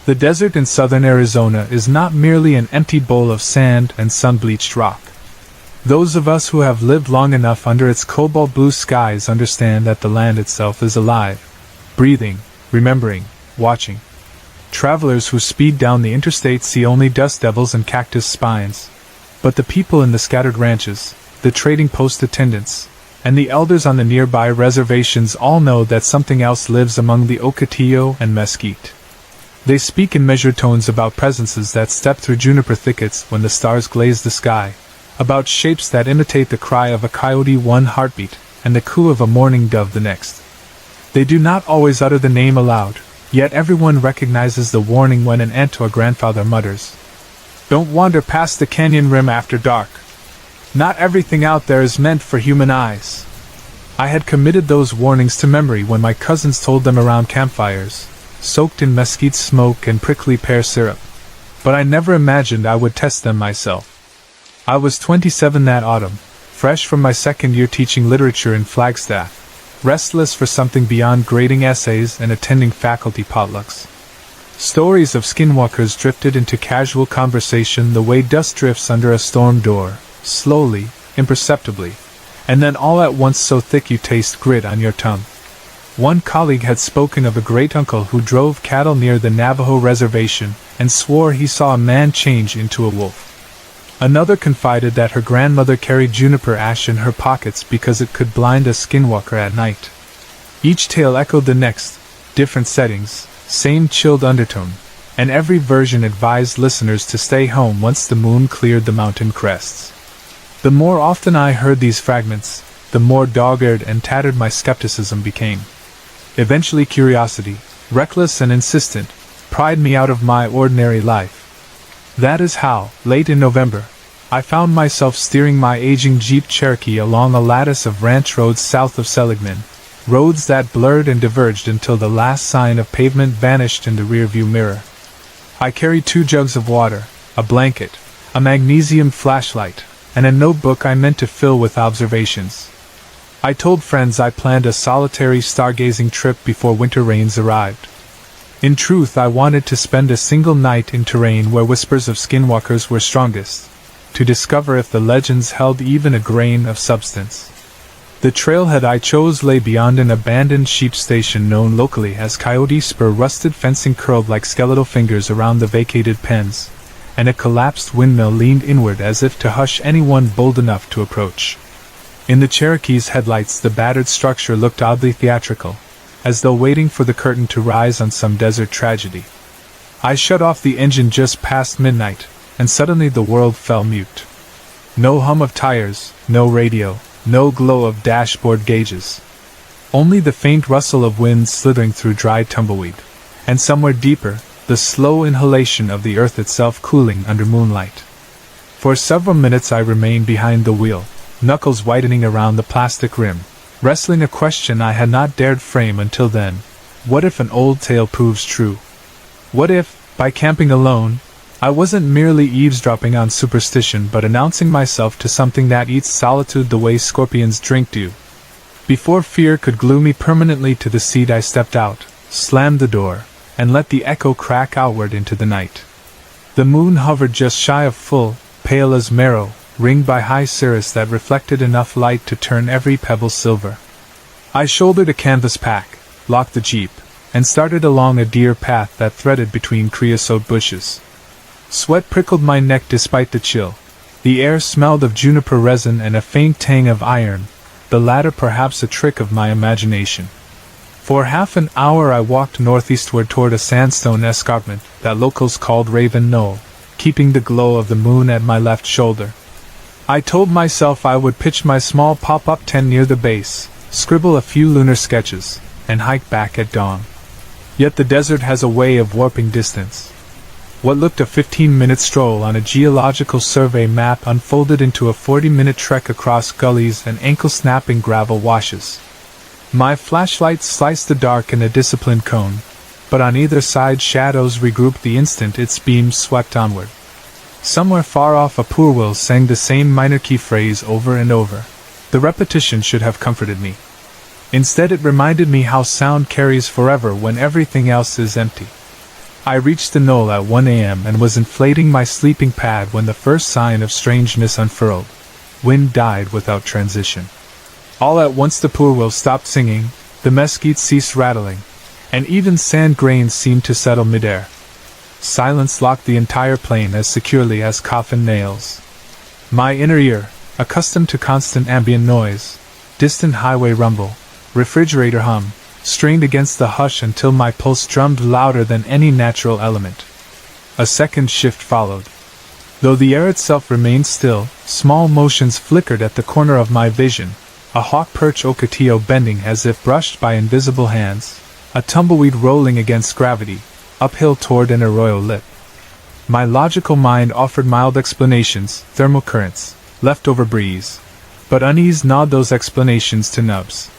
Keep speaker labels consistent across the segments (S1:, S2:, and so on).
S1: The desert in southern Arizona is not merely an empty bowl of sand and sun-bleached rock. Those of us who have lived long enough under its cobalt blue skies understand that the land itself is alive, breathing, remembering, watching. Travelers who speed down the interstate see only dust devils and cactus spines. But the people in the scattered ranches, the trading post attendants, and the elders on the nearby reservations all know that something else lives among the ocotillo and mesquite. They speak in measured tones about presences that step through juniper thickets when the stars glaze the sky, about shapes that imitate the cry of a coyote one heartbeat and the coo of a mourning dove the next. They do not always utter the name aloud, yet everyone recognizes the warning when an aunt or grandfather mutters, "Don't wander past the canyon rim after dark. Not everything out there is meant for human eyes." I had committed those warnings to memory when my cousins told them around campfires, soaked in mesquite smoke and prickly pear syrup. But I never imagined I would test them myself. I was 27 that autumn, fresh from my second year teaching literature in Flagstaff, restless for something beyond grading essays and attending faculty potlucks. Stories of skinwalkers drifted into casual conversation the way dust drifts under a storm door, slowly, imperceptibly, and then all at once so thick you taste grit on your tongue. One colleague had spoken of a great-uncle who drove cattle near the Navajo reservation and swore he saw a man change into a wolf. Another confided that her grandmother carried juniper ash in her pockets because it could blind a skinwalker at night. Each tale echoed the next, different settings, same chilled undertone, and every version advised listeners to stay home once the moon cleared the mountain crests. The more often I heard these fragments, the more dogged and tattered my skepticism became. Eventually curiosity, reckless and insistent, pried me out of my ordinary life. That is how, late in November, I found myself steering my aging Jeep Cherokee along a lattice of ranch roads south of Seligman, roads that blurred and diverged until the last sign of pavement vanished in the rearview mirror. I carried 2 jugs of water, a blanket, a magnesium flashlight, and a notebook I meant to fill with observations. I told friends I planned a solitary stargazing trip before winter rains arrived. In truth, I wanted to spend a single night in terrain where whispers of skinwalkers were strongest, to discover if the legends held even a grain of substance. The trailhead I chose lay beyond an abandoned sheep station known locally as Coyote Spur. Rusted fencing curled like skeletal fingers around the vacated pens, and a collapsed windmill leaned inward as if to hush anyone bold enough to approach. In the Cherokee's headlights the battered structure looked oddly theatrical, as though waiting for the curtain to rise on some desert tragedy. I shut off the engine just past midnight, and suddenly the world fell mute. No hum of tires, no radio, no glow of dashboard gauges. Only the faint rustle of wind slithering through dry tumbleweed, and somewhere deeper, the slow inhalation of the earth itself cooling under moonlight. For several minutes I remained behind the wheel, knuckles whitening around the plastic rim, wrestling a question I had not dared frame until then. What if an old tale proves true? What if, by camping alone, I wasn't merely eavesdropping on superstition but announcing myself to something that eats solitude the way scorpions drink dew? Before fear could glue me permanently to the seat I stepped out, slammed the door, and let the echo crack outward into the night. The moon hovered just shy of full, pale as marrow, ringed by high cirrus that reflected enough light to turn every pebble silver. I shouldered a canvas pack, locked the jeep, and started along a deer path that threaded between creosote bushes. Sweat prickled my neck despite the chill. The air smelled of juniper resin and a faint tang of iron, the latter perhaps a trick of my imagination. For half an hour I walked northeastward toward a sandstone escarpment that locals called Raven Knoll, keeping the glow of the moon at my left shoulder. I told myself I would pitch my small pop-up tent near the base, scribble a few lunar sketches, and hike back at dawn. Yet the desert has a way of warping distance. What looked a 15-minute stroll on a geological survey map unfolded into a 40-minute trek across gullies and ankle-snapping gravel washes. My flashlight sliced the dark in a disciplined cone, but on either side shadows regrouped the instant its beams swept onward. Somewhere far off a poorwill sang the same minor key phrase over and over. The repetition should have comforted me. Instead it reminded me how sound carries forever when everything else is empty. I reached the knoll at 1 a.m. and was inflating my sleeping pad when the first sign of strangeness unfurled. Wind died without transition. All at once the poorwill stopped singing, the mesquite ceased rattling, and even sand grains seemed to settle midair. Silence locked the entire plain as securely as coffin nails. My inner ear, accustomed to constant ambient noise, distant highway rumble, refrigerator hum, strained against the hush until my pulse drummed louder than any natural element. A second shift followed. Though the air itself remained still, small motions flickered at the corner of my vision, a hawk perch ocotillo bending as if brushed by invisible hands, a tumbleweed rolling against gravity, uphill toward an arroyo lip. My logical mind offered mild explanations, thermal currents, leftover breeze, but unease gnawed those explanations to nubs.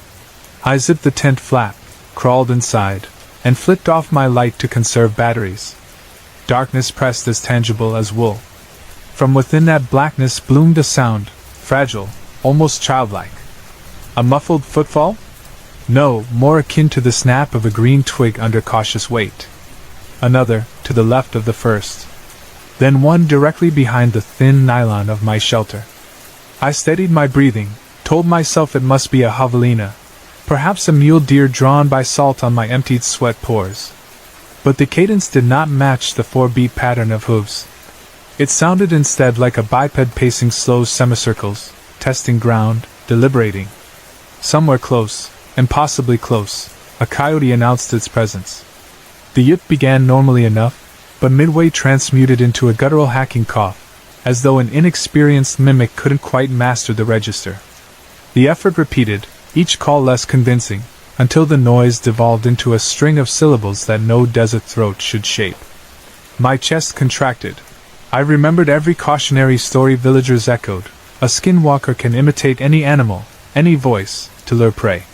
S1: I zipped the tent flap, crawled inside, and flicked off my light to conserve batteries. Darkness pressed as tangible as wool. From within that blackness bloomed a sound, fragile, almost childlike. A muffled footfall? No, more akin to the snap of a green twig under cautious weight. Another, to the left of the first. Then one directly behind the thin nylon of my shelter. I steadied my breathing, told myself it must be a javelina, perhaps a mule deer drawn by salt on my emptied sweat pores. But the cadence did not match the 4-beat pattern of hooves. It sounded instead like a biped pacing slow semicircles, testing ground, deliberating. Somewhere close, impossibly close, a coyote announced its presence. The yip began normally enough, but midway transmuted into a guttural hacking cough, as though an inexperienced mimic couldn't quite master the register. The effort repeated, each call less convincing, until the noise devolved into a string of syllables that no desert throat should shape. My chest contracted. I remembered every cautionary story villagers echoed. A skinwalker can imitate any animal, any voice, to lure prey.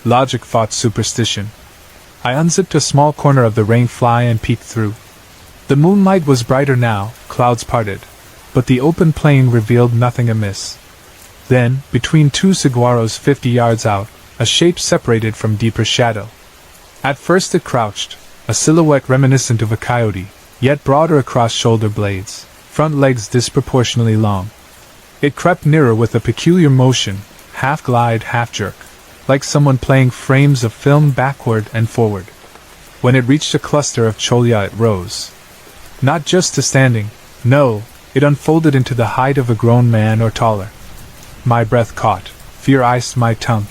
S1: Logic fought superstition. I unzipped a small corner of the rain fly and peeked through. The moonlight was brighter now, clouds parted, but the open plain revealed nothing amiss. Then, between two saguaros 50 yards out, a shape separated from deeper shadow. At first it crouched, a silhouette reminiscent of a coyote, yet broader across shoulder blades, front legs disproportionately long. It crept nearer with a peculiar motion, half glide, half jerk, like someone playing frames of film backward and forward. When it reached a cluster of cholla it rose. Not just to standing, no, it unfolded into the height of a grown man or taller. My breath caught, fear iced my tongue.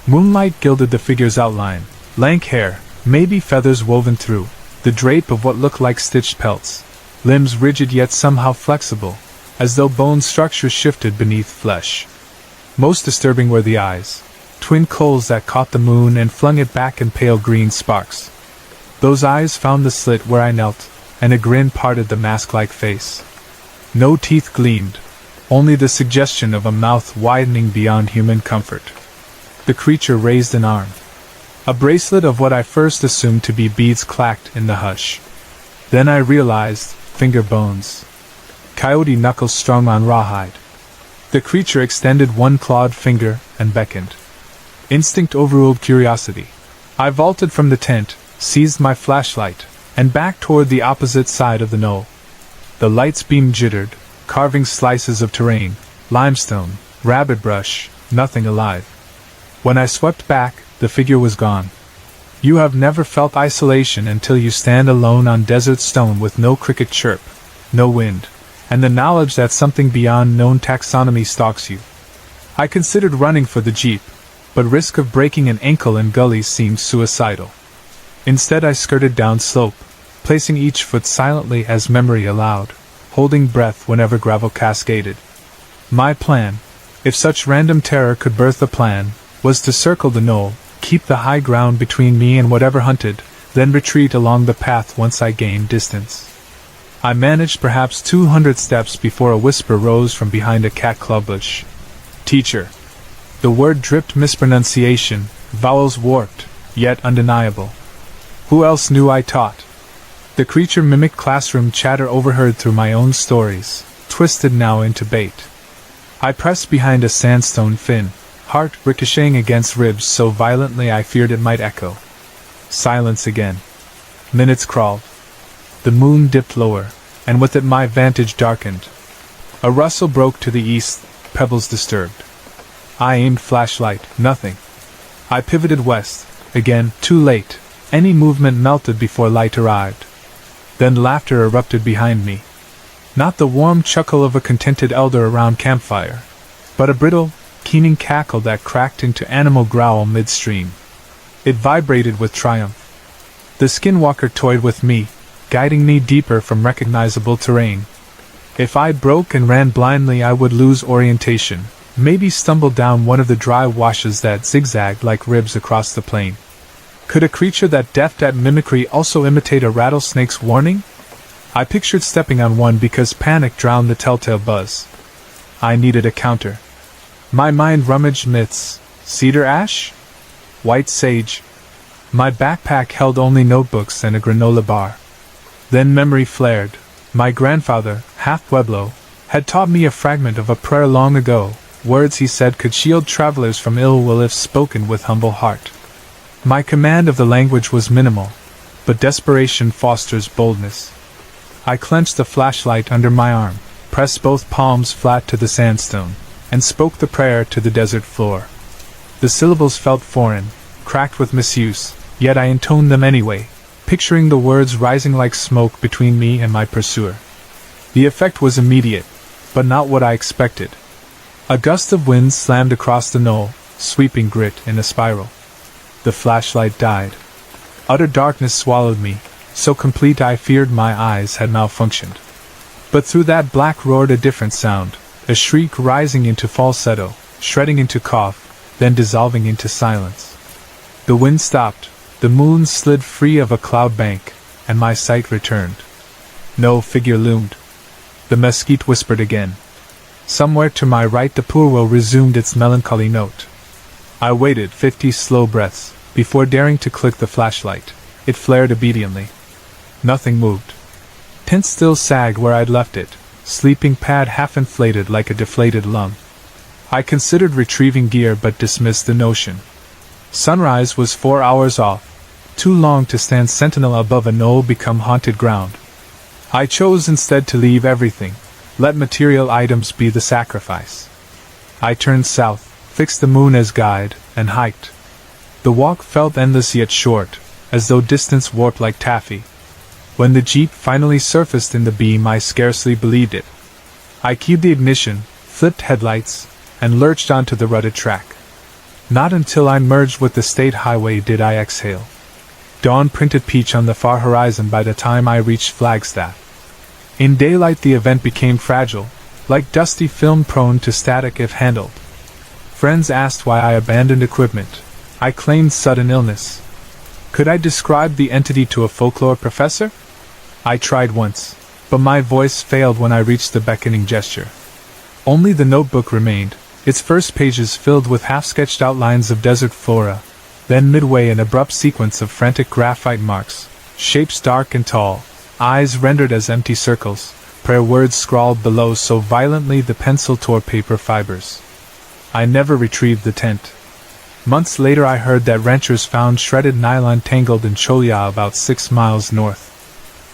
S1: Moonlight gilded the figure's outline, lank hair, maybe feathers woven through, the drape of what looked like stitched pelts, limbs rigid yet somehow flexible, as though bone structure shifted beneath flesh. Most disturbing were the eyes, twin coals that caught the moon and flung it back in pale green sparks. Those eyes found the slit where I knelt, and a grin parted the mask-like face. No teeth gleamed, only the suggestion of a mouth widening beyond human comfort. The creature raised an arm. A bracelet of what I first assumed to be beads clacked in the hush. Then I realized, finger bones. Coyote knuckles strung on rawhide. The creature extended one clawed finger and beckoned. Instinct overruled curiosity. I vaulted from the tent, seized my flashlight, and backed toward the opposite side of the knoll. The light's beam jittered, carving slices of terrain, limestone, rabbit brush, nothing alive. When I swept back, the figure was gone. You have never felt isolation until you stand alone on desert stone with no cricket chirp, no wind, and the knowledge that something beyond known taxonomy stalks you. I considered running for the jeep, but risk of breaking an ankle in gullies seemed suicidal. Instead I skirted down slope, placing each foot silently as memory allowed, holding breath whenever gravel cascaded. My plan, if such random terror could birth a plan, was to circle the knoll, keep the high ground between me and whatever hunted, then retreat along the path once I gained distance. I managed perhaps 200 steps before a whisper rose from behind a cat claw bush. Teacher. The word dripped mispronunciation, vowels warped, yet undeniable. Who else knew I taught? The creature mimicked classroom chatter overheard through my own stories, twisted now into bait. I pressed behind a sandstone fin, heart ricocheting against ribs so violently I feared it might echo. Silence again. Minutes crawled. The moon dipped lower, and with it my vantage darkened. A rustle broke to the east, pebbles disturbed. I aimed flashlight, nothing. I pivoted west, again, too late. Any movement melted before light arrived. Then laughter erupted behind me. Not the warm chuckle of a contented elder around campfire, but a brittle, keening cackle that cracked into animal growl midstream. It vibrated with triumph. The skinwalker toyed with me, guiding me deeper from recognizable terrain. If I broke and ran blindly, I would lose orientation, maybe stumble down one of the dry washes that zigzagged like ribs across the plain. Could a creature that deft at mimicry also imitate a rattlesnake's warning? I pictured stepping on one because panic drowned the telltale buzz. I needed a counter. My mind rummaged myths. Cedar ash? White sage? My backpack held only notebooks and a granola bar. Then memory flared. My grandfather, half Pueblo, had taught me a fragment of a prayer long ago. Words, he said, could shield travelers from ill will if spoken with humble heart. My command of the language was minimal, but desperation fosters boldness. I clenched the flashlight under my arm, pressed both palms flat to the sandstone, and spoke the prayer to the desert floor. The syllables felt foreign, cracked with misuse, yet I intoned them anyway, picturing the words rising like smoke between me and my pursuer. The effect was immediate, but not what I expected. A gust of wind slammed across the knoll, sweeping grit in a spiral. The flashlight died. Utter darkness swallowed me, so complete I feared my eyes had malfunctioned. But through that black roared a different sound, a shriek rising into falsetto, shredding into cough, then dissolving into silence. The wind stopped, the moon slid free of a cloud bank, and my sight returned. No figure loomed. The mesquite whispered again. Somewhere to my right the purwo resumed its melancholy note. I waited 50 slow breaths, before daring to click the flashlight. It flared obediently. Nothing moved. Tent still sagged where I'd left it, sleeping pad half inflated like a deflated lung. I considered retrieving gear but dismissed the notion. Sunrise was 4 hours off, too long to stand sentinel above a knoll become haunted ground. I chose instead to leave everything, let material items be the sacrifice. I turned south, fixed the moon as guide, and hiked. The walk felt endless yet short, as though distance warped like taffy. When the jeep finally surfaced in the beam, I scarcely believed it. I keyed the ignition, flipped headlights, and lurched onto the rutted track. Not until I merged with the state highway did I exhale. Dawn printed peach on the far horizon by the time I reached Flagstaff. In daylight the event became fragile, like dusty film prone to static if handled. Friends asked why I abandoned equipment. I claimed sudden illness. Could I describe the entity to a folklore professor? I tried once, but my voice failed when I reached the beckoning gesture. Only the notebook remained, its first pages filled with half-sketched outlines of desert flora, then midway an abrupt sequence of frantic graphite marks, shapes dark and tall, eyes rendered as empty circles, prayer words scrawled below so violently the pencil tore paper fibers. I never retrieved the tent. Months later I heard that ranchers found shredded nylon tangled in Cholya about 6 miles north.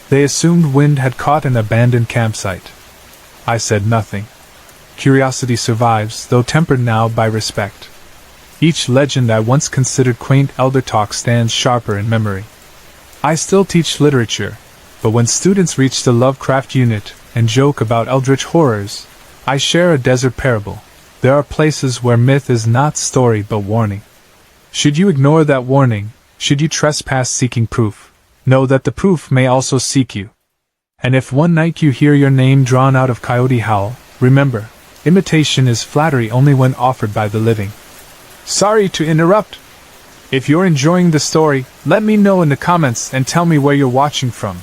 S1: They assumed wind had caught an abandoned campsite. I said nothing. Curiosity survives, though tempered now by respect. Each legend I once considered quaint elder talk stands sharper in memory. I still teach literature, but when students reach the Lovecraft unit and joke about eldritch horrors, I share a desert parable. There are places where myth is not story but warning. Should you ignore that warning, should you trespass seeking proof, know that the proof may also seek you. And if one night you hear your name drawn out of coyote howl, remember, imitation is flattery only when offered by the living. Sorry to interrupt. If you're enjoying the story, let me know in the comments and tell me where you're watching from.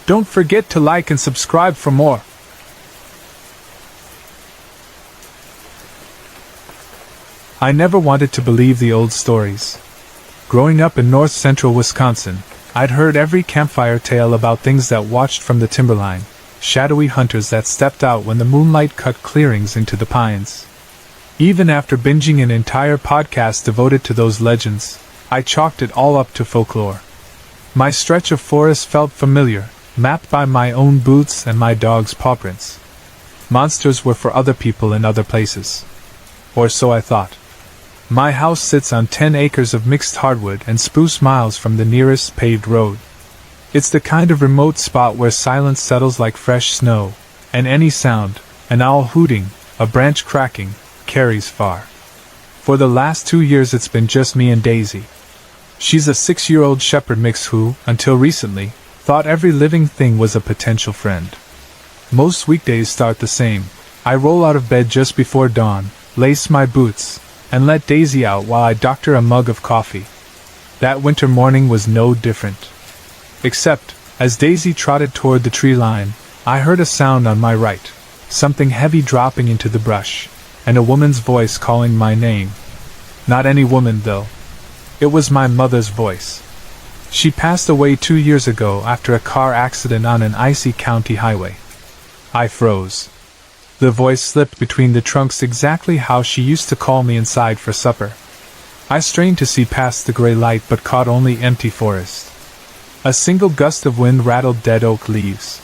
S1: Don't forget to like and subscribe for more. I never wanted to believe the old stories. Growing up in north-central Wisconsin, I'd heard every campfire tale about things that watched from the timberline, shadowy hunters that stepped out when the moonlight cut clearings into the pines. Even after binging an entire podcast devoted to those legends, I chalked it all up to folklore. My stretch of forest felt familiar, mapped by my own boots and my dog's paw prints. Monsters were for other people in other places. Or so I thought. My house sits on 10 acres of mixed hardwood and spruce miles from the nearest paved road. It's the kind of remote spot where silence settles like fresh snow, and any sound, an owl hooting, a branch cracking, carries far. For the last 2 years it's been just me and Daisy. She's a 6-year-old shepherd mix who, until recently, thought every living thing was a potential friend. Most weekdays start the same. I roll out of bed just before dawn, lace my boots, and let Daisy out while I doctor a mug of coffee. That winter morning was no different. Except, as Daisy trotted toward the tree line, I heard a sound on my right, something heavy dropping into the brush, and a woman's voice calling my name. Not any woman, though. It was my mother's voice. She passed away 2 years ago after a car accident on an icy county highway. I froze. The voice slipped between the trunks exactly how she used to call me inside for supper. I strained to see past the gray light but caught only empty forest. A single gust of wind rattled dead oak leaves.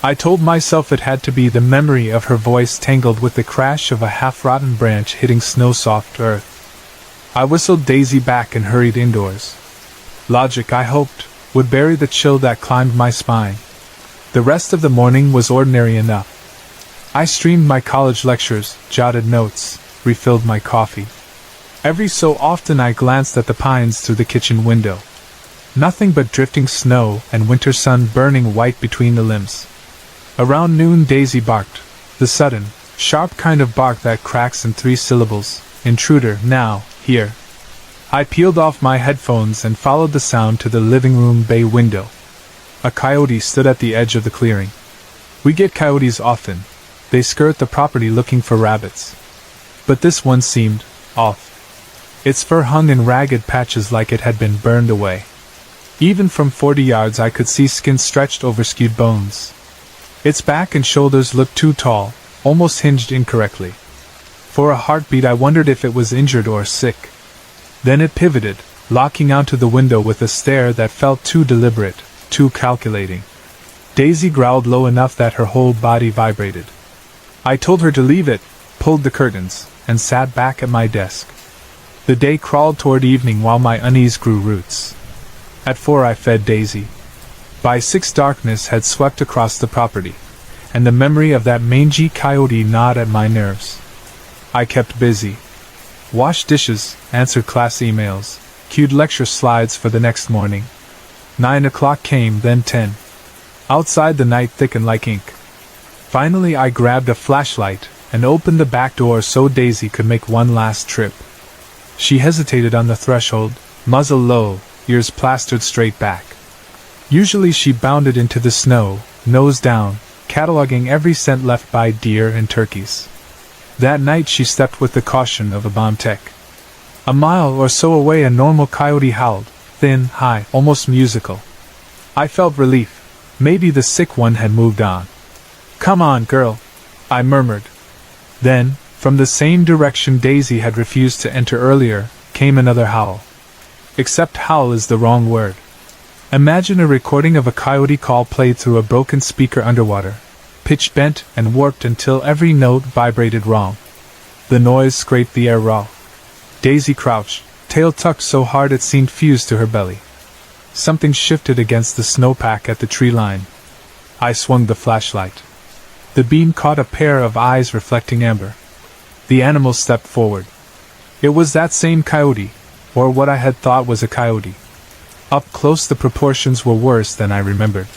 S1: I told myself it had to be the memory of her voice tangled with the crash of a half-rotten branch hitting snow-soft earth. I whistled Daisy back and hurried indoors. Logic, I hoped, would bury the chill that climbed my spine. The rest of the morning was ordinary enough. I streamed my college lectures, jotted notes, refilled my coffee. Every so often I glanced at the pines through the kitchen window. Nothing but drifting snow and winter sun burning white between the limbs. Around noon Daisy barked, the sudden, sharp kind of bark that cracks in 3 syllables. Intruder, now, here. I peeled off my headphones and followed the sound to the living room bay window. A coyote stood at the edge of the clearing. We get coyotes often. They skirt the property looking for rabbits. But this one seemed off. Its fur hung in ragged patches like it had been burned away. Even from 40 yards I could see skin stretched over skewed bones. Its back and shoulders looked too tall, almost hinged incorrectly. For a heartbeat I wondered if it was injured or sick. Then it pivoted, locking onto the window with a stare that felt too deliberate, too calculating. Daisy growled low enough that her whole body vibrated. I told her to leave it, pulled the curtains, and sat back at my desk. The day crawled toward evening while my unease grew roots. At 4 I fed Daisy. By 6 darkness had swept across the property, and the memory of that mangy coyote gnawed at my nerves. I kept busy. Washed dishes, answered class emails, queued lecture slides for the next morning. 9 o'clock came, then 10. Outside the night thickened like ink. Finally I grabbed a flashlight and opened the back door so Daisy could make one last trip. She hesitated on the threshold, muzzle low, ears plastered straight back. Usually she bounded into the snow, nose down, cataloging every scent left by deer and turkeys. That night she stepped with the caution of a bomb tech. A mile or so away a normal coyote howled, thin, high, almost musical. I felt relief. Maybe the sick one had moved on. "Come on, girl," I murmured. Then, from the same direction Daisy had refused to enter earlier, came another howl. Except howl is the wrong word. Imagine a recording of a coyote call played through a broken speaker underwater, pitch bent and warped until every note vibrated wrong. The noise scraped the air raw. Daisy crouched, tail tucked so hard it seemed fused to her belly. Something shifted against the snowpack at the tree line. I swung the flashlight. The beam caught a pair of eyes reflecting amber. The animal stepped forward. It was that same coyote, or what I had thought was a coyote. Up close the proportions were worse than I remembered.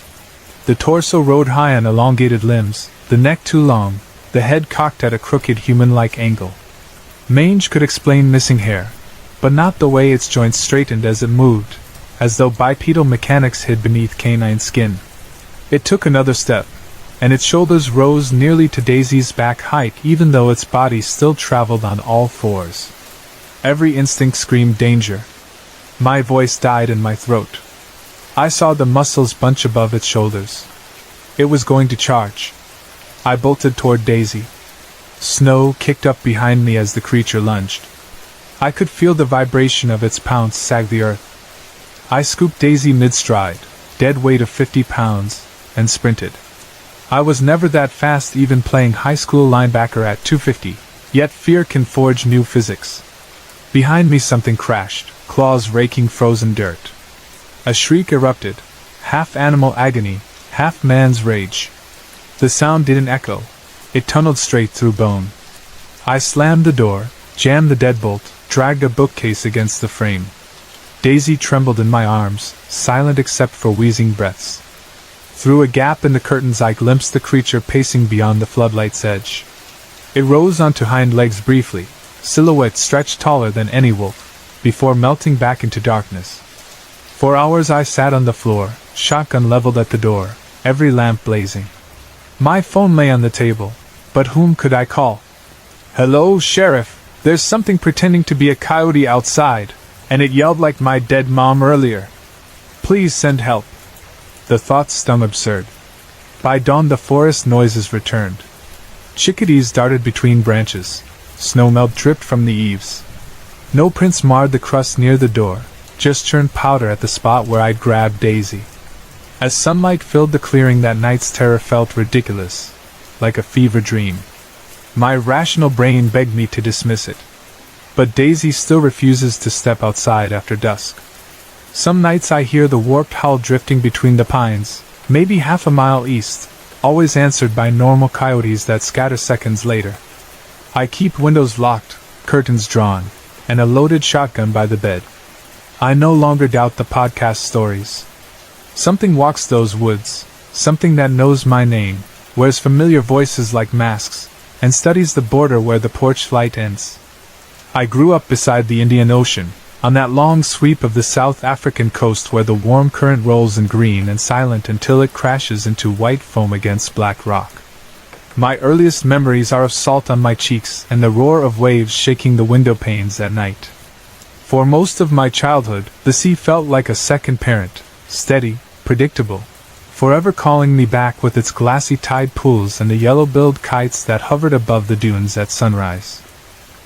S1: The torso rode high on elongated limbs, the neck too long, the head cocked at a crooked human-like angle. Mange could explain missing hair, but not the way its joints straightened as it moved, as though bipedal mechanics hid beneath canine skin. It took another step, and its shoulders rose nearly to Daisy's back height even though its body still traveled on all fours. Every instinct screamed danger. My voice died in my throat. I saw the muscles bunch above its shoulders. It was going to charge. I bolted toward Daisy. Snow kicked up behind me as the creature lunged. I could feel the vibration of its pounce sag the earth. I scooped Daisy mid-stride, dead weight of 50 pounds, and sprinted. I was never that fast even playing high school linebacker at 250, yet fear can forge new physics. Behind me something crashed, claws raking frozen dirt. A shriek erupted, half animal agony, half man's rage. The sound didn't echo, it tunneled straight through bone. I slammed the door, jammed the deadbolt, dragged a bookcase against the frame. Daisy trembled in my arms, silent except for wheezing breaths. Through a gap in the curtains I glimpsed the creature pacing beyond the floodlight's edge. It rose onto hind legs briefly, silhouette stretched taller than any wolf, before melting back into darkness. For hours I sat on the floor, shotgun leveled at the door, every lamp blazing. My phone lay on the table, but whom could I call? "Hello, Sheriff, there's something pretending to be a coyote outside, and it yelled like my dead mom earlier. Please send help." The thought stung absurd. By dawn the forest noises returned. Chickadees darted between branches. Snowmelt dripped from the eaves. No prints marred the crust near the door, just churned powder at the spot where I'd grabbed Daisy. As sunlight filled the clearing that night's terror felt ridiculous, like a fever dream. My rational brain begged me to dismiss it. But Daisy still refuses to step outside after dusk. Some nights I hear the warped howl drifting between the pines, maybe half a mile east, always answered by normal coyotes that scatter seconds later. I keep windows locked, curtains drawn, and a loaded shotgun by the bed. I no longer doubt the podcast stories. Something walks those woods, something that knows my name, wears familiar voices like masks, and studies the border where the porch light ends. I grew up beside the Indian Ocean, on that long sweep of the South African coast where the warm current rolls in green and silent until it crashes into white foam against black rock. My earliest memories are of salt on my cheeks and the roar of waves shaking the window panes at night. For most of my childhood, the sea felt like a second parent, steady, predictable, forever calling me back with its glassy tide pools and the yellow-billed kites that hovered above the dunes at sunrise.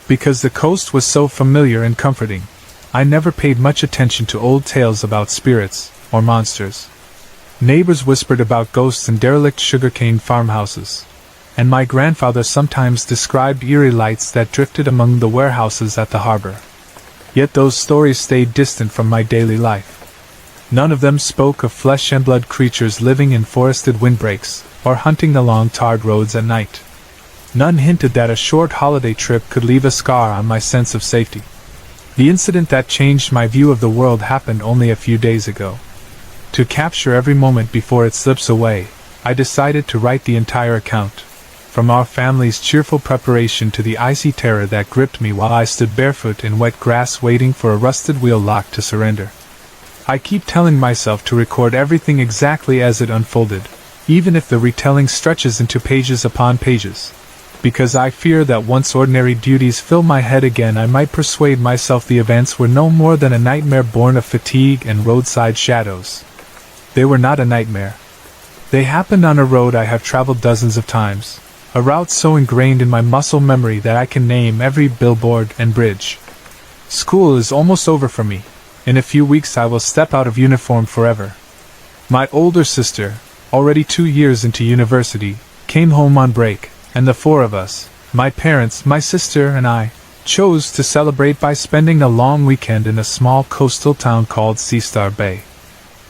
S1: Because the coast was so familiar and comforting, I never paid much attention to old tales about spirits or monsters. Neighbors whispered about ghosts and derelict sugarcane farmhouses, and my grandfather sometimes described eerie lights that drifted among the warehouses at the harbor. Yet those stories stayed distant from my daily life. None of them spoke of flesh and blood creatures living in forested windbreaks or hunting along tarred roads at night. None hinted that a short holiday trip could leave a scar on my sense of safety. The incident that changed my view of the world happened only a few days ago. To capture every moment before it slips away, I decided to write the entire account, from our family's cheerful preparation to the icy terror that gripped me while I stood barefoot in wet grass waiting for a rusted wheel lock to surrender. I keep telling myself to record everything exactly as it unfolded, even if the retelling stretches into pages upon pages. Because I fear that once ordinary duties fill my head again I might persuade myself the events were no more than a nightmare born of fatigue and roadside shadows. They were not a nightmare. They happened on a road I have traveled dozens of times, a route so ingrained in my muscle memory that I can name every billboard and bridge. School is almost over for me. In a few weeks I will step out of uniform forever. My older sister, already 2 years into university, came home on break. And the four of us, my parents, my sister, and I, chose to celebrate by spending a long weekend in a small coastal town called Seastar Bay.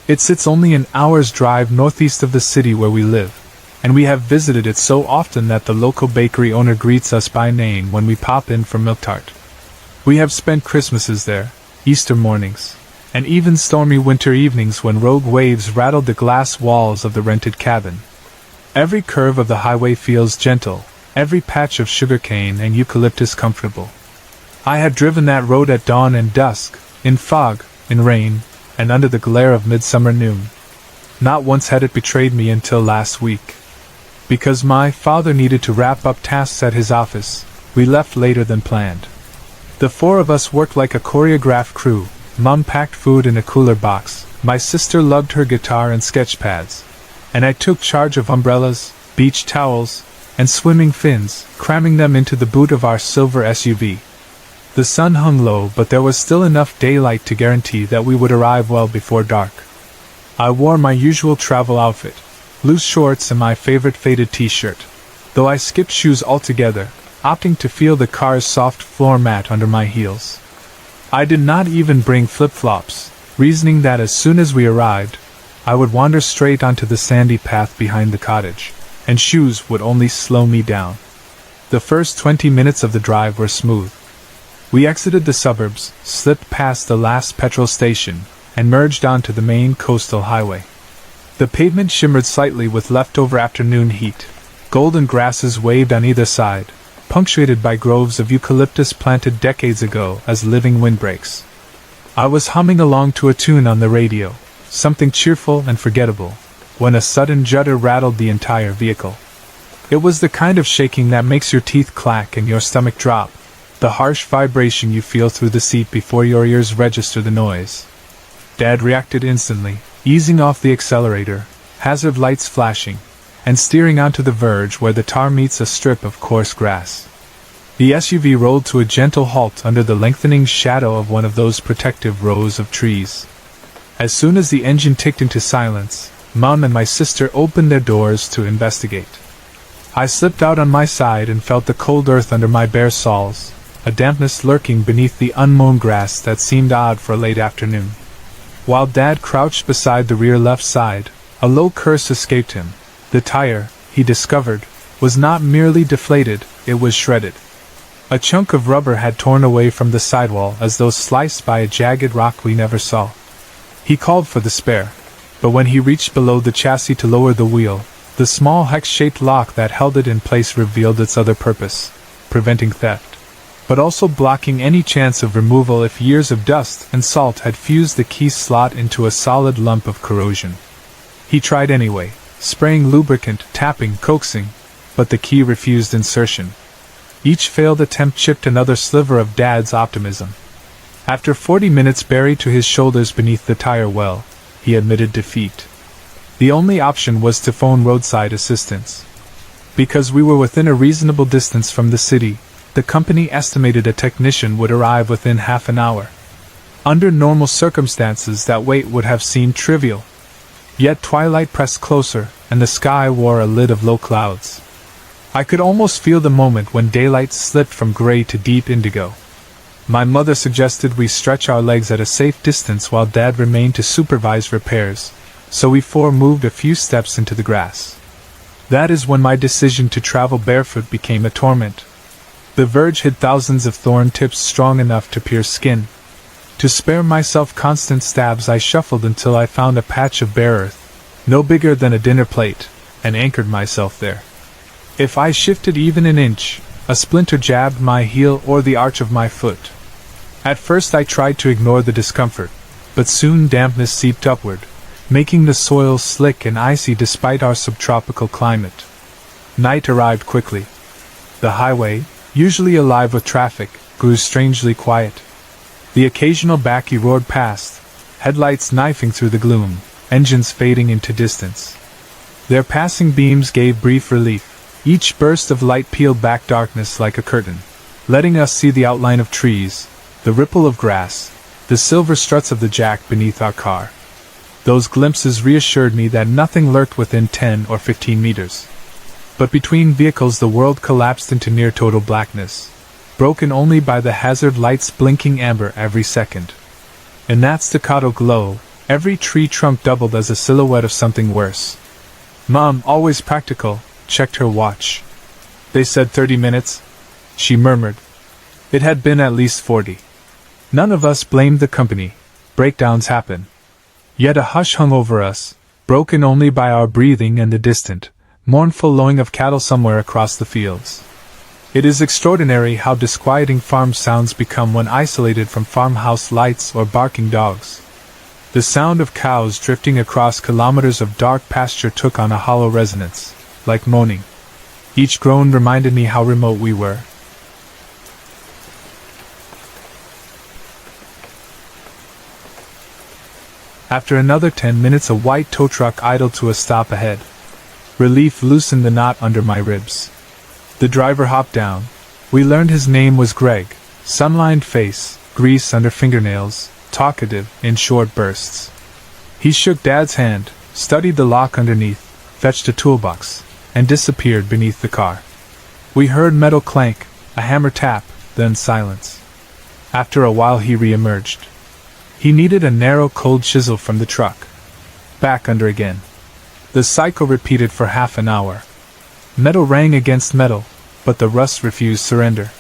S1: It sits only an hour's drive northeast of the city where we live, and we have visited it so often that the local bakery owner greets us by name when we pop in for milk tart. We have spent Christmases there, Easter mornings, and even stormy winter evenings when rogue waves rattled the glass walls of the rented cabin. Every curve of the highway feels gentle, every patch of sugarcane and eucalyptus comfortable. I had driven that road at dawn and dusk, in fog, in rain, and under the glare of midsummer noon. Not once had it betrayed me until last week. Because my father needed to wrap up tasks at his office, we left later than planned. The four of us worked like a choreographed crew. Mom packed food in a cooler box, my sister lugged her guitar and sketch pads, and I took charge of umbrellas, beach towels, and swimming fins, cramming them into the boot of our silver SUV. The sun hung low, but there was still enough daylight to guarantee that we would arrive well before dark. I wore my usual travel outfit, loose shorts and my favorite faded t-shirt, though I skipped shoes altogether, opting to feel the car's soft floor mat under my heels. I did not even bring flip-flops, reasoning that as soon as we arrived, I would wander straight onto the sandy path behind the cottage, and shoes would only slow me down. The first 20 minutes of the drive were smooth. We exited the suburbs, slipped past the last petrol station, and merged onto the main coastal highway. The pavement shimmered slightly with leftover afternoon heat. Golden grasses waved on either side, punctuated by groves of eucalyptus planted decades ago as living windbreaks. I was humming along to a tune on the radio, something cheerful and forgettable, when a sudden judder rattled the entire vehicle. It was the kind of shaking that makes your teeth clack and your stomach drop, the harsh vibration you feel through the seat before your ears register the noise. Dad reacted instantly, easing off the accelerator, hazard lights flashing, and steering onto the verge where the tar meets a strip of coarse grass. The SUV rolled to a gentle halt under the lengthening shadow of one of those protective rows of trees. As soon as the engine ticked into silence, Mom and my sister opened their doors to investigate. I slipped out on my side and felt the cold earth under my bare soles, a dampness lurking beneath the unmown grass that seemed odd for a late afternoon. While Dad crouched beside the rear left side, a low curse escaped him. The tire, he discovered, was not merely deflated, it was shredded. A chunk of rubber had torn away from the sidewall as though sliced by a jagged rock we never saw. He called for the spare, but when he reached below the chassis to lower the wheel, the small hex-shaped lock that held it in place revealed its other purpose, preventing theft, but also blocking any chance of removal if years of dust and salt had fused the key slot into a solid lump of corrosion. He tried anyway, spraying lubricant, tapping, coaxing, but the key refused insertion. Each failed attempt chipped another sliver of Dad's optimism. After 40 minutes buried to his shoulders beneath the tire well, he admitted defeat. The only option was to phone roadside assistance. Because we were within a reasonable distance from the city, the company estimated a technician would arrive within half an hour. Under normal circumstances, that wait would have seemed trivial. Yet twilight pressed closer, and the sky wore a lid of low clouds. I could almost feel the moment when daylight slipped from gray to deep indigo. My mother suggested we stretch our legs at a safe distance while Dad remained to supervise repairs, so we four moved a few steps into the grass. That is when my decision to travel barefoot became a torment. The verge hid thousands of thorn tips strong enough to pierce skin. To spare myself constant stabs, I shuffled until I found a patch of bare earth, no bigger than a dinner plate, and anchored myself there. If I shifted even an inch, a splinter jabbed my heel or the arch of my foot. At first I tried to ignore the discomfort, but soon dampness seeped upward, making the soil slick and icy despite our subtropical climate. Night arrived quickly. The highway, usually alive with traffic, grew strangely quiet. The occasional bakkie roared past, headlights knifing through the gloom, engines fading into distance. Their passing beams gave brief relief. Each burst of light peeled back darkness like a curtain, letting us see the outline of trees, the ripple of grass, the silver struts of the jack beneath our car. Those glimpses reassured me that nothing lurked within 10 or 15 meters. But between vehicles the world collapsed into near total blackness, broken only by the hazard lights blinking amber every second. In that staccato glow, every tree trunk doubled as a silhouette of something worse. Mom, always practical, checked her watch. They said 30 minutes, she murmured. It had been at least 40. None of us blamed the company. Breakdowns happen. Yet a hush hung over us, broken only by our breathing and the distant, mournful lowing of cattle somewhere across the fields. It is extraordinary how disquieting farm sounds become when isolated from farmhouse lights or barking dogs. The sound of cows drifting across kilometers of dark pasture took on a hollow resonance, like moaning. Each groan reminded me how remote we were. After another 10 minutes, a white tow truck idled to a stop ahead. Relief loosened the knot under my ribs. The driver hopped down. We learned his name was Greg, Sun-lined face, grease under fingernails, talkative, in short bursts. He shook Dad's hand, studied the lock underneath, fetched a toolbox, and disappeared beneath the car. We heard metal clank, a hammer tap, then silence. After a while he re-emerged. He needed a narrow cold chisel from the truck. Back under again. The cycle repeated for half an hour. Metal rang against metal, but the rust refused surrender.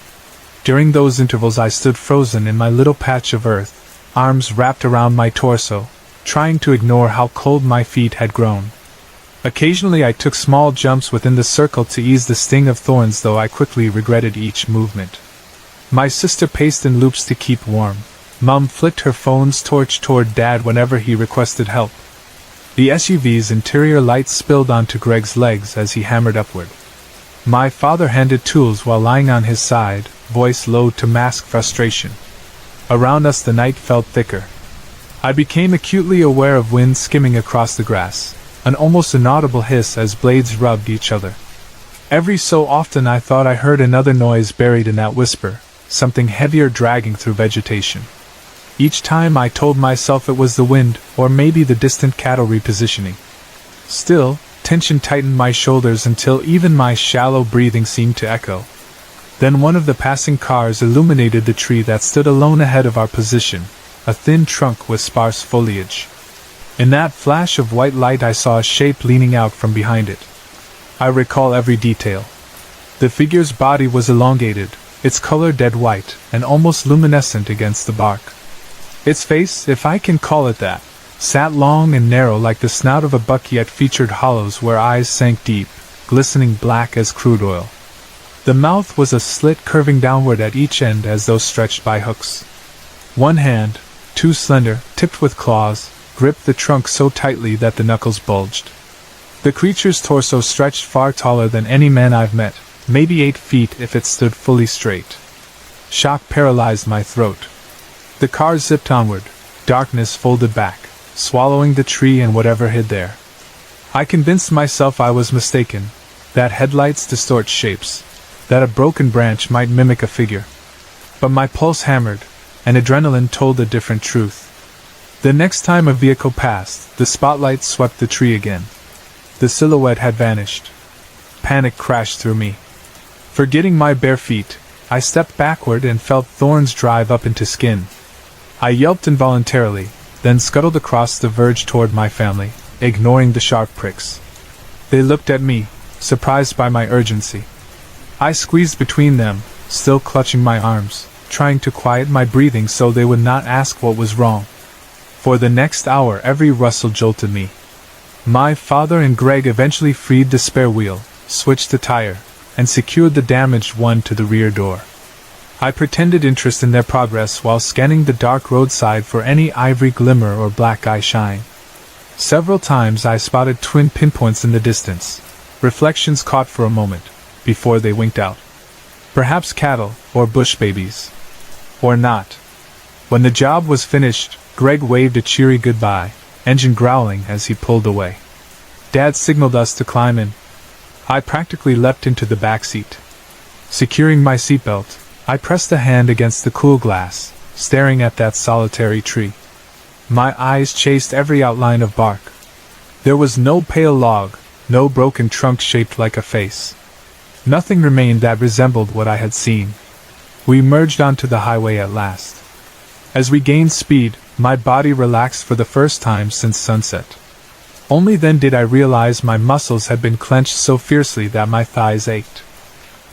S1: During those intervals I stood frozen in my little patch of earth, arms wrapped around my torso, trying to ignore how cold my feet had grown. Occasionally I took small jumps within the circle to ease the sting of thorns, though I quickly regretted each movement. My sister paced in loops to keep warm. Mum flicked her phone's torch toward Dad whenever he requested help. The SUV's interior lights spilled onto Greg's legs as he hammered upward. My father handed tools while lying on his side, voice low to mask frustration. Around us the night felt thicker. I became acutely aware of wind skimming across the grass, an almost inaudible hiss as blades rubbed each other. Every so often I thought I heard another noise buried in that whisper, something heavier dragging through vegetation. Each time I told myself it was the wind, or maybe the distant cattle repositioning. Still, tension tightened my shoulders until even my shallow breathing seemed to echo. Then one of the passing cars illuminated the tree that stood alone ahead of our position, a thin trunk with sparse foliage. In that flash of white light I saw a shape leaning out from behind it. I recall every detail. The figure's body was elongated, its color dead white, and almost luminescent against the bark. Its face, if I can call it that, sat long and narrow like the snout of a buck, yet featured hollows where eyes sank deep, glistening black as crude oil. The mouth was a slit curving downward at each end as though stretched by hooks. One hand, too slender, tipped with claws, gripped the trunk so tightly that the knuckles bulged. The creature's torso stretched far taller than any man I've met, maybe 8 feet if it stood fully straight. Shock paralyzed my throat. The car zipped onward, darkness folded back, swallowing the tree and whatever hid there. I convinced myself I was mistaken, that headlights distort shapes, that a broken branch might mimic a figure. But my pulse hammered, and adrenaline told a different truth. The next time a vehicle passed, the spotlight swept the tree again. The silhouette had vanished. Panic crashed through me. Forgetting my bare feet, I stepped backward and felt thorns drive up into skin. I yelped involuntarily, then scuttled across the verge toward my family, ignoring the sharp pricks. They looked at me, surprised by my urgency. I squeezed between them, still clutching my arms, trying to quiet my breathing so they would not ask what was wrong. For the next hour every rustle jolted me. My father and Greg eventually freed the spare wheel, switched the tire, and secured the damaged one to the rear door. I pretended interest in their progress while scanning the dark roadside for any ivory glimmer or black eye shine. Several times I spotted twin pinpoints in the distance, reflections caught for a moment, before they winked out. Perhaps cattle, or bush babies. Or not. When the job was finished, Greg waved a cheery goodbye, engine growling as he pulled away. Dad signaled us to climb in. I practically leapt into the back seat. Securing my seatbelt, I pressed a hand against the cool glass, staring at that solitary tree. My eyes chased every outline of bark. There was no pale log, no broken trunk shaped like a face. Nothing remained that resembled what I had seen. We merged onto the highway at last. As we gained speed, my body relaxed for the first time since sunset. Only then did I realize my muscles had been clenched so fiercely that my thighs ached.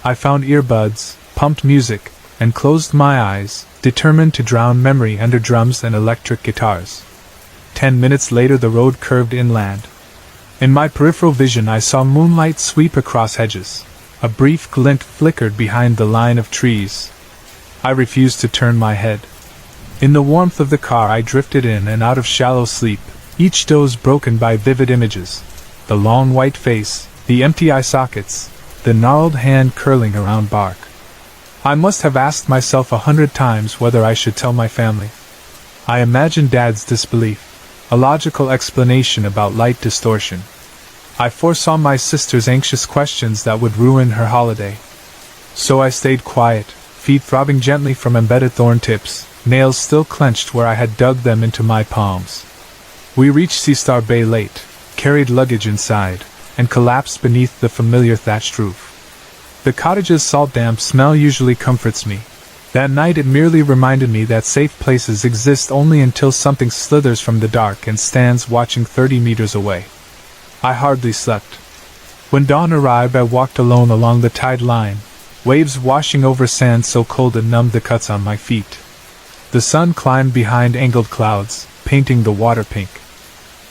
S1: I found earbuds, pumped music, and closed my eyes, determined to drown memory under drums and electric guitars. 10 minutes later the road curved inland. In my peripheral vision I saw moonlight sweep across hedges. A brief glint flickered behind the line of trees. I refused to turn my head. In the warmth of the car I drifted in and out of shallow sleep, each doze broken by vivid images. The long white face, the empty eye sockets, the gnarled hand curling around bark. I must have asked myself 100 times whether I should tell my family. I imagined Dad's disbelief, a logical explanation about light distortion. I foresaw my sister's anxious questions that would ruin her holiday. So I stayed quiet, feet throbbing gently from embedded thorn tips, nails still clenched where I had dug them into my palms. We reached Sea Star Bay late, carried luggage inside, and collapsed beneath the familiar thatched roof. The cottage's salt-damp smell usually comforts me. That night it merely reminded me that safe places exist only until something slithers from the dark and stands watching 30 meters away. I hardly slept. When dawn arrived, I walked alone along the tide line, waves washing over sand so cold it numbed the cuts on my feet. The sun climbed behind angled clouds, painting the water pink.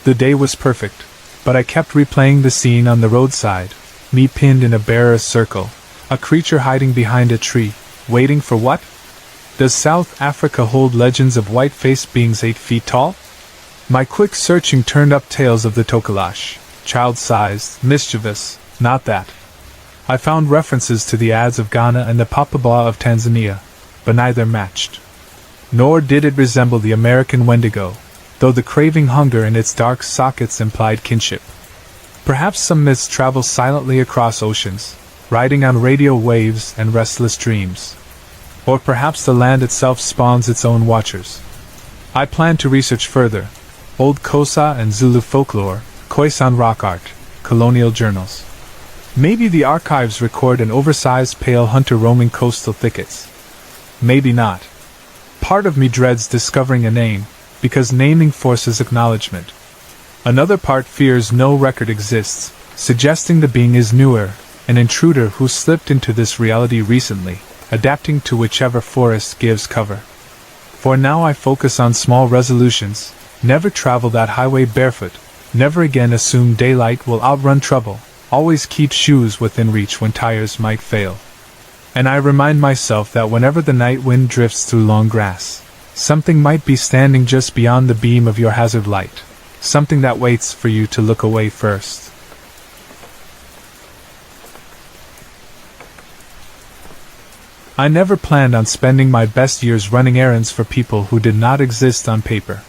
S1: The day was perfect, but I kept replaying the scene on the roadside, me pinned in a bearer's circle, a creature hiding behind a tree, waiting for what? Does South Africa hold legends of white-faced beings 8 feet tall? My quick searching turned up tales of the Tokalash, child-sized, mischievous, not that. I found references to the ads of Ghana and the Papabaa of Tanzania, but neither matched. Nor did it resemble the American Wendigo, though the craving hunger in its dark sockets implied kinship. Perhaps some myths travel silently across oceans, riding on radio waves and restless dreams. Or perhaps the land itself spawns its own watchers. I plan to research further. Old Xhosa and Zulu folklore, Khoisan rock art, colonial journals. Maybe the archives record an oversized pale hunter roaming coastal thickets. Maybe not. Part of me dreads discovering a name, because naming forces acknowledgement. Another part fears no record exists, suggesting the being is newer, an intruder who slipped into this reality recently, adapting to whichever forest gives cover. For now I focus on small resolutions: never travel that highway barefoot, never again assume daylight will outrun trouble, always keep shoes within reach when tires might fail. And I remind myself that whenever the night wind drifts through long grass, something might be standing just beyond the beam of your hazard light, something that waits for you to look away first. I never planned on spending my best years running errands for people who did not exist on paper.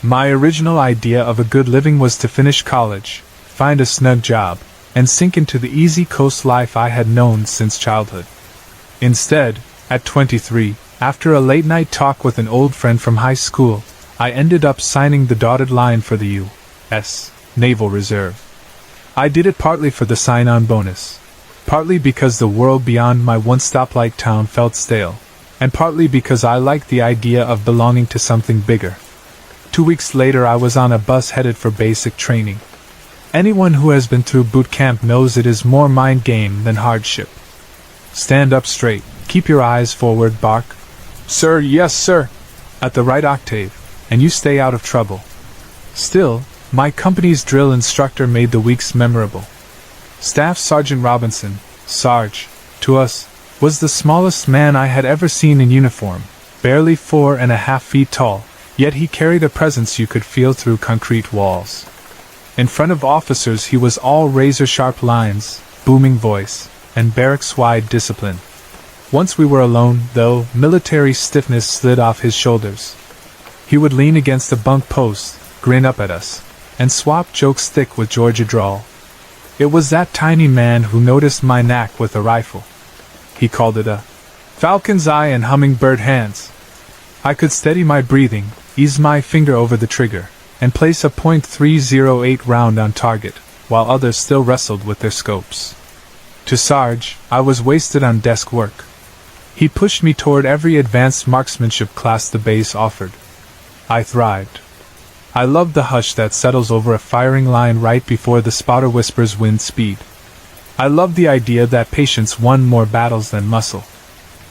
S1: My original idea of a good living was to finish college, find a snug job, and sink into the easy coast life I had known since childhood. Instead, at 23, after a late-night talk with an old friend from high school, I ended up signing the dotted line for the U.S. Naval Reserve. I did it partly for the sign-on bonus, partly because the world beyond my one-stoplight town felt stale, and partly because I liked the idea of belonging to something bigger. 2 weeks later I was on a bus headed for basic training. Anyone who has been through boot camp knows it is more mind game than hardship. Stand up straight, keep your eyes forward, bark, "Sir, yes sir," at the right octave, and you stay out of trouble. Still, my company's drill instructor made the weeks memorable. Staff Sergeant Robinson, Sarge, to us, was the smallest man I had ever seen in uniform, barely 4.5 feet tall, yet he carried a presence you could feel through concrete walls. In front of officers he was all razor-sharp lines, booming voice, and barracks-wide discipline. Once we were alone, though, military stiffness slid off his shoulders. He would lean against a bunk post, grin up at us, and swap jokes thick with Georgia drawl. It was that tiny man who noticed my knack with a rifle. He called it a falcon's eye and hummingbird hands. I could steady my breathing, ease my finger over the trigger, and place a .308 round on target, while others still wrestled with their scopes. To Sarge, I was wasted on desk work. He pushed me toward every advanced marksmanship class the base offered. I thrived. I loved the hush that settles over a firing line right before the spotter whispers wind speed. I loved the idea that patience won more battles than muscle.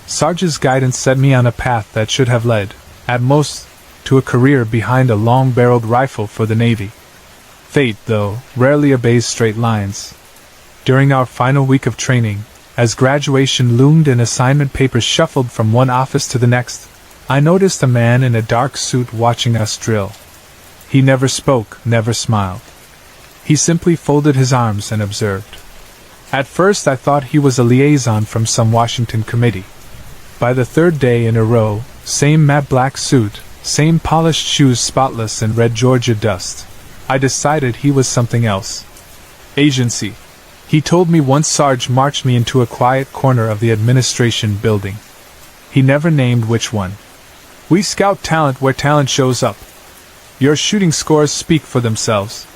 S1: Sarge's guidance set me on a path that should have led, at most, to a career behind a long-barreled rifle for the Navy. Fate, though, rarely obeys straight lines. During our final week of training, as graduation loomed and assignment papers shuffled from one office to the next, I noticed a man in a dark suit watching us drill. He never spoke, never smiled. He simply folded his arms and observed. At first I thought he was a liaison from some Washington committee. By the third day in a row, same matte black suit, same polished shoes spotless in red Georgia dust, I decided he was something else. Agency. He told me once. Sarge marched me into a quiet corner of the administration building. He never named which one. We scout talent where talent shows up. Your shooting scores speak for themselves.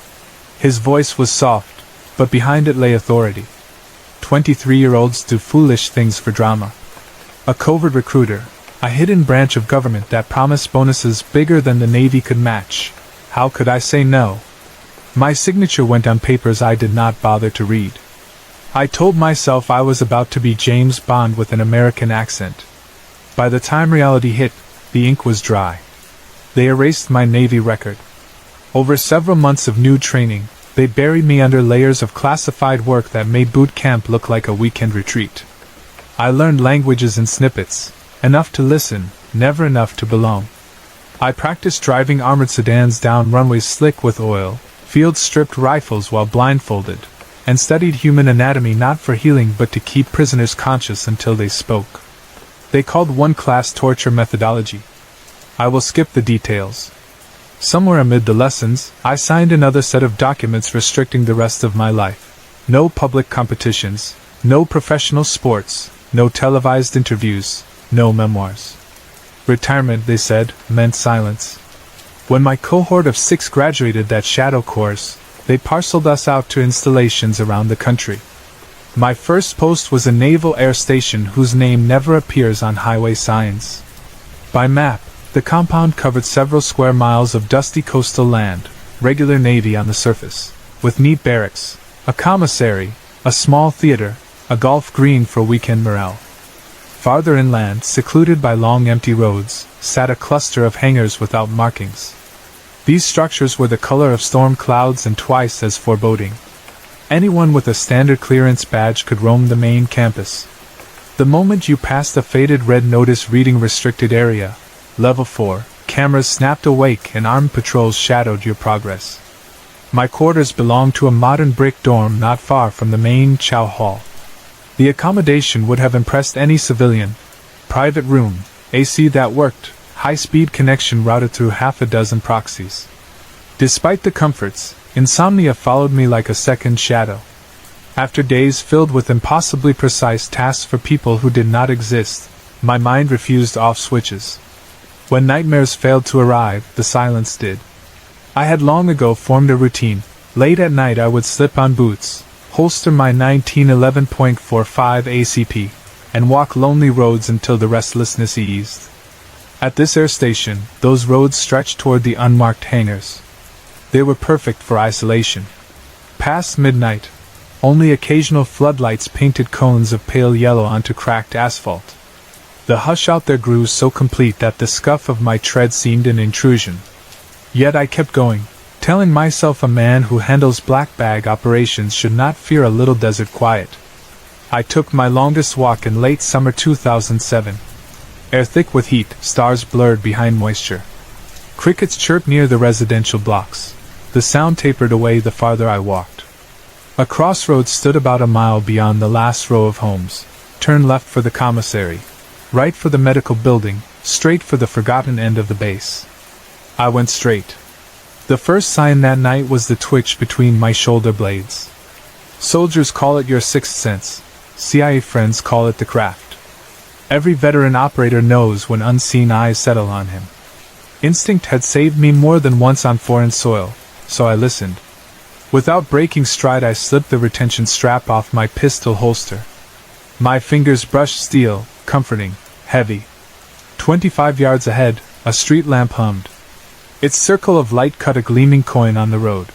S1: His voice was soft, but behind it lay authority. 23-year-olds do foolish things for drama. A covert recruiter, a hidden branch of government that promised bonuses bigger than the Navy could match. How could I say no? My signature went on papers I did not bother to read. I told myself I was about to be James Bond with an American accent. By the time reality hit, the ink was dry. They erased my Navy record. Over several months of new training, they buried me under layers of classified work that made boot camp look like a weekend retreat. I learned languages in snippets, enough to listen, never enough to belong. I practiced driving armored sedans down runways slick with oil, field-stripped rifles while blindfolded, and studied human anatomy not for healing but to keep prisoners conscious until they spoke. They called one class torture methodology. I will skip the details. Somewhere amid the lessons, I signed another set of documents restricting the rest of my life. No public competitions, no professional sports, no televised interviews, no memoirs. Retirement, they said, meant silence. When my cohort of 6 graduated that shadow course, they parceled us out to installations around the country. My first post was a naval air station whose name never appears on highway signs. By map, the compound covered several square miles of dusty coastal land, regular Navy on the surface, with neat barracks, a commissary, a small theater, a golf green for weekend morale. Farther inland, secluded by long empty roads, sat a cluster of hangars without markings. These structures were the color of storm clouds and twice as foreboding. Anyone with a standard clearance badge could roam the main campus. The moment you passed a faded red notice reading restricted area, Level 4, cameras snapped awake and armed patrols shadowed your progress. My quarters belonged to a modern brick dorm not far from the main chow hall. The accommodation would have impressed any civilian. Private room, AC that worked, high-speed connection routed through half a dozen proxies. Despite the comforts, insomnia followed me like a second shadow. After days filled with impossibly precise tasks for people who did not exist, my mind refused off switches. When nightmares failed to arrive, the silence did. I had long ago formed a routine. Late at night I would slip on boots, holster my 1911.45 ACP, and walk lonely roads until the restlessness eased. At this air station, those roads stretched toward the unmarked hangars. They were perfect for isolation. Past midnight, only occasional floodlights painted cones of pale yellow onto cracked asphalt. The hush out there grew so complete that the scuff of my tread seemed an intrusion. Yet I kept going, telling myself a man who handles black bag operations should not fear a little desert quiet. I took my longest walk in late summer 2007. Air thick with heat, stars blurred behind moisture. Crickets chirped near the residential blocks. The sound tapered away the farther I walked. A crossroads stood about a mile beyond the last row of homes. Turn left for the commissary, right for the medical building, straight for the forgotten end of the base. I went straight. The first sign that night was the twitch between my shoulder blades. Soldiers call it your sixth sense. CIA friends call it the craft. Every veteran operator knows when unseen eyes settle on him. Instinct had saved me more than once on foreign soil, so I listened. Without breaking stride I slipped the retention strap off my pistol holster. My fingers brushed steel, comforting, heavy. 25 yards ahead, a street lamp hummed. Its circle of light cut a gleaming coin on the road.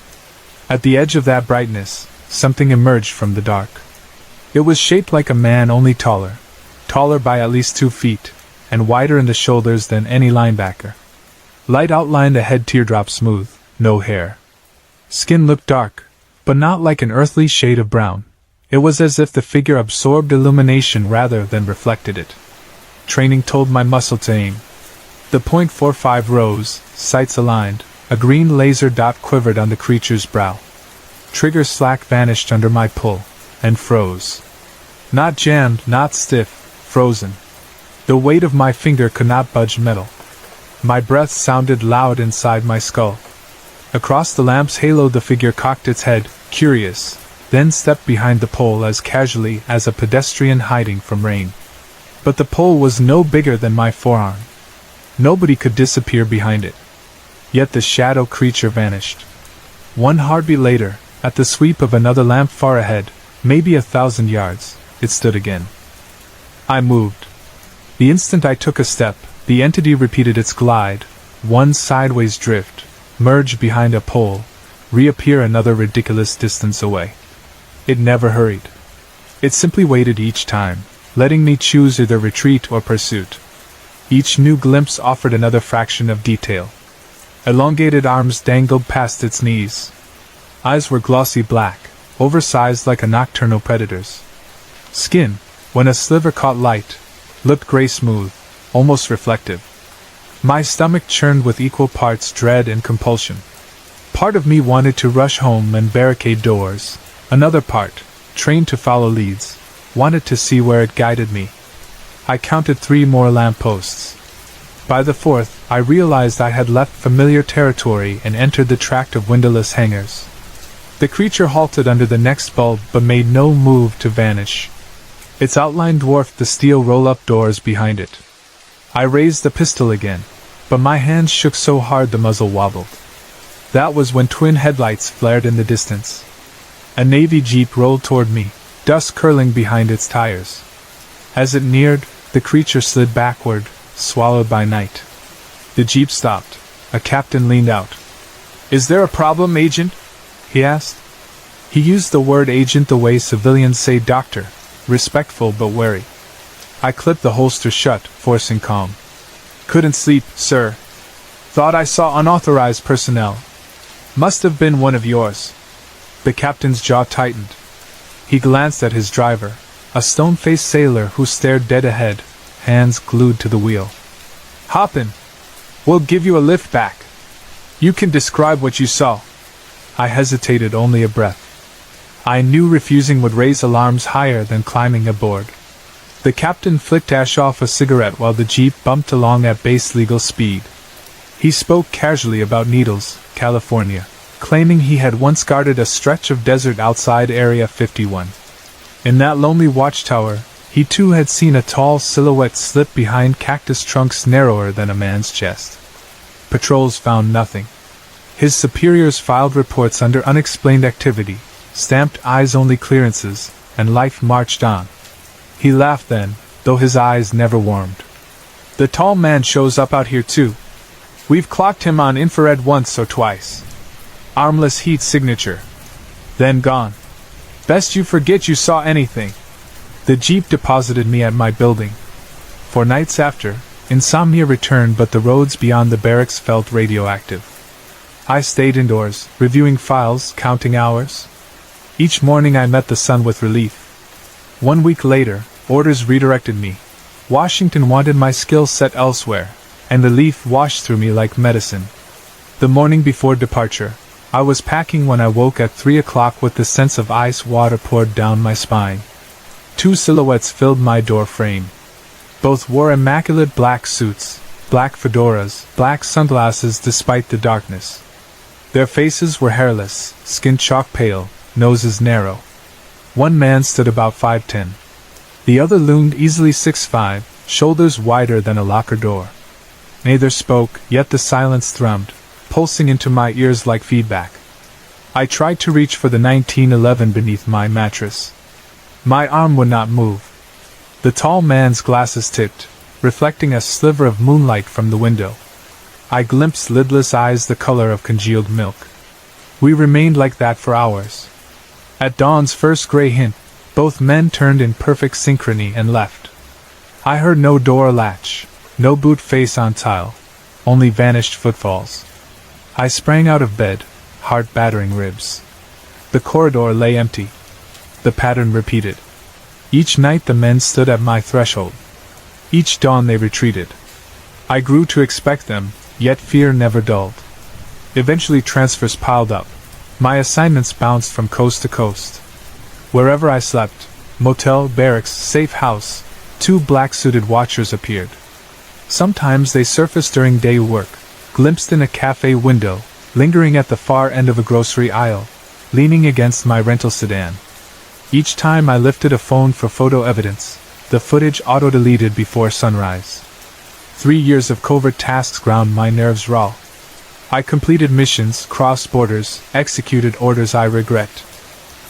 S1: At the edge of that brightness, something emerged from the dark. It was shaped like a man, only taller by at least 2 feet, and wider in the shoulders than any linebacker. Light outlined a head teardrop smooth, no hair. Skin looked dark, but not like an earthly shade of brown. It was as if the figure absorbed illumination rather than reflected it. Training told my muscle to aim. The .45 rose, sights aligned, a green laser dot quivered on the creature's brow. Trigger slack vanished under my pull, and froze. Not jammed, not stiff, frozen. The weight of my finger could not budge metal. My breath sounded loud inside my skull. Across the lamp's halo the figure cocked its head, curious, then stepped behind the pole as casually as a pedestrian hiding from rain. but the pole was no bigger than my forearm. Nobody could disappear behind it. Yet the shadow creature vanished. One heartbeat later, at the sweep of another lamp far ahead, maybe 1,000 yards, it stood again. I moved. The instant I took a step, the entity repeated its glide, one sideways drift, merge behind a pole, reappear another ridiculous distance away. It never hurried. It simply waited each time, letting me choose either retreat or pursuit. Each new glimpse offered another fraction of detail. Elongated arms dangled past its knees. Eyes were glossy black, oversized like a nocturnal predator's. Skin, when a sliver caught light, looked gray smooth, almost reflective. My stomach churned with equal parts dread and compulsion. Part of me wanted to rush home and barricade doors. Another part, trained to follow leads, wanted to see where it guided me. I counted 3 more lampposts. By the 4th, I realized I had left familiar territory and entered the tract of windowless hangars. The creature halted under the next bulb but made no move to vanish. Its outline dwarfed the steel roll-up doors behind it. I raised the pistol again, but my hands shook so hard the muzzle wobbled. That was when twin headlights flared in the distance. A Navy Jeep rolled toward me, dust curling behind its tires. As it neared, the creature slid backward, swallowed by night. The Jeep stopped. A captain leaned out. "Is there a problem, Agent?" he asked. He used the word agent the way civilians say doctor, respectful but wary. I clipped the holster shut, forcing calm. "Couldn't sleep, sir. Thought I saw unauthorized personnel. Must have been one of yours." The captain's jaw tightened. He glanced at his driver, a stone-faced sailor who stared dead ahead, hands glued to the wheel. "Hop in. We'll give you a lift back. You can describe what you saw." I hesitated only a breath. I knew refusing would raise alarms higher than climbing aboard. The captain flicked ash off a cigarette while the Jeep bumped along at base legal speed. He spoke casually about Needles, California, claiming he had once guarded a stretch of desert outside Area 51. In that lonely watchtower, he too had seen a tall silhouette slip behind cactus trunks narrower than a man's chest. Patrols found nothing. His superiors filed reports under unexplained activity, stamped eyes-only clearances, and life marched on. He laughed then, though his eyes never warmed. "The tall man shows up out here too. We've clocked him on infrared once or twice. Armless heat signature. Then gone. Best you forget you saw anything." The Jeep deposited me at my building. For nights after, insomnia returned, but the roads beyond the barracks felt radioactive. I stayed indoors, reviewing files, counting hours. Each morning I met the sun with relief. 1 week later, orders redirected me. Washington wanted my skill set elsewhere, and relief washed through me like medicine. The morning before departure, I was packing when I woke at 3 o'clock with the sense of ice water poured down my spine. 2 silhouettes filled my door frame. Both wore immaculate black suits, black fedoras, black sunglasses despite the darkness. Their faces were hairless, skin chalk pale, noses narrow. One man stood about 5'10". The other loomed easily 6'5", shoulders wider than a locker door. Neither spoke, yet the silence thrummed, pulsing into my ears like feedback. I tried to reach for the 1911 beneath my mattress. My arm would not move. The tall man's glasses tipped, reflecting a sliver of moonlight from the window. I glimpsed lidless eyes the color of congealed milk. We remained like that for hours. At dawn's first gray hint, both men turned in perfect synchrony and left. I heard no door latch, no boot face on tile, only vanished footfalls. I sprang out of bed, heart battering ribs. The corridor lay empty. The pattern repeated. Each night the men stood at my threshold. Each dawn they retreated. I grew to expect them, yet fear never dulled. Eventually transfers piled up. My assignments bounced from coast to coast. Wherever I slept, motel, barracks, safe house, 2 black-suited watchers appeared. Sometimes they surfaced during day work, glimpsed in a cafe window, lingering at the far end of a grocery aisle, leaning against my rental sedan. Each time I lifted a phone for photo evidence, the footage auto-deleted before sunrise. 3 years of covert tasks ground my nerves raw. I completed missions, crossed borders, executed orders I regret.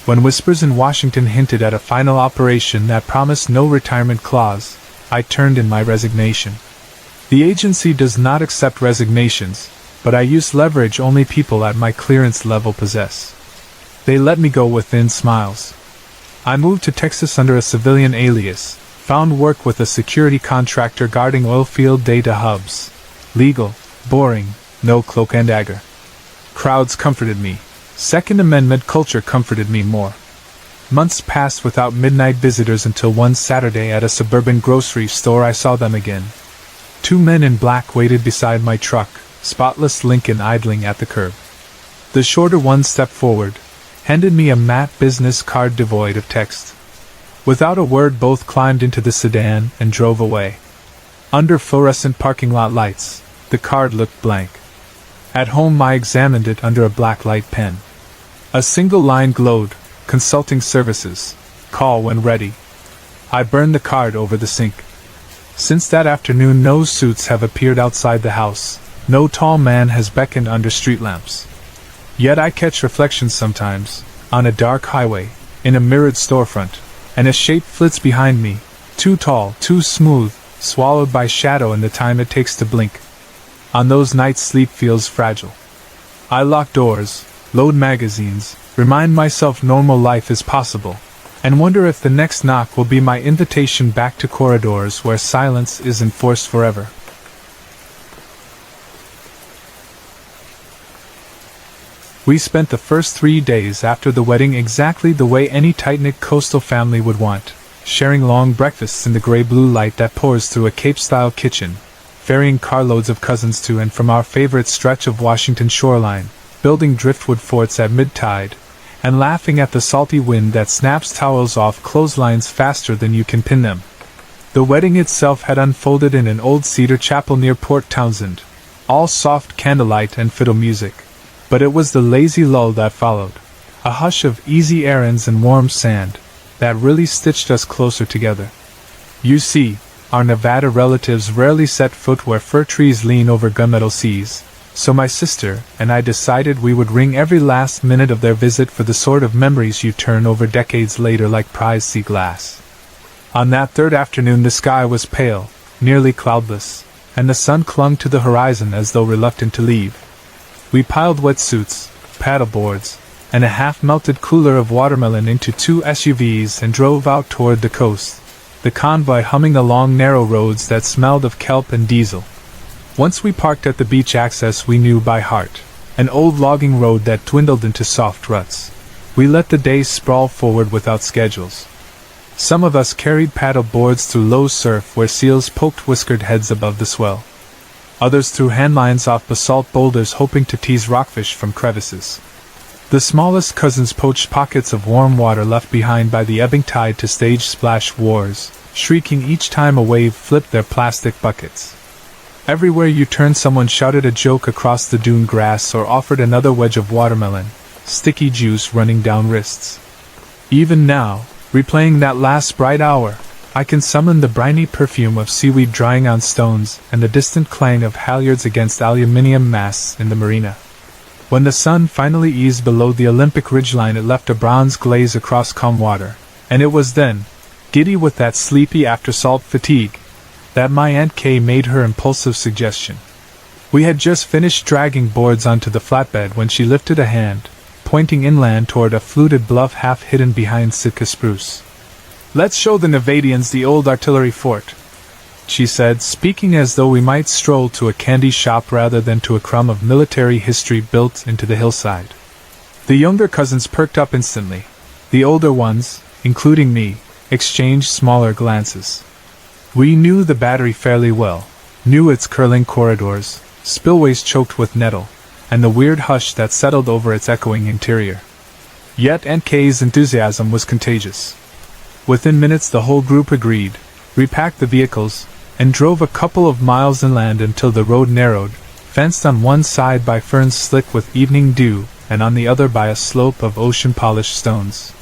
S1: When whispers in Washington hinted at a final operation that promised no retirement clause, I turned in my resignation. The agency does not accept resignations, but I use leverage only people at my clearance level possess. They let me go within smiles. I moved to Texas under a civilian alias, found work with a security contractor guarding oilfield data hubs. Legal, boring, no cloak and dagger. Crowds comforted me. Second Amendment culture comforted me more. Months passed without midnight visitors until one Saturday at a suburban grocery store I saw them again. 2 men in black waited beside my truck, spotless Lincoln idling at the curb. The shorter one stepped forward, handed me a matte business card devoid of text. Without a word, both climbed into the sedan and drove away. Under fluorescent parking lot lights, the card looked blank. At home I examined it under a black light pen. A single line glowed, consulting services, call when ready. I burned the card over the sink. Since that afternoon no suits have appeared outside the house, no tall man has beckoned under street lamps. Yet I catch reflections sometimes, on a dark highway, in a mirrored storefront, and a shape flits behind me, too tall, too smooth, swallowed by shadow in the time it takes to blink. On those nights sleep feels fragile. I lock doors, load magazines, remind myself normal life is possible, and wonder if the next knock will be my invitation back to corridors where silence is enforced forever. We spent the first 3 days after the wedding exactly the way any tight-knit coastal family would want, sharing long breakfasts in the gray-blue light that pours through a Cape-style kitchen, ferrying carloads of cousins to and from our favorite stretch of Washington shoreline, building driftwood forts at mid-tide, and laughing at the salty wind that snaps towels off clotheslines faster than you can pin them. The wedding itself had unfolded in an old cedar chapel near Port Townsend, all soft candlelight and fiddle music. But it was the lazy lull that followed, a hush of easy errands and warm sand, that really stitched us closer together. You see, our Nevada relatives rarely set foot where fir trees lean over gunmetal seas, so my sister and I decided we would wring every last minute of their visit for the sort of memories you turn over decades later like prized sea glass. On that third afternoon the sky was pale, nearly cloudless, and the sun clung to the horizon as though reluctant to leave. We piled wetsuits, paddleboards, and a half-melted cooler of watermelon into 2 SUVs and drove out toward the coast, the convoy humming along narrow roads that smelled of kelp and diesel. Once we parked at the beach access we knew by heart, an old logging road that dwindled into soft ruts. We let the days sprawl forward without schedules. Some of us carried paddle boards through low surf where seals poked whiskered heads above the swell. Others threw handlines off basalt boulders hoping to tease rockfish from crevices. The smallest cousins poached pockets of warm water left behind by the ebbing tide to stage splash wars, shrieking each time a wave flipped their plastic buckets. Everywhere you turned someone shouted a joke across the dune grass or offered another wedge of watermelon, sticky juice running down wrists. Even now, replaying that last bright hour, I can summon the briny perfume of seaweed drying on stones and the distant clang of halyards against aluminium masts in the marina. When the sun finally eased below the Olympic ridgeline it left a bronze glaze across calm water, and it was then, giddy with that sleepy after-salt fatigue, that my Aunt Kay made her impulsive suggestion. We had just finished dragging boards onto the flatbed when she lifted a hand, pointing inland toward a fluted bluff half hidden behind Sitka spruce. "Let's show the Nevadians the old artillery fort," she said, speaking as though we might stroll to a candy shop rather than to a crumb of military history built into the hillside. The younger cousins perked up instantly. The older ones, including me, exchanged smaller glances. We knew the battery fairly well, knew its curling corridors, spillways choked with nettle, and the weird hush that settled over its echoing interior. Yet Aunt Kay's enthusiasm was contagious. Within minutes the whole group agreed, repacked the vehicles, and drove a couple of miles inland until the road narrowed, fenced on one side by ferns slick with evening dew, and on the other by a slope of ocean-polished stones.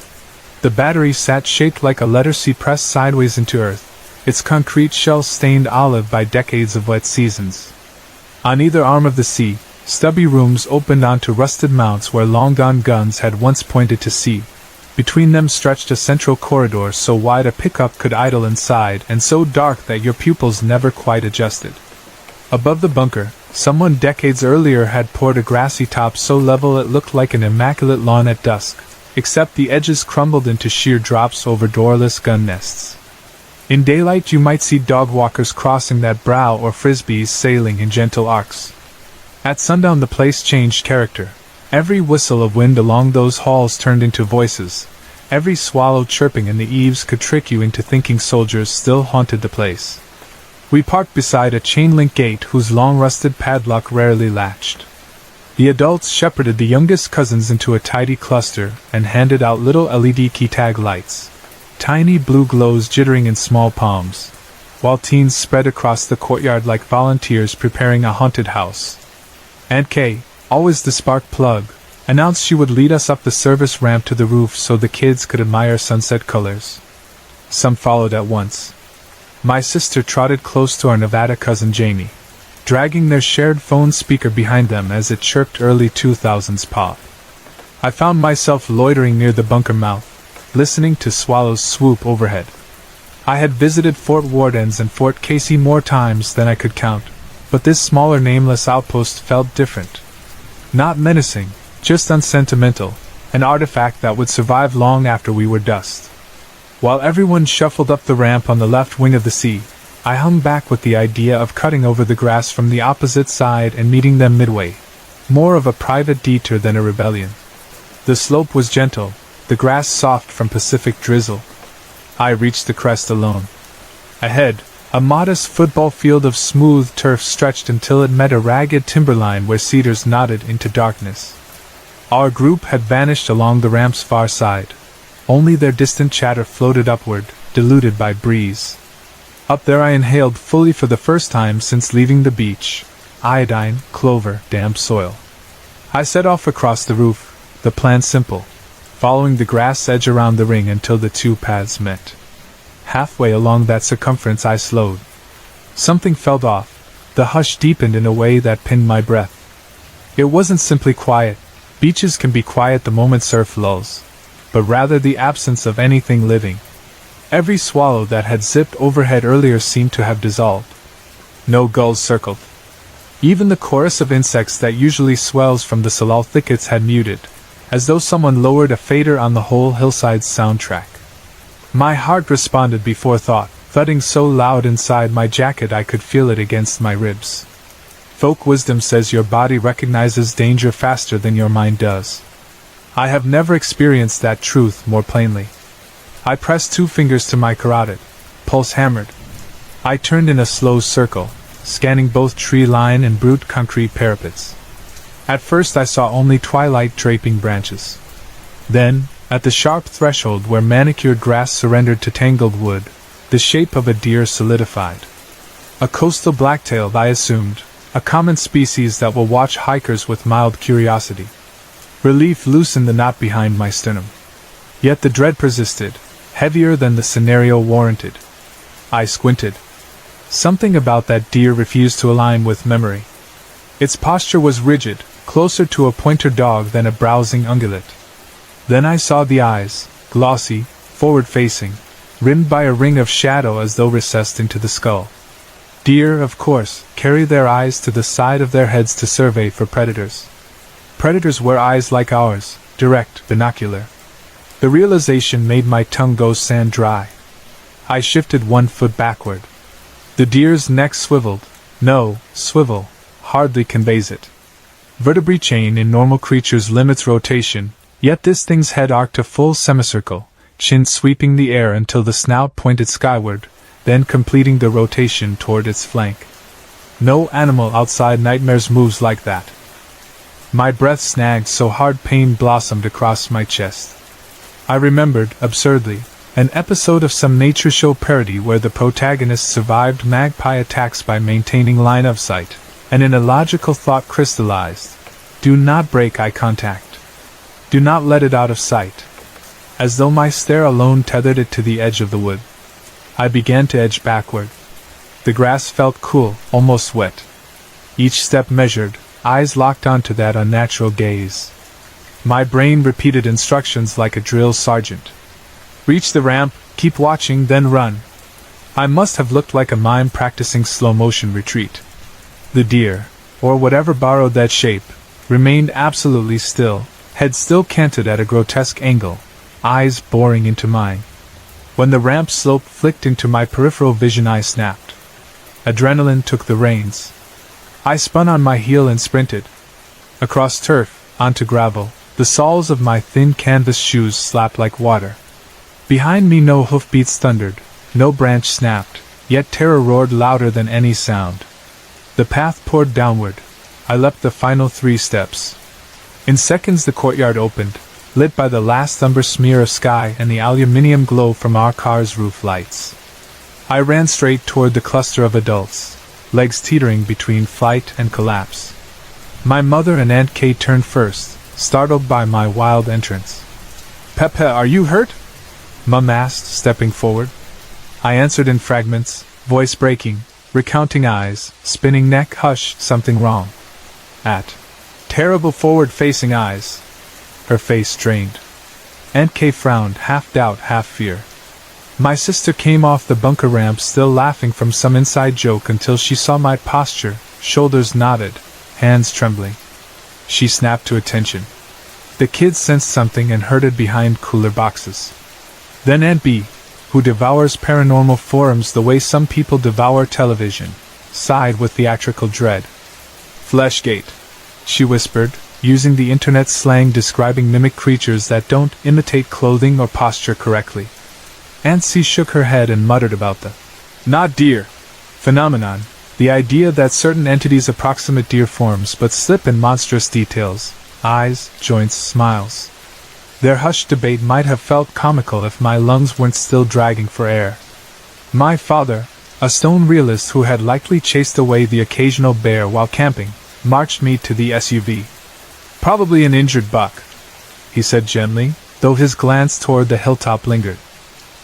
S1: The battery sat shaped like a letter C pressed sideways into earth, its concrete shell stained olive by decades of wet seasons. On either arm of the sea, stubby rooms opened onto rusted mounts where long-gone guns had once pointed to sea. Between them stretched a central corridor so wide a pickup could idle inside and so dark that your pupils never quite adjusted. Above the bunker, someone decades earlier had poured a grassy top so level it looked like an immaculate lawn at dusk, except the edges crumbled into sheer drops over doorless gun nests. In daylight you might see dog walkers crossing that brow or frisbees sailing in gentle arcs. At sundown the place changed character. Every whistle of wind along those halls turned into voices. Every swallow chirping in the eaves could trick you into thinking soldiers still haunted the place. We parked beside a chain-link gate whose long-rusted padlock rarely latched. The adults shepherded the youngest cousins into a tidy cluster and handed out little LED key-tag lights, tiny blue glows jittering in small palms, while teens spread across the courtyard like volunteers preparing a haunted house. Aunt Kay, always the spark plug, announced she would lead us up the service ramp to the roof so the kids could admire sunset colors. Some followed at once. My sister trotted close to our Nevada cousin Jamie, dragging their shared phone speaker behind them as it chirped early 2000s pop. I found myself loitering near the bunker mouth, listening to swallows swoop overhead. I had visited Fort Wardens and Fort Casey more times than I could count, but this smaller nameless outpost felt different. Not menacing, just unsentimental, an artifact that would survive long after we were dust. While everyone shuffled up the ramp on the left wing of the sea, I hung back with the idea of cutting over the grass from the opposite side and meeting them midway, more of a private detour than a rebellion. The slope was gentle, the grass soft from Pacific drizzle. I reached the crest alone. Ahead, a modest football field of smooth turf stretched until it met a ragged timberline where cedars nodded into darkness. Our group had vanished along the ramp's far side. Only their distant chatter floated upward, diluted by breeze. Up there I inhaled fully for the first time since leaving the beach. Iodine, clover, damp soil. I set off across the roof, the plan simple, following the grass edge around the ring until the two paths met. Halfway along that circumference I slowed. Something felt off. The hush deepened in a way that pinned my breath. It wasn't simply quiet. Beaches can be quiet the moment surf lulls, but rather the absence of anything living. Every swallow that had zipped overhead earlier seemed to have dissolved. No gulls circled. Even the chorus of insects that usually swells from the salal thickets had muted, as though someone lowered a fader on the whole hillside's soundtrack. My heart responded before thought, thudding so loud inside my jacket I could feel it against my ribs. Folk wisdom says your body recognizes danger faster than your mind does. I have never experienced that truth more plainly. I pressed 2 fingers to my carotid, pulse hammered. I turned in a slow circle, scanning both tree line and brute concrete parapets. At first I saw only twilight draping branches. Then, at the sharp threshold where manicured grass surrendered to tangled wood, the shape of a deer solidified. A coastal blacktail, I assumed, a common species that will watch hikers with mild curiosity. Relief loosened the knot behind my sternum. Yet the dread persisted, heavier than the scenario warranted. I squinted. Something about that deer refused to align with memory. Its posture was rigid, closer to a pointer dog than a browsing ungulate. Then I saw the eyes, glossy, forward-facing, rimmed by a ring of shadow as though recessed into the skull. Deer, of course, carry their eyes to the side of their heads to survey for predators. Predators wear eyes like ours, direct, binocular. The realization made my tongue go sand dry. I shifted 1 foot backward. The deer's neck swiveled. No, swivel hardly conveys it. Vertebrae chain in normal creatures limits rotation, yet this thing's head arced a full semicircle, chin sweeping the air until the snout pointed skyward, then completing the rotation toward its flank. No animal outside nightmares moves like that. My breath snagged so hard pain blossomed across my chest. I remembered, absurdly, an episode of some nature show parody where the protagonist survived magpie attacks by maintaining line of sight, and an illogical thought crystallized. Do not break eye contact. Do not let it out of sight. As though my stare alone tethered it to the edge of the wood. I began to edge backward. The grass felt cool, almost wet. Each step measured, eyes locked onto that unnatural gaze. My brain repeated instructions like a drill sergeant. Reach the ramp, keep watching, then run. I must have looked like a mime practicing slow-motion retreat. The deer, or whatever borrowed that shape, remained absolutely still, head still canted at a grotesque angle, eyes boring into mine. When the ramp slope flicked into my peripheral vision, I snapped. Adrenaline took the reins. I spun on my heel and sprinted. Across turf, onto gravel, the soles of my thin canvas shoes slapped like water. Behind me no hoofbeats thundered, no branch snapped, yet terror roared louder than any sound. The path poured downward. I leapt the final 3 steps. In seconds the courtyard opened, lit by the last umber smear of sky and the aluminium glow from our car's roof lights. I ran straight toward the cluster of adults, legs teetering between flight and collapse. My mother and Aunt Kate turned first, startled by my wild entrance. "Pepe, are you hurt?" Mum asked, stepping forward. I answered in fragments, voice breaking, recounting eyes, spinning neck. "Hush, something wrong." Terrible forward-facing eyes. Her face strained. Aunt Kay frowned, half doubt, half fear. My sister came off the bunker ramp still laughing from some inside joke until she saw my posture, shoulders knotted, hands trembling. She snapped to attention. The kids sensed something and herded behind cooler boxes. Then Aunt B, who devours paranormal forums the way some people devour television, sighed with theatrical dread. "Fleshgate," she whispered, using the internet slang describing mimic creatures that don't imitate clothing or posture correctly. Aunt C shook her head and muttered about the "not deer" phenomenon, the idea that certain entities approximate deer forms but slip in monstrous details, eyes, joints, smiles. Their hushed debate might have felt comical if my lungs weren't still dragging for air. My father, a stone realist who had likely chased away the occasional bear while camping, marched me to the SUV. "Probably an injured buck," he said gently, though his glance toward the hilltop lingered.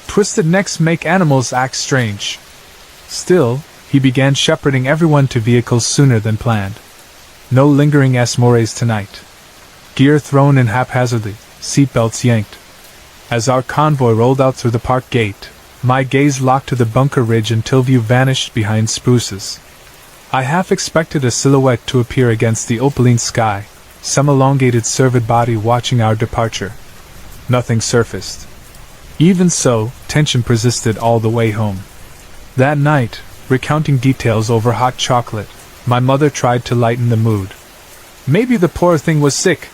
S1: "Twisted necks make animals act strange." Still, he began shepherding everyone to vehicles sooner than planned. No lingering mores tonight. Gear thrown in haphazardly, seatbelts yanked. As our convoy rolled out through the park gate, my gaze locked to the bunker ridge until view vanished behind spruces. I half expected a silhouette to appear against the opaline sky, some elongated cervid body watching our departure. Nothing surfaced. Even so, tension persisted all the way home. That night, recounting details over hot chocolate, my mother tried to lighten the mood. "Maybe the poor thing was sick,"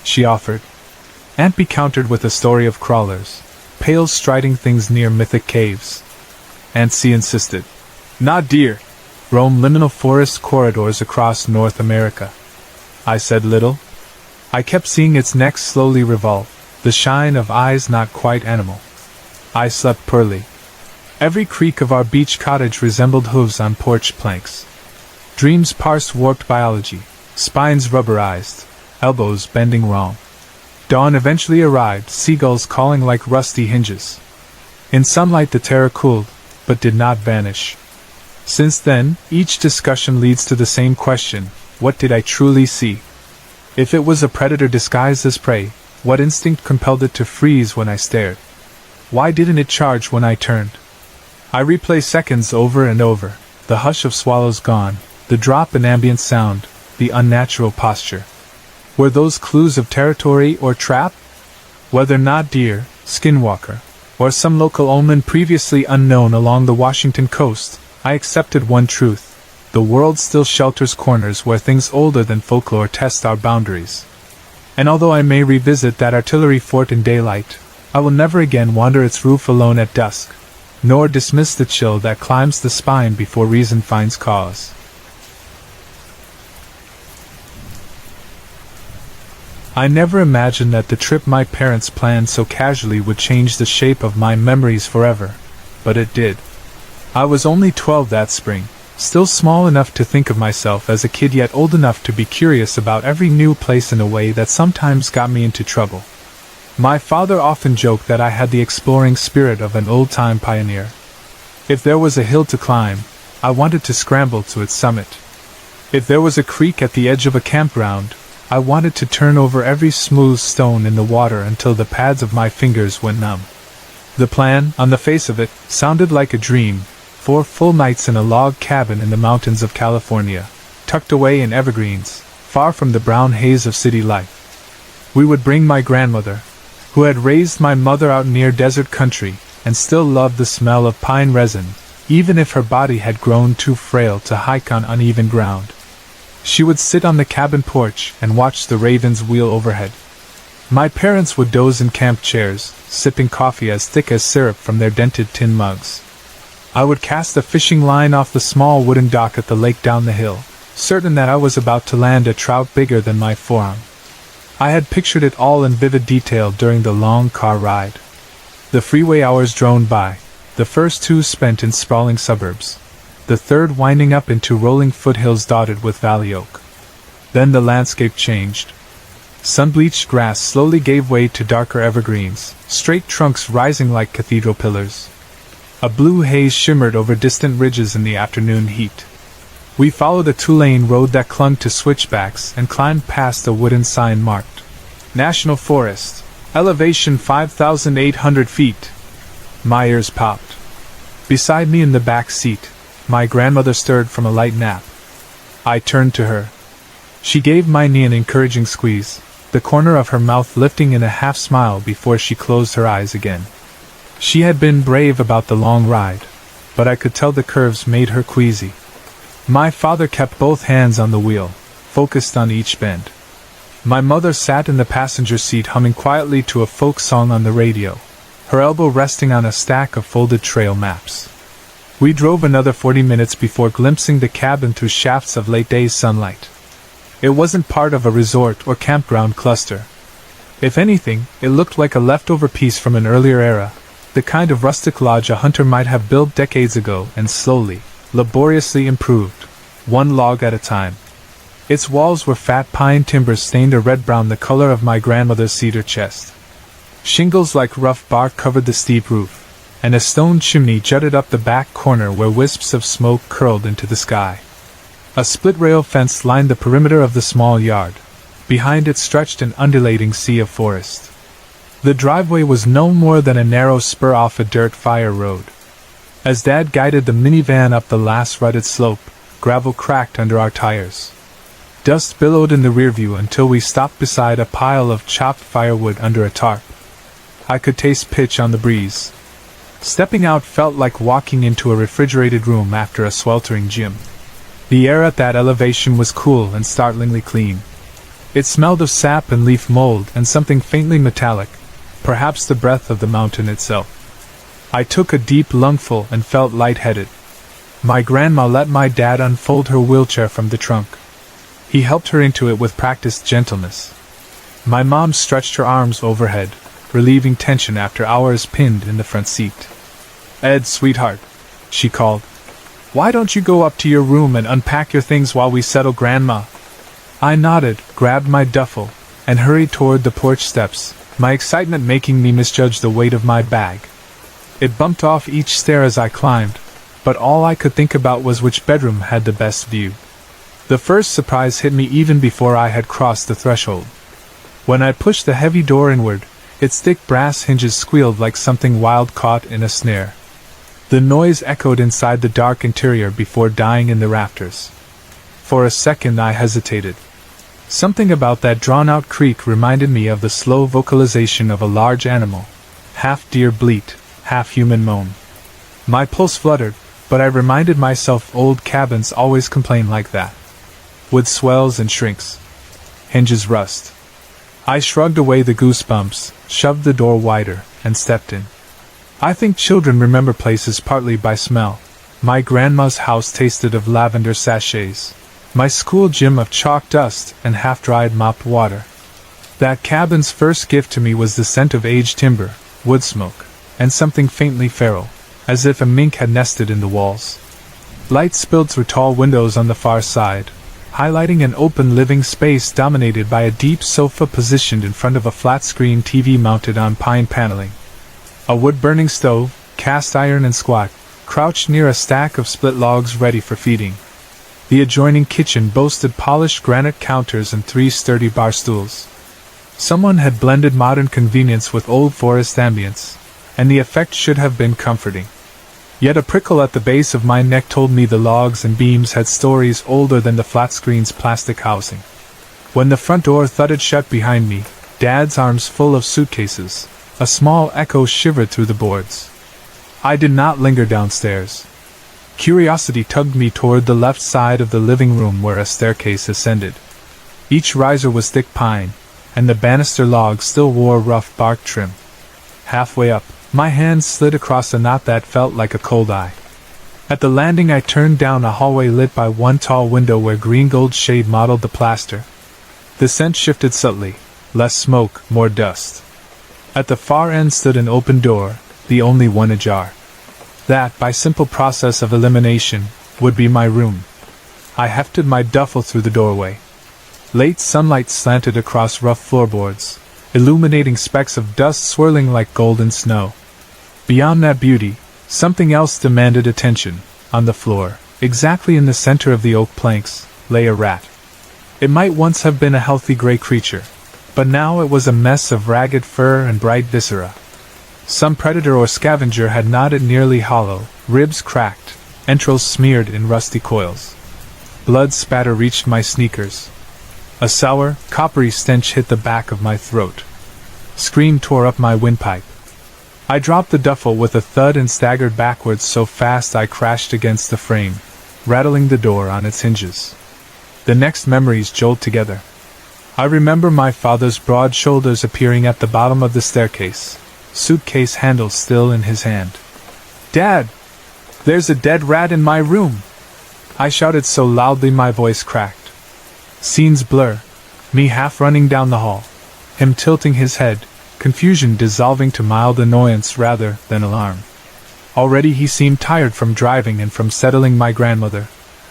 S1: she offered. Aunt B countered with a story of crawlers, pale striding things near mythic caves. Aunt C insisted. "Not deer. Roam liminal forest corridors across North America." I said little. I kept seeing its neck slowly revolve, the shine of eyes not quite animal. I slept poorly. Every creak of our beach cottage resembled hooves on porch planks. Dreams parsed warped biology, spines rubberized, elbows bending wrong. Dawn eventually arrived, seagulls calling like rusty hinges. In sunlight the terror cooled, but did not vanish. Since then, each discussion leads to the same question: what did I truly see? If it was a predator disguised as prey, what instinct compelled it to freeze when I stared? Why didn't it charge when I turned? I replay seconds over and over, the hush of swallows gone, the drop in ambient sound, the unnatural posture. Were those clues of territory or trap? Whether not deer, skinwalker, or some local omen previously unknown along the Washington coast, I accepted one truth: the world still shelters corners where things older than folklore test our boundaries. And although I may revisit that artillery fort in daylight, I will never again wander its roof alone at dusk, nor dismiss the chill that climbs the spine before reason finds cause. I never imagined that the trip my parents planned so casually would change the shape of my memories forever, but it did. I was only 12 that spring, still small enough to think of myself as a kid yet old enough to be curious about every new place in a way that sometimes got me into trouble. My father often joked that I had the exploring spirit of an old-time pioneer. If there was a hill to climb, I wanted to scramble to its summit. If there was a creek at the edge of a campground, I wanted to turn over every smooth stone in the water until the pads of my fingers went numb. The plan, on the face of it, sounded like a dream: 4 full nights in a log cabin in the mountains of California, tucked away in evergreens, far from the brown haze of city life. We would bring my grandmother, who had raised my mother out near desert country, and still loved the smell of pine resin, even if her body had grown too frail to hike on uneven ground. She would sit on the cabin porch and watch the ravens wheel overhead. My parents would doze in camp chairs, sipping coffee as thick as syrup from their dented tin mugs. I would cast a fishing line off the small wooden dock at the lake down the hill, certain that I was about to land a trout bigger than my forearm. I had pictured it all in vivid detail during the long car ride. The freeway hours droned by, the first 2 spent in sprawling suburbs, the third winding up into rolling foothills dotted with valley oak. Then the landscape changed. Sun-bleached grass slowly gave way to darker evergreens, straight trunks rising like cathedral pillars. A blue haze shimmered over distant ridges in the afternoon heat. We followed a 2-lane road that clung to switchbacks and climbed past a wooden sign marked National Forest, elevation 5,800 feet. My ears popped. Beside me in the back seat, my grandmother stirred from a light nap. I turned to her. She gave my knee an encouraging squeeze, the corner of her mouth lifting in a half-smile before she closed her eyes again. She had been brave about the long ride, but I could tell the curves made her queasy. My father kept both hands on the wheel, focused on each bend. My mother sat in the passenger seat humming quietly to a folk song on the radio, her elbow resting on a stack of folded trail maps. We drove another 40 minutes before glimpsing the cabin through shafts of late-day sunlight. It wasn't part of a resort or campground cluster. If anything, it looked like a leftover piece from an earlier era, the kind of rustic lodge a hunter might have built decades ago and slowly, laboriously improved, one log at a time. Its walls were fat pine timbers stained a red-brown, the color of my grandmother's cedar chest. Shingles like rough bark covered the steep roof, and a stone chimney jutted up the back corner where wisps of smoke curled into the sky. A split-rail fence lined the perimeter of the small yard. Behind it stretched an undulating sea of forest. The driveway was no more than a narrow spur off a dirt fire road. As Dad guided the minivan up the last rutted slope, gravel cracked under our tires. Dust billowed in the rearview until we stopped beside a pile of chopped firewood under a tarp. I could taste pitch on the breeze. Stepping out felt like walking into a refrigerated room after a sweltering gym. The air at that elevation was cool and startlingly clean. It smelled of sap and leaf mold and something faintly metallic, perhaps the breath of the mountain itself. I took a deep lungful and felt lightheaded. My grandma let my dad unfold her wheelchair from the trunk. He helped her into it with practiced gentleness. My mom stretched her arms overhead, relieving tension after hours pinned in the front seat. "Ed, sweetheart," she called. "Why don't you go up to your room and unpack your things while we settle Grandma?" I nodded, grabbed my duffel, and hurried toward the porch steps, my excitement making me misjudge the weight of my bag. It bumped off each stair as I climbed, but all I could think about was which bedroom had the best view. The first surprise hit me even before I had crossed the threshold. When I pushed the heavy door inward, its thick brass hinges squealed like something wild caught in a snare. The noise echoed inside the dark interior before dying in the rafters. For a second I hesitated. Something about that drawn-out creak reminded me of the slow vocalization of a large animal, half deer bleat, half human moan. My pulse fluttered, but I reminded myself old cabins always complain like that. Wood swells and shrinks. Hinges rust. I shrugged away the goosebumps, shoved the door wider, and stepped in. I think children remember places partly by smell. My grandma's house tasted of lavender sachets. My school gym of chalk dust and half-dried mopped water. That cabin's first gift to me was the scent of aged timber, wood smoke, and something faintly feral, as if a mink had nested in the walls. Light spilled through tall windows on the far side, highlighting an open living space dominated by a deep sofa positioned in front of a flat-screen TV mounted on pine paneling. A wood-burning stove, cast iron and squat, crouched near a stack of split logs ready for feeding. The adjoining kitchen boasted polished granite counters and 3 sturdy bar stools. Someone had blended modern convenience with old forest ambience, and the effect should have been comforting. Yet a prickle at the base of my neck told me the logs and beams had stories older than the flat screen's plastic housing. When the front door thudded shut behind me, Dad's arms full of suitcases, a small echo shivered through the boards. I did not linger downstairs. Curiosity tugged me toward the left side of the living room where a staircase ascended. Each riser was thick pine, and the banister logs still wore rough bark trim. Halfway up, my hand slid across a knot that felt like a cold eye. At the landing I turned down a hallway lit by one tall window where green-gold shade mottled the plaster. The scent shifted subtly, less smoke, more dust. At the far end stood an open door, the only one ajar. That, by simple process of elimination, would be my room. I hefted my duffel through the doorway. Late sunlight slanted across rough floorboards, illuminating specks of dust swirling like golden snow. Beyond that beauty, something else demanded attention. On the floor, exactly in the center of the oak planks, lay a rat. It might once have been a healthy gray creature, but now it was a mess of ragged fur and bright viscera. Some predator or scavenger had gnawed it nearly hollow, ribs cracked, entrails smeared in rusty coils. Blood spatter reached my sneakers. A sour, coppery stench hit the back of my throat. Scream tore up my windpipe. I dropped the duffel with a thud and staggered backwards so fast I crashed against the frame, rattling the door on its hinges. The next memories jolt together. I remember my father's broad shoulders appearing at the bottom of the staircase, suitcase handle still in his hand. "Dad! There's a dead rat in my room!" I shouted so loudly my voice cracked. Scenes blur, me half running down the hall, him tilting his head, confusion dissolving to mild annoyance rather than alarm. Already he seemed tired from driving and from settling my grandmother,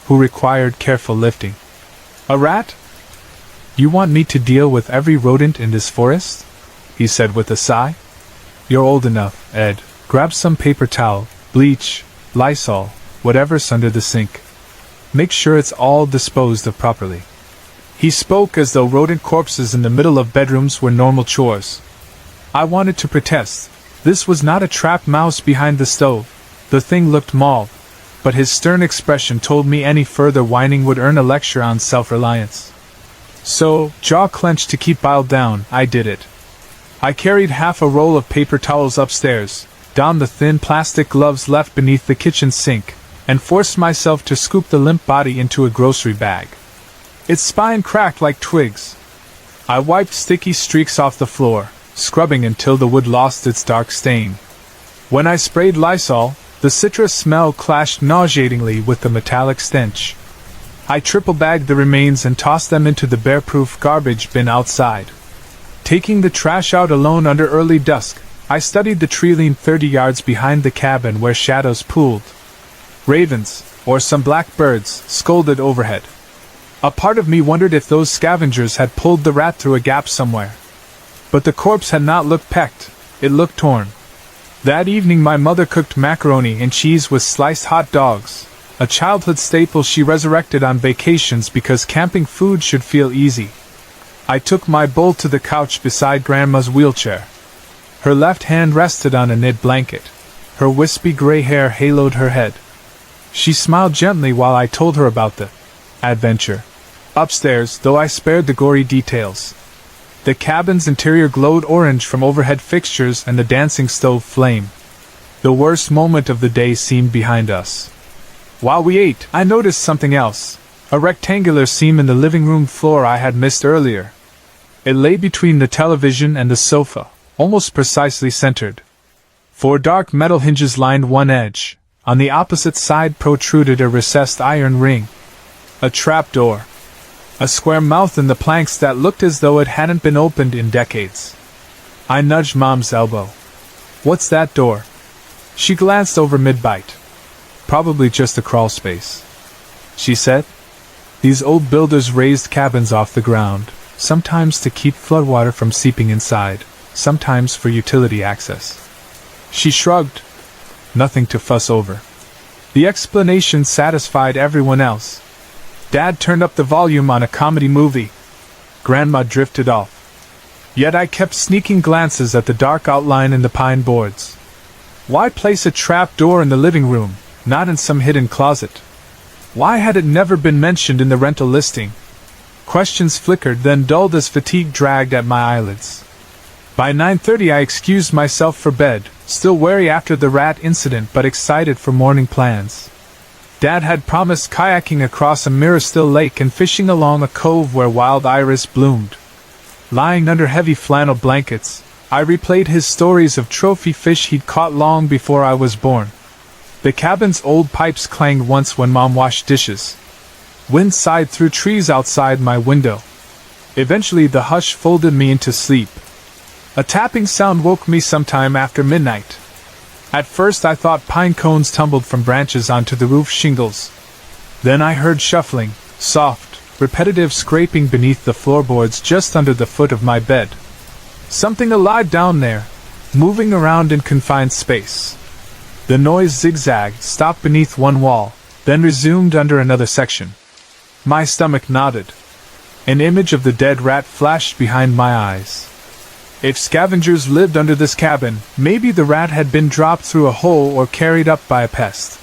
S1: who required careful lifting. "A rat? You want me to deal with every rodent in this forest?" he said with a sigh. "You're old enough, Ed. Grab some paper towel, bleach, Lysol, whatever's under the sink. Make sure it's all disposed of properly." He spoke as though rodent corpses in the middle of bedrooms were normal chores. I wanted to protest. This was not a trapped mouse behind the stove. The thing looked mauled, but his stern expression told me any further whining would earn a lecture on self-reliance. So, jaw clenched to keep bile down, I did it. I carried half a roll of paper towels upstairs, donned the thin plastic gloves left beneath the kitchen sink, and forced myself to scoop the limp body into a grocery bag. Its spine cracked like twigs. I wiped sticky streaks off the floor, scrubbing until the wood lost its dark stain. When I sprayed Lysol, the citrus smell clashed nauseatingly with the metallic stench. I triple-bagged the remains and tossed them into the bear-proof garbage bin outside. Taking the trash out alone under early dusk, I studied the tree leaned 30 yards behind the cabin where shadows pooled. Ravens, or some black birds, scolded overhead. A part of me wondered if those scavengers had pulled the rat through a gap somewhere. But the corpse had not looked pecked, it looked torn. That evening my mother cooked macaroni and cheese with sliced hot dogs, a childhood staple she resurrected on vacations because camping food should feel easy. I took my bowl to the couch beside Grandma's wheelchair. Her left hand rested on a knit blanket. Her wispy gray hair haloed her head. She smiled gently while I told her about the adventure. Upstairs, though I spared the gory details. The cabin's interior glowed orange from overhead fixtures and the dancing stove flame. The worst moment of the day seemed behind us. While we ate, I noticed something else. A rectangular seam in the living room floor I had missed earlier. It lay between the television and the sofa, almost precisely centered. 4 dark metal hinges lined one edge. On the opposite side protruded a recessed iron ring. A trapdoor. A square mouth in the planks that looked as though it hadn't been opened in decades. I nudged Mom's elbow. "What's that door?" She glanced over mid-bite. "Probably just a crawl space," she said. "These old builders raised cabins off the ground, sometimes to keep floodwater from seeping inside, sometimes for utility access." She shrugged. "Nothing to fuss over." The explanation satisfied everyone else. Dad turned up the volume on a comedy movie. Grandma drifted off. Yet I kept sneaking glances at the dark outline in the pine boards. Why place a trap door in the living room, not in some hidden closet? Why had it never been mentioned in the rental listing? Questions flickered, then dulled as fatigue dragged at my eyelids. By 9:30 I excused myself for bed, still wary after the rat incident but excited for morning plans. Dad had promised kayaking across a mirror-still lake and fishing along a cove where wild iris bloomed. Lying under heavy flannel blankets, I replayed his stories of trophy fish he'd caught long before I was born. The cabin's old pipes clanged once when Mom washed dishes. Wind sighed through trees outside my window. Eventually the hush folded me into sleep. A tapping sound woke me sometime after midnight. At first I thought pine cones tumbled from branches onto the roof shingles. Then I heard shuffling, soft, repetitive scraping beneath the floorboards just under the foot of my bed. Something alive down there, moving around in confined space. The noise zigzagged, stopped beneath one wall, then resumed under another section. My stomach nodded. An image of the dead rat flashed behind my eyes. If scavengers lived under this cabin, maybe the rat had been dropped through a hole or carried up by a pest.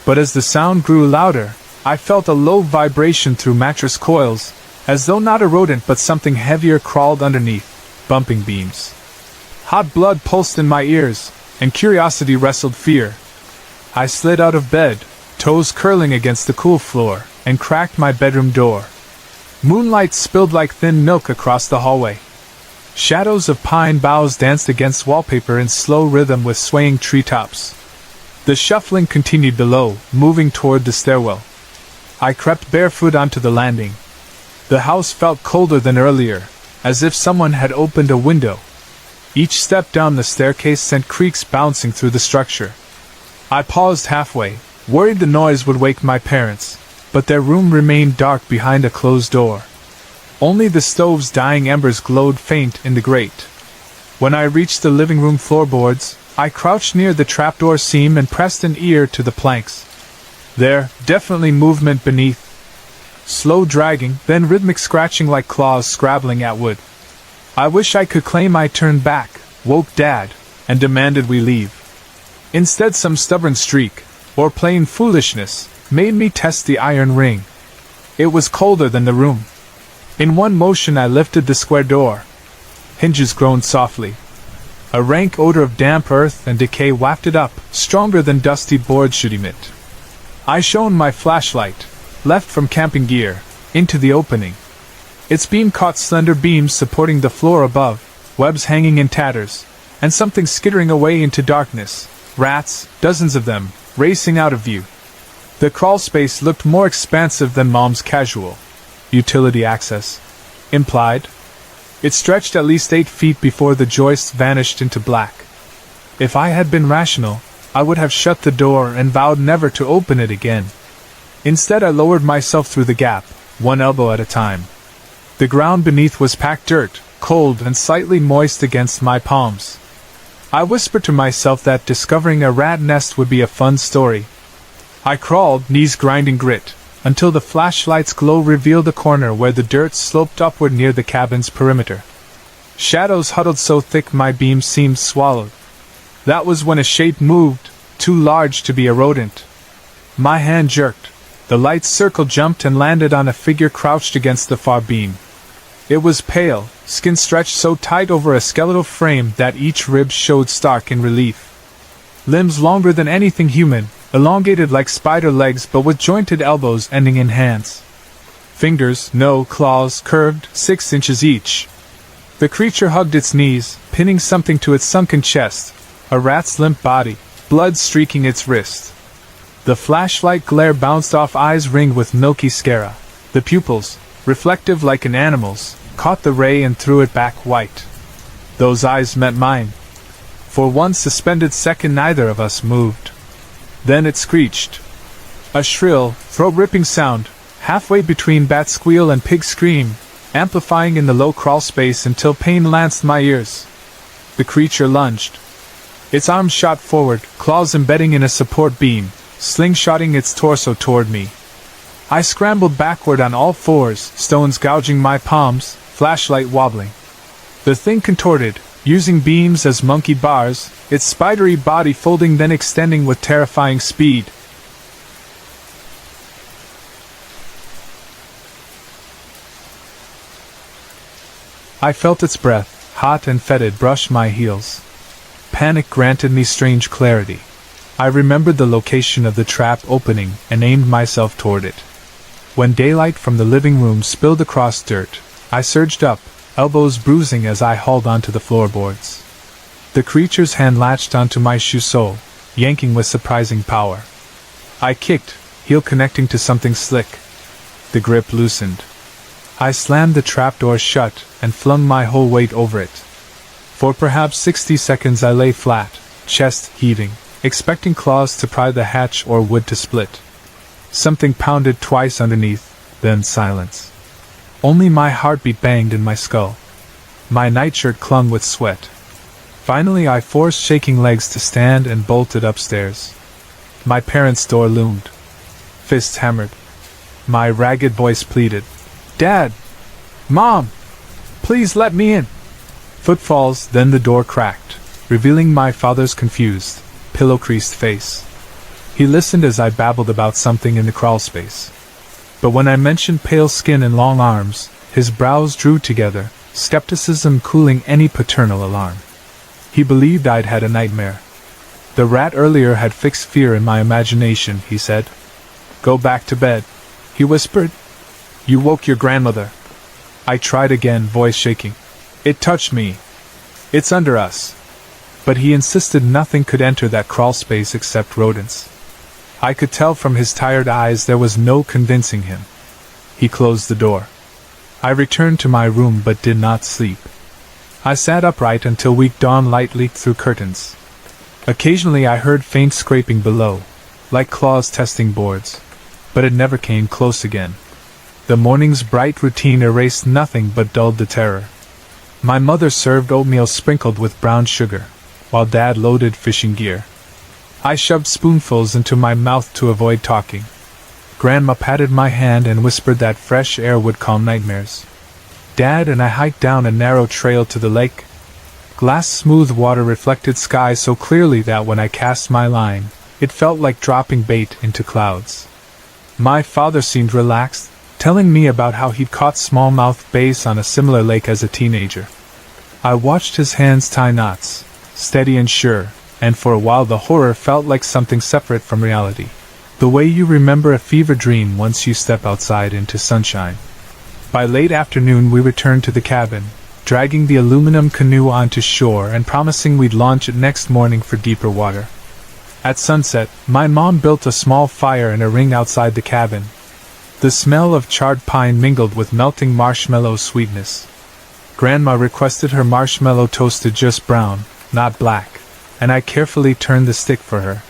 S1: But as the sound grew louder, I felt a low vibration through mattress coils, as though not a rodent but something heavier crawled underneath, bumping beams. Hot blood pulsed in my ears, and curiosity wrestled fear. I slid out of bed, toes curling against the cool floor, and cracked my bedroom door. Moonlight spilled like thin milk across the hallway. Shadows of pine boughs danced against wallpaper in slow rhythm with swaying treetops. The shuffling continued below, moving toward the stairwell. I crept barefoot onto the landing. The house felt colder than earlier, as if someone had opened a window. Each step down the staircase sent creaks bouncing through the structure. I paused halfway, worried the noise would wake my parents, but their room remained dark behind a closed door. Only the stove's dying embers glowed faint in the grate. When I reached the living room floorboards, I crouched near the trapdoor seam and pressed an ear to the planks. There, definitely movement beneath. Slow dragging, then rhythmic scratching like claws scrabbling at wood. I wish I could claim I turned back, woke Dad, and demanded we leave. Instead, some stubborn streak, or plain foolishness, made me test the iron ring. It was colder than the room. In one motion I lifted the square door. Hinges groaned softly. A rank odor of damp earth and decay wafted up, stronger than dusty boards should emit. I shone my flashlight, left from camping gear, into the opening. Its beam caught slender beams supporting the floor above, webs hanging in tatters, and something skittering away into darkness. Rats, dozens of them, racing out of view. The crawl space looked more expansive than Mom's casual utility access implied. It stretched at least 8 feet before the joists vanished into black. If I had been rational, I would have shut the door and vowed never to open it again. Instead, I lowered myself through the gap, one elbow at a time. The ground beneath was packed dirt, cold and slightly moist against my palms. I whispered to myself that discovering a rat nest would be a fun story. I crawled, knees grinding grit, until the flashlight's glow revealed a corner where the dirt sloped upward near the cabin's perimeter. Shadows huddled so thick my beams seemed swallowed. That was when a shape moved, too large to be a rodent. My hand jerked. The light's circle jumped and landed on a figure crouched against the far beam. It was pale, skin stretched so tight over a skeletal frame that each rib showed stark in relief. Limbs longer than anything human, elongated like spider legs but with jointed elbows ending in hands. Fingers, no claws, curved, 6 inches each. The creature hugged its knees, pinning something to its sunken chest, a rat's limp body, blood streaking its wrist. The flashlight glare bounced off eyes ringed with milky sclera. The pupils, reflective like an animal's, caught the ray and threw it back white. Those eyes met mine. For one suspended second neither of us moved. Then it screeched. A shrill, throat-ripping sound, halfway between bat squeal and pig scream, amplifying in the low crawl space until pain lanced my ears. The creature lunged. Its arms shot forward, claws embedding in a support beam, slingshotting its torso toward me. I scrambled backward on all fours, stones gouging my palms, flashlight wobbling. The thing contorted, using beams as monkey bars, its spidery body folding then extending with terrifying speed. I felt its breath, hot and fetid, brush my heels. Panic granted me strange clarity. I remembered the location of the trap opening and aimed myself toward it. When daylight from the living room spilled across dirt, I surged up, elbows bruising as I hauled onto the floorboards. The creature's hand latched onto my shoe sole, yanking with surprising power. I kicked, heel connecting to something slick. The grip loosened. I slammed the trapdoor shut and flung my whole weight over it. For perhaps 60 seconds I lay flat, chest heaving, expecting claws to pry the hatch or wood to split. Something pounded twice underneath, then silence. Only my heartbeat banged in my skull. My nightshirt clung with sweat. Finally I forced shaking legs to stand and bolted upstairs. My parents' door loomed. Fists hammered. My ragged voice pleaded, "Dad! Mom! Please let me in!" Footfalls, then the door cracked, revealing my father's confused, pillow-creased face. He listened as I babbled about something in the crawlspace. But when I mentioned pale skin and long arms, his brows drew together, skepticism cooling any paternal alarm. He believed I'd had a nightmare. The rat earlier had fixed fear in my imagination, he said. "Go back to bed," he whispered. "You woke your grandmother." I tried again, voice shaking. "It touched me. It's under us." But he insisted nothing could enter that crawlspace except rodents. I could tell from his tired eyes there was no convincing him. He closed the door. I returned to my room but did not sleep. I sat upright until weak dawn light leaked through curtains. Occasionally I heard faint scraping below, like claws testing boards, but it never came close again. The morning's bright routine erased nothing but dulled the terror. My mother served oatmeal sprinkled with brown sugar, while Dad loaded fishing gear. I shoved spoonfuls into my mouth to avoid talking. Grandma patted my hand and whispered that fresh air would calm nightmares. Dad and I hiked down a narrow trail to the lake. Glass-smooth water reflected sky so clearly that when I cast my line, it felt like dropping bait into clouds. My father seemed relaxed, telling me about how he'd caught smallmouth bass on a similar lake as a teenager. I watched his hands tie knots, steady and sure, and for a while the horror felt like something separate from reality. The way you remember a fever dream once you step outside into sunshine. By late afternoon we returned to the cabin, dragging the aluminum canoe onto shore and promising we'd launch it next morning for deeper water. At sunset, my mom built a small fire in a ring outside the cabin. The smell of charred pine mingled with melting marshmallow sweetness. Grandma requested her marshmallow toasted just brown, not black, and I carefully turned the stick for her.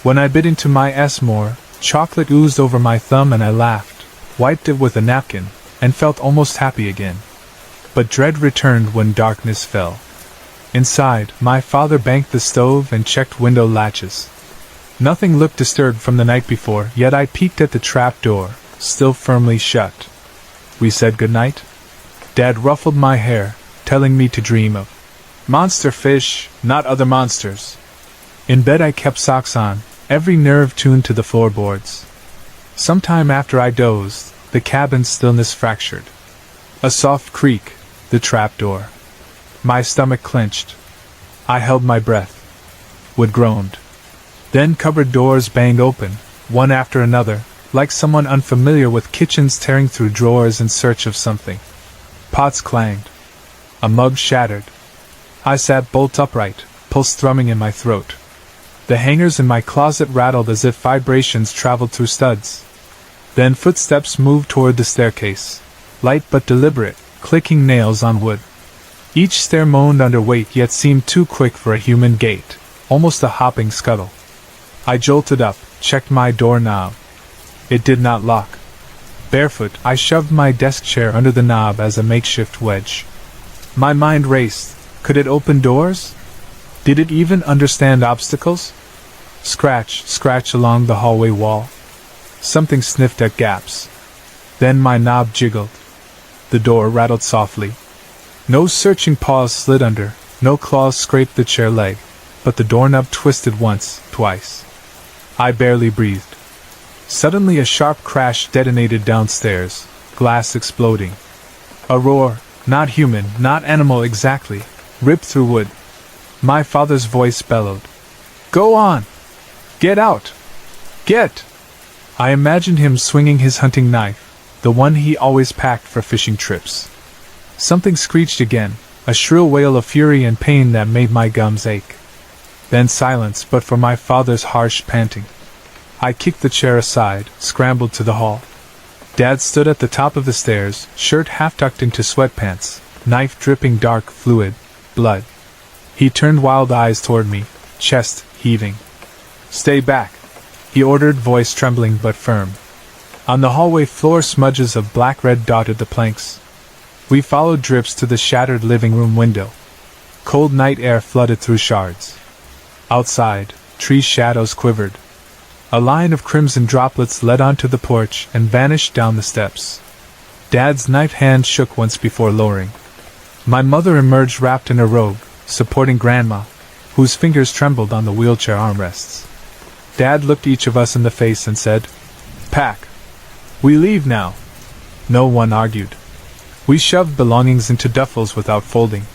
S1: When I bit into my s'more, chocolate oozed over my thumb and I laughed, wiped it with a napkin, and felt almost happy again. But dread returned when darkness fell. Inside, my father banked the stove and checked window latches. Nothing looked disturbed from the night before, yet I peeked at the trap door, still firmly shut. We said goodnight. Dad ruffled my hair, telling me to dream of monster fish, not other monsters. In bed I kept socks on, every nerve tuned to the floorboards. Sometime after I dozed, the cabin's stillness fractured. A soft creak, the trapdoor. My stomach clenched. I held my breath. Wood groaned. Then cupboard doors banged open, one after another, like someone unfamiliar with kitchens tearing through drawers in search of something. Pots clanged. A mug shattered. I sat bolt upright, pulse thrumming in my throat. The hangers in my closet rattled as if vibrations traveled through studs. Then footsteps moved toward the staircase, light but deliberate, clicking nails on wood. Each stair moaned under weight yet seemed too quick for a human gait, almost a hopping scuttle. I jolted up, checked my doorknob. It did not lock. Barefoot, I shoved my desk chair under the knob as a makeshift wedge. My mind raced. Could it open doors? Did it even understand obstacles? scratch, scratch along the hallway wall. Something sniffed at gaps. Then my knob jiggled. The door rattled softly. No searching paws slid under, no claws scraped the chair leg, but the doorknob twisted once, twice. I barely breathed. Suddenly a sharp crash detonated downstairs, glass exploding. A roar, not human, not animal exactly, ripped through wood. My father's voice bellowed. "Go on! Get out! Get!" I imagined him swinging his hunting knife, the one he always packed for fishing trips. Something screeched again, a shrill wail of fury and pain that made my gums ache. Then silence, but for my father's harsh panting. I kicked the chair aside, scrambled to the hall. Dad stood at the top of the stairs, shirt half tucked into sweatpants, knife dripping dark fluid, blood. He turned wild eyes toward me, chest heaving. "Stay back," he ordered, voice trembling but firm. On the hallway floor, smudges of black red dotted the planks. We followed drips to the shattered living room window. Cold night air flooded through shards. Outside, tree shadows quivered. A line of crimson droplets led onto the porch and vanished down the steps. Dad's knife hand shook once before lowering. My mother emerged wrapped in a robe, supporting Grandma, whose fingers trembled on the wheelchair armrests. Dad looked each of us in the face and said, "Pack. We leave now." No one argued. We shoved belongings into duffels without folding.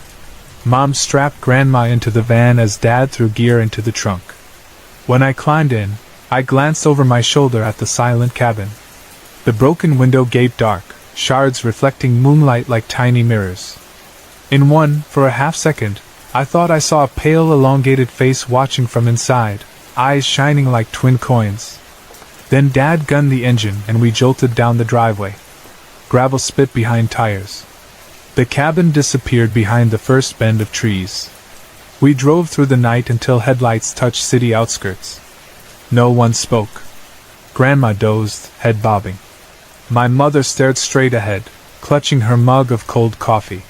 S1: Mom strapped Grandma into the van as Dad threw gear into the trunk. When I climbed in, I glanced over my shoulder at the silent cabin. The broken window gaped dark, shards reflecting moonlight like tiny mirrors. In one, for a half second, I thought I saw a pale, elongated face watching from inside, eyes shining like twin coins. Then Dad gunned the engine and we jolted down the driveway. Gravel spit behind tires. The cabin disappeared behind the first bend of trees. We drove through the night until headlights touched city outskirts. No one spoke. Grandma dozed, head bobbing. My mother stared straight ahead, clutching her mug of cold coffee.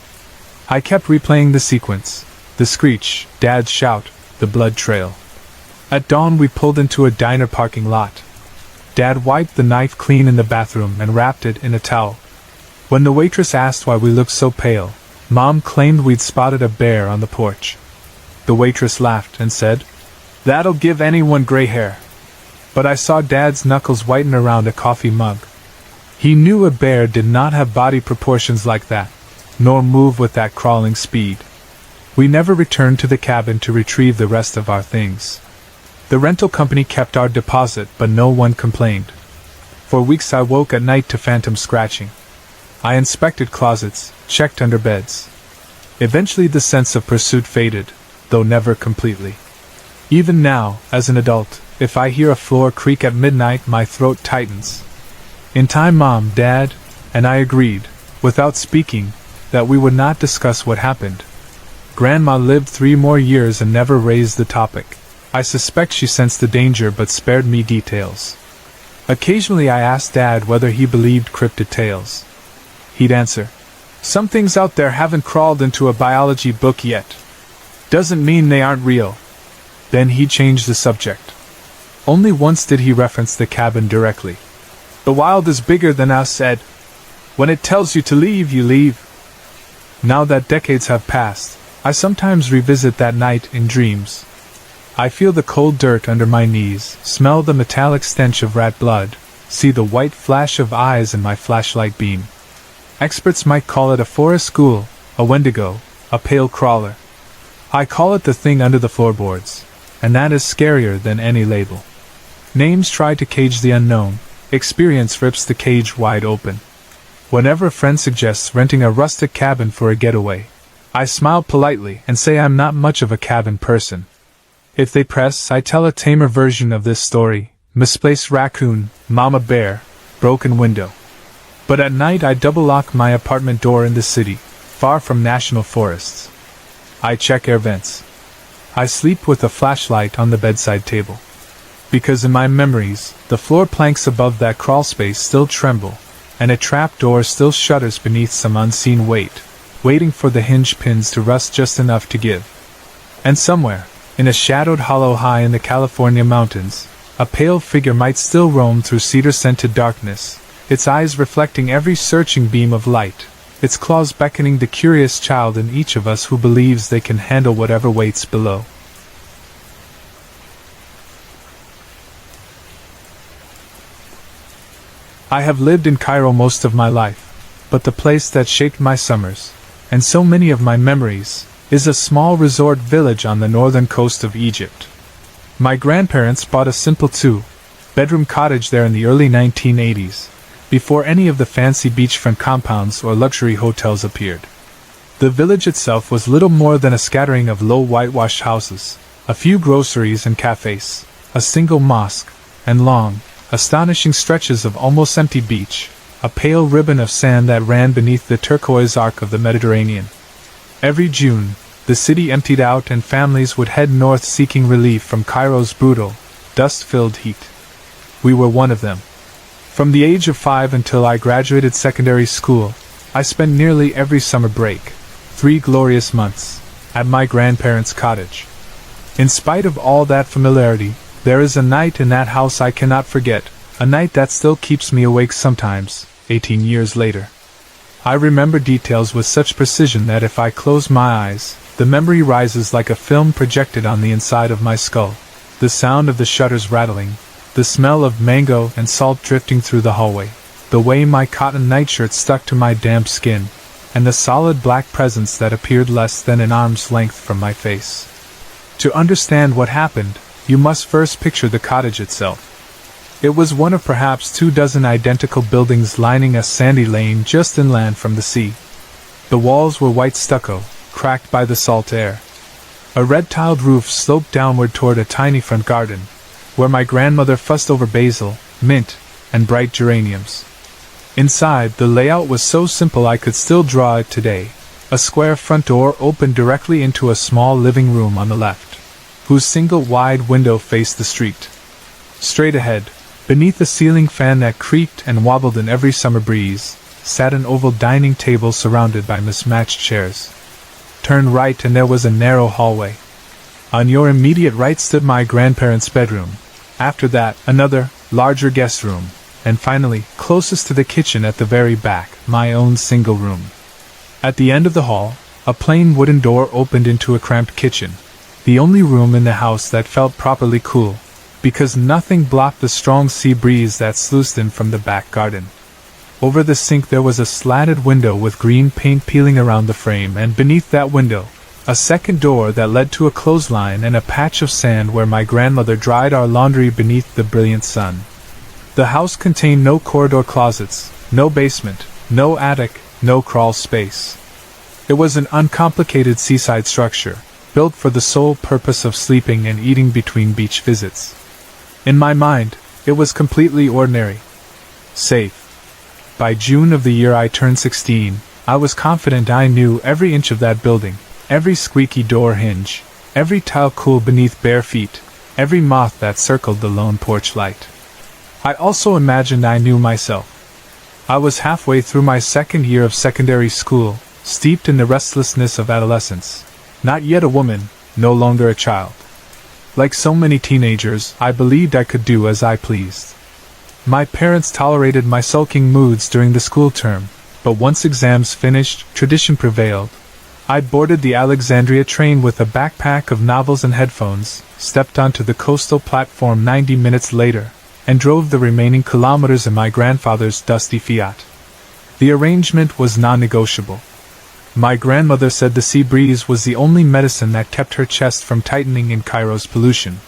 S1: I kept replaying the sequence, the screech, Dad's shout, the blood trail. At dawn we pulled into a diner parking lot. Dad wiped the knife clean in the bathroom and wrapped it in a towel. When the waitress asked why we looked so pale, Mom claimed we'd spotted a bear on the porch. The waitress laughed and said, "That'll give anyone gray hair." But I saw Dad's knuckles whiten around a coffee mug. He knew a bear did not have body proportions like that, nor move with that crawling speed. We never returned to the cabin to retrieve the rest of our things. The rental company kept our deposit, but no one complained. For weeks I woke at night to phantom scratching. I inspected closets, checked under beds. Eventually the sense of pursuit faded, though never completely. Even now, as an adult, if I hear a floor creak at midnight, my throat tightens. In time Mom, Dad, and I agreed, without speaking, that we would not discuss what happened. Grandma lived 3 more years and never raised the topic. I suspect she sensed the danger but spared me details. Occasionally I asked Dad whether he believed cryptid tales. He'd answer, "Some things out there haven't crawled into a biology book yet. Doesn't mean they aren't real." Then he changed the subject. Only once did he reference the cabin directly. "The wild is bigger than us, Ed. When it tells you to leave, you leave." Now that decades have passed, I sometimes revisit that night in dreams. I feel the cold dirt under my knees, smell the metallic stench of rat blood, see the white flash of eyes in my flashlight beam. Experts might call it a forest ghoul, a wendigo, a pale crawler. I call it the thing under the floorboards, and that is scarier than any label. Names try to cage the unknown, experience rips the cage wide open. Whenever a friend suggests renting a rustic cabin for a getaway, I smile politely and say I'm not much of a cabin person. If they press, I tell a tamer version of this story: misplaced raccoon, mama bear, broken window. But at night I double-lock my apartment door in the city, far from national forests. I check air vents. I sleep with a flashlight on the bedside table. Because in my memories, the floor planks above that crawl space still tremble, and a trap door still shudders beneath some unseen weight, waiting for the hinge pins to rust just enough to give. And somewhere, In a shadowed hollow high in the California mountains, a pale figure might still roam through cedar-scented darkness, its eyes reflecting every searching beam of light, its claws beckoning the curious child in each of us who believes they can handle whatever waits below. I have lived in Cairo most of my life, but the place that shaped my summers, and so many of my memories, is a small resort village on the northern coast of Egypt. My grandparents bought a simple two-bedroom cottage there in the early 1980s, before any of the fancy beachfront compounds or luxury hotels appeared. The village itself was little more than a scattering of low whitewashed houses, a few groceries and cafes, a single mosque, and long, astonishing stretches of almost empty beach, a pale ribbon of sand that ran beneath the turquoise arc of the Mediterranean. Every June, the city emptied out and families would head north seeking relief from Cairo's brutal, dust-filled heat. We were one of them. From the age of 5 until I graduated secondary school, I spent nearly every summer break, 3 glorious months, at my grandparents' cottage. In spite of all that familiarity, there is a night in that house I cannot forget, a night that still keeps me awake sometimes, 18 years later. I remember details with such precision that if I close my eyes, the memory rises like a film projected on the inside of my skull. The sound of the shutters rattling, the smell of mango and salt drifting through the hallway, the way my cotton nightshirt stuck to my damp skin, and the solid black presence that appeared less than an arm's length from my face. To understand what happened, you must first picture the cottage itself. It was one of perhaps 24 identical buildings lining a sandy lane just inland from the sea. The walls were white stucco, cracked by the salt air. A red-tiled roof sloped downward toward a tiny front garden, where my grandmother fussed over basil, mint, and bright geraniums. Inside, the layout was so simple I could still draw it today. A square front door opened directly into a small living room on the left, whose single wide window faced the street. Straight ahead, beneath a ceiling fan that creaked and wobbled in every summer breeze, sat an oval dining table surrounded by mismatched chairs. Turn right and there was a narrow hallway. On your immediate right stood my grandparents' bedroom. After that, another, larger guest room, and finally, closest to the kitchen at the very back, my own single room. At the end of the hall, a plain wooden door opened into a cramped kitchen, the only room in the house that felt properly cool, because nothing blocked the strong sea breeze that sluiced in from the back garden. Over the sink there was a slatted window with green paint peeling around the frame, and beneath that window, a second door that led to a clothesline and a patch of sand where my grandmother dried our laundry beneath the brilliant sun. The house contained no corridor closets, no basement, no attic, no crawl space. It was an uncomplicated seaside structure, built for the sole purpose of sleeping and eating between beach visits. In my mind, it was completely ordinary. Safe. By June of the year I turned 16, I was confident I knew every inch of that building, every squeaky door hinge, every tile cool beneath bare feet, every moth that circled the lone porch light. I also imagined I knew myself. I was halfway through my second year of secondary school, steeped in the restlessness of adolescence. Not yet a woman, no longer a child. Like so many teenagers, I believed I could do as I pleased. My parents tolerated my sulking moods during the school term, but once exams finished, tradition prevailed. I boarded the Alexandria train with a backpack of novels and headphones, stepped onto the coastal platform 90 minutes later, and drove the remaining kilometers in my grandfather's dusty Fiat. The arrangement was non-negotiable. My grandmother said the sea breeze was the only medicine that kept her chest from tightening in Cairo's pollution.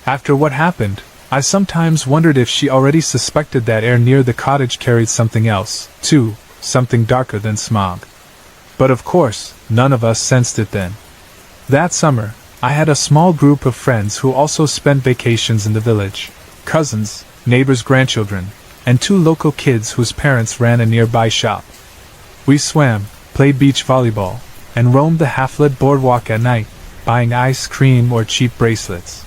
S1: After what happened, I sometimes wondered if she already suspected that air near the cottage carried something else, too, something darker than smog. But of course, none of us sensed it then. That summer, I had a small group of friends who also spent vacations in the village, cousins, neighbors' grandchildren, and 2 local kids whose parents ran a nearby shop. We swam, played beach volleyball, and roamed the half-lit boardwalk at night, buying ice cream or cheap bracelets.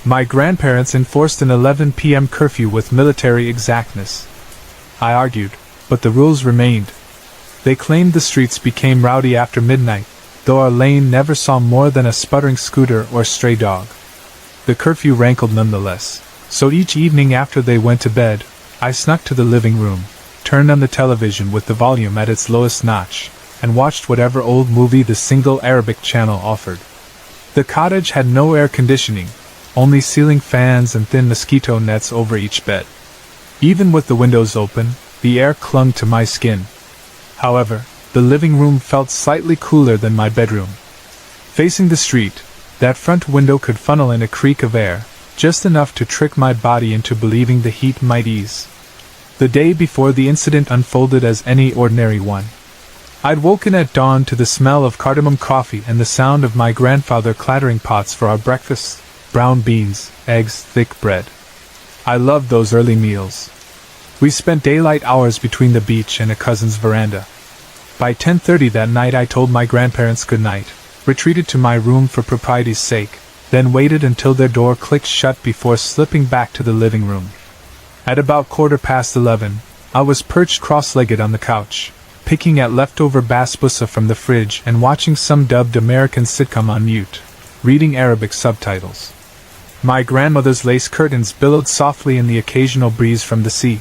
S1: My grandparents enforced an 11 p.m. curfew with military exactness. I argued, but the rules remained. They claimed the streets became rowdy after midnight, though our lane never saw more than a sputtering scooter or stray dog. The curfew rankled nonetheless, so each evening after they went to bed, I snuck to the living room, turned on the television with the volume at its lowest notch, and watched whatever old movie the single Arabic channel offered. The cottage had no air conditioning, only ceiling fans and thin mosquito nets over each bed. Even with the windows open, the air clung to my skin. However, the living room felt slightly cooler than my bedroom. Facing the street, that front window could funnel in a creak of air, just enough to trick my body into believing the heat might ease. The day before the incident unfolded as any ordinary one. I'd woken at dawn to the smell of cardamom coffee and the sound of my grandfather clattering pots for our breakfast: brown beans, eggs, thick bread. I loved those early meals. We spent daylight hours between the beach and a cousin's veranda. By 10:30 that night I told my grandparents good night, retreated to my room for propriety's sake, then waited until their door clicked shut before slipping back to the living room. At about 11:15, I was perched cross-legged on the couch, picking at leftover basbousa from the fridge and watching some dubbed American sitcom on mute, reading Arabic subtitles. My grandmother's lace curtains billowed softly in the occasional breeze from the sea.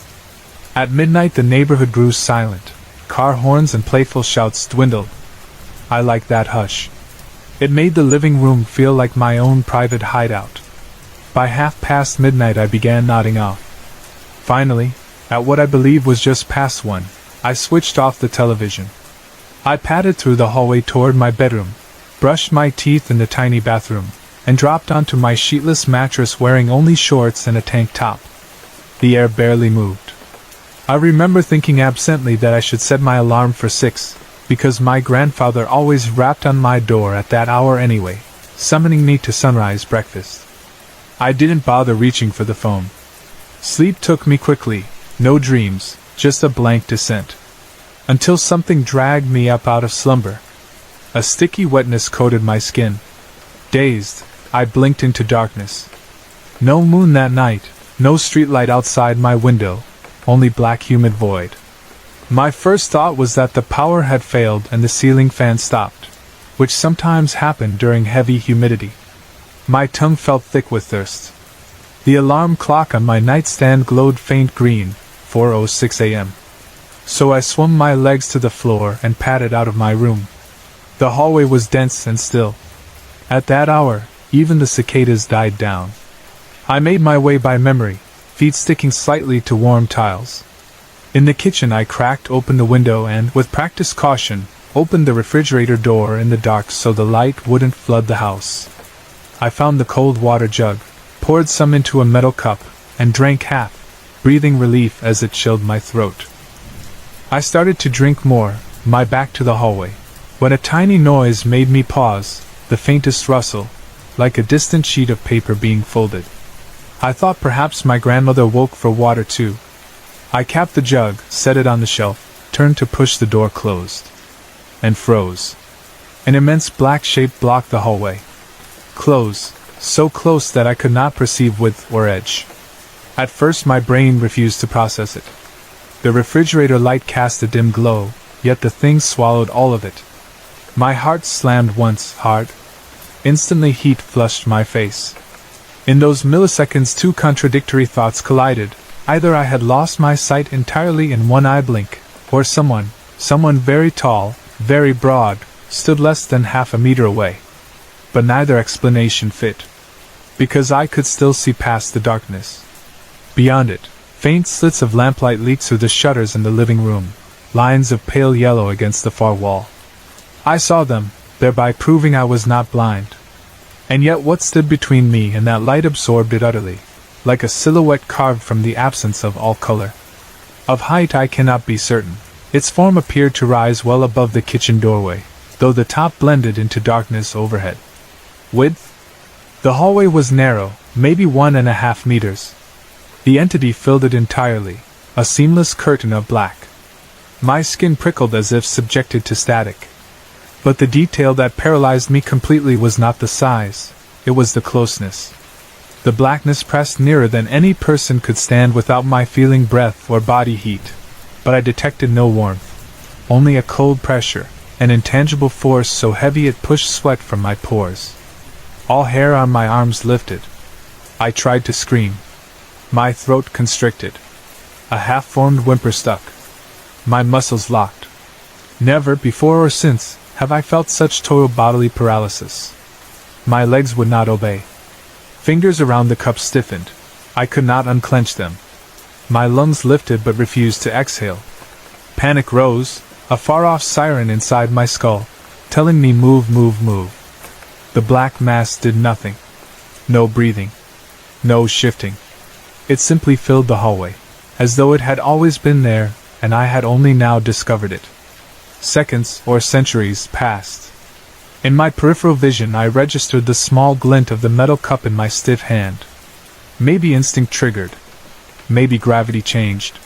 S1: At midnight the neighborhood grew silent. Car horns and playful shouts dwindled. I liked that hush. It made the living room feel like my own private hideout. By midnight I began nodding off. Finally, at what I believe was just past 1, I switched off the television. I padded through the hallway toward my bedroom, brushed my teeth in the tiny bathroom, and dropped onto my sheetless mattress wearing only shorts and a tank top. The air barely moved. I remember thinking absently that I should set my alarm for 6, because my grandfather always rapped on my door at that hour anyway, summoning me to sunrise breakfast. I didn't bother reaching for the phone. Sleep took me quickly, no dreams, just a blank descent. Until something dragged me up out of slumber. A sticky wetness coated my skin. Dazed, I blinked into darkness. No moon that night, no streetlight outside my window, only black humid void. My first thought was that the power had failed and the ceiling fan stopped, which sometimes happened during heavy humidity. My tongue felt thick with thirst. The alarm clock on my nightstand glowed faint green, 4:06 a.m. So I swung my legs to the floor and padded out of my room. The hallway was dense and still. At that hour, even the cicadas died down. I made my way by memory, feet sticking slightly to warm tiles. In the kitchen I cracked open the window and, with practiced caution, opened the refrigerator door in the dark so the light wouldn't flood the house. I found the cold water jug, poured some into a metal cup, and drank half, breathing relief as it chilled my throat. I started to drink more, my back to the hallway, when a tiny noise made me pause, the faintest rustle, like a distant sheet of paper being folded. I thought perhaps my grandmother woke for water too. I capped the jug, set it on the shelf, turned to push the door closed, and froze. An immense black shape blocked the hallway. Close, so close that I could not perceive width or edge. At first my brain refused to process it. The refrigerator light cast a dim glow, yet the thing swallowed all of it. My heart slammed once, hard. Instantly heat flushed my face. In those milliseconds 2 contradictory thoughts collided. Either I had lost my sight entirely in one eye blink, or someone very tall, very broad, stood less than half a meter away. But neither explanation fit. Because I could still see past the darkness. Beyond it, faint slits of lamplight leaked through the shutters in the living room, lines of pale yellow against the far wall. I saw them, thereby proving I was not blind. And yet what stood between me and that light absorbed it utterly, like a silhouette carved from the absence of all color. Of height I cannot be certain. Its form appeared to rise well above the kitchen doorway, though the top blended into darkness overhead. Width? The hallway was narrow, maybe 1.5 meters. The entity filled it entirely, a seamless curtain of black. My skin prickled as if subjected to static. But the detail that paralyzed me completely was not the size, it was the closeness. The blackness pressed nearer than any person could stand without my feeling breath or body heat. But I detected no warmth, only a cold pressure, an intangible force so heavy it pushed sweat from my pores. All hair on my arms lifted. I tried to scream. My throat constricted. A half-formed whimper stuck. My muscles locked. Never, before or since, have I felt such total bodily paralysis. My legs would not obey. Fingers around the cup stiffened. I could not unclench them. My lungs lifted but refused to exhale. Panic rose, a far-off siren inside my skull, telling me move, move, move. The black mass did nothing. No breathing. No shifting. It simply filled the hallway, as though it had always been there, and I had only now discovered it. Seconds or centuries passed. In my peripheral vision I registered the small glint of the metal cup in my stiff hand. Maybe instinct triggered. Maybe gravity changed.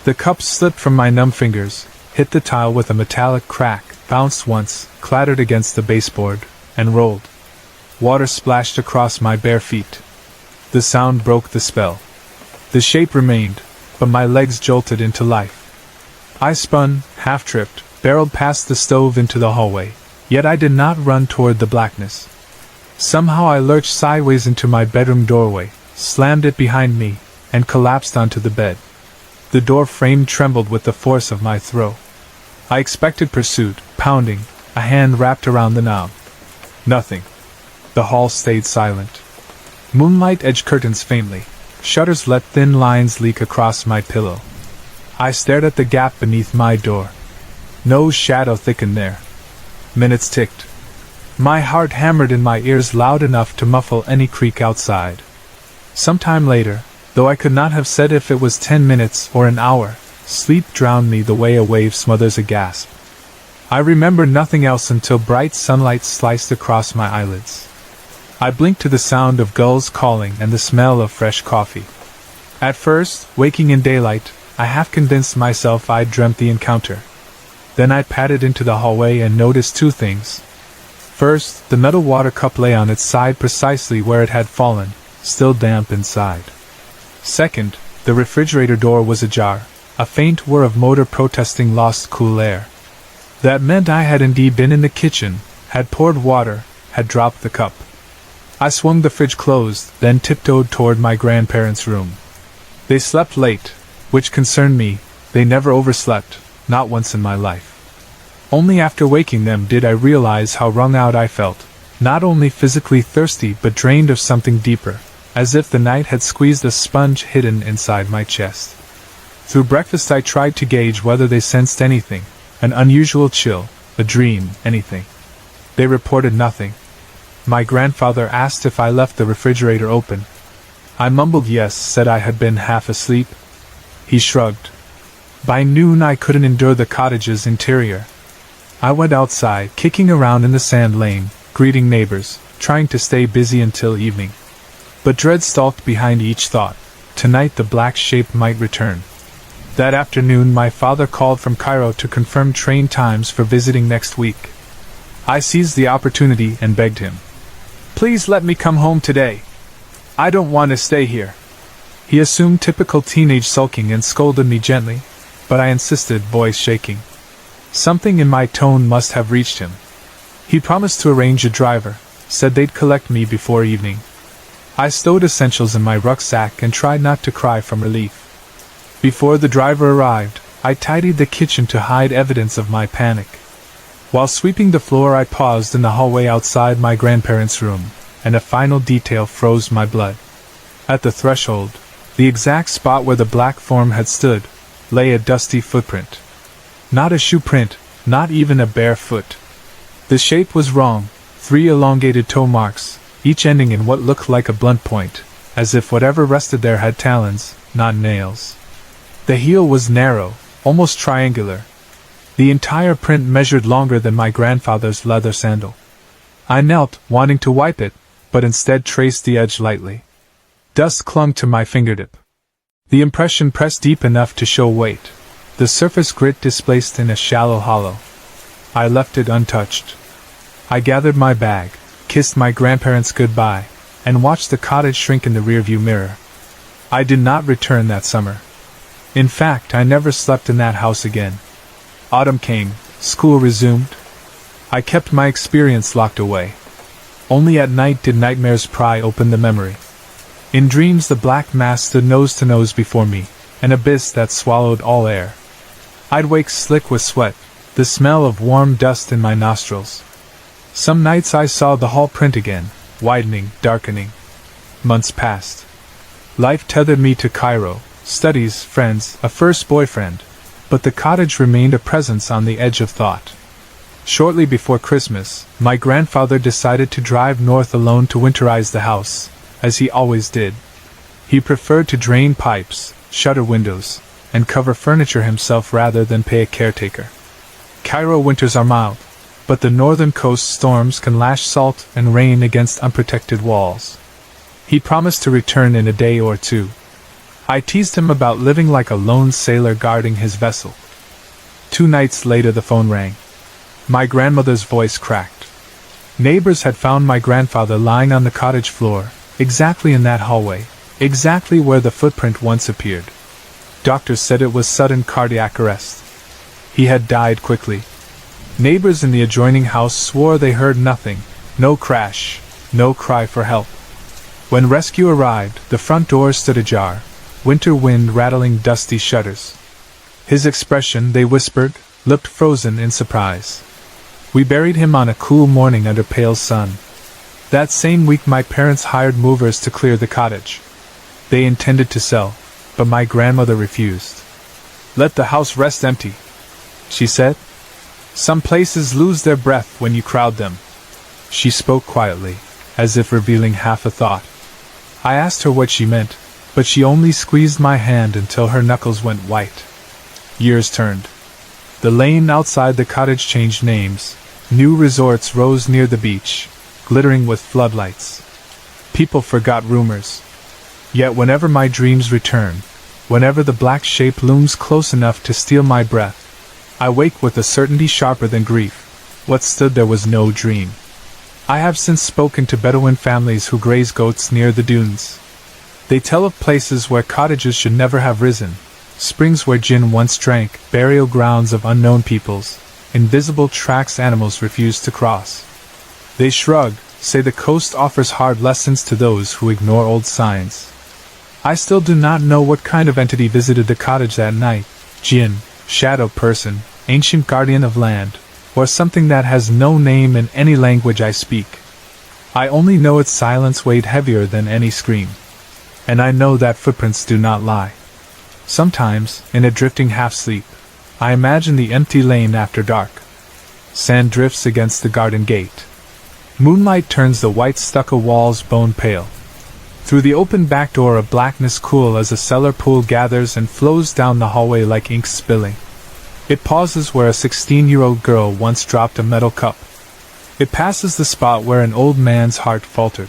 S1: The cup slipped from my numb fingers, hit the tile with a metallic crack, bounced once, clattered against the baseboard, and rolled. Water splashed across my bare feet. The sound broke the spell. The shape remained, but my legs jolted into life. I spun, half-tripped, barreled past the stove into the hallway, yet I did not run toward the blackness. Somehow I lurched sideways into my bedroom doorway, slammed it behind me, and collapsed onto the bed. The door frame trembled with the force of my throw. I expected pursuit, pounding, a hand wrapped around the knob. Nothing. The hall stayed silent. Moonlight edged curtains faintly. Shutters let thin lines leak across my pillow. I stared at the gap beneath my door. No shadow thickened there. Minutes ticked. My heart hammered in my ears loud enough to muffle any creak outside. Some time later, though I could not have said if it was 10 minutes or an hour, sleep drowned me the way a wave smothers a gasp. I remember nothing else until bright sunlight sliced across my eyelids. I blinked to the sound of gulls calling and the smell of fresh coffee. At first, waking in daylight, I half convinced myself I'd dreamt the encounter. Then I padded into the hallway and noticed two things. First, the metal water cup lay on its side precisely where it had fallen, still damp inside. Second, the refrigerator door was ajar, a faint whir of motor protesting lost cool air. That meant I had indeed been in the kitchen, had poured water, had dropped the cup. I swung the fridge closed, then tiptoed toward my grandparents' room. They slept late, which concerned me. They never overslept, not once in my life. Only after waking them did I realize how wrung out I felt, not only physically thirsty but drained of something deeper, as if the night had squeezed a sponge hidden inside my chest. Through breakfast I tried to gauge whether they sensed anything, an unusual chill, a dream, anything. They reported nothing. My grandfather asked if I left the refrigerator open. I mumbled yes, said I had been half asleep. He shrugged. By noon I couldn't endure the cottage's interior. I went outside, kicking around in the sand lane, greeting neighbors, trying to stay busy until evening. But dread stalked behind each thought. Tonight the black shape might return. That afternoon my father called from Cairo to confirm train times for visiting next week. I seized the opportunity and begged him. Please let me come home today. I don't want to stay here. He assumed typical teenage sulking and scolded me gently, but I insisted, voice shaking. Something in my tone must have reached him. He promised to arrange a driver, said they'd collect me before evening. I stowed essentials in my rucksack and tried not to cry from relief. Before the driver arrived, I tidied the kitchen to hide evidence of my panic. While sweeping the floor I paused in the hallway outside my grandparents' room, and a final detail froze my blood. At the threshold, the exact spot where the black form had stood, lay a dusty footprint. Not a shoe print, not even a bare foot. The shape was wrong, 3 elongated toe marks, each ending in what looked like a blunt point, as if whatever rested there had talons, not nails. The heel was narrow, almost triangular. The entire print measured longer than my grandfather's leather sandal. I knelt, wanting to wipe it, but instead traced the edge lightly. Dust clung to my fingertip. The impression pressed deep enough to show weight. The surface grit displaced in a shallow hollow. I left it untouched. I gathered my bag, kissed my grandparents goodbye, and watched the cottage shrink in the rearview mirror. I did not return that summer. In fact, I never slept in that house again. Autumn came, school resumed, I kept my experience locked away. Only at night did nightmares pry open the memory. In dreams the black mass stood nose to nose before me, an abyss that swallowed all air. I'd wake slick with sweat, the smell of warm dust in my nostrils. Some nights I saw the hall print again, widening, darkening. Months passed. Life tethered me to Cairo, studies, friends, a first boyfriend, but the cottage remained a presence on the edge of thought. Shortly before Christmas, my grandfather decided to drive north alone to winterize the house, as he always did. He preferred to drain pipes, shutter windows, and cover furniture himself rather than pay a caretaker. Cairo winters are mild, but the northern coast storms can lash salt and rain against unprotected walls. He promised to return in a day or two. I teased him about living like a lone sailor guarding his vessel. 2 nights later the phone rang. My grandmother's voice cracked. Neighbors had found my grandfather lying on the cottage floor, exactly in that hallway, exactly where the footprint once appeared. Doctors said it was sudden cardiac arrest. He had died quickly. Neighbors in the adjoining house swore they heard nothing, no crash, no cry for help. When rescue arrived, the front door stood ajar, winter wind rattling dusty shutters. His expression, they whispered, looked frozen in surprise. We buried him on a cool morning under pale sun. That same week my parents hired movers to clear the cottage. They intended to sell, but my grandmother refused. "Let the house rest empty," she said. "Some places lose their breath when you crowd them." She spoke quietly, as if revealing half a thought. I asked her what she meant, but she only squeezed my hand until her knuckles went white. Years turned. The lane outside the cottage changed names. New resorts rose near the beach, glittering with floodlights. People forgot rumors. Yet whenever my dreams return, whenever the black shape looms close enough to steal my breath, I wake with a certainty sharper than grief. What stood there was no dream. I have since spoken to Bedouin families who graze goats near the dunes. They tell of places where cottages should never have risen, springs where gin once drank, burial grounds of unknown peoples, invisible tracks animals refuse to cross. They shrug, say the coast offers hard lessons to those who ignore old signs. I still do not know what kind of entity visited the cottage that night, jinn, shadow person, ancient guardian of land, or something that has no name in any language I speak. I only know its silence weighed heavier than any scream. And I know that footprints do not lie. Sometimes, in a drifting half-sleep, I imagine the empty lane after dark. Sand drifts against the garden gate. Moonlight turns the white stucco walls bone pale. Through the open back door a blackness cool as a cellar pool gathers and flows down the hallway like ink spilling. It pauses where a 16-year-old girl once dropped a metal cup. It passes the spot where an old man's heart faltered.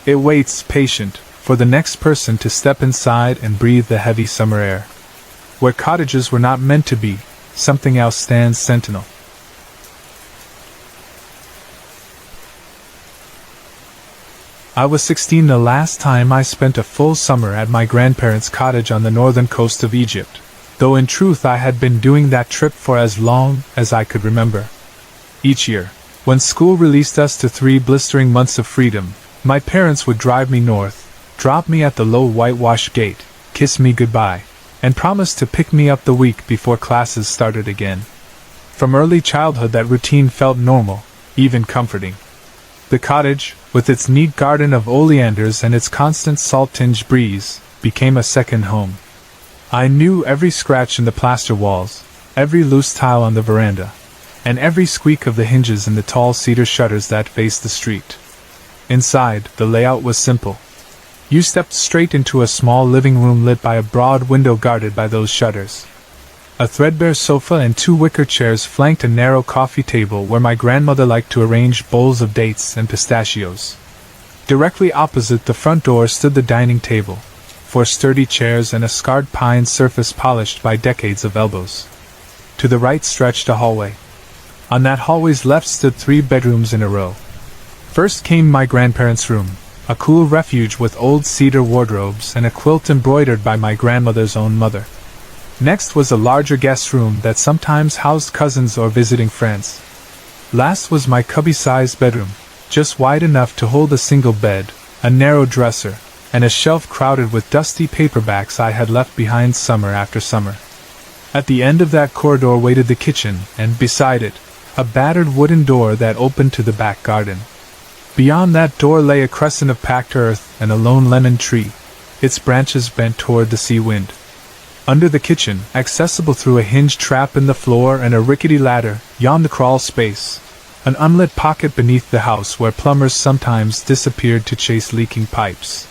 S1: It waits, patient, for the next person to step inside and breathe the heavy summer air. Where cottages were not meant to be, something else stands sentinel. I was 16 the last time I spent a full summer at my grandparents' cottage on the northern coast of Egypt, though in truth I had been doing that trip for as long as I could remember. Each year, when school released us to 3 blistering months of freedom, my parents would drive me north, drop me at the low whitewashed gate, kiss me goodbye, and promise to pick me up the week before classes started again. From early childhood that routine felt normal, even comforting. The cottage, with its neat garden of oleanders and its constant salt-tinged breeze, became a second home. I knew every scratch in the plaster walls, every loose tile on the veranda, and every squeak of the hinges in the tall cedar shutters that faced the street. Inside, the layout was simple. You stepped straight into a small living room lit by a broad window guarded by those shutters. A threadbare sofa and 2 wicker chairs flanked a narrow coffee table where my grandmother liked to arrange bowls of dates and pistachios. Directly opposite the front door stood the dining table, 4 sturdy chairs and a scarred pine surface polished by decades of elbows. To the right stretched a hallway. On that hallway's left stood 3 bedrooms in a row. First came my grandparents' room, a cool refuge with old cedar wardrobes and a quilt embroidered by my grandmother's own mother. Next was a larger guest room that sometimes housed cousins or visiting friends. Last was my cubby-sized bedroom, just wide enough to hold a single bed, a narrow dresser, and a shelf crowded with dusty paperbacks I had left behind summer after summer. At the end of that corridor waited the kitchen, and beside it, a battered wooden door that opened to the back garden. Beyond that door lay a crescent of packed earth and a lone lemon tree, its branches bent toward the sea wind. Under the kitchen, accessible through a hinged trap in the floor and a rickety ladder, yawned the crawl space, an unlit pocket beneath the house where plumbers sometimes disappeared to chase leaking pipes.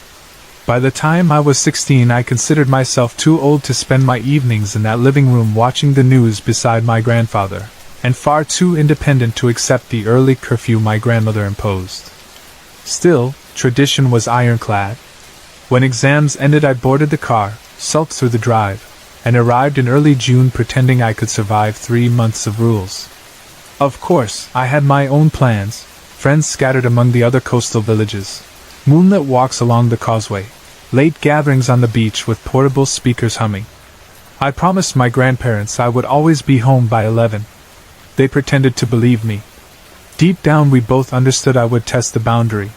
S1: By the time I was 16, I considered myself too old to spend my evenings in that living room watching the news beside my grandfather, and far too independent to accept the early curfew my grandmother imposed. Still, tradition was ironclad. When exams ended, I boarded the car, sulked through the drive, and arrived in early June pretending I could survive 3 months of rules. Of course, I had my own plans, friends scattered among the other coastal villages, moonlit walks along the causeway, late gatherings on the beach with portable speakers humming. I promised my grandparents I would always be home by 11. They pretended to believe me. Deep down we both understood I would test the boundary.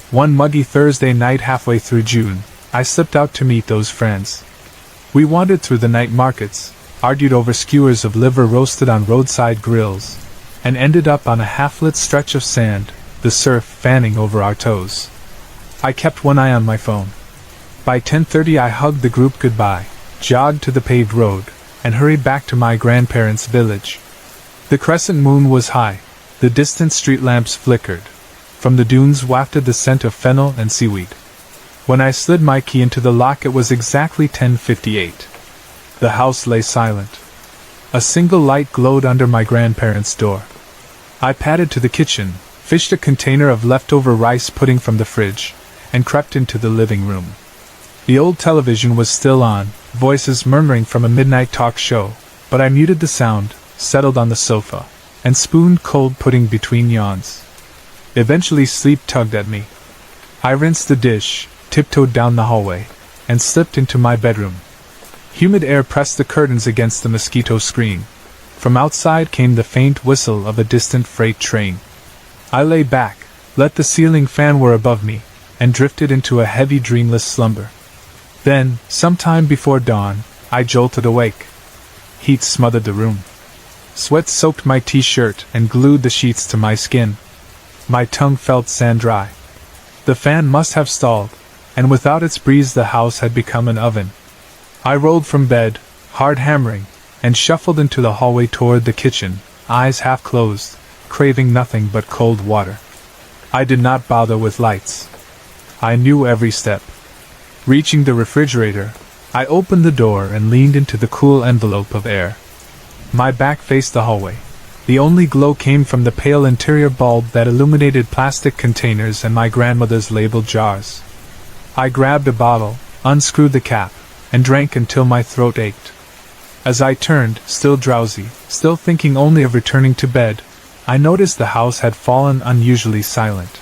S1: One muggy Thursday night halfway through June, I slipped out to meet those friends. We wandered through the night markets, argued over skewers of liver roasted on roadside grills, and ended up on a half-lit stretch of sand, the surf fanning over our toes. I kept one eye on my phone. By 10:30 I hugged the group goodbye, jogged to the paved road, and hurried back to my grandparents' village. The crescent moon was high, the distant street lamps flickered. From the dunes wafted the scent of fennel and seaweed. When I slid my key into the lock, it was exactly 10:58. The house lay silent. A single light glowed under my grandparents' door. I padded to the kitchen, fished a container of leftover rice pudding from the fridge, and crept into the living room. The old television was still on, voices murmuring from a midnight talk show, but I muted the sound, settled on the sofa, and spooned cold pudding between yawns. Eventually sleep tugged at me. I rinsed the dish, tiptoed down the hallway, and slipped into my bedroom. Humid air pressed the curtains against the mosquito screen. From outside came the faint whistle of a distant freight train. I lay back, let the ceiling fan whir above me, and drifted into a heavy dreamless slumber. Then, sometime before dawn, I jolted awake. Heat smothered the room. Sweat soaked my t-shirt and glued the sheets to my skin. My tongue felt sand-dry. The fan must have stalled, and without its breeze the house had become an oven. I rolled from bed, hard hammering, and shuffled into the hallway toward the kitchen, eyes half closed, craving nothing but cold water. I did not bother with lights. I knew every step. Reaching the refrigerator, I opened the door and leaned into the cool envelope of air. My back faced the hallway. The only glow came from the pale interior bulb that illuminated plastic containers and my grandmother's labeled jars. I grabbed a bottle, unscrewed the cap, and drank until my throat ached. As I turned, still drowsy, still thinking only of returning to bed, I noticed the house had fallen unusually silent.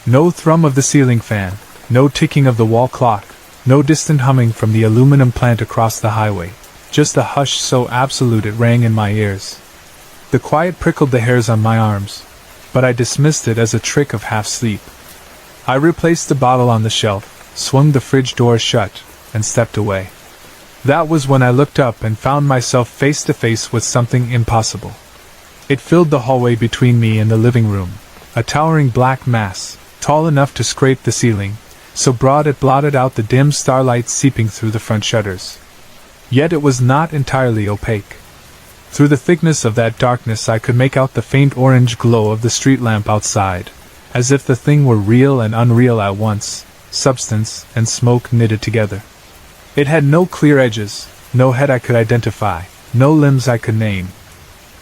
S1: No thrum of the ceiling fan, no ticking of the wall clock, no distant humming from the aluminum plant across the highway, just a hush so absolute it rang in my ears. The quiet prickled the hairs on my arms, but I dismissed it as a trick of half-sleep. I replaced the bottle on the shelf, swung the fridge door shut, and stepped away. That was when I looked up and found myself face to face with something impossible. It filled the hallway between me and the living room, a towering black mass, tall enough to scrape the ceiling, so broad it blotted out the dim starlight seeping through the front shutters. Yet it was not entirely opaque. Through the thickness of that darkness I could make out the faint orange glow of the street lamp outside, as if the thing were real and unreal at once, substance and smoke knitted together. It had no clear edges, no head I could identify, no limbs I could name.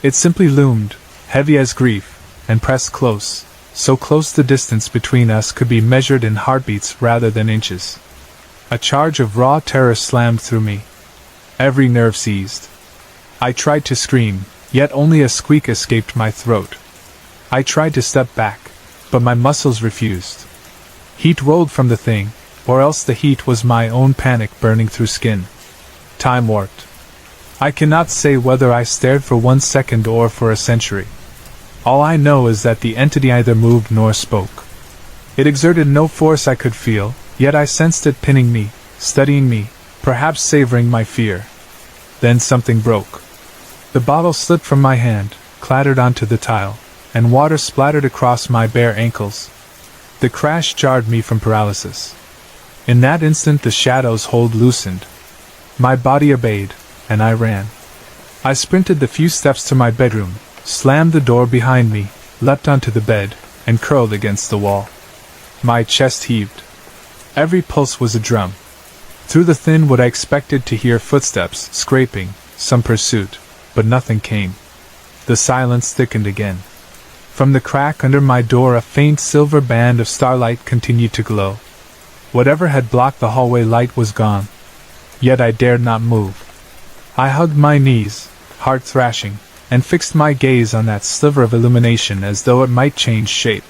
S1: It simply loomed, heavy as grief, and pressed close, so close the distance between us could be measured in heartbeats rather than inches. A charge of raw terror slammed through me. Every nerve seized. I tried to scream, yet only a squeak escaped my throat. I tried to step back, but my muscles refused. Heat rolled from the thing, or else the heat was my own panic burning through skin. Time warped. I cannot say whether I stared for 1 second or for a century. All I know is that the entity neither moved nor spoke. It exerted no force I could feel, yet I sensed it pinning me, studying me, perhaps savoring my fear. Then something broke. The bottle slipped from my hand, clattered onto the tile, and water splattered across my bare ankles. The crash jarred me from paralysis. In that instant the shadow's hold loosened. My body obeyed, and I ran. I sprinted the few steps to my bedroom, slammed the door behind me, leapt onto the bed, and curled against the wall. My chest heaved. Every pulse was a drum. Through the thin wood I expected to hear footsteps, scraping, some pursuit, but nothing came. The silence thickened again. From the crack under my door a faint silver band of starlight continued to glow. Whatever had blocked the hallway light was gone. Yet I dared not move. I hugged my knees, heart thrashing, and fixed my gaze on that sliver of illumination as though it might change shape.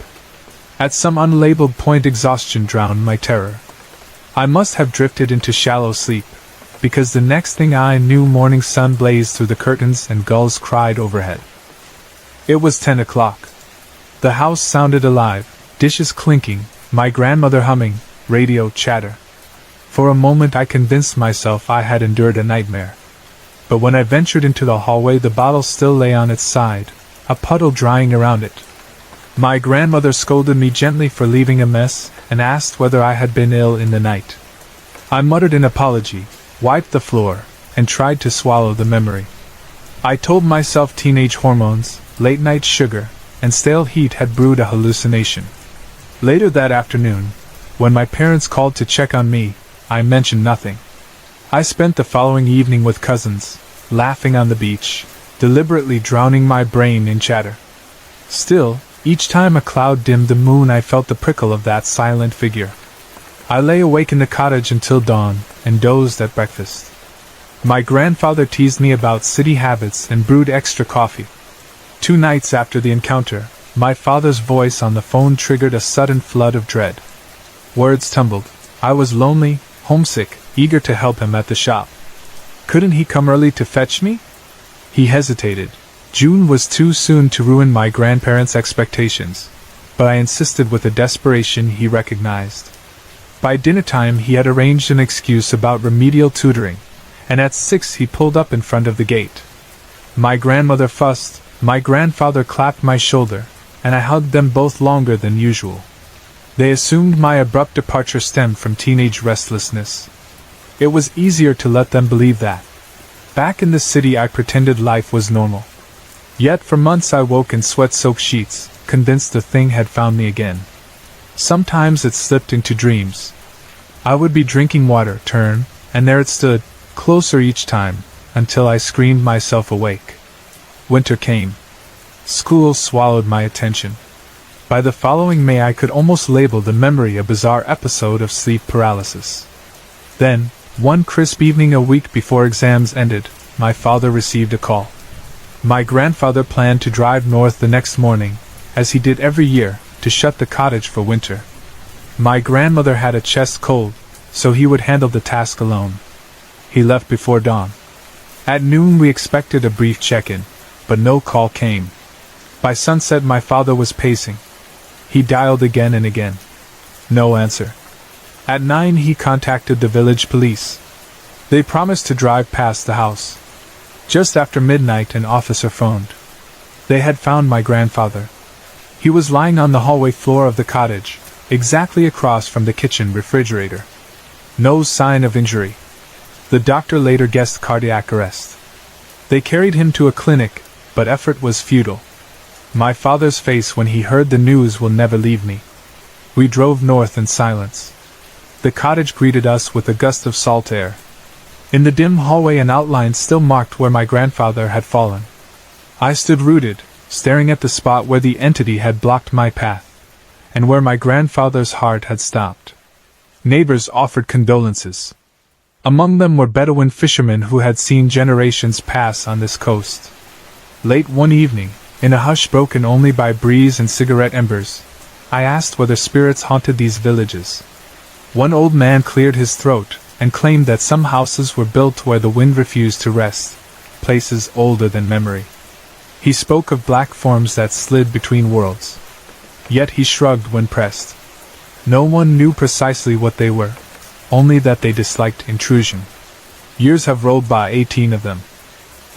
S1: At some unlabeled point exhaustion drowned my terror. I must have drifted into shallow sleep, because the next thing I knew morning sun blazed through the curtains and gulls cried overhead. It was 10 o'clock. The house sounded alive, dishes clinking, my grandmother humming, radio chatter. For a moment I convinced myself I had endured a nightmare. But when I ventured into the hallway the bottle still lay on its side, a puddle drying around it. My grandmother scolded me gently for leaving a mess, and asked whether I had been ill in the night. I muttered an apology, wiped the floor, and tried to swallow the memory. I told myself teenage hormones, late-night sugar, and stale heat had brewed a hallucination. Later that afternoon, when my parents called to check on me, I mentioned nothing. I spent the following evening with cousins, laughing on the beach, deliberately drowning my brain in chatter. Still, each time a cloud dimmed the moon I felt the prickle of that silent figure. I lay awake in the cottage until dawn, and dozed at breakfast. My grandfather teased me about city habits and brewed extra coffee. 2 nights after the encounter, my father's voice on the phone triggered a sudden flood of dread. Words tumbled. I was lonely, homesick, eager to help him at the shop. Couldn't he come early to fetch me? He hesitated. June was too soon to ruin my grandparents' expectations, but I insisted with a desperation he recognized. By dinner-time he had arranged an excuse about remedial tutoring, and at 6 he pulled up in front of the gate. My grandmother fussed, my grandfather clapped my shoulder, and I hugged them both longer than usual. They assumed my abrupt departure stemmed from teenage restlessness. It was easier to let them believe that. Back in the city I pretended life was normal. Yet for months I woke in sweat-soaked sheets, convinced the thing had found me again. Sometimes it slipped into dreams. I would be drinking water, turn, and there it stood, closer each time, until I screamed myself awake. Winter came. School swallowed my attention. By the following May I could almost label the memory a bizarre episode of sleep paralysis. Then, one crisp evening a week before exams ended, my father received a call. My grandfather planned to drive north the next morning, as he did every year, to shut the cottage for winter. My grandmother had a chest cold, so he would handle the task alone. He left before dawn. At noon we expected a brief check-in, but no call came. By sunset my father was pacing. He dialed again and again. No answer. At 9 he contacted the village police. They promised to drive past the house. Just after midnight an officer phoned. They had found my grandfather. He was lying on the hallway floor of the cottage, exactly across from the kitchen refrigerator. No sign of injury. The doctor later guessed cardiac arrest. They carried him to a clinic, but effort was futile. My father's face when he heard the news will never leave me. We drove north in silence. The cottage greeted us with a gust of salt air. In the dim hallway an outline still marked where my grandfather had fallen. I stood rooted, staring at the spot where the entity had blocked my path, and where my grandfather's heart had stopped. Neighbors offered condolences. Among them were Bedouin fishermen who had seen generations pass on this coast. Late one evening, in a hush broken only by breeze and cigarette embers, I asked whether spirits haunted these villages. One old man cleared his throat and claimed that some houses were built where the wind refused to rest, places older than memory. He spoke of black forms that slid between worlds. Yet he shrugged when pressed. No one knew precisely what they were, only that they disliked intrusion. Years have rolled by, 18 of them.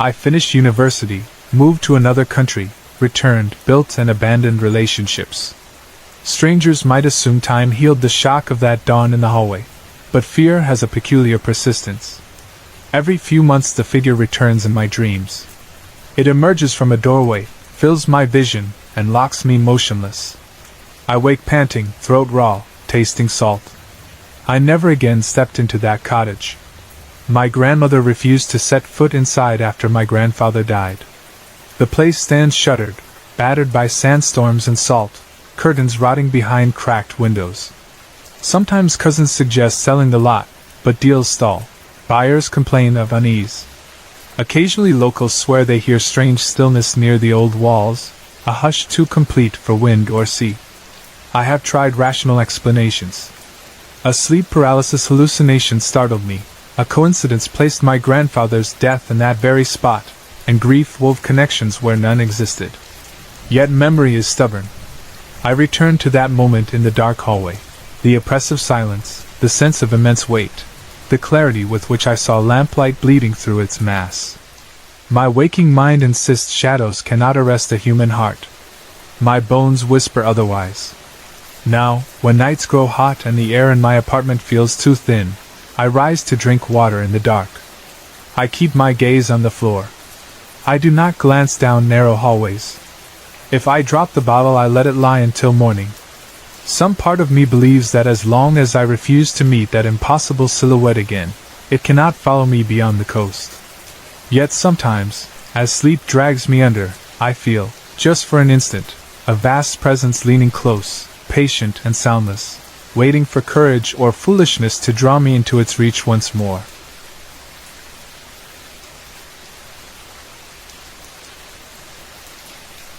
S1: I finished university, moved to another country, returned, built and abandoned relationships. Strangers might assume time healed the shock of that dawn in the hallway, but fear has a peculiar persistence. Every few months the figure returns in my dreams. It emerges from a doorway, fills my vision, and locks me motionless. I wake panting, throat raw, tasting salt. I never again stepped into that cottage. My grandmother refused to set foot inside after my grandfather died. The place stands shuttered, battered by sandstorms and salt, curtains rotting behind cracked windows. Sometimes cousins suggest selling the lot, but deals stall. Buyers complain of unease. Occasionally locals swear they hear strange stillness near the old walls, a hush too complete for wind or sea. I have tried rational explanations. A sleep paralysis hallucination startled me. A coincidence placed my grandfather's death in that very spot, and grief wove connections where none existed. Yet memory is stubborn. I returned to that moment in the dark hallway. The oppressive silence, the sense of immense weight, the clarity with which I saw lamplight bleeding through its mass. My waking mind insists shadows cannot arrest a human heart. My bones whisper otherwise. Now, when nights grow hot and the air in my apartment feels too thin, I rise to drink water in the dark. I keep my gaze on the floor. I do not glance down narrow hallways. If I drop the bottle, I let it lie until morning. Some part of me believes that as long as I refuse to meet that impossible silhouette again, it cannot follow me beyond the coast. Yet sometimes, as sleep drags me under, I feel, just for an instant, a vast presence leaning close, patient and soundless, waiting for courage or foolishness to draw me into its reach once more.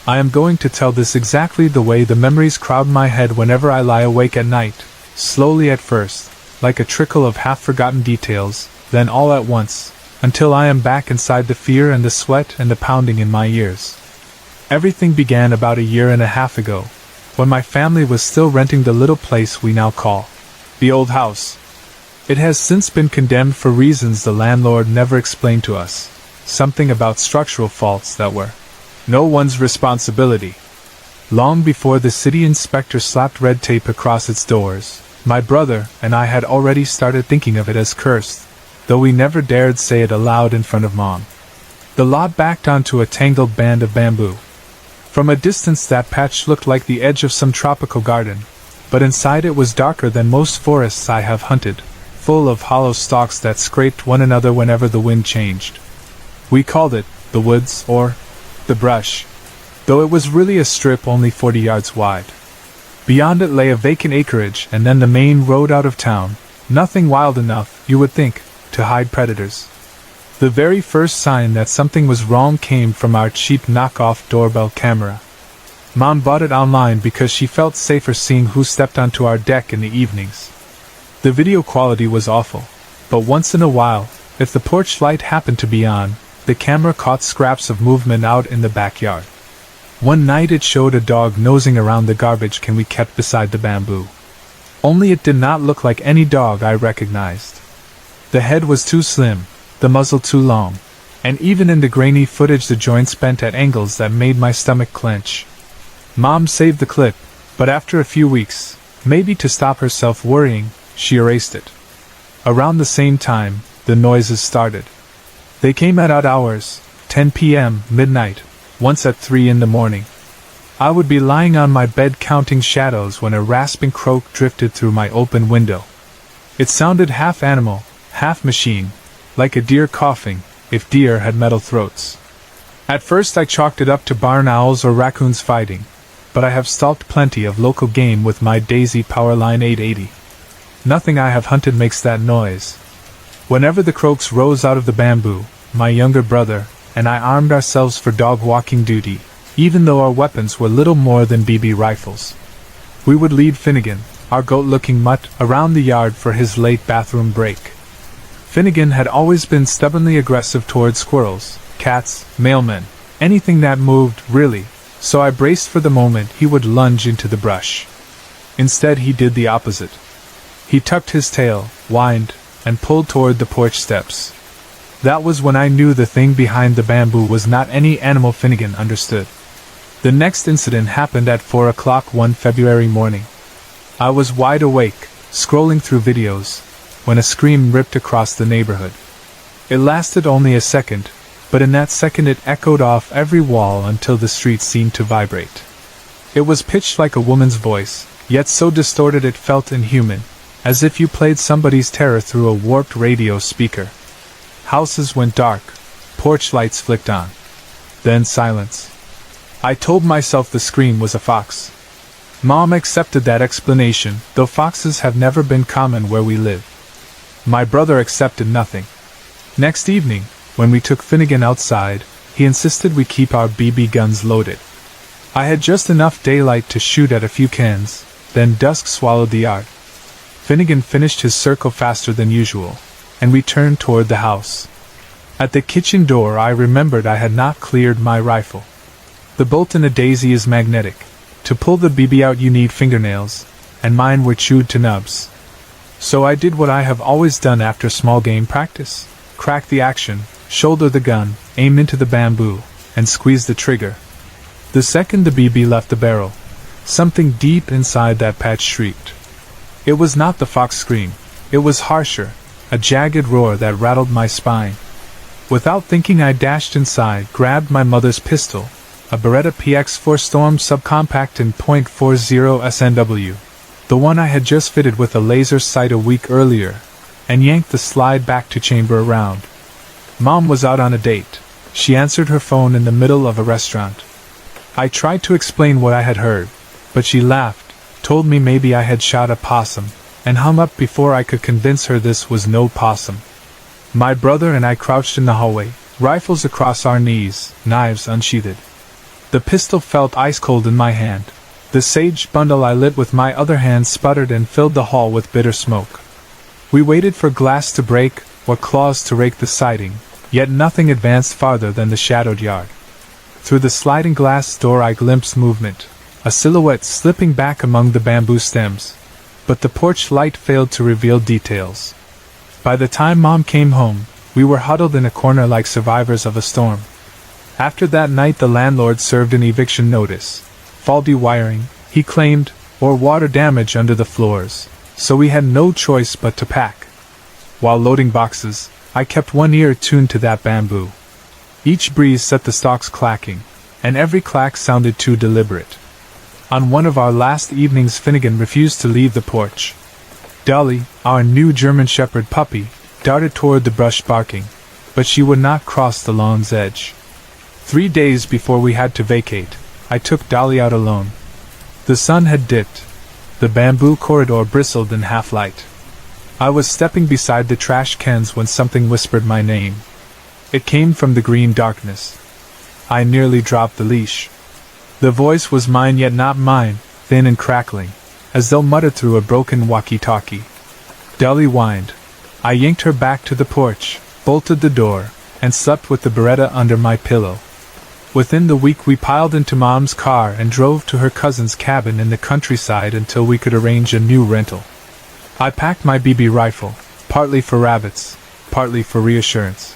S1: I am going to tell this exactly the way the memories crowd my head whenever I lie awake at night, slowly at first, like a trickle of half-forgotten details, then all at once, until I am back inside the fear and the sweat and the pounding in my ears. Everything began about a year and a half ago, when my family was still renting the little place we now call the old house. It has since been condemned for reasons the landlord never explained to us, something about structural faults that were no one's responsibility. Long before the city inspector slapped red tape across its doors, my brother and I had already started thinking of it as cursed, though we never dared say it aloud in front of Mom. The lot backed onto a tangled band of bamboo. From a distance that patch looked like the edge of some tropical garden, but inside it was darker than most forests I have hunted, full of hollow stalks that scraped one another whenever the wind changed. We called it the woods or the brush, though it was really a strip only 40 yards wide. Beyond it lay a vacant acreage and then the main road out of town, nothing wild enough, you would think, to hide predators. The very first sign that something was wrong came from our cheap knockoff doorbell camera. Mom bought it online because she felt safer seeing who stepped onto our deck in the evenings. The video quality was awful, but once in a while, if the porch light happened to be on, the camera caught scraps of movement out in the backyard. One night it showed a dog nosing around the garbage can we kept beside the bamboo. Only it did not look like any dog I recognized. The head was too slim, the muzzle too long, and even in the grainy footage the joints bent at angles that made my stomach clench. Mom saved the clip, but after a few weeks, maybe to stop herself worrying, she erased it. Around the same time, the noises started. They came at odd hours, 10 p.m., midnight, once at 3 in the morning. I would be lying on my bed counting shadows when a rasping croak drifted through my open window. It sounded half animal, half machine, like a deer coughing, if deer had metal throats. At first I chalked it up to barn owls or raccoons fighting, but I have stalked plenty of local game with my Daisy Powerline 880. Nothing I have hunted makes that noise. Whenever the croaks rose out of the bamboo, my younger brother and I armed ourselves for dog-walking duty, even though our weapons were little more than BB rifles. We would lead Finnegan, our goat-looking mutt, around the yard for his late bathroom break. Finnegan had always been stubbornly aggressive toward squirrels, cats, mailmen, anything that moved, really, so I braced for the moment he would lunge into the brush. Instead, he did the opposite. He tucked his tail, whined, and pulled toward the porch steps. That was when I knew the thing behind the bamboo was not any animal. Finnegan understood. The next incident happened at 4 o'clock one February morning. I was wide awake, scrolling through videos, when a scream ripped across the neighborhood. It lasted only a second, but in that second it echoed off every wall until the street seemed to vibrate. It was pitched like a woman's voice, yet so distorted it felt inhuman, as if you played somebody's terror through a warped radio speaker. Houses went dark, porch lights flicked on. Then silence. I told myself the scream was a fox. Mom accepted that explanation, though foxes have never been common where we live. My brother accepted nothing. Next evening, when we took Finnegan outside, he insisted we keep our BB guns loaded. I had just enough daylight to shoot at a few cans, then dusk swallowed the yard. Finnegan finished his circle faster than usual, and we turned toward the house. At the kitchen door I remembered I had not cleared my rifle. The bolt in a daisy is magnetic. To pull the BB out you need fingernails, and mine were chewed to nubs. So I did what I have always done after small game practice. Crack the action, shoulder the gun, aim into the bamboo, and squeeze the trigger. The second the BB left the barrel, something deep inside that patch shrieked. It was not the fox scream, it was harsher, a jagged roar that rattled my spine. Without thinking I dashed inside, grabbed my mother's pistol, a Beretta PX4 Storm subcompact in .40 SNW, the one I had just fitted with a laser sight a week earlier, and yanked the slide back to chamber around. Mom was out on a date. She answered her phone in the middle of a restaurant. I tried to explain what I had heard, but she laughed, told me maybe I had shot a possum, and hung up before I could convince her this was no possum. My brother and I crouched in the hallway, rifles across our knees, knives unsheathed. The pistol felt ice-cold in my hand. The sage bundle I lit with my other hand sputtered and filled the hall with bitter smoke. We waited for glass to break, or claws to rake the siding, yet nothing advanced farther than the shadowed yard. Through the sliding glass door I glimpsed movement, a silhouette slipping back among the bamboo stems, but the porch light failed to reveal details. By the time Mom came home, we were huddled in a corner like survivors of a storm. After that night the landlord served an eviction notice. Faulty wiring, he claimed, or water damage under the floors, so we had no choice but to pack. While loading boxes, I kept one ear tuned to that bamboo. Each breeze set the stalks clacking, and every clack sounded too deliberate. On one of our last evenings Finnegan refused to leave the porch. Dolly, our new German Shepherd puppy, darted toward the brush barking, but she would not cross the lawn's edge. 3 days before we had to vacate, I took Dolly out alone. The sun had dipped. The bamboo corridor bristled in half-light. I was stepping beside the trash cans when something whispered my name. It came from the green darkness. I nearly dropped the leash. The voice was mine yet not mine, thin and crackling, as though muttered through a broken walkie-talkie. Dolly whined. I yanked her back to the porch, bolted the door, and slept with the Beretta under my pillow. Within the week we piled into Mom's car and drove to her cousin's cabin in the countryside until we could arrange a new rental. I packed my BB rifle, partly for rabbits, partly for reassurance.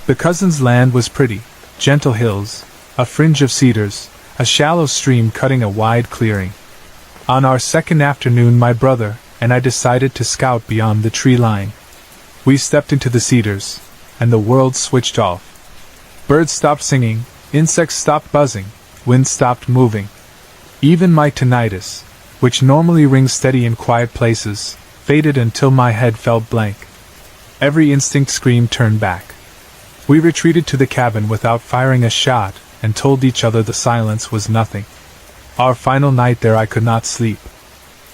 S1: The cousin's land was pretty, gentle hills, a fringe of cedars, a shallow stream cutting a wide clearing. On our second afternoon my brother and I decided to scout beyond the tree line. We stepped into the cedars, and the world switched off. Birds stopped singing, insects stopped buzzing, wind stopped moving. Even my tinnitus, which normally rings steady in quiet places, faded until my head felt blank. Every instinct screamed turned back. We retreated to the cabin without firing a shot, and told each other the silence was nothing. Our final night there I could not sleep.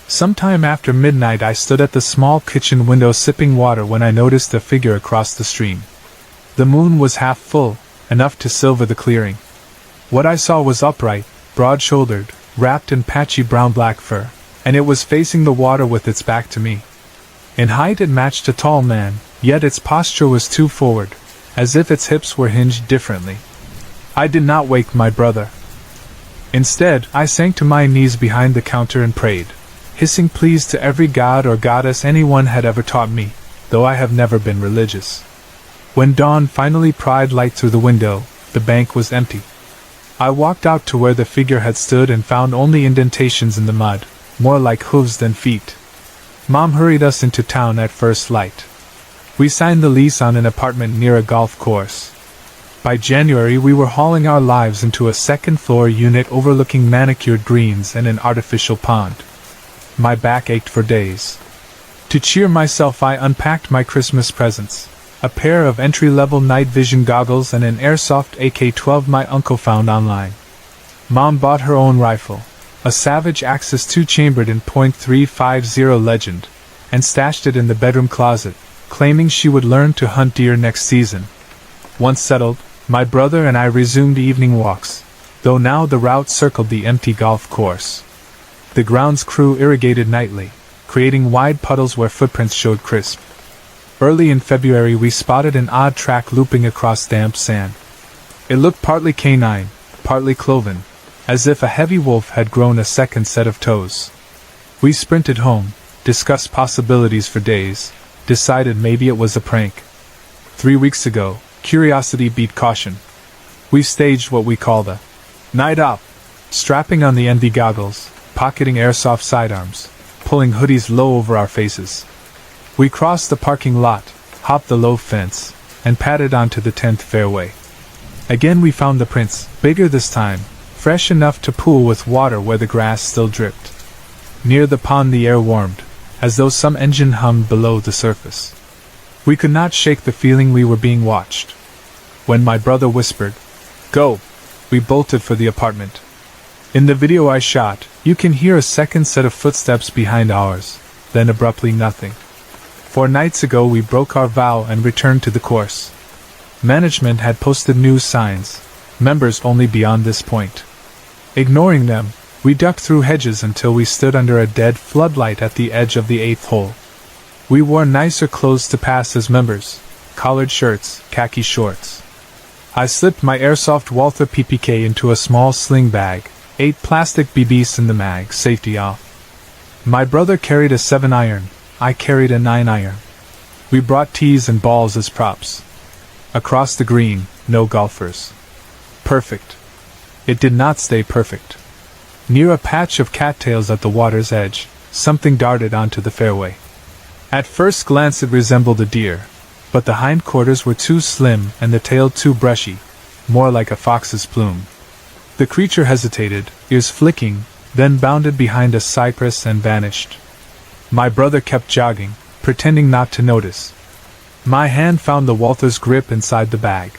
S1: Sometime after midnight I stood at the small kitchen window sipping water when I noticed a figure across the stream. The moon was half full, enough to silver the clearing. What I saw was upright, broad-shouldered, wrapped in patchy brown-black fur, and it was facing the water with its back to me. In height it matched a tall man, yet its posture was too forward, as if its hips were hinged differently. I did not wake my brother. Instead, I sank to my knees behind the counter and prayed, hissing pleas to every god or goddess anyone had ever taught me, though I have never been religious. When dawn finally pried light through the window, the bank was empty. I walked out to where the figure had stood and found only indentations in the mud, more like hooves than feet. Mom hurried us into town at first light. We signed the lease on an apartment near a golf course. By January we were hauling our lives into a second-floor unit overlooking manicured greens and an artificial pond. My back ached for days. To cheer myself I unpacked my Christmas presents, a pair of entry-level night vision goggles and an airsoft AK-12 my uncle found online. Mom bought her own rifle, a Savage Axis 2-chambered in .350 Legend, and stashed it in the bedroom closet, claiming she would learn to hunt deer next season. Once settled, my brother and I resumed evening walks, though now the route circled the empty golf course. The grounds crew irrigated nightly, creating wide puddles where footprints showed crisp. Early in February we spotted an odd track looping across damp sand. It looked partly canine, partly cloven, as if a heavy wolf had grown a second set of toes. We sprinted home, discussed possibilities for days, decided maybe it was a prank. 3 weeks ago, curiosity beat caution. We staged what we call the night op, strapping on the NV goggles, pocketing airsoft sidearms, pulling hoodies low over our faces. We crossed the parking lot, hopped the low fence, and padded onto the 10th fairway. Again we found the prints, bigger this time, fresh enough to pool with water where the grass still dripped. Near the pond the air warmed, as though some engine hummed below the surface. We could not shake the feeling we were being watched. When my brother whispered, "Go," we bolted for the apartment. In the video I shot, you can hear a second set of footsteps behind ours, then abruptly nothing. 4 nights ago we broke our vow and returned to the course. Management had posted new signs, members only beyond this point. Ignoring them, we ducked through hedges until we stood under a dead floodlight at the edge of the 8th hole. We wore nicer clothes to pass as members, collared shirts, khaki shorts. I slipped my airsoft Walther PPK into a small sling bag, 8 plastic BBs in the mag, safety off. My brother carried a 7-iron, I carried a 9-iron. We brought tees and balls as props. Across the green, no golfers. Perfect. It did not stay perfect. Near a patch of cattails at the water's edge, something darted onto the fairway. At first glance it resembled a deer, but the hindquarters were too slim and the tail too brushy, more like a fox's plume. The creature hesitated, ears flicking, then bounded behind a cypress and vanished. My brother kept jogging, pretending not to notice. My hand found the Walther's grip inside the bag.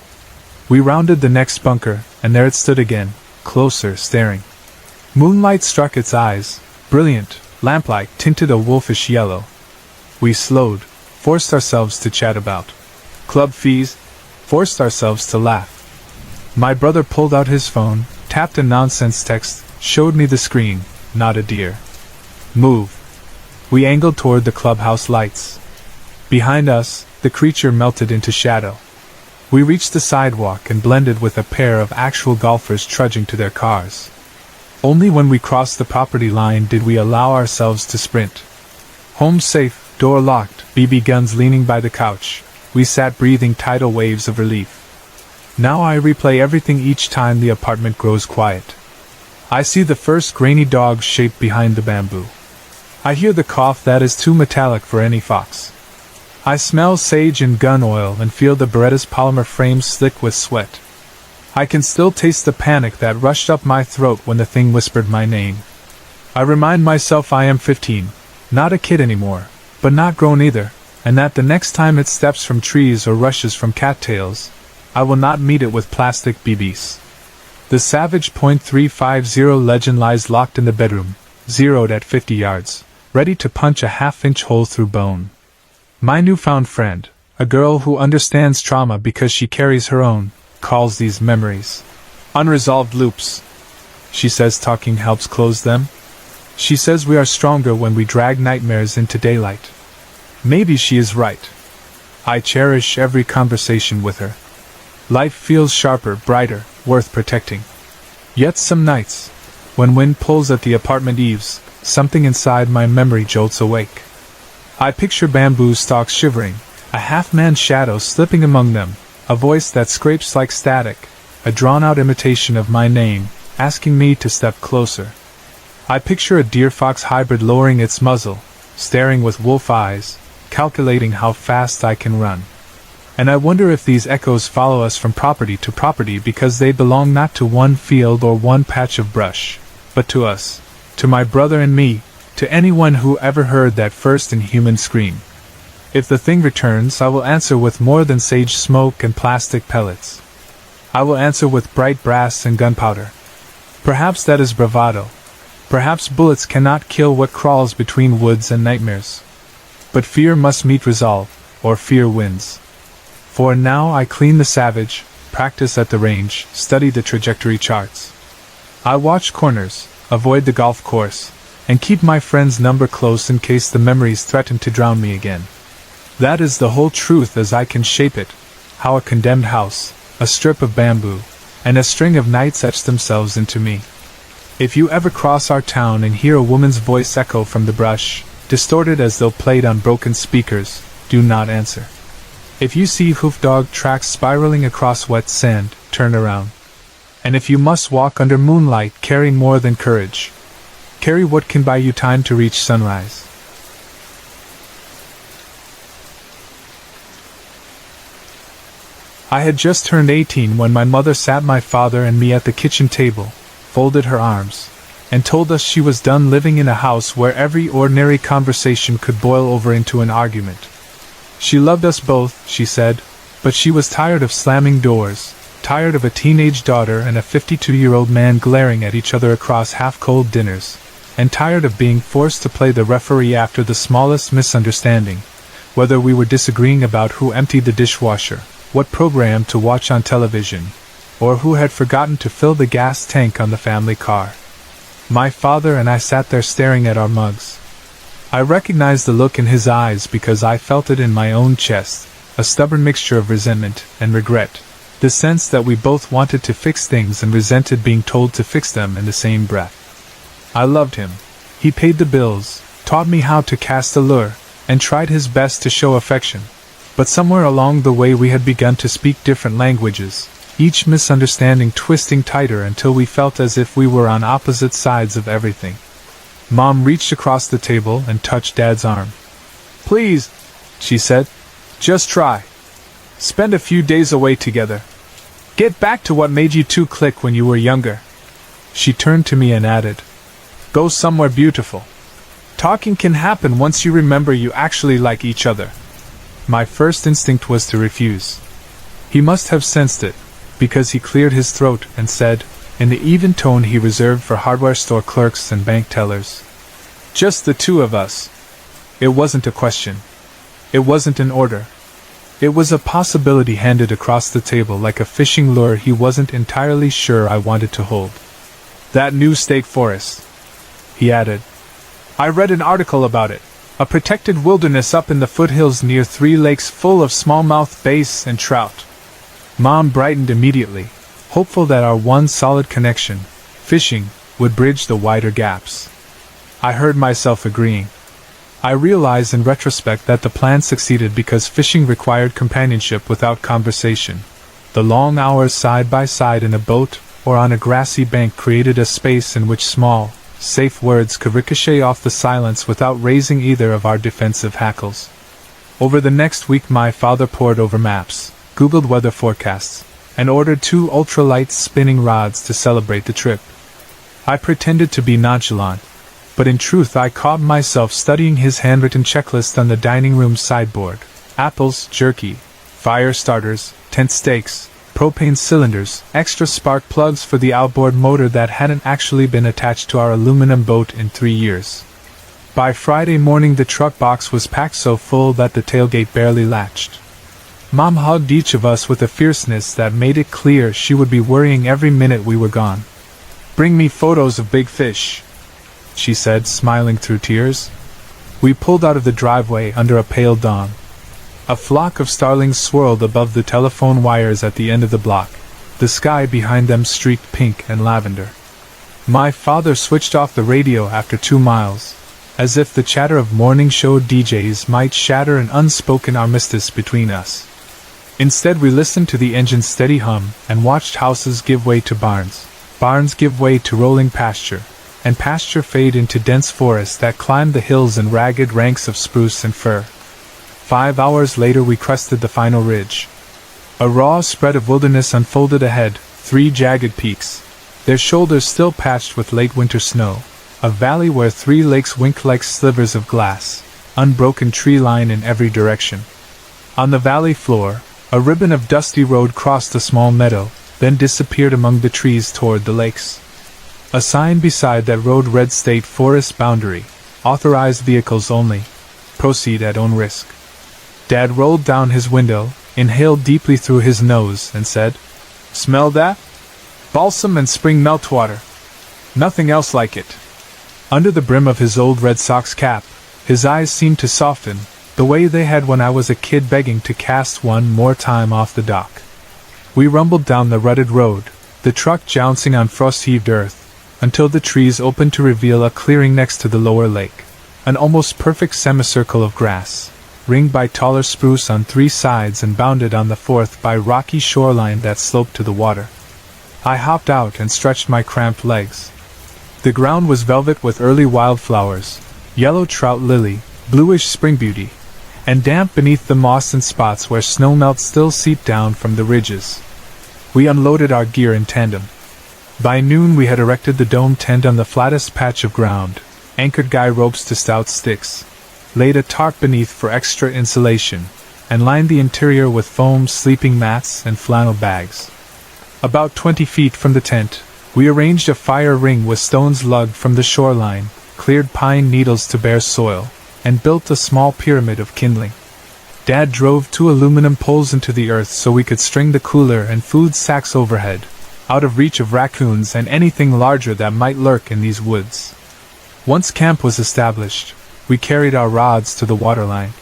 S1: We rounded the next bunker, and there it stood again, closer, staring. Moonlight struck its eyes, brilliant, lamplight tinted a wolfish yellow. We slowed, forced ourselves to chat about club fees, forced ourselves to laugh. My brother pulled out his phone, tapped a nonsense text, showed me the screen, not a deer. Move. We angled toward the clubhouse lights. Behind us, the creature melted into shadow. We reached the sidewalk and blended with a pair of actual golfers trudging to their cars. Only when we crossed the property line did we allow ourselves to sprint. Home safe, door locked, BB guns leaning by the couch, we sat breathing tidal waves of relief. Now I replay everything each time the apartment grows quiet. I see the first grainy dog shape behind the bamboo. I hear the cough that is too metallic for any fox. I smell sage and gun oil and feel the Beretta's polymer frame slick with sweat. I can still taste the panic that rushed up my throat when the thing whispered my name. I remind myself I am 15, not a kid anymore, but not grown either, and that the next time it steps from trees or rushes from cattails, I will not meet it with plastic BBs. The Savage .350 Legend lies locked in the bedroom, zeroed at 50 yards, ready to punch a half-inch hole through bone. My newfound friend, a girl who understands trauma because she carries her own, calls these memories unresolved loops. She says talking helps close them. She says we are stronger when we drag nightmares into daylight. Maybe she is right. I cherish every conversation with her. Life feels sharper, brighter, worth protecting. Yet some nights, when wind pulls at the apartment eaves, something inside my memory jolts awake. I picture bamboo stalks shivering, a half-man shadow slipping among them, a voice that scrapes like static, a drawn-out imitation of my name, asking me to step closer. I picture a deer-fox hybrid lowering its muzzle, staring with wolf eyes, calculating how fast I can run. And I wonder if these echoes follow us from property to property because they belong not to one field or one patch of brush, but to us, to my brother and me, to anyone who ever heard that first inhuman scream. If the thing returns, I will answer with more than sage smoke and plastic pellets. I will answer with bright brass and gunpowder. Perhaps that is bravado. Perhaps bullets cannot kill what crawls between woods and nightmares. But fear must meet resolve, or fear wins. For now I clean the savage, practice at the range, study the trajectory charts. I watch corners, avoid the golf course, and keep my friend's number close in case the memories threaten to drown me again. That is the whole truth as I can shape it, how a condemned house, a strip of bamboo, and a string of nights etch themselves into me. If you ever cross our town and hear a woman's voice echo from the brush, distorted as though played on broken speakers, do not answer. If you see hoof dog tracks spiraling across wet sand, turn around. And if you must walk under moonlight, carry more than courage. Carry what can buy you time to reach sunrise. I had just turned 18 when my mother sat my father and me at the kitchen table, folded her arms, and told us she was done living in a house where every ordinary conversation could boil over into an argument. She loved us both, she said, but she was tired of slamming doors, tired of a teenage daughter and a 52-year-old man glaring at each other across half-cold dinners, and tired of being forced to play the referee after the smallest misunderstanding, whether we were disagreeing about who emptied the dishwasher, what program to watch on television, or who had forgotten to fill the gas tank on the family car. My father and I sat there staring at our mugs. I recognized the look in his eyes because I felt it in my own chest, a stubborn mixture of resentment and regret, the sense that we both wanted to fix things and resented being told to fix them in the same breath. I loved him. He paid the bills, taught me how to cast a lure, and tried his best to show affection. But somewhere along the way we had begun to speak different languages, each misunderstanding twisting tighter until we felt as if we were on opposite sides of everything. Mom reached across the table and touched Dad's arm. "Please," she said, "just try. Spend a few days away together. Get back to what made you two click when you were younger." She turned to me and added, "Go somewhere beautiful. Talking can happen once you remember you actually like each other." My first instinct was to refuse. He must have sensed it, because he cleared his throat and said, in the even tone he reserved for hardware store clerks and bank tellers, "Just the two of us." It wasn't a question. It wasn't an order. It was a possibility handed across the table like a fishing lure he wasn't entirely sure I wanted to hold. "That new state forest," he added. "I read an article about it. A protected wilderness up in the foothills near 3 lakes full of smallmouth bass and trout." Mom brightened immediately, hopeful that our one solid connection, fishing, would bridge the wider gaps. I heard myself agreeing. I realized in retrospect that the plan succeeded because fishing required companionship without conversation. The long hours side by side in a boat or on a grassy bank created a space in which small, safe words could ricochet off the silence without raising either of our defensive hackles. Over the next week my father pored over maps, Googled weather forecasts, and ordered 2 ultralight spinning rods to celebrate the trip. I pretended to be nonchalant, but in truth I caught myself studying his handwritten checklist on the dining room sideboard: apples, jerky, fire starters, tent stakes, propane cylinders, extra spark plugs for the outboard motor that hadn't actually been attached to our aluminum boat in 3 years. By Friday morning the truck box was packed so full that the tailgate barely latched. Mom hugged each of us with a fierceness that made it clear she would be worrying every minute we were gone. "Bring me photos of big fish," she said, smiling through tears. We pulled out of the driveway under a pale dawn. A flock of starlings swirled above the telephone wires at the end of the block, the sky behind them streaked pink and lavender. My father switched off the radio after 2 miles, as if the chatter of morning show DJs might shatter an unspoken armistice between us. Instead, we listened to the engine's steady hum and watched houses give way to barns, barns give way to rolling pasture, and pasture fade into dense forests that climbed the hills in ragged ranks of spruce and fir. 5 hours later we crested the final ridge. A raw spread of wilderness unfolded ahead, 3 jagged peaks, their shoulders still patched with late winter snow, a valley where 3 lakes winked like slivers of glass, unbroken tree line in every direction. On the valley floor, a ribbon of dusty road crossed a small meadow, then disappeared among the trees toward the lakes. A sign beside that road read State Forest Boundary, authorized vehicles only, proceed at own risk. Dad rolled down his window, inhaled deeply through his nose, and said, "Smell that? Balsam and spring meltwater. Nothing else like it." Under the brim of his old Red Sox cap, his eyes seemed to soften, the way they had when I was a kid begging to cast one more time off the dock. We rumbled down the rutted road, the truck jouncing on frost-heaved earth, until the trees opened to reveal a clearing next to the lower lake, an almost perfect semicircle of grass, ringed by taller spruce on 3 sides and bounded on the 4th by rocky shoreline that sloped to the water. I hopped out and stretched my cramped legs. The ground was velvet with early wildflowers, yellow trout lily, bluish spring beauty, and damp beneath the moss in spots where snowmelt still seeped down from the ridges. We unloaded our gear in tandem. By noon we had erected the dome tent on the flattest patch of ground, anchored guy ropes to stout sticks, laid a tarp beneath for extra insulation, and lined the interior with foam sleeping mats and flannel bags. About 20 feet from the tent, we arranged a fire ring with stones lugged from the shoreline, cleared pine needles to bare soil, and built a small pyramid of kindling. Dad drove 2 aluminum poles into the earth so we could string the cooler and food sacks overhead, out of reach of raccoons and anything larger that might lurk in these woods. Once camp was established, we carried our rods to the waterline.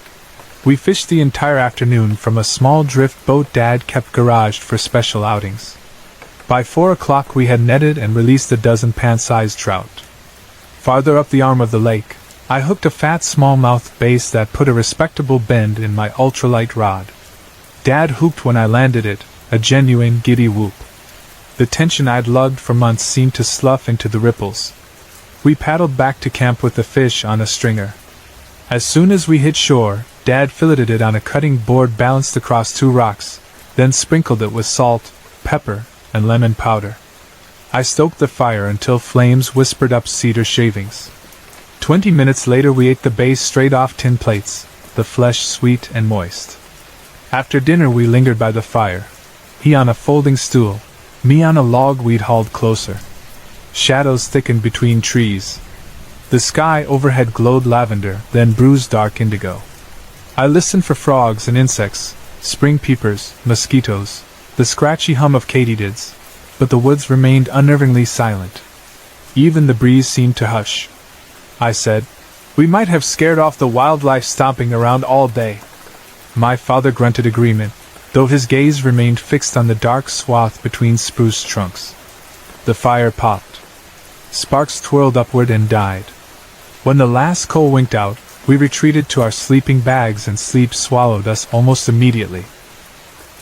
S1: We fished the entire afternoon from a small drift boat Dad kept garaged for special outings. By 4 o'clock we had netted and released a dozen pan-sized trout. Farther up the arm of the lake, I hooked a fat smallmouth bass that put a respectable bend in my ultralight rod. Dad whooped when I landed it, a genuine giddy whoop. The tension I'd lugged for months seemed to slough into the ripples. We paddled back to camp with the fish on a stringer. As soon as we hit shore, Dad filleted it on a cutting board balanced across 2 rocks, then sprinkled it with salt, pepper, and lemon powder. I stoked the fire until flames whispered up cedar shavings. 20 minutes later we ate the bass straight off tin plates, the flesh sweet and moist. After dinner we lingered by the fire, he on a folding stool, me on a log we'd hauled closer. Shadows thickened between trees. The sky overhead glowed lavender, then bruised dark indigo. I listened for frogs and insects, spring peepers, mosquitoes, the scratchy hum of katydids, but the woods remained unnervingly silent. Even the breeze seemed to hush. I said, "We might have scared off the wildlife stomping around all day." My father grunted agreement, though his gaze remained fixed on the dark swath between spruce trunks. The fire popped. Sparks twirled upward and died. When the last coal winked out, we retreated to our sleeping bags and sleep swallowed us almost immediately.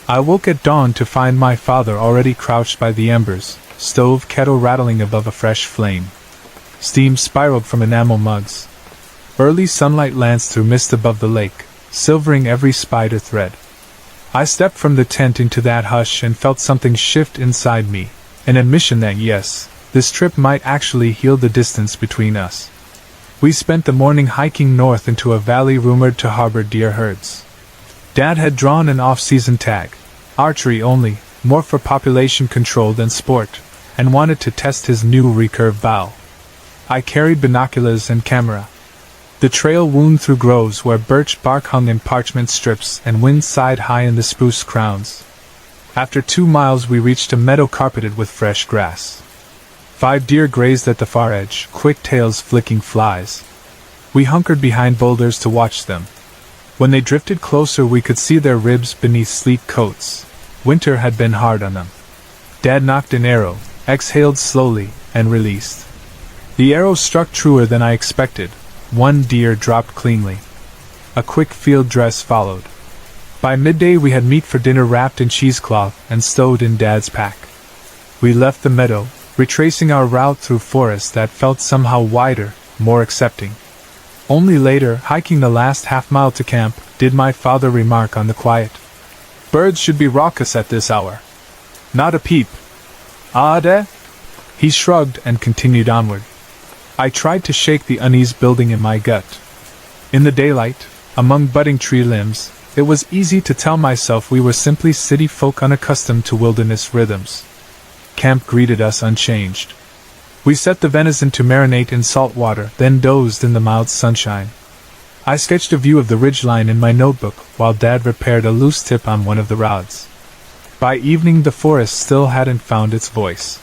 S1: I woke at dawn to find my father already crouched by the embers, stove kettle rattling above a fresh flame. Steam spiraled from enamel mugs. Early sunlight lanced through mist above the lake, silvering every spider thread. I stepped from the tent into that hush and felt something shift inside me, an admission that yes, this trip might actually heal the distance between us. We spent the morning hiking north into a valley rumored to harbor deer herds. Dad had drawn an off-season tag, archery only, more for population control than sport, and wanted to test his new recurve bow. I carried binoculars and camera. The trail wound through groves where birch bark hung in parchment strips and wind sighed high in the spruce crowns. After 2 miles we reached a meadow carpeted with fresh grass. 5 deer grazed at the far edge, quick tails flicking flies. We hunkered behind boulders to watch them. When they drifted closer we could see their ribs beneath sleek coats. Winter had been hard on them. Dad knocked an arrow, exhaled slowly, and released. The arrow struck truer than I expected. One deer dropped cleanly. A quick field dress followed. By midday we had meat for dinner wrapped in cheesecloth and stowed in Dad's pack. We left the meadow, retracing our route through forest that felt somehow wider, more accepting. Only later, hiking the last half-mile to camp, did my father remark on the quiet. "Birds should be raucous at this hour." "Not a peep." "Ah, Dad?" He shrugged and continued onward. I tried to shake the unease building in my gut. In the daylight, among budding tree limbs, it was easy to tell myself we were simply city folk unaccustomed to wilderness rhythms. Camp greeted us unchanged. We set the venison to marinate in salt water, then dozed in the mild sunshine. I sketched a view of the ridgeline in my notebook, while Dad repaired a loose tip on one of the rods. By evening the forest still hadn't found its voice.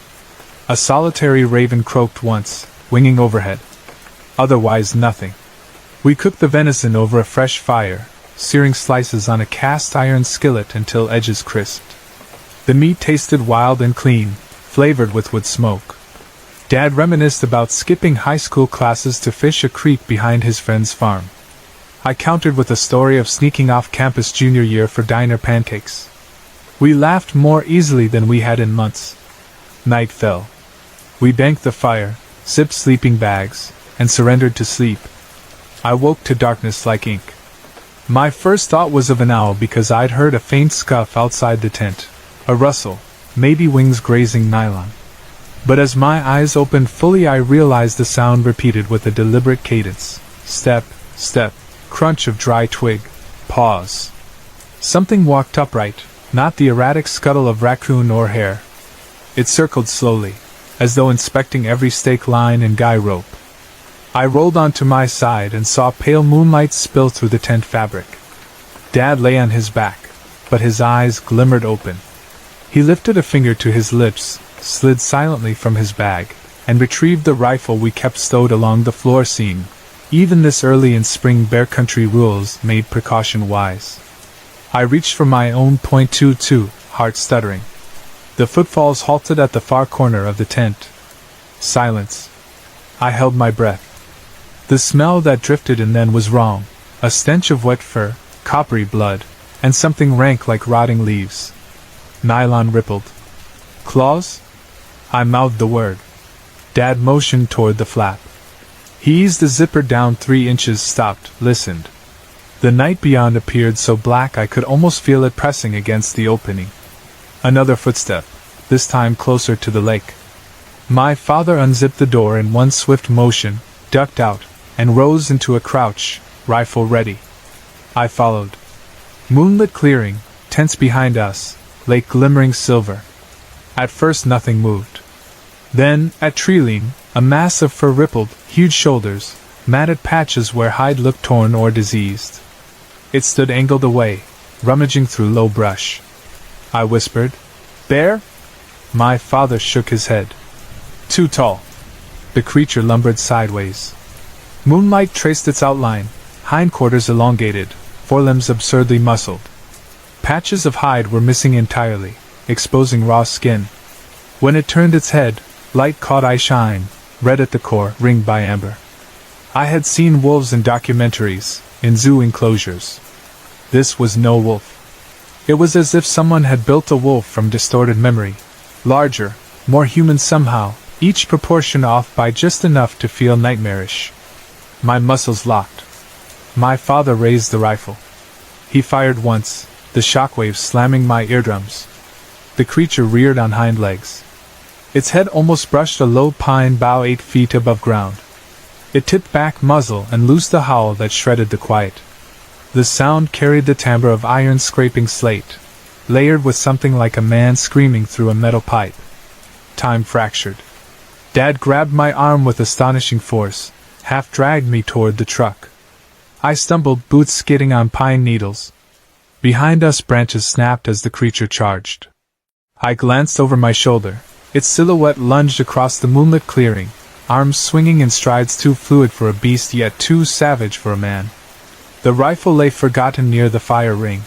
S1: A solitary raven croaked once, winging overhead. Otherwise nothing. We cooked the venison over a fresh fire, searing slices on a cast-iron skillet until edges crisped. The meat tasted wild and clean, flavored with wood smoke. Dad reminisced about skipping high school classes to fish a creek behind his friend's farm. I countered with a story of sneaking off campus junior year for diner pancakes. We laughed more easily than we had in months. Night fell. We banked the fire, zipped sleeping bags, and surrendered to sleep. I woke to darkness like ink. My first thought was of an owl because I'd heard a faint scuff outside the tent, a rustle, maybe wings grazing nylon. But as my eyes opened fully I realized the sound repeated with a deliberate cadence. Step, step, crunch of dry twig, pause. Something walked upright, not the erratic scuttle of raccoon or hare. It circled slowly, as though inspecting every stake line and guy rope. I rolled onto my side and saw pale moonlight spill through the tent fabric. Dad lay on his back, but his eyes glimmered open. He lifted a finger to his lips, slid silently from his bag, and retrieved the rifle we kept stowed along the floor seam. Even this early in spring bear country rules made precaution wise. I reached for my own .22, heart stuttering. The footfalls halted at the far corner of the tent. Silence. I held my breath. The smell that drifted in then was wrong, a stench of wet fur, coppery blood, and something rank like rotting leaves. Nylon rippled. Claws? I mouthed the word. Dad motioned toward the flap. He eased the zipper down 3 inches, stopped, listened. The night beyond appeared so black I could almost feel it pressing against the opening. Another footstep, this time closer to the lake. My father unzipped the door in one swift motion, ducked out, and rose into a crouch, rifle ready. I followed. Moonlit clearing, tents behind us, lake glimmering silver. At first nothing moved. Then, at tree-line, a mass of fur rippled, huge shoulders, matted patches where hide looked torn or diseased. It stood angled away, rummaging through low brush. I whispered, "Bear?" My father shook his head. "Too tall." The creature lumbered sideways. Moonlight traced its outline, hindquarters elongated, forelimbs absurdly muscled. Patches of hide were missing entirely, exposing raw skin. When it turned its head, light caught eye shine, red at the core, ringed by amber. I had seen wolves in documentaries, in zoo enclosures. This was no wolf. It was as if someone had built a wolf from distorted memory. Larger, more human somehow, each proportion off by just enough to feel nightmarish. My muscles locked. My father raised the rifle. He fired once, the shockwaves slamming my eardrums. The creature reared on hind legs. Its head almost brushed a low pine bough 8 feet above ground. It tipped back muzzle and loosed a howl that shredded the quiet. The sound carried the timbre of iron scraping slate, layered with something like a man screaming through a metal pipe. Time fractured. Dad grabbed my arm with astonishing force, half dragged me toward the truck. I stumbled, boots skidding on pine needles. Behind us branches snapped as the creature charged. I glanced over my shoulder. Its silhouette lunged across the moonlit clearing, arms swinging in strides too fluid for a beast yet too savage for a man. The rifle lay forgotten near the fire ring.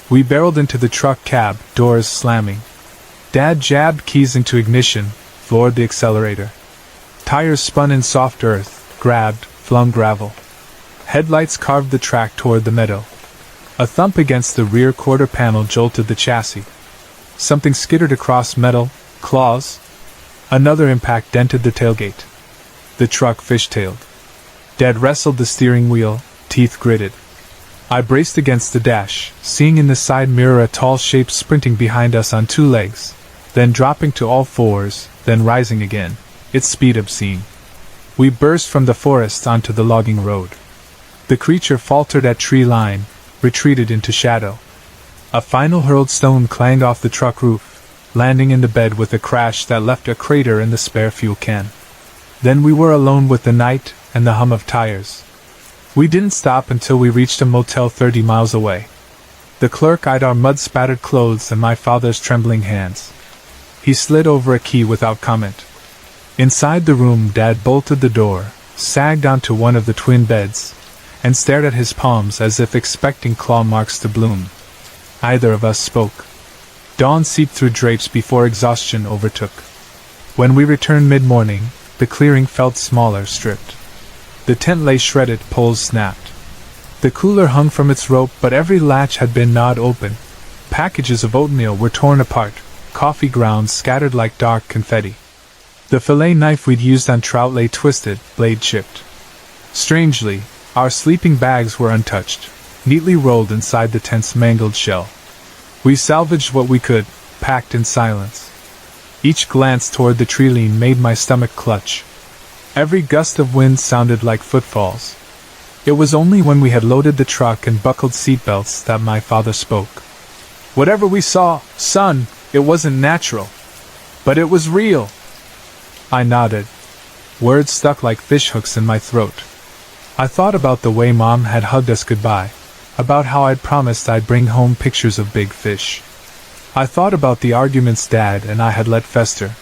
S1: We barreled into the truck cab, doors slamming. Dad jabbed keys into ignition, floored the accelerator. Tires spun in soft earth, grabbed, flung gravel. Headlights carved the track toward the meadow. A thump against the rear quarter panel jolted the chassis. Something skittered across metal, claws. Another impact dented the tailgate. The truck fishtailed. Dad wrestled the steering wheel, teeth gritted. I braced against the dash, seeing in the side mirror a tall shape sprinting behind us on two legs, then dropping to all fours, then rising again, its speed obscene. We burst from the forest onto the logging road. The creature faltered at tree line, retreated into shadow. A final hurled stone clanged off the truck roof, landing in the bed with a crash that left a crater in the spare fuel can. Then we were alone with the night and the hum of tires. We didn't stop until we reached a motel 30 miles away. The clerk eyed our mud-spattered clothes and my father's trembling hands. He slid over a key without comment. Inside the room, Dad bolted the door, sagged onto one of the twin beds, and stared at his palms as if expecting claw marks to bloom. Neither of us spoke. Dawn seeped through drapes before exhaustion overtook. When we returned mid-morning, the clearing felt smaller, stripped. The tent lay shredded, poles snapped. The cooler hung from its rope, but every latch had been gnawed open. Packages of oatmeal were torn apart, coffee grounds scattered like dark confetti. The fillet knife we'd used on trout lay twisted, blade chipped. Strangely, our sleeping bags were untouched, neatly rolled inside the tent's mangled shell. We salvaged what we could, packed in silence. Each glance toward the tree-line made my stomach clutch. Every gust of wind sounded like footfalls. It was only when we had loaded the truck and buckled seatbelts that my father spoke. "Whatever we saw, son, it wasn't natural. But it was real." I nodded. Words stuck like fishhooks in my throat. I thought about the way Mom had hugged us goodbye, about how I'd promised I'd bring home pictures of big fish. I thought about the arguments Dad and I had let fester.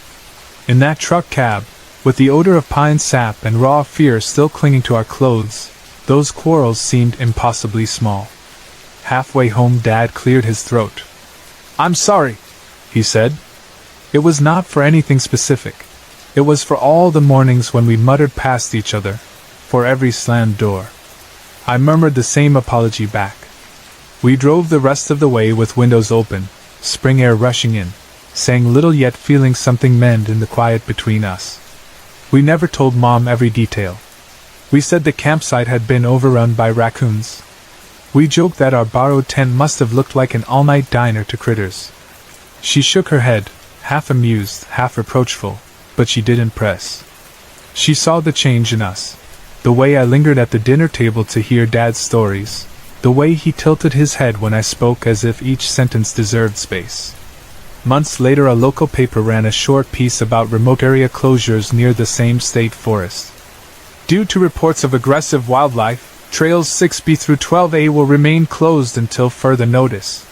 S1: In that truck cab, with the odor of pine sap and raw fear still clinging to our clothes, those quarrels seemed impossibly small. Halfway home, Dad cleared his throat. "I'm sorry," he said. It was not for anything specific. It was for all the mornings when we muttered past each other, for every slammed door. I murmured the same apology back. We drove the rest of the way with windows open, spring air rushing in, saying little yet feeling something mend in the quiet between us. We never told Mom every detail. We said the campsite had been overrun by raccoons. We joked that our borrowed tent must have looked like an all-night diner to critters. She shook her head, half amused, half reproachful, but she didn't press. She saw the change in us. The way I lingered at the dinner table to hear Dad's stories. The way he tilted his head when I spoke as if each sentence deserved space. Months later, a local paper ran a short piece about remote area closures near the same state forest. Due to reports of aggressive wildlife, trails 6B through 12A will remain closed until further notice.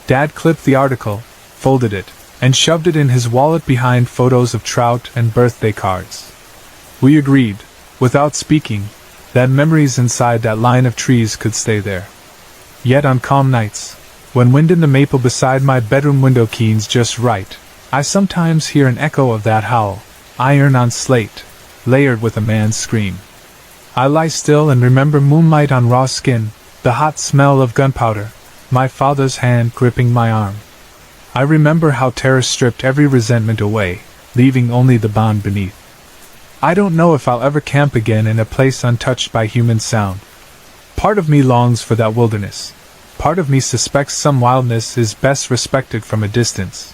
S1: Dad clipped the article, folded it, and shoved it in his wallet behind photos of trout and birthday cards. We agreed, without speaking, that memories inside that line of trees could stay there. Yet on calm nights, when wind in the maple beside my bedroom window keens just right, I sometimes hear an echo of that howl, iron on slate, layered with a man's scream. I lie still and remember moonlight on raw skin, the hot smell of gunpowder, my father's hand gripping my arm. I remember how terror stripped every resentment away, leaving only the bond beneath. I don't know if I'll ever camp again in a place untouched by human sound. Part of me longs for that wilderness. Part of me suspects some wildness is best respected from a distance.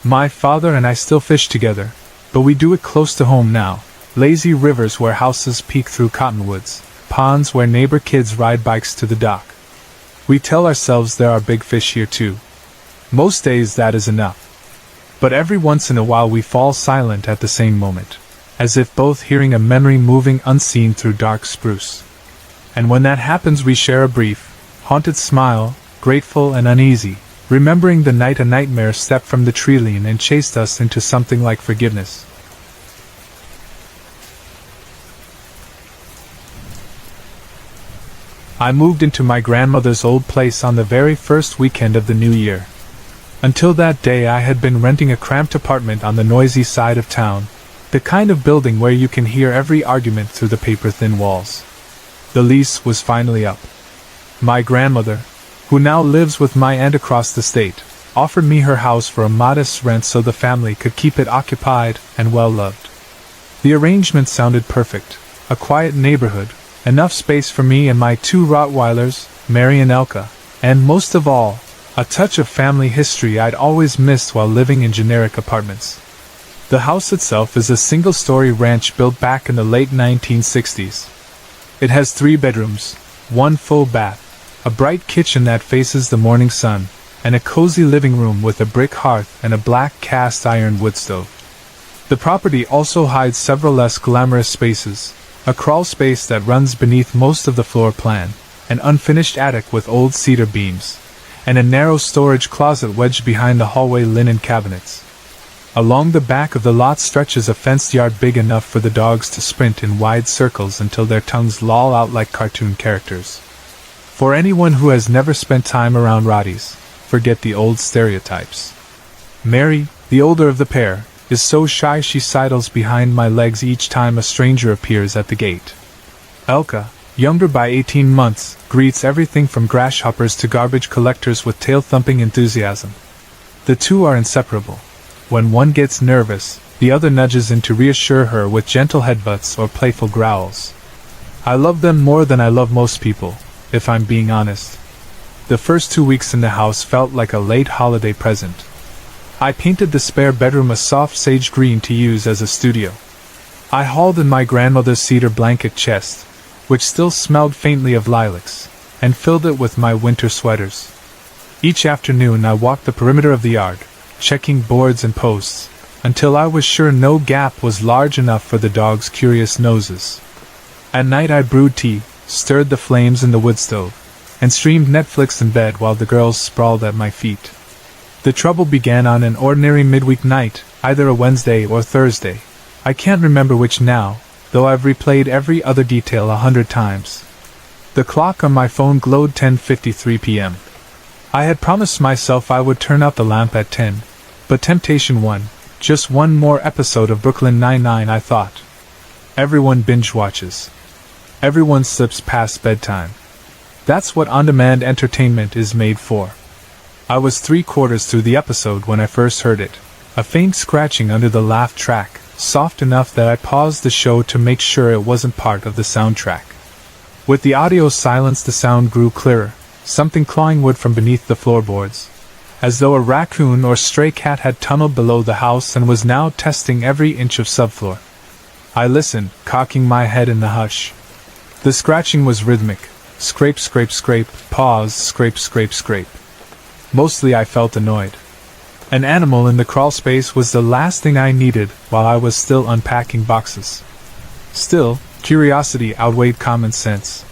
S1: My father and I still fish together, but we do it close to home now. Lazy rivers where houses peek through cottonwoods, ponds where neighbor kids ride bikes to the dock. We tell ourselves there are big fish here too. Most days that is enough. But every once in a while we fall silent at the same moment, as if both hearing a memory moving unseen through dark spruce. And when that happens we share a brief, haunted smile, grateful and uneasy, remembering the night a nightmare stepped from the tree-line and chased us into something like forgiveness. I moved into my grandmother's old place on the very first weekend of the new year. Until that day I had been renting a cramped apartment on the noisy side of town, the kind of building where you can hear every argument through the paper-thin walls. The lease was finally up. My grandmother, who now lives with my aunt across the state, offered me her house for a modest rent so the family could keep it occupied and well-loved. The arrangement sounded perfect, a quiet neighborhood, enough space for me and my 2 Rottweilers, Mary and Elka, and most of all, a touch of family history I'd always missed while living in generic apartments. The house itself is a single-story ranch built back in the late 1960s. It has 3 bedrooms, 1 full bath, a bright kitchen that faces the morning sun, and a cozy living room with a brick hearth and a black cast-iron wood stove. The property also hides several less glamorous spaces, a crawl space that runs beneath most of the floor plan, an unfinished attic with old cedar beams, and a narrow storage closet wedged behind the hallway linen cabinets. Along the back of the lot stretches a fenced yard big enough for the dogs to sprint in wide circles until their tongues loll out like cartoon characters. For anyone who has never spent time around Rotties, forget the old stereotypes. Mary, the older of the pair, is so shy she sidles behind my legs each time a stranger appears at the gate. Elka, younger by 18 months, greets everything from grasshoppers to garbage collectors with tail-thumping enthusiasm. The 2 are inseparable. When one gets nervous, the other nudges in to reassure her with gentle headbutts or playful growls. I love them more than I love most people, if I'm being honest. The first 2 weeks in the house felt like a late holiday present. I painted the spare bedroom a soft sage green to use as a studio. I hauled in my grandmother's cedar blanket chest, which still smelled faintly of lilacs, and filled it with my winter sweaters. Each afternoon I walked the perimeter of the yard, checking boards and posts, until I was sure no gap was large enough for the dogs' curious noses. At night I brewed tea, stirred the flames in the wood stove, and streamed Netflix in bed while the girls sprawled at my feet. The trouble began on an ordinary midweek night, either a Wednesday or Thursday. I can't remember which now, though I've replayed every other detail 100 times. The clock on my phone glowed 10:53 p.m. I had promised myself I would turn out the lamp at 10, but temptation won. Just one more episode of Brooklyn Nine-Nine, I thought. Everyone binge-watches. Everyone slips past bedtime. That's what on-demand entertainment is made for. I was 3/4 through the episode when I first heard it, a faint scratching under the laugh track, soft enough that I paused the show to make sure it wasn't part of the soundtrack. With the audio silenced, the sound grew clearer, something clawing wood from beneath the floorboards, as though a raccoon or stray cat had tunneled below the house and was now testing every inch of subfloor. I listened, cocking my head in the hush. The scratching was rhythmic. Scrape, scrape, scrape, pause, scrape, scrape, scrape. Mostly I felt annoyed. An animal in the crawl space was the last thing I needed while I was still unpacking boxes. Still, curiosity outweighed common sense.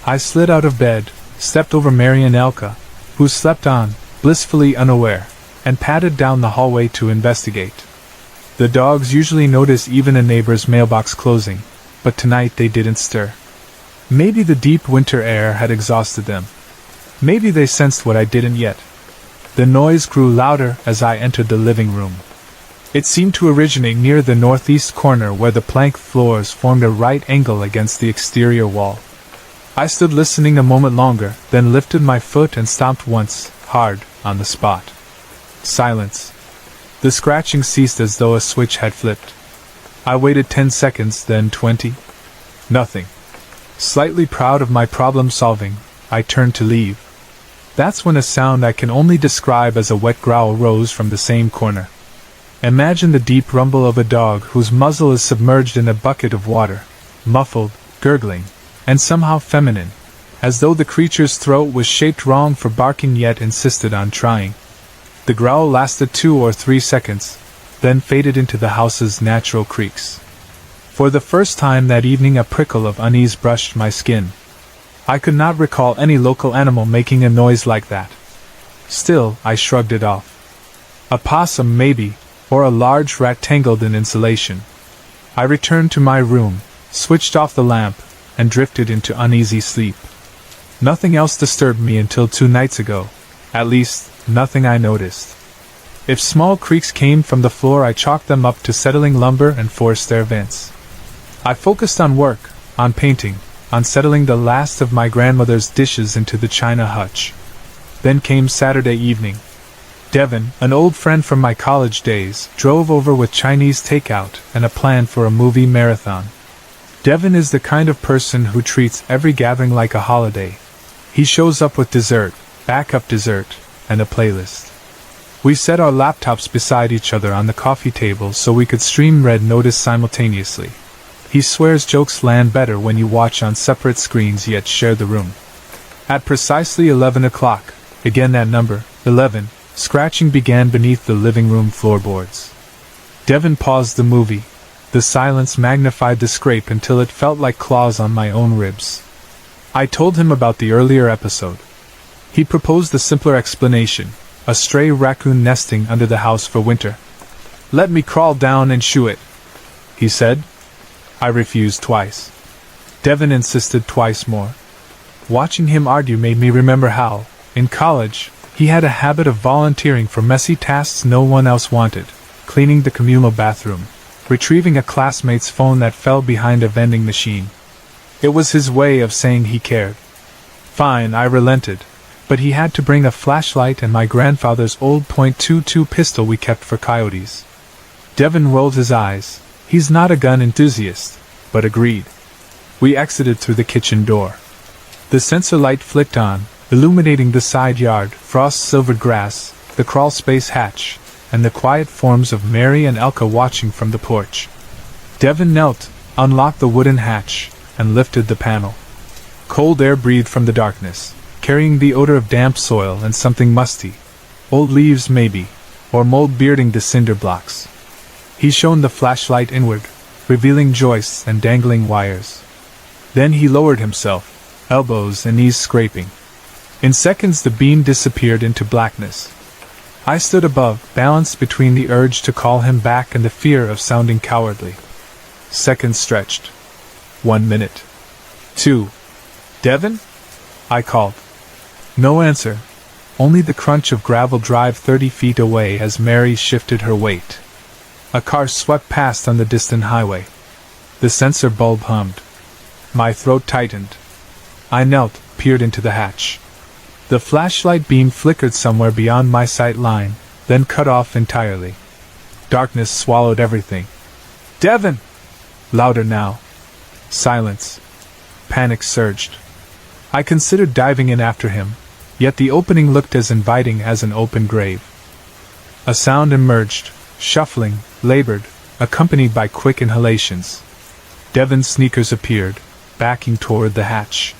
S1: I slid out of bed, stepped over Mary and Elka, who slept on, blissfully unaware, and padded down the hallway to investigate. The dogs usually notice even a neighbor's mailbox closing, but tonight they didn't stir. Maybe the deep winter air had exhausted them. Maybe they sensed what I didn't yet. The noise grew louder as I entered the living room. It seemed to originate near the northeast corner where the plank floors formed a right angle against the exterior wall. I stood listening a moment longer, then lifted my foot and stomped once, hard, on the spot. Silence. The scratching ceased as though a switch had flipped. I waited 10 seconds, then 20. Nothing. Slightly proud of my problem-solving, I turned to leave. That's when a sound I can only describe as a wet growl rose from the same corner. Imagine the deep rumble of a dog whose muzzle is submerged in a bucket of water, muffled, gurgling, and somehow feminine, as though the creature's throat was shaped wrong for barking yet insisted on trying. The growl lasted 2 or 3 seconds, then faded into the house's natural creaks. For the first time that evening a prickle of unease brushed my skin. I could not recall any local animal making a noise like that. Still, I shrugged it off. A possum, maybe, or a large rat tangled in insulation. I returned to my room, switched off the lamp, and drifted into uneasy sleep. Nothing else disturbed me until 2 nights ago. At least, nothing I noticed. If small creaks came from the floor, I chalked them up to settling lumber and forced air vents. I focused on work, on painting, on settling the last of my grandmother's dishes into the china hutch. Then came Saturday evening. Devin, an old friend from my college days, drove over with Chinese takeout and a plan for a movie marathon. Devin is the kind of person who treats every gathering like a holiday. He shows up with dessert, backup dessert, and a playlist. We set our laptops beside each other on the coffee table so we could stream Red Notice simultaneously. He swears jokes land better when you watch on separate screens yet share the room. At precisely 11 o'clock, again that number, 11, scratching began beneath the living room floorboards. Devin paused the movie. The silence magnified the scrape until it felt like claws on my own ribs. I told him about the earlier episode. He proposed the simpler explanation, a stray raccoon nesting under the house for winter. "Let me crawl down and shoo it," he said. I refused twice. Devin insisted twice more. Watching him argue made me remember how, in college, he had a habit of volunteering for messy tasks no one else wanted, cleaning the communal bathroom, retrieving a classmate's phone that fell behind a vending machine. It was his way of saying he cared. Fine, I relented, but he had to bring a flashlight and my grandfather's old .22 pistol we kept for coyotes. Devin rolled his eyes. He's not a gun enthusiast, but agreed. We exited through the kitchen door. The sensor light flicked on, illuminating the side yard, frost-silvered grass, the crawl-space hatch, and the quiet forms of Mary and Elka watching from the porch. Devin knelt, unlocked the wooden hatch, and lifted the panel. Cold air breathed from the darkness, carrying the odor of damp soil and something musty. Old leaves, maybe, or mold bearding the cinder blocks. He shone the flashlight inward, revealing joists and dangling wires. Then he lowered himself, elbows and knees scraping. In seconds the beam disappeared into blackness. I stood above, balanced between the urge to call him back and the fear of sounding cowardly. Seconds stretched. 1 minute. 2. "Devin?" I called. No answer. Only the crunch of gravel drive 30 feet away as Mary shifted her weight. A car swept past on the distant highway. The sensor bulb hummed. My throat tightened. I knelt, peered into the hatch. The flashlight beam flickered somewhere beyond my sight line, then cut off entirely. Darkness swallowed everything. "Devin!" Louder now. Silence. Panic surged. I considered diving in after him, yet the opening looked as inviting as an open grave. A sound emerged, shuffling, labored, accompanied by quick inhalations. Devin's sneakers appeared, backing toward the hatch.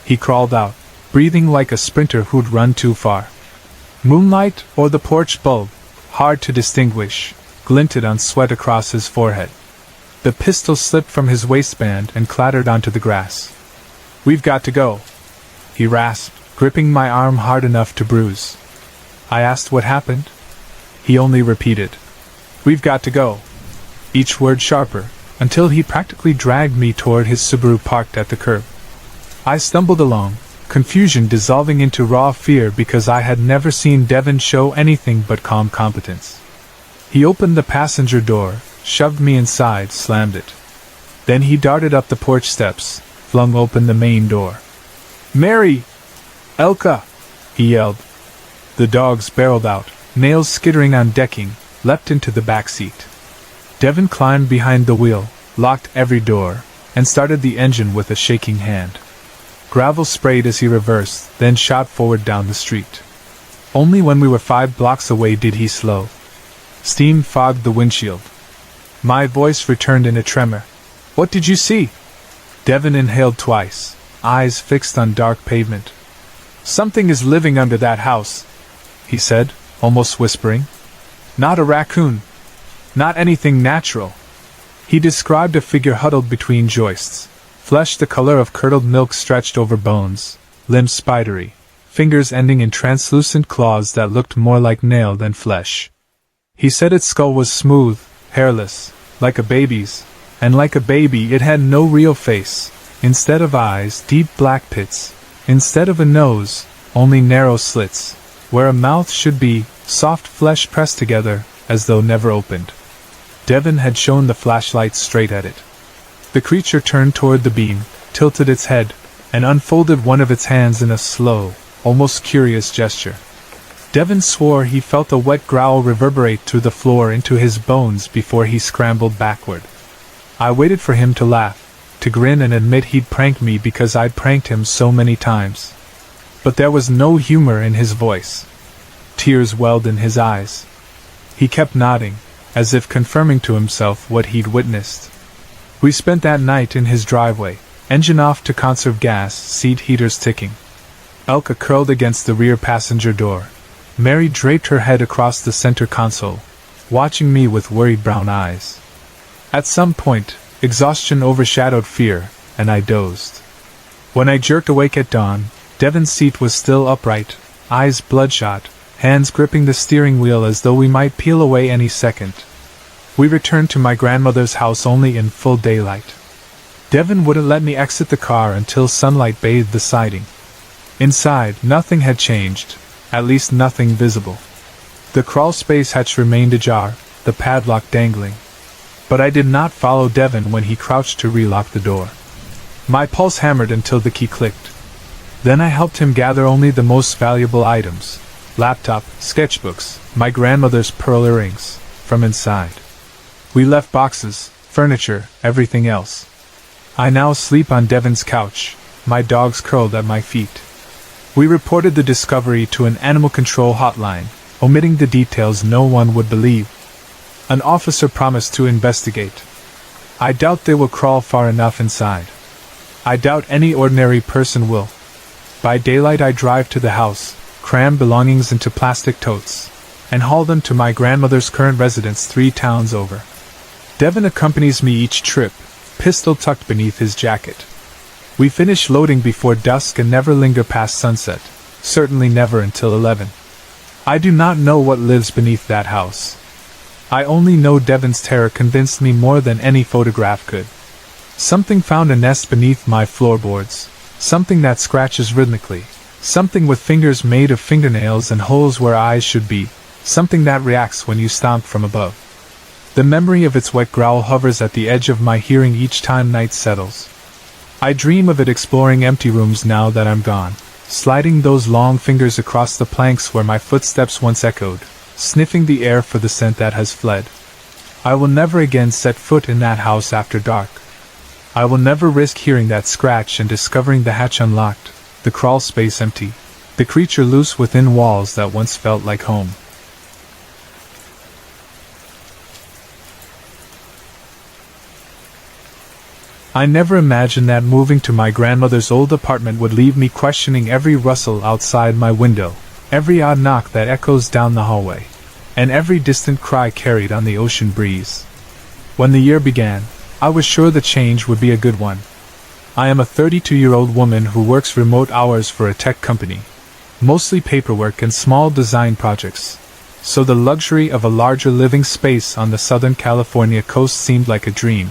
S1: He crawled out, breathing like a sprinter who'd run too far. Moonlight, or the porch bulb, hard to distinguish, glinted on sweat across his forehead. The pistol slipped from his waistband and clattered onto the grass. "We've got to go," he rasped, gripping my arm hard enough to bruise. I asked what happened. He only repeated, "We've got to go," each word sharper, until he practically dragged me toward his Subaru parked at the curb. I stumbled along, confusion dissolving into raw fear because I had never seen Devin show anything but calm competence. He opened the passenger door, shoved me inside, slammed it. Then he darted up the porch steps, flung open the main door. "Mary! Elka!" he yelled. The dogs barreled out, nails skittering on decking, leapt into the back seat. Devin climbed behind the wheel, locked every door, and started the engine with a shaking hand. Gravel sprayed as he reversed, then shot forward down the street. Only when we were 5 blocks away did he slow. Steam fogged the windshield. My voice returned in a tremor. "What did you see?" Devin inhaled twice, eyes fixed on dark pavement. "Something is living under that house," he said, almost whispering. "Not a raccoon. Not anything natural." He described a figure huddled between joists, flesh the color of curdled milk stretched over bones, limbs spidery, fingers ending in translucent claws that looked more like nail than flesh. He said its skull was smooth, hairless, like a baby's, and like a baby it had no real face. Instead of eyes, deep black pits. Instead of a nose, only narrow slits. where a mouth should be, soft flesh pressed together, as though never opened. Devon had shown the flashlight straight at it. The creature turned toward the beam, tilted its head, and unfolded one of its hands in a slow, almost curious gesture. Devon swore he felt a wet growl reverberate through the floor into his bones before he scrambled backward. I waited for him to laugh, to grin and admit he'd pranked me because I'd pranked him so many times. But there was no humor in his voice. Tears welled in his eyes. He kept nodding, as if confirming to himself what he'd witnessed. We spent that night in his driveway, engine off to conserve gas, seat heaters ticking. Elka curled against the rear passenger door. Mary draped her head across the center console, watching me with worried brown eyes. At some point, exhaustion overshadowed fear, and I dozed. When I jerked awake at dawn, Devon's seat was still upright, eyes bloodshot, hands gripping the steering wheel as though we might peel away any second. We returned to my grandmother's house only in full daylight. Devon wouldn't let me exit the car until sunlight bathed the siding. Inside, nothing had changed, at least nothing visible. The crawl space hatch remained ajar, the padlock dangling. But I did not follow Devon when he crouched to relock the door. My pulse hammered until the key clicked. Then I helped him gather only the most valuable items: laptop, sketchbooks, my grandmother's pearl earrings, from inside. We left boxes, furniture, everything else. I now sleep on Devon's couch, my dogs curled at my feet. We reported the discovery to an animal control hotline, omitting the details no one would believe. An officer promised to investigate. I doubt they will crawl far enough inside. I doubt any ordinary person will. By daylight I drive to the house, cram belongings into plastic totes, and haul them to my grandmother's current residence 3 towns over. Devon accompanies me each trip, pistol tucked beneath his jacket. We finish loading before dusk and never linger past sunset, certainly never until 11. I do not know what lives beneath that house. I only know Devon's terror convinced me more than any photograph could. Something found a nest beneath my floorboards, something that scratches rhythmically, something with fingers made of fingernails and holes where eyes should be, something that reacts when you stomp from above. The memory of its wet growl hovers at the edge of my hearing each time night settles. I dream of it exploring empty rooms now that I'm gone, sliding those long fingers across the planks where my footsteps once echoed, sniffing the air for the scent that has fled. I will never again set foot in that house after dark. I will never risk hearing that scratch and discovering the hatch unlocked, the crawl space empty, the creature loose within walls that once felt like home. I never imagined that moving to my grandmother's old apartment would leave me questioning every rustle outside my window, every odd knock that echoes down the hallway, and every distant cry carried on the ocean breeze. When the year began, I was sure the change would be a good one. I am a 32-year-old woman who works remote hours for a tech company, mostly paperwork and small design projects, so the luxury of a larger living space on the Southern California coast seemed like a dream.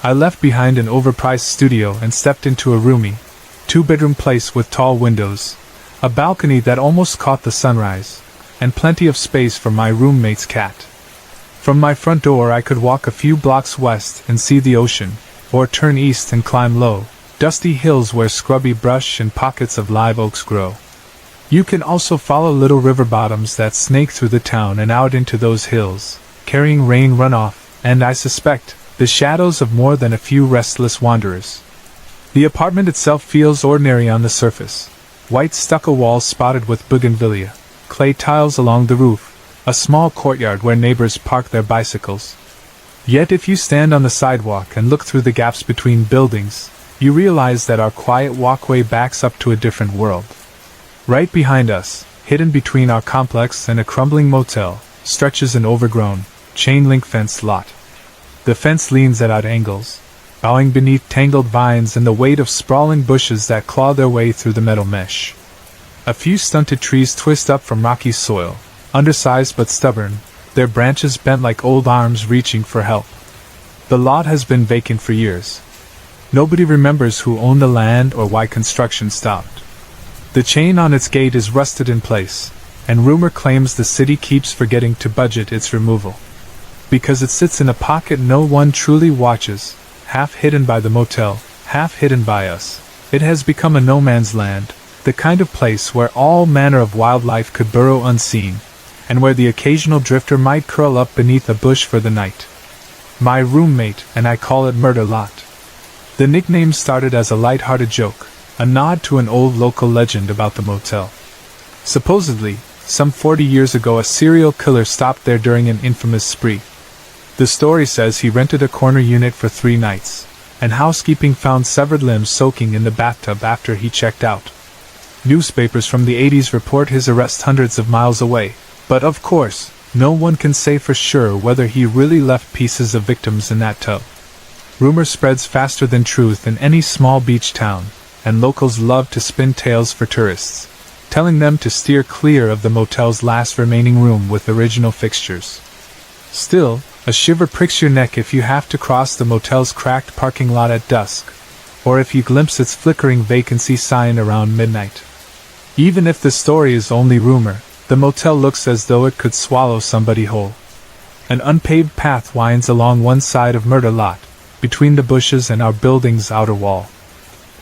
S1: I left behind an overpriced studio and stepped into a roomy, 2-bedroom place with tall windows, a balcony that almost caught the sunrise, and plenty of space for my roommate's cat. From my front door I could walk a few blocks west and see the ocean, or turn east and climb low, dusty hills where scrubby brush and pockets of live oaks grow. You can also follow little river bottoms that snake through the town and out into those hills, carrying rain runoff, and I suspect, the shadows of more than a few restless wanderers. The apartment itself feels ordinary on the surface. White stucco walls spotted with bougainvillea, clay tiles along the roof, a small courtyard where neighbors park their bicycles. Yet if you stand on the sidewalk and look through the gaps between buildings, you realize that our quiet walkway backs up to a different world. Right behind us, hidden between our complex and a crumbling motel, stretches an overgrown, chain-link fence lot. The fence leans at odd angles, bowing beneath tangled vines and the weight of sprawling bushes that claw their way through the metal mesh. A few stunted trees twist up from rocky soil, undersized but stubborn, their branches bent like old arms reaching for help. The lot has been vacant for years. Nobody remembers who owned the land or why construction stopped. The chain on its gate is rusted in place, and rumor claims the city keeps forgetting to budget its removal. Because it sits in a pocket no one truly watches, half hidden by the motel, half hidden by us. It has become a no man's land, the kind of place where all manner of wildlife could burrow unseen, and where the occasional drifter might curl up beneath a bush for the night. My roommate and I call it Murder Lot. The nickname started as a light-hearted joke, a nod to an old local legend about the motel. Supposedly, some 40 years ago a serial killer stopped there during an infamous spree. The story says he rented a corner unit for 3 nights, and housekeeping found severed limbs soaking in the bathtub after he checked out. Newspapers from the 80s report his arrest hundreds of miles away, but of course, no one can say for sure whether he really left pieces of victims in that tub. Rumor spreads faster than truth in any small beach town, and locals love to spin tales for tourists, telling them to steer clear of the motel's last remaining room with original fixtures. Still, a shiver pricks your neck if you have to cross the motel's cracked parking lot at dusk, or if you glimpse its flickering vacancy sign around midnight. Even if the story is only rumor, the motel looks as though it could swallow somebody whole. An unpaved path winds along one side of Murder Lot, between the bushes and our building's outer wall.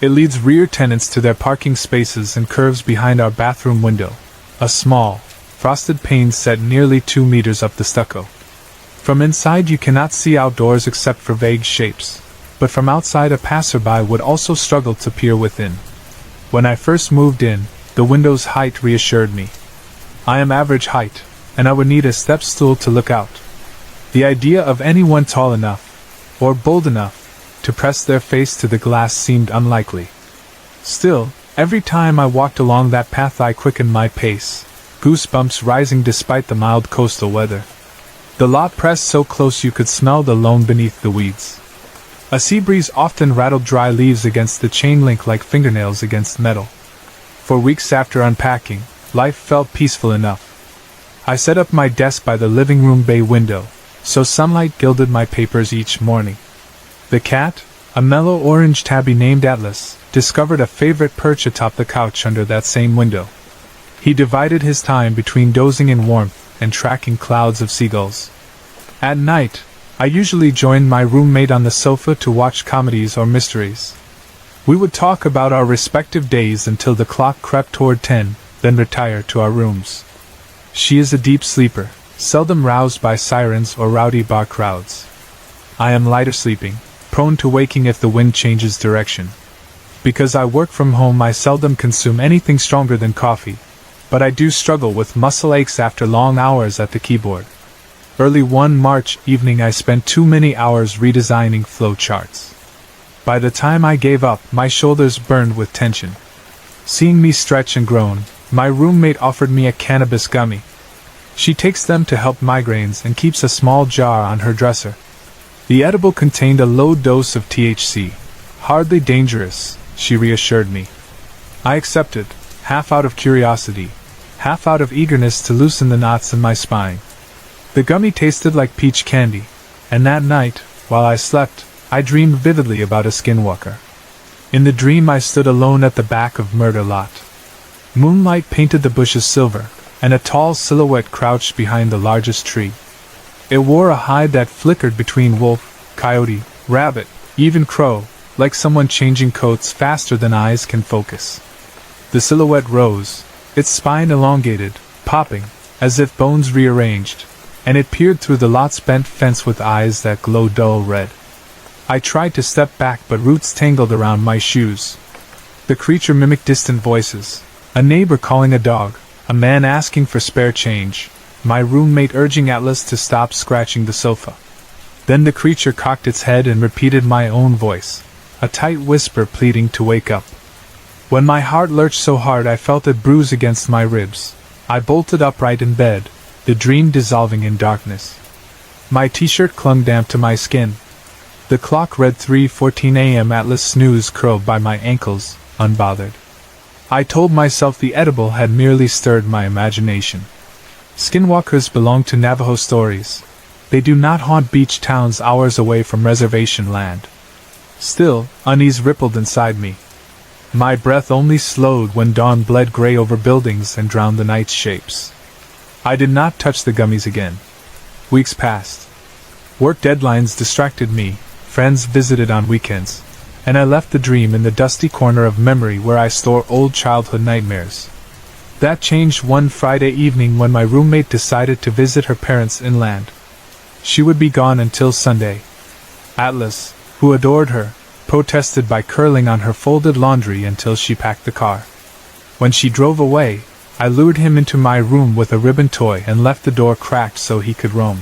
S1: It leads rear tenants to their parking spaces and curves behind our bathroom window, a small, frosted pane set nearly 2 meters up the stucco. From inside you cannot see outdoors except for vague shapes, but from outside a passerby would also struggle to peer within. When I first moved in, the window's height reassured me. I am average height, and I would need a step stool to look out. The idea of anyone tall enough, or bold enough, to press their face to the glass seemed unlikely. Still, every time I walked along that path I quickened my pace, goosebumps rising despite the mild coastal weather. The lot pressed so close you could smell the loam beneath the weeds. A sea breeze often rattled dry leaves against the chain link like fingernails against metal. For weeks after unpacking, life felt peaceful enough. I set up my desk by the living room bay window, so sunlight gilded my papers each morning. The cat, a mellow orange tabby named Atlas, discovered a favorite perch atop the couch under that same window. He divided his time between dozing in warmth and tracking clouds of seagulls. At night, I usually joined my roommate on the sofa to watch comedies or mysteries. We would talk about our respective days until the clock crept toward 10, then retire to our rooms. She is a deep sleeper, seldom roused by sirens or rowdy bar crowds. I am lighter sleeping, prone to waking if the wind changes direction. Because I work from home I seldom consume anything stronger than coffee, but I do struggle with muscle aches after long hours at the keyboard. Early one March evening I spent too many hours redesigning flow charts. By the time I gave up, my shoulders burned with tension. Seeing me stretch and groan, my roommate offered me a cannabis gummy. She takes them to help migraines and keeps a small jar on her dresser. The edible contained a low dose of THC. Hardly dangerous, she reassured me. I accepted, half out of curiosity, half out of eagerness to loosen the knots in my spine. The gummy tasted like peach candy, and that night, while I slept, I dreamed vividly about a skinwalker. In the dream I stood alone at the back of Murder Lot. Moonlight painted the bushes silver, and a tall silhouette crouched behind the largest tree. It wore a hide that flickered between wolf, coyote, rabbit, even crow, like someone changing coats faster than eyes can focus. The silhouette rose, its spine elongated, popping, as if bones rearranged, and it peered through the lot's bent fence with eyes that glowed dull red. I tried to step back but roots tangled around my shoes. The creature mimicked distant voices, a neighbor calling a dog, a man asking for spare change, my roommate urging Atlas to stop scratching the sofa. Then the creature cocked its head and repeated my own voice, a tight whisper pleading to wake up. When my heart lurched so hard I felt it bruise against my ribs, I bolted upright in bed, the dream dissolving in darkness. My t-shirt clung damp to my skin. The clock read 3:14 a.m. Atlas snooze curled by my ankles, unbothered. I told myself the edible had merely stirred my imagination. Skinwalkers belong to Navajo stories. They do not haunt beach towns hours away from reservation land. Still, unease rippled inside me. My breath only slowed when dawn bled gray over buildings and drowned the night's shapes. I did not touch the gummies again. Weeks passed. Work deadlines distracted me, friends visited on weekends, and I left the dream in the dusty corner of memory where I store old childhood nightmares. That changed one Friday evening when my roommate decided to visit her parents inland. She would be gone until Sunday. Atlas, who adored her, protested by curling on her folded laundry until she packed the car. When she drove away, I lured him into my room with a ribbon toy and left the door cracked so he could roam.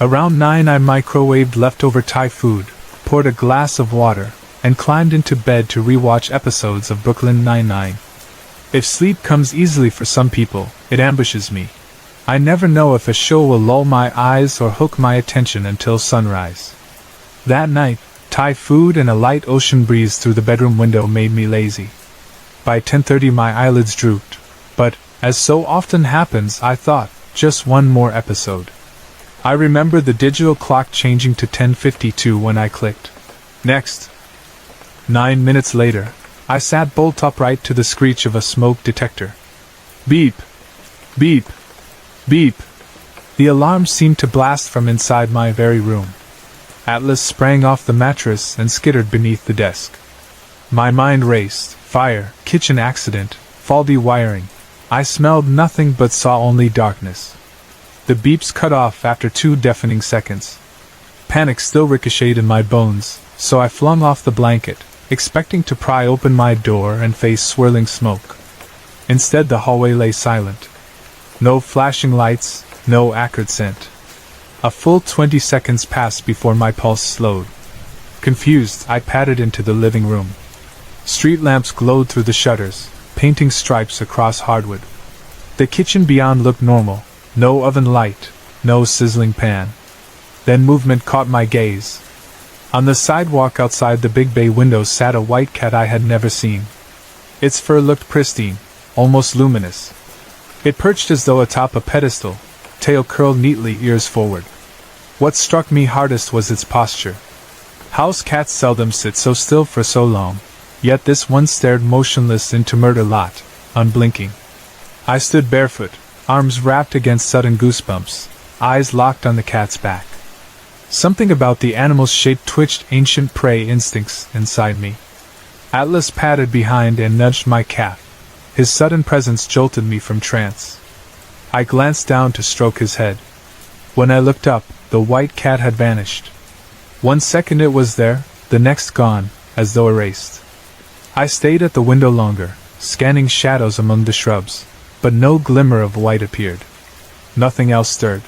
S1: Around 9 I microwaved leftover Thai food, poured a glass of water, and climbed into bed to rewatch episodes of Brooklyn Nine-Nine. If sleep comes easily for some people, it ambushes me. I never know if a show will lull my eyes or hook my attention until sunrise. That night, Thai food and a light ocean breeze through the bedroom window made me lazy. By 10:30 my eyelids drooped, but, as so often happens, I thought, just one more episode. I remember the digital clock changing to 10:52 when I clicked next. 9 minutes later, I sat bolt upright to the screech of a smoke detector. Beep! Beep! Beep! The alarm seemed to blast from inside my very room. Atlas sprang off the mattress and skittered beneath the desk. My mind raced. Fire, kitchen accident, faulty wiring. I smelled nothing but saw only darkness. The beeps cut off after 2 deafening seconds. Panic still ricocheted in my bones, so I flung off the blanket, expecting to pry open my door and face swirling smoke. Instead, the hallway lay silent. No flashing lights, no acrid scent. A full 20 seconds passed before my pulse slowed. Confused, I padded into the living room. Street lamps glowed through the shutters, painting stripes across hardwood. The kitchen beyond looked normal, no oven light, no sizzling pan. Then movement caught my gaze. On the sidewalk outside the big bay window sat a white cat I had never seen. Its fur looked pristine, almost luminous. It perched as though atop a pedestal, tail curled neatly, ears forward. What struck me hardest was its posture. House cats seldom sit so still for so long, yet this one stared motionless into murder lot, unblinking. I stood barefoot, arms wrapped against sudden goosebumps, eyes locked on the cat's back. Something about the animal's shape twitched ancient prey instincts inside me. Atlas padded behind and nudged my calf. His sudden presence jolted me from trance. I glanced down to stroke his head. When I looked up, the white cat had vanished. 1 second it was there, the next gone, as though erased. I stayed at the window longer, scanning shadows among the shrubs, but no glimmer of white appeared. Nothing else stirred.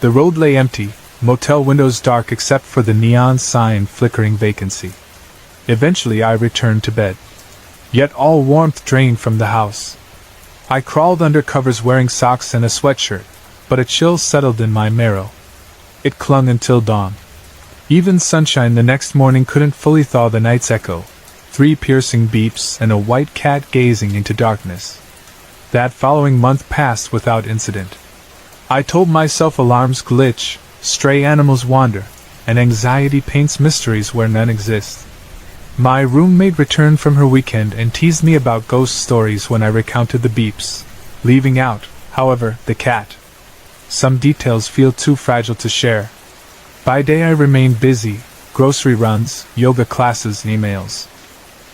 S1: The road lay empty, motel windows dark except for the neon sign flickering vacancy. Eventually I returned to bed. Yet all warmth drained from the house. I crawled under covers wearing socks and a sweatshirt, but a chill settled in my marrow. It clung until dawn. Even sunshine the next morning couldn't fully thaw the night's echo. 3 piercing beeps and a white cat gazing into darkness. That following month passed without incident. I told myself alarms glitch, stray animals wander, and anxiety paints mysteries where none exist. My roommate returned from her weekend and teased me about ghost stories when I recounted the beeps, leaving out, however, the cat. Some details feel too fragile to share. By day I remained busy, grocery runs, yoga classes, emails.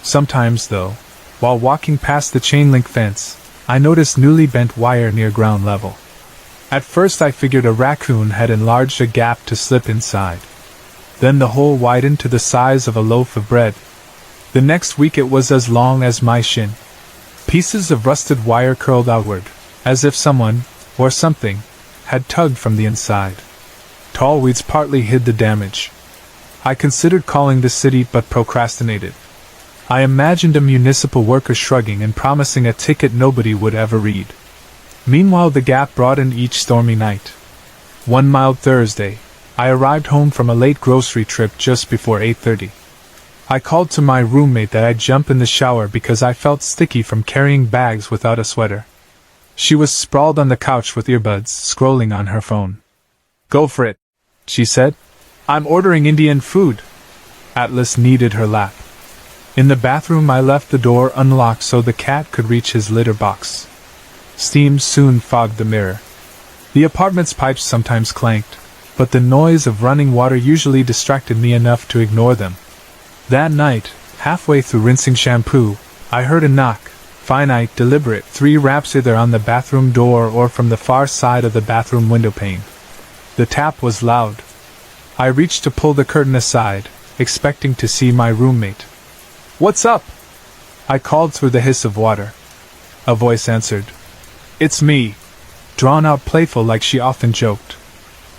S1: Sometimes, though, while walking past the chain-link fence, I noticed newly bent wire near ground level. At first I figured a raccoon had enlarged a gap to slip inside. Then the hole widened to the size of a loaf of bread. The next week it was as long as my shin. Pieces of rusted wire curled outward, as if someone, or something, had tugged from the inside. Tall weeds partly hid the damage. I considered calling the city but procrastinated. I imagined a municipal worker shrugging and promising a ticket nobody would ever read. Meanwhile the gap broadened each stormy night. One mild Thursday, I arrived home from a late grocery trip just before 8:30. I called to my roommate that I'd jump in the shower because I felt sticky from carrying bags without a sweater. She was sprawled on the couch with earbuds, scrolling on her phone. "Go for it," she said. "I'm ordering Indian food." Atlas kneaded her lap. In the bathroom I left the door unlocked so the cat could reach his litter box. Steam soon fogged the mirror. The apartment's pipes sometimes clanked, but the noise of running water usually distracted me enough to ignore them. That night, halfway through rinsing shampoo, I heard a knock, finite, deliberate, 3 raps either on the bathroom door or from the far side of the bathroom window pane. The tap was loud. I reached to pull the curtain aside, expecting to see my roommate. "What's up?" I called through the hiss of water. A voice answered. "It's me," drawn out, playful like she often joked.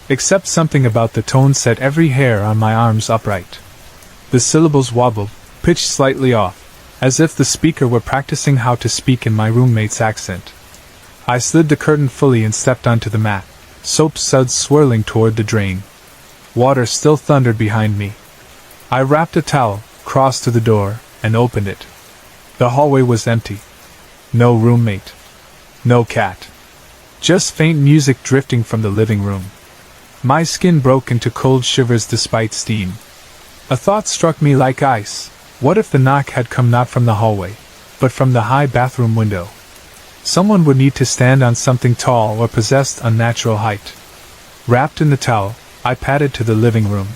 S1: Except something about the tone set every hair on my arms upright. The syllables wobbled, pitched slightly off, as if the speaker were practicing how to speak in my roommate's accent. I slid the curtain fully and stepped onto the mat, soap suds swirling toward the drain. Water still thundered behind me. I wrapped a towel, crossed to the door, and opened it. The hallway was empty. No roommate. No cat. Just faint music drifting from the living room. My skin broke into cold shivers despite steam. A thought struck me like ice. What if the knock had come not from the hallway, but from the high bathroom window? Someone would need to stand on something tall or possessed unnatural height. Wrapped in the towel, I padded to the living room.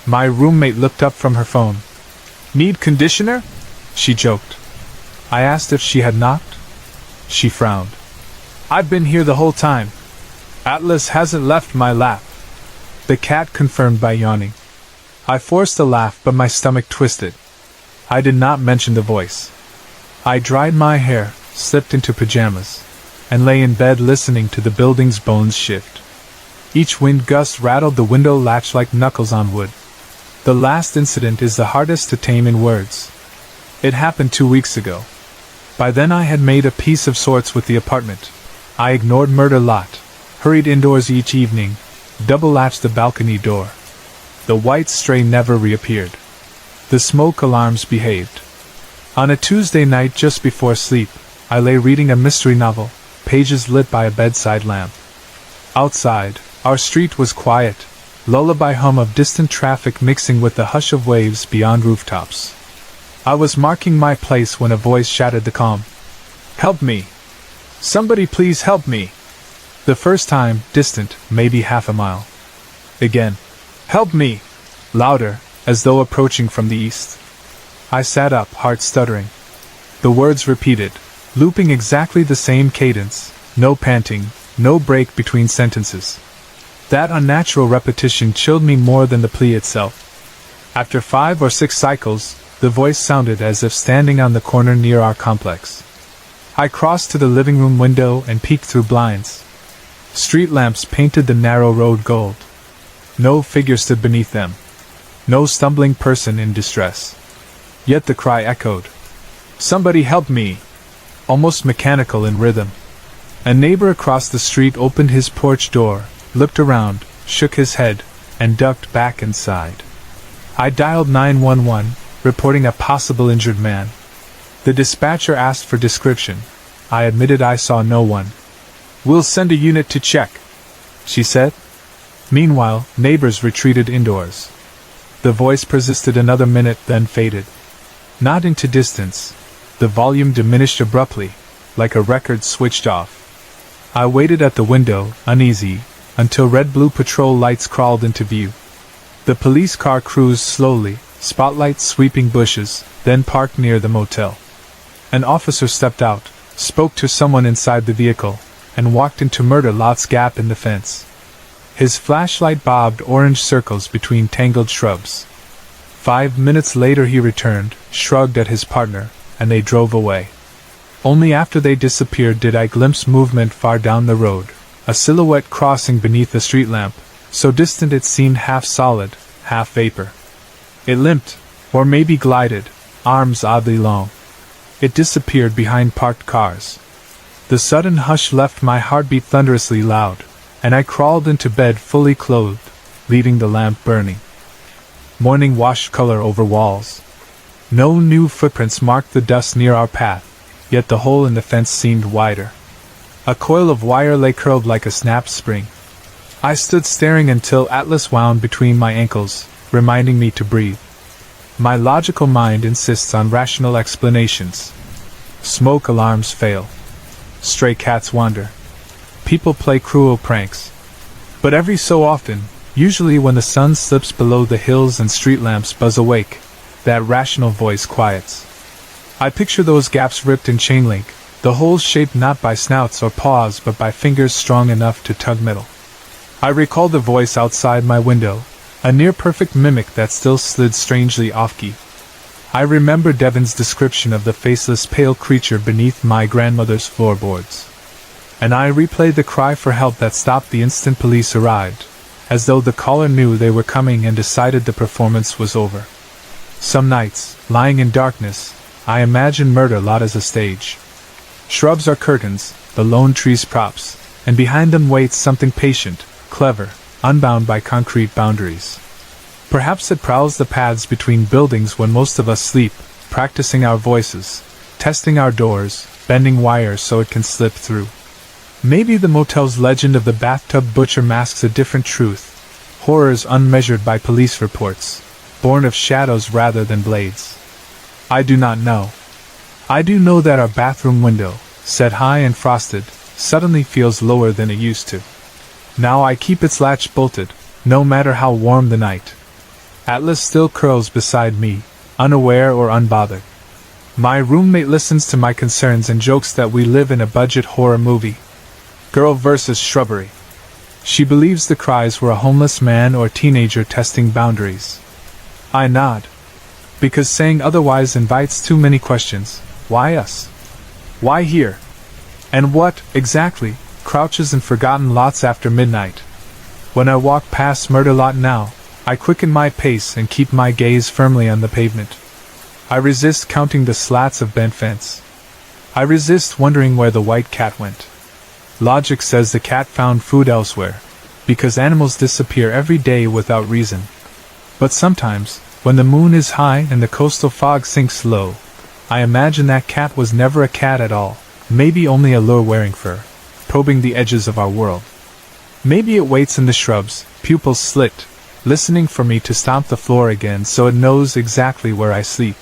S1: My roommate looked up from her phone. "Need conditioner?" she joked. I asked if she had knocked. She frowned. "I've been here the whole time. Atlas hasn't left my lap," the cat confirmed by yawning. I forced a laugh, but my stomach twisted. I did not mention the voice. I dried my hair, slipped into pajamas, and lay in bed listening to the building's bones shift. Each wind gust rattled the window latch like knuckles on wood. The last incident is the hardest to tame in words. It happened 2 weeks ago. By then I had made a peace of sorts with the apartment. I ignored murder lot, hurried indoors each evening, double-latched the balcony door. The white stray never reappeared. The smoke alarms behaved. On a Tuesday night just before sleep, I lay reading a mystery novel, pages lit by a bedside lamp. Outside, our street was quiet, lullaby hum of distant traffic mixing with the hush of waves beyond rooftops. I was marking my place when a voice shattered the calm. "Help me! Somebody please help me!" The first time, distant, maybe half a mile. Again. "Help me!" Louder, as though approaching from the east. I sat up, heart stuttering. The words repeated, looping exactly the same cadence, no panting, no break between sentences. That unnatural repetition chilled me more than the plea itself. After 5 or 6 cycles, the voice sounded as if standing on the corner near our complex. I crossed to the living room window and peeked through blinds. Street lamps painted the narrow road gold. No figure stood beneath them. No stumbling person in distress. Yet the cry echoed. "Somebody help me!" Almost mechanical in rhythm. A neighbor across the street opened his porch door, looked around, shook his head, and ducked back inside. I dialed 911, reporting a possible injured man. The dispatcher asked for description. I admitted I saw no one. "We'll send a unit to check," she said. Meanwhile, neighbors retreated indoors. The voice persisted another minute, then faded. Not into distance. The volume diminished abruptly, like a record switched off. I waited at the window, uneasy, until red-blue patrol lights crawled into view. The police car cruised slowly, spotlights sweeping bushes, then parked near the motel. An officer stepped out, spoke to someone inside the vehicle, and walked into Murder Lot's gap in the fence. His flashlight bobbed orange circles between tangled shrubs. 5 minutes later he returned, shrugged at his partner, and they drove away. Only after they disappeared did I glimpse movement far down the road, a silhouette crossing beneath a street lamp, so distant it seemed half solid, half vapor. It limped, or maybe glided, arms oddly long. It disappeared behind parked cars. The sudden hush left my heartbeat thunderously loud, and I crawled into bed fully clothed, leaving the lamp burning. Morning washed color over walls. No new footprints marked the dust near our path, yet the hole in the fence seemed wider. A coil of wire lay curled like a snapped spring. I stood staring until Atlas wound between my ankles, reminding me to breathe. My logical mind insists on rational explanations. Smoke alarms fail. Stray cats wander. People play cruel pranks. But every so often, usually when the sun slips below the hills and street lamps buzz awake, that rational voice quiets. I picture those gaps ripped in chain link, the holes shaped not by snouts or paws but by fingers strong enough to tug metal. I recall the voice outside my window, a near-perfect mimic that still slid strangely off-key. I remember Devon's description of the faceless pale creature beneath my grandmother's floorboards. And I replayed the cry for help that stopped the instant police arrived, as though the caller knew they were coming and decided the performance was over. Some nights, lying in darkness, I imagine murder lot as a stage. Shrubs are curtains, the lone trees props, and behind them waits something patient, clever, unbound by concrete boundaries. Perhaps it prowls the paths between buildings when most of us sleep, practicing our voices, testing our doors, bending wires so it can slip through. Maybe the motel's legend of the bathtub butcher masks a different truth, horrors unmeasured by police reports, born of shadows rather than blades. I do not know. I do know that our bathroom window, set high and frosted, suddenly feels lower than it used to. Now I keep its latch bolted, no matter how warm the night. Atlas still curls beside me, unaware or unbothered. My roommate listens to my concerns and jokes that we live in a budget horror movie. Girl versus shrubbery. She believes the cries were a homeless man or teenager testing boundaries. I nod. Because saying otherwise invites too many questions. Why us? Why here? And what, exactly, crouches in forgotten lots after midnight? When I walk past Murder Lot now, I quicken my pace and keep my gaze firmly on the pavement. I resist counting the slats of bent fence. I resist wondering where the white cat went. Logic says the cat found food elsewhere, because animals disappear every day without reason. But sometimes, when the moon is high and the coastal fog sinks low, I imagine that cat was never a cat at all, maybe only a lure-wearing fur, probing the edges of our world. Maybe it waits in the shrubs, pupils slit, listening for me to stomp the floor again so it knows exactly where I sleep.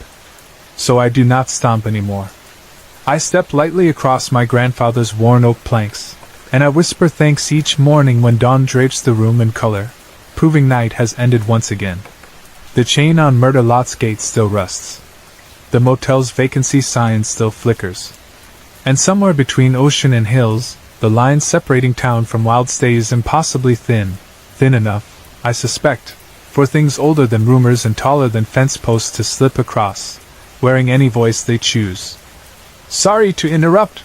S1: So I do not stomp anymore. I step lightly across my grandfather's worn oak planks, and I whisper thanks each morning when dawn drapes the room in color, proving night has ended once again. The chain on Murder Lot's gate still rusts. The motel's vacancy sign still flickers. And somewhere between ocean and hills, the line separating town from wild stays impossibly thin enough, I suspect, for things older than rumors and taller than fence posts to slip across, wearing any voice they choose. Sorry to interrupt.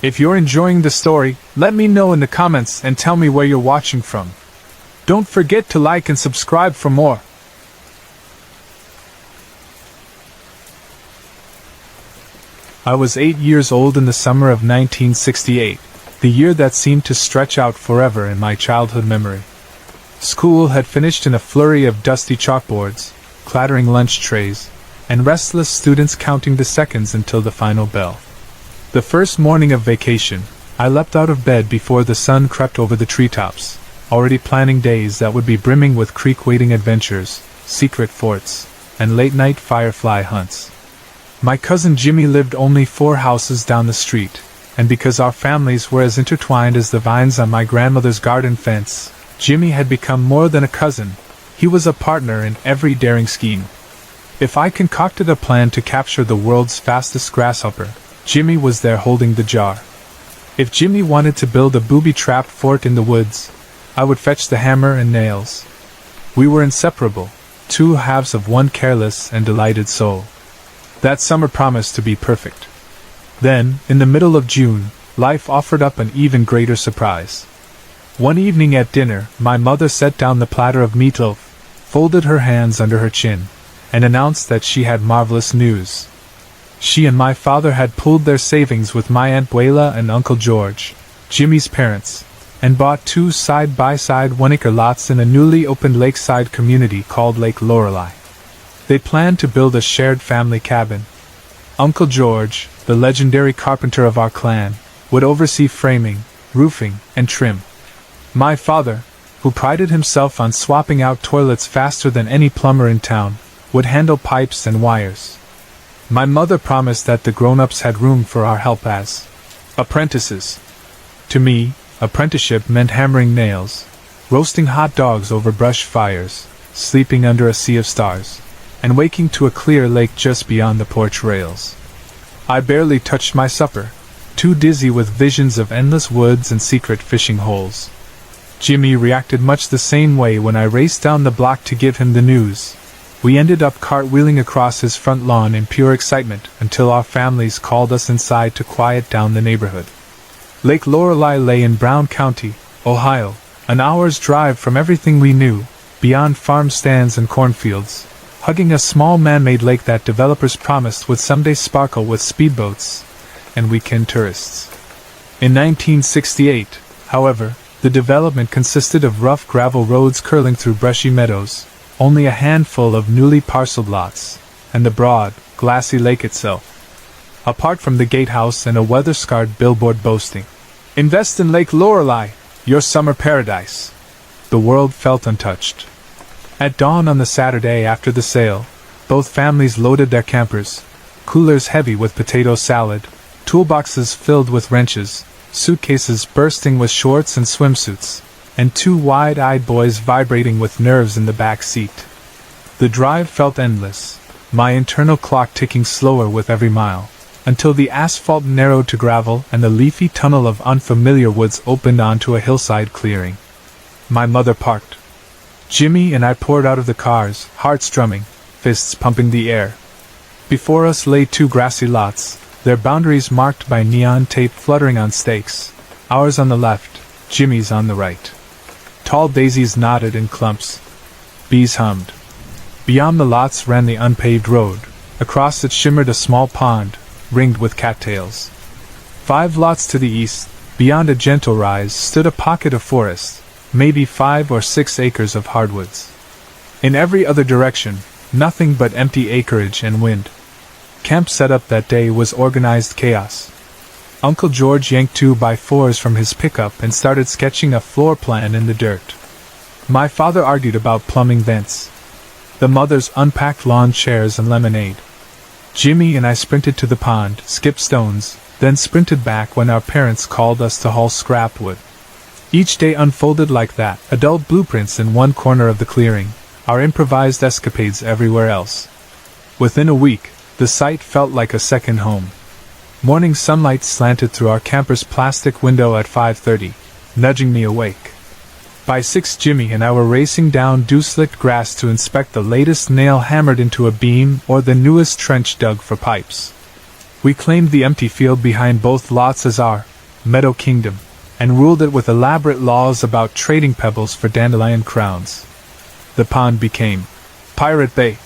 S1: If you're enjoying the story, let me know in the comments and tell me where you're watching from. Don't forget to like and subscribe for more. I was 8 years old in the summer of 1968, the year that seemed to stretch out forever in my childhood memory. School had finished in a flurry of dusty chalkboards, clattering lunch trays, and restless students counting the seconds until the final bell. The first morning of vacation, I leapt out of bed before the sun crept over the treetops, already planning days that would be brimming with creek-wading adventures, secret forts, and late-night firefly hunts. My cousin Jimmy lived only 4 houses down the street, and because our families were as intertwined as the vines on my grandmother's garden fence, Jimmy had become more than a cousin. He was a partner in every daring scheme. If I concocted a plan to capture the world's fastest grasshopper, Jimmy was there holding the jar. If Jimmy wanted to build a booby-trapped fort in the woods, I would fetch the hammer and nails. We were inseparable, 2 halves of one careless and delighted soul. That summer promised to be perfect. Then, in the middle of June, life offered up an even greater surprise. One evening at dinner, my mother set down the platter of meatloaf, folded her hands under her chin, and announced that she had marvelous news. She and my father had pooled their savings with my Aunt Beulah and Uncle George, Jimmy's parents, and bought 2 side-by-side 1-acre lots in a newly opened lakeside community called Lake Lorelei. They planned to build a shared family cabin. Uncle George, the legendary carpenter of our clan, would oversee framing, roofing, and trim. My father, who prided himself on swapping out toilets faster than any plumber in town, would handle pipes and wires. My mother promised that the grown-ups had room for our help as apprentices. To me, apprenticeship meant hammering nails, roasting hot dogs over brush fires, sleeping under a sea of stars, and waking to a clear lake just beyond the porch rails. I barely touched my supper, too dizzy with visions of endless woods and secret fishing holes. Jimmy reacted much the same way when I raced down the block to give him the news. We ended up cartwheeling across his front lawn in pure excitement until our families called us inside to quiet down the neighborhood. Lake Lorelei lay in Brown County, Ohio, an hour's drive from everything we knew, beyond farm stands and cornfields, hugging a small man-made lake that developers promised would someday sparkle with speedboats and weekend tourists. In 1968, however, the development consisted of rough gravel roads curling through brushy meadows, only a handful of newly parceled lots, and the broad, glassy lake itself. Apart from the gatehouse and a weather-scarred billboard boasting, "Invest in Lake Lorelei, your summer paradise," the world felt untouched. At dawn on the Saturday after the sale, both families loaded their campers, coolers heavy with potato salad, toolboxes filled with wrenches, suitcases bursting with shorts and swimsuits, and two wide-eyed boys vibrating with nerves in the back seat. The drive felt endless, my internal clock ticking slower with every mile, until the asphalt narrowed to gravel and the leafy tunnel of unfamiliar woods opened onto a hillside clearing. My mother parked. Jimmy and I poured out of the cars, hearts drumming, fists pumping the air. Before us lay two grassy lots, their boundaries marked by neon tape fluttering on stakes, ours on the left, Jimmy's on the right. Tall daisies nodded in clumps. Bees hummed. Beyond the lots ran the unpaved road. Across it shimmered a small pond, ringed with cattails. 5 lots to the east, beyond a gentle rise, stood a pocket of forest, maybe 5 or 6 acres of hardwoods. In every other direction, nothing but empty acreage and wind. Camp setup that day was organized chaos. Uncle George yanked 2x4s from his pickup and started sketching a floor plan in the dirt. My father argued about plumbing vents. The mothers unpacked lawn chairs and lemonade. Jimmy and I sprinted to the pond, skipped stones, then sprinted back when our parents called us to haul scrap wood. Each day unfolded like that, adult blueprints in one corner of the clearing, our improvised escapades everywhere else. Within a week, the site felt like a second home. Morning sunlight slanted through our camper's plastic window at 5:30, nudging me awake. By 6, Jimmy and I were racing down dew-slicked grass to inspect the latest nail hammered into a beam or the newest trench dug for pipes. We claimed the empty field behind both lots as our meadow kingdom, and ruled it with elaborate laws about trading pebbles for dandelion crowns. The pond became Pirate Bay,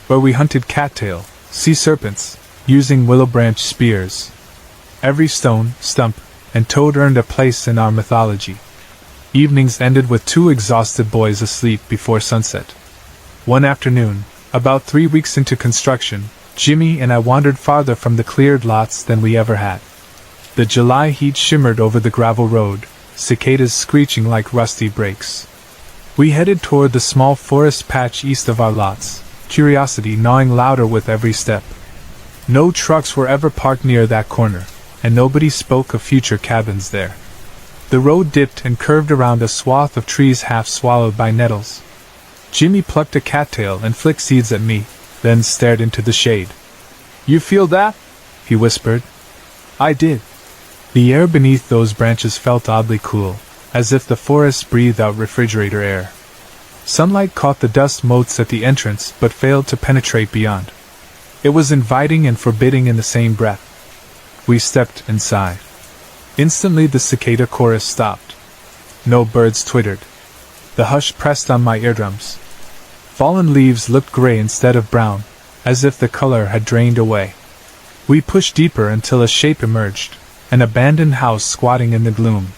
S1: where we hunted cattail, sea serpents, using willow branch spears. Every stone, stump, and toad earned a place in our mythology. Evenings ended with 2 exhausted boys asleep before sunset. One afternoon, about 3 weeks into construction, Jimmy and I wandered farther from the cleared lots than we ever had. The July heat shimmered over the gravel road, cicadas screeching like rusty brakes. We headed toward the small forest patch east of our lots, curiosity gnawing louder with every step. No trucks were ever parked near that corner, and nobody spoke of future cabins there. The road dipped and curved around a swath of trees half swallowed by nettles. Jimmy plucked a cattail and flicked seeds at me, then stared into the shade. "You feel that?" he whispered. I did. The air beneath those branches felt oddly cool, as if the forest breathed out refrigerator air. Sunlight caught the dust motes at the entrance but failed to penetrate beyond. It was inviting and forbidding in the same breath. We stepped inside. Instantly the cicada chorus stopped. No birds twittered. The hush pressed on my eardrums. Fallen leaves looked gray instead of brown, as if the color had drained away. We pushed deeper until a shape emerged, an abandoned house squatting in the gloom.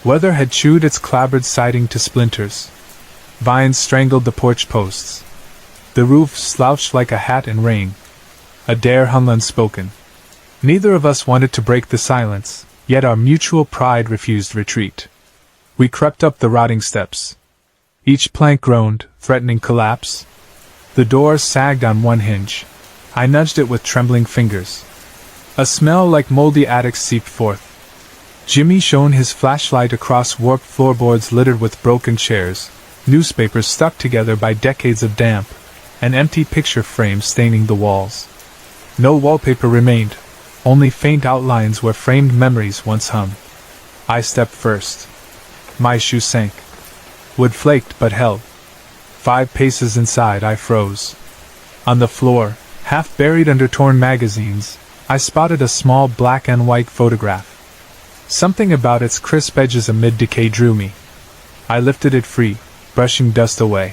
S1: Weather had chewed its clapboard siding to splinters. Vines strangled the porch posts. The roof slouched like a hat in rain. A dare hung unspoken. Neither of us wanted to break the silence, yet our mutual pride refused retreat. We crept up the rotting steps. Each plank groaned, threatening collapse. The The door sagged on one hinge. I nudged it with trembling fingers. A smell like moldy attics seeped forth. Jimmy shone his flashlight across warped floorboards littered with broken chairs, newspapers stuck together by decades of damp, and empty picture frames staining the walls. No wallpaper remained, only faint outlines where framed memories once hung. I stepped first. My shoe sank. Wood flaked but held. 5 paces inside I froze. On the floor, half buried under torn magazines, I spotted a small black and white photograph. Something about its crisp edges amid decay drew me. I lifted it free, brushing dust away.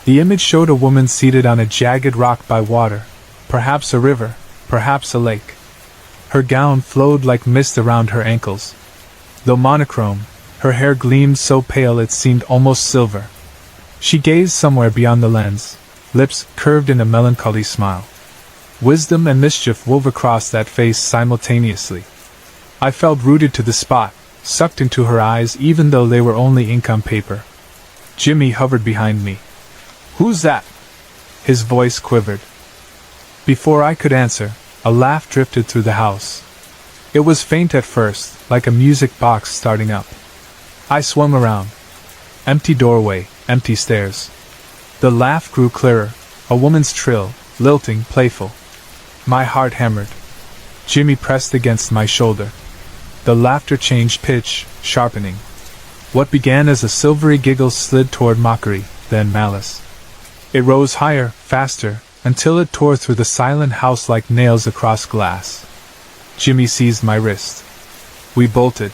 S1: The image showed a woman seated on a jagged rock by water, perhaps a river, perhaps a lake. Her gown flowed like mist around her ankles. Though monochrome, her hair gleamed so pale it seemed almost silver. She gazed somewhere beyond the lens, lips curved in a melancholy smile. Wisdom and mischief wove across that face simultaneously. I felt rooted to the spot, sucked into her eyes even though they were only ink on paper. Jimmy hovered behind me. "Who's that?" His voice quivered. Before I could answer, a laugh drifted through the house. It was faint at first, like a music box starting up. I swung around. Empty doorway, empty stairs. The laugh grew clearer, a woman's trill, lilting, playful. My heart hammered. Jimmy pressed against my shoulder. The laughter changed pitch, sharpening. What began as a silvery giggle slid toward mockery, then malice. It rose higher, faster, until it tore through the silent house like nails across glass. Jimmy seized my wrist. We bolted.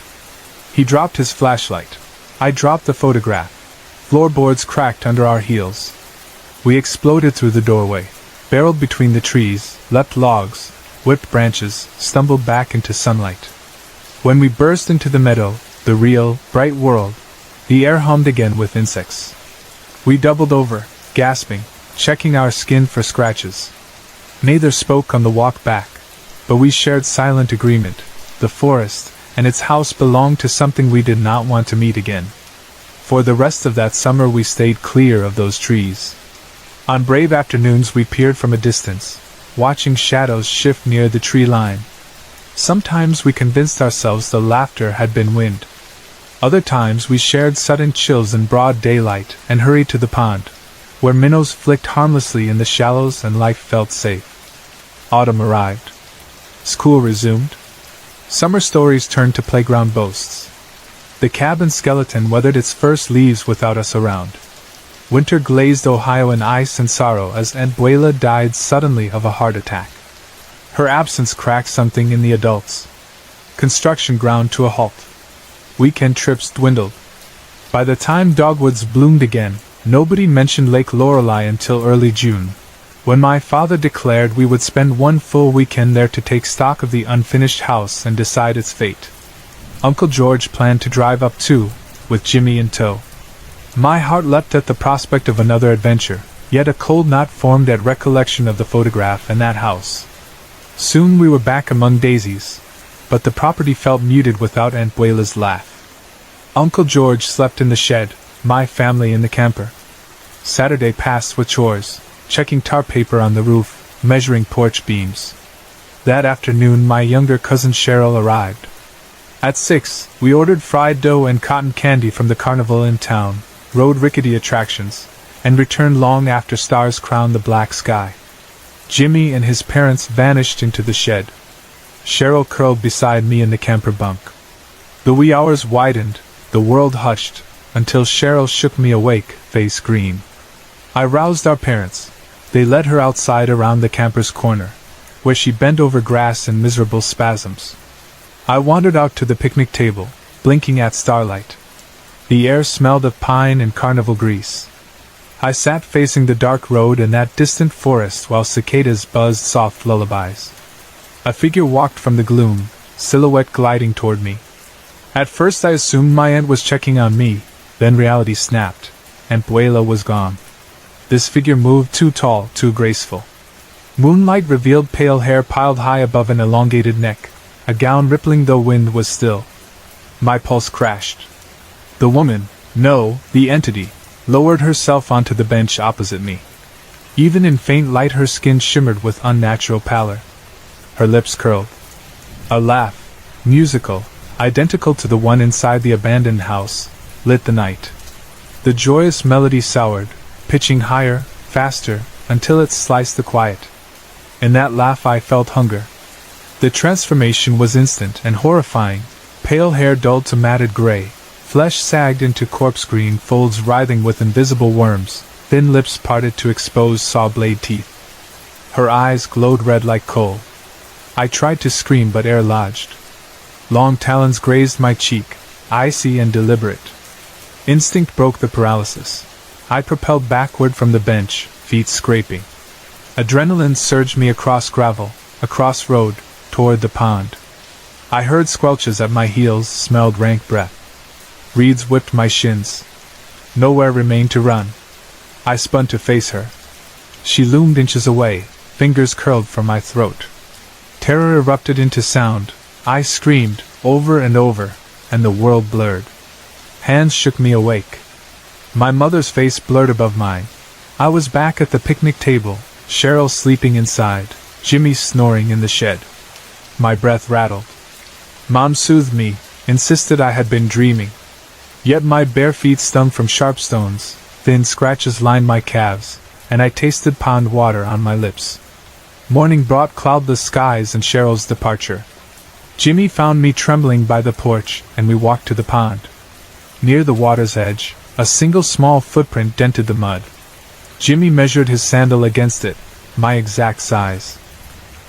S1: He dropped his flashlight. I dropped the photograph. Floorboards cracked under our heels. We exploded through the doorway, barreled between the trees, leapt logs, whipped branches, stumbled back into sunlight. When we burst into the meadow, the real, bright world, the air hummed again with insects. We doubled over, gasping, checking our skin for scratches. Neither spoke on the walk back, but we shared silent agreement. The forest and its house belonged to something we did not want to meet again. For the rest of that summer we stayed clear of those trees. On brave afternoons we peered from a distance, watching shadows shift near the tree line. Sometimes we convinced ourselves the laughter had been wind. Other times we shared sudden chills in broad daylight and hurried to the pond, where minnows flicked harmlessly in the shallows and life felt safe. Autumn arrived. School resumed. Summer stories turned to playground boasts. The cabin skeleton weathered its first leaves without us around. Winter glazed Ohio in ice and sorrow as Aunt Buela died suddenly of a heart attack. Her absence cracked something in the adults. Construction ground to a halt. Weekend trips dwindled. By the time dogwoods bloomed again, nobody mentioned Lake Lorelei until early June, when my father declared we would spend one full weekend there to take stock of the unfinished house and decide its fate. Uncle George planned to drive up too, with Jimmy in tow. My heart leapt at the prospect of another adventure, yet a cold knot formed at recollection of the photograph and that house. Soon we were back among daisies, but the property felt muted without Aunt Buela's laugh. Uncle George slept in the shed, my family in the camper. Saturday passed with chores, checking tar paper on the roof, measuring porch beams. That afternoon my younger cousin Cheryl arrived. At 6, we ordered fried dough and cotton candy from the carnival in town, rode rickety attractions, and returned long after stars crowned the black sky. Jimmy and his parents vanished into the shed. Cheryl curled beside me in the camper bunk. The wee hours widened, the world hushed, until Cheryl shook me awake, face green. I roused our parents. They led her outside around the camper's corner, where she bent over grass in miserable spasms. I wandered out to the picnic table, blinking at starlight. The air smelled of pine and carnival grease. I sat facing the dark road and that distant forest while cicadas buzzed soft lullabies. A figure walked from the gloom, silhouette gliding toward me. At first I assumed my aunt was checking on me, then reality snapped. Aunt Buela was gone. This figure moved too tall, too graceful. Moonlight revealed pale hair piled high above an elongated neck, a gown rippling though wind was still. My pulse crashed. The woman, no, the entity, lowered herself onto the bench opposite me. Even in faint light her skin shimmered with unnatural pallor. Her lips curled. A laugh, musical, identical to the one inside the abandoned house, lit the night. The joyous melody soared, pitching higher, faster, until it sliced the quiet. In that laugh I felt hunger. The transformation was instant and horrifying. Pale hair dulled to matted gray, flesh sagged into corpse-green folds writhing with invisible worms, thin lips parted to expose saw-blade teeth. Her eyes glowed red like coal. I tried to scream but air lodged. Long talons grazed my cheek, icy and deliberate. Instinct broke the paralysis. I propelled backward from the bench, feet scraping. Adrenaline surged me across gravel, across road, toward the pond. I heard squelches at my heels, smelled rank breath. Reeds whipped my shins. Nowhere remained to run. I spun to face her. She loomed inches away, fingers curled from my throat. Terror erupted into sound. I screamed, over and over, and the world blurred. Hands shook me awake. My mother's face blurred above mine. I was back at the picnic table, Cheryl sleeping inside, Jimmy snoring in the shed. My breath rattled. Mom soothed me, insisted I had been dreaming. Yet my bare feet stung from sharp stones, thin scratches lined my calves, and I tasted pond water on my lips. Morning brought cloudless skies and Cheryl's departure. Jimmy found me trembling by the porch, and we walked to the pond. Near the water's edge, a single small footprint dented the mud. Jimmy measured his sandal against it, my exact size.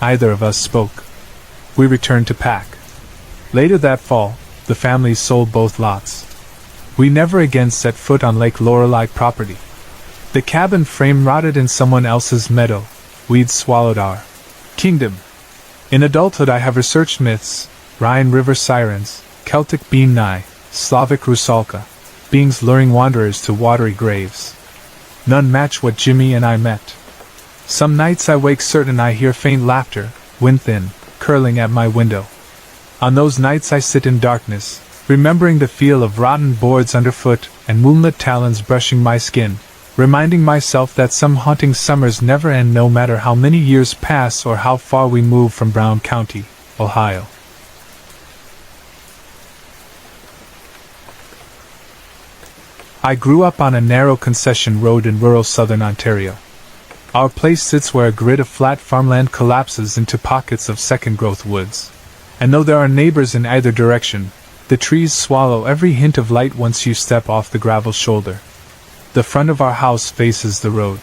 S1: Neither of us spoke. We returned to pack. Later that fall, the families sold both lots. We never again set foot on Lake Lorelei property. The cabin frame rotted in someone else's meadow. We'd swallowed our kingdom. In adulthood I have researched myths, Rhine River sirens, Celtic bean nye, Slavic rusalka, beings luring wanderers to watery graves. None match what Jimmy and I met. Some nights I wake certain I hear faint laughter, wind-thin, curling at my window. On those nights I sit in darkness, remembering the feel of rotten boards underfoot and moonlit talons brushing my skin, reminding myself that some haunting summers never end no matter how many years pass or how far we move from Brown County, Ohio. I grew up on a narrow concession road in rural southern Ontario. Our place sits where a grid of flat farmland collapses into pockets of second-growth woods. And though there are neighbors in either direction, the trees swallow every hint of light once you step off the gravel shoulder. The front of our house faces the road.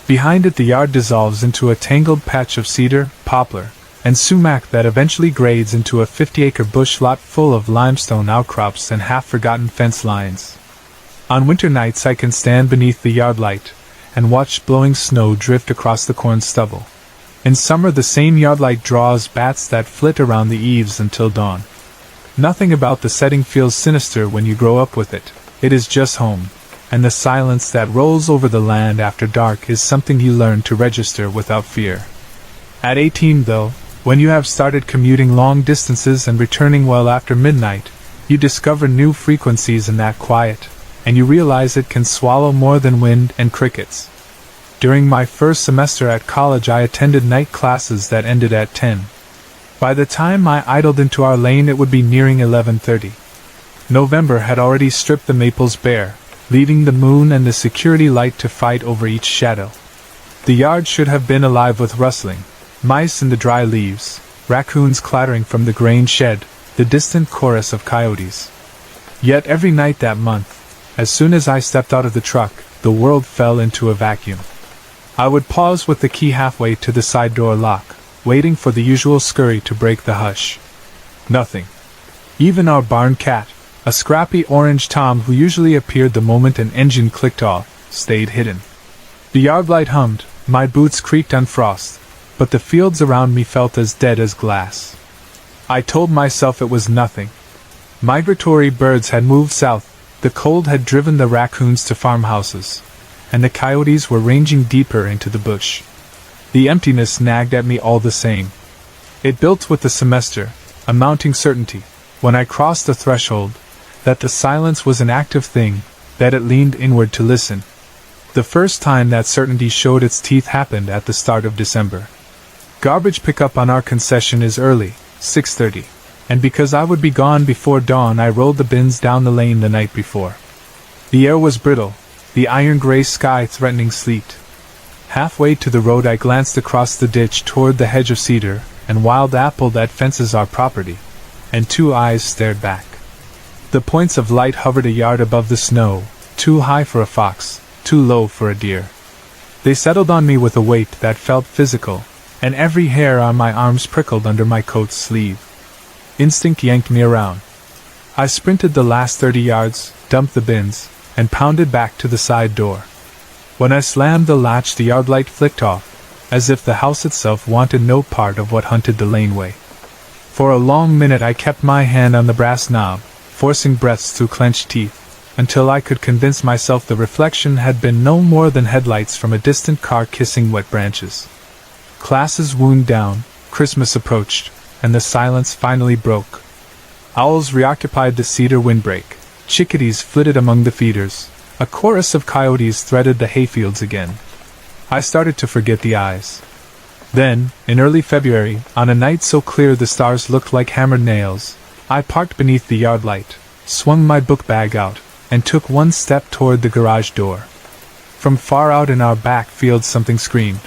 S1: Behind it the yard dissolves into a tangled patch of cedar, poplar, and sumac that eventually grades into a 50-acre bush lot full of limestone outcrops and half-forgotten fence lines. On winter nights I can stand beneath the yard light and watch blowing snow drift across the corn stubble. In summer the same yard light draws bats that flit around the eaves until dawn. Nothing about the setting feels sinister when you grow up with it. It is just home, and the silence that rolls over the land after dark is something you learn to register without fear. At 18 though, when you have started commuting long distances and returning well after midnight, you discover new frequencies in that quiet, and you realize it can swallow more than wind and crickets. During my first semester at college I attended night classes that ended at 10. By the time I idled into our lane it would be nearing 11:30. November had already stripped the maples bare, leaving the moon and the security light to fight over each shadow. The yard should have been alive with rustling, mice in the dry leaves, raccoons clattering from the grain shed, the distant chorus of coyotes. Yet every night that month, as soon as I stepped out of the truck, the world fell into a vacuum. I would pause with the key halfway to the side door lock, waiting for the usual scurry to break the hush. Nothing. Even our barn cat, a scrappy orange Tom who usually appeared the moment an engine clicked off, stayed hidden. The yard light hummed, my boots creaked on frost, but the fields around me felt as dead as glass. I told myself it was nothing. Migratory birds had moved south, the cold had driven the raccoons to farmhouses, and the coyotes were ranging deeper into the bush. The emptiness nagged at me all the same. It built with the semester, a mounting certainty, when I crossed the threshold, that the silence was an active thing, that it leaned inward to listen. The first time that certainty showed its teeth happened at the start of December. Garbage pickup on our concession is early, 6:30, and because I would be gone before dawn I rolled the bins down the lane the night before. The air was brittle, the iron-gray sky threatening sleet. Halfway to the road I glanced across the ditch toward the hedge of cedar and wild apple that fences our property, and two eyes stared back. The points of light hovered a yard above the snow, too high for a fox, too low for a deer. They settled on me with a weight that felt physical, and every hair on my arms prickled under my coat's sleeve. Instinct yanked me around. I sprinted the last 30 yards, dumped the bins, and pounded back to the side door. When I slammed the latch, the yard light flicked off, as if the house itself wanted no part of what haunted the laneway. For a long minute I kept my hand on the brass knob, forcing breaths through clenched teeth, until I could convince myself the reflection had been no more than headlights from a distant car kissing wet branches. Classes wound down, Christmas approached, and the silence finally broke. Owls reoccupied the cedar windbreak, chickadees flitted among the feeders, a chorus of coyotes threaded the hayfields again. I started to forget the eyes. Then, in early February, on a night so clear the stars looked like hammered nails, I parked beneath the yard light, swung my book bag out, and took one step toward the garage door. From far out in our back field something screamed.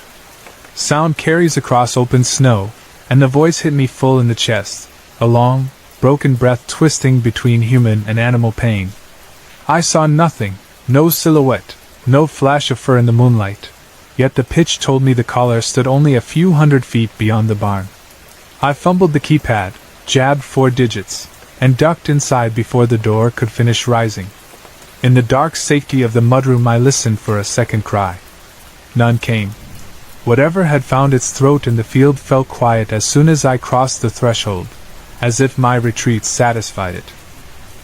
S1: Sound carries across open snow, and the voice hit me full in the chest, a long, broken breath twisting between human and animal pain. I saw nothing, no silhouette, no flash of fur in the moonlight, yet the pitch told me the caller stood only a few hundred feet beyond the barn. I fumbled the keypad, jabbed 4 digits, and ducked inside before the door could finish rising. In the dark safety of the mudroom I listened for a second cry. None came. Whatever had found its throat in the field fell quiet as soon as I crossed the threshold, as if my retreat satisfied it.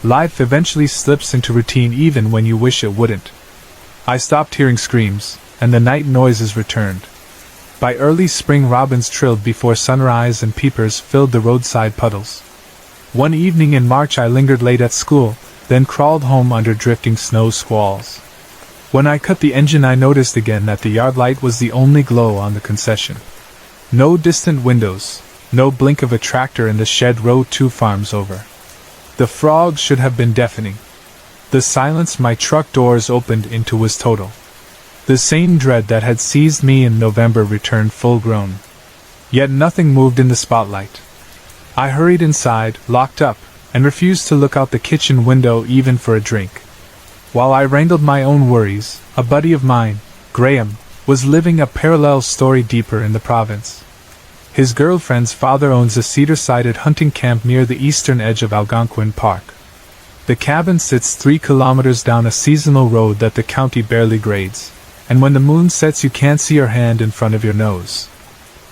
S1: Life eventually slips into routine even when you wish it wouldn't. I stopped hearing screams, and the night noises returned. By early spring robins trilled before sunrise and peepers filled the roadside puddles. One evening in March I lingered late at school, then crawled home under drifting snow squalls. When I cut the engine I noticed again that the yard light was the only glow on the concession. No distant windows, no blink of a tractor in the shed row 2 farms over. The frogs should have been deafening. The silence my truck doors opened into was total. The same dread that had seized me in November returned full grown. Yet nothing moved in the spotlight. I hurried inside, locked up, and refused to look out the kitchen window even for a drink. While I wrangled my own worries, a buddy of mine, Graham, was living a parallel story deeper in the province. His girlfriend's father owns a cedar-sided hunting camp near the eastern edge of Algonquin Park. The cabin sits 3 kilometers down a seasonal road that the county barely grades, and when the moon sets you can't see your hand in front of your nose.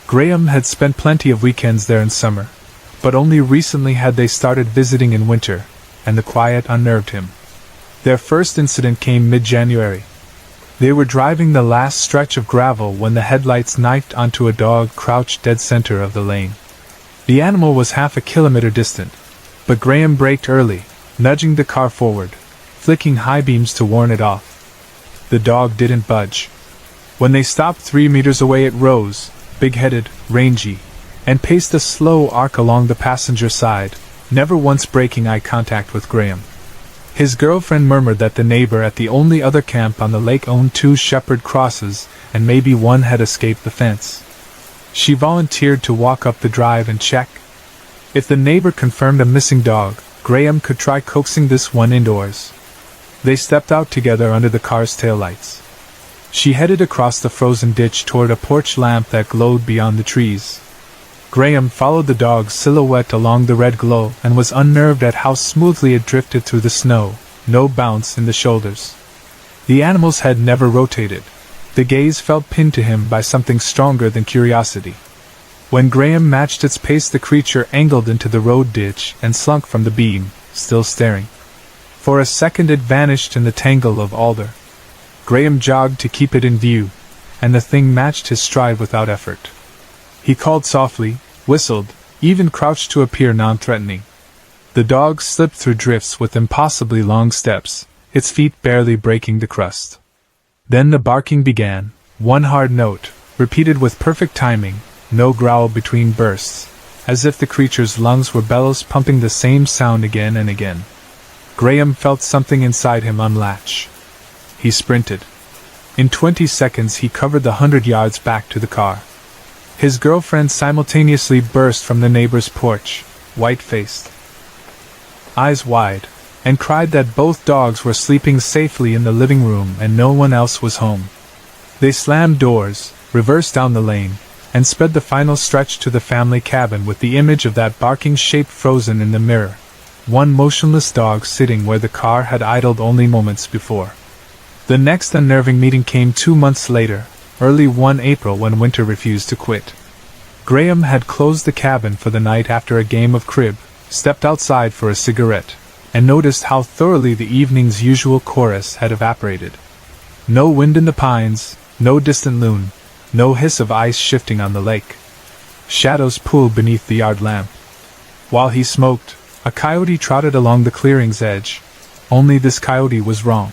S1: Graham had spent plenty of weekends there in summer, but only recently had they started visiting in winter, and the quiet unnerved him. Their first incident came mid-January. They were driving the last stretch of gravel when the headlights knifed onto a dog crouched dead center of the lane. The animal was half a kilometer distant, but Graham braked early, nudging the car forward, flicking high beams to warn it off. The dog didn't budge. When they stopped 3 meters away it rose, big-headed, rangy, and paced a slow arc along the passenger side, never once breaking eye contact with Graham. His girlfriend murmured that the neighbor at the only other camp on the lake owned 2 shepherd crosses, and maybe one had escaped the fence. She volunteered to walk up the drive and check. If the neighbor confirmed a missing dog, Graham could try coaxing this one indoors. They stepped out together under the car's taillights. She headed across the frozen ditch toward a porch lamp that glowed beyond the trees. Graham followed the dog's silhouette along the red glow and was unnerved at how smoothly it drifted through the snow, no bounce in the shoulders. The animal's head never rotated. The gaze felt pinned to him by something stronger than curiosity. When Graham matched its pace the creature angled into the road ditch and slunk from the beam, still staring. For a second it vanished in the tangle of alder. Graham jogged to keep it in view, and the thing matched his stride without effort. He called softly, whistled, even crouched to appear non-threatening. The dog slipped through drifts with impossibly long steps, its feet barely breaking the crust. Then the barking began, one hard note, repeated with perfect timing, no growl between bursts, as if the creature's lungs were bellows pumping the same sound again and again. Graham felt something inside him unlatch. He sprinted. In 20 seconds he covered the 100 yards back to the car. His girlfriend simultaneously burst from the neighbor's porch, white-faced, eyes wide, and cried that both dogs were sleeping safely in the living room and no one else was home. They slammed doors, reversed down the lane, and sped the final stretch to the family cabin with the image of that barking shape frozen in the mirror, one motionless dog sitting where the car had idled only moments before. The next unnerving meeting came 2 months later, early one April, when winter refused to quit. Graham had closed the cabin for the night after a game of crib, stepped outside for a cigarette, and noticed how thoroughly the evening's usual chorus had evaporated. No wind in the pines, no distant loon, no hiss of ice shifting on the lake. Shadows pooled beneath the yard lamp. While he smoked, a coyote trotted along the clearing's edge. Only this coyote was wrong.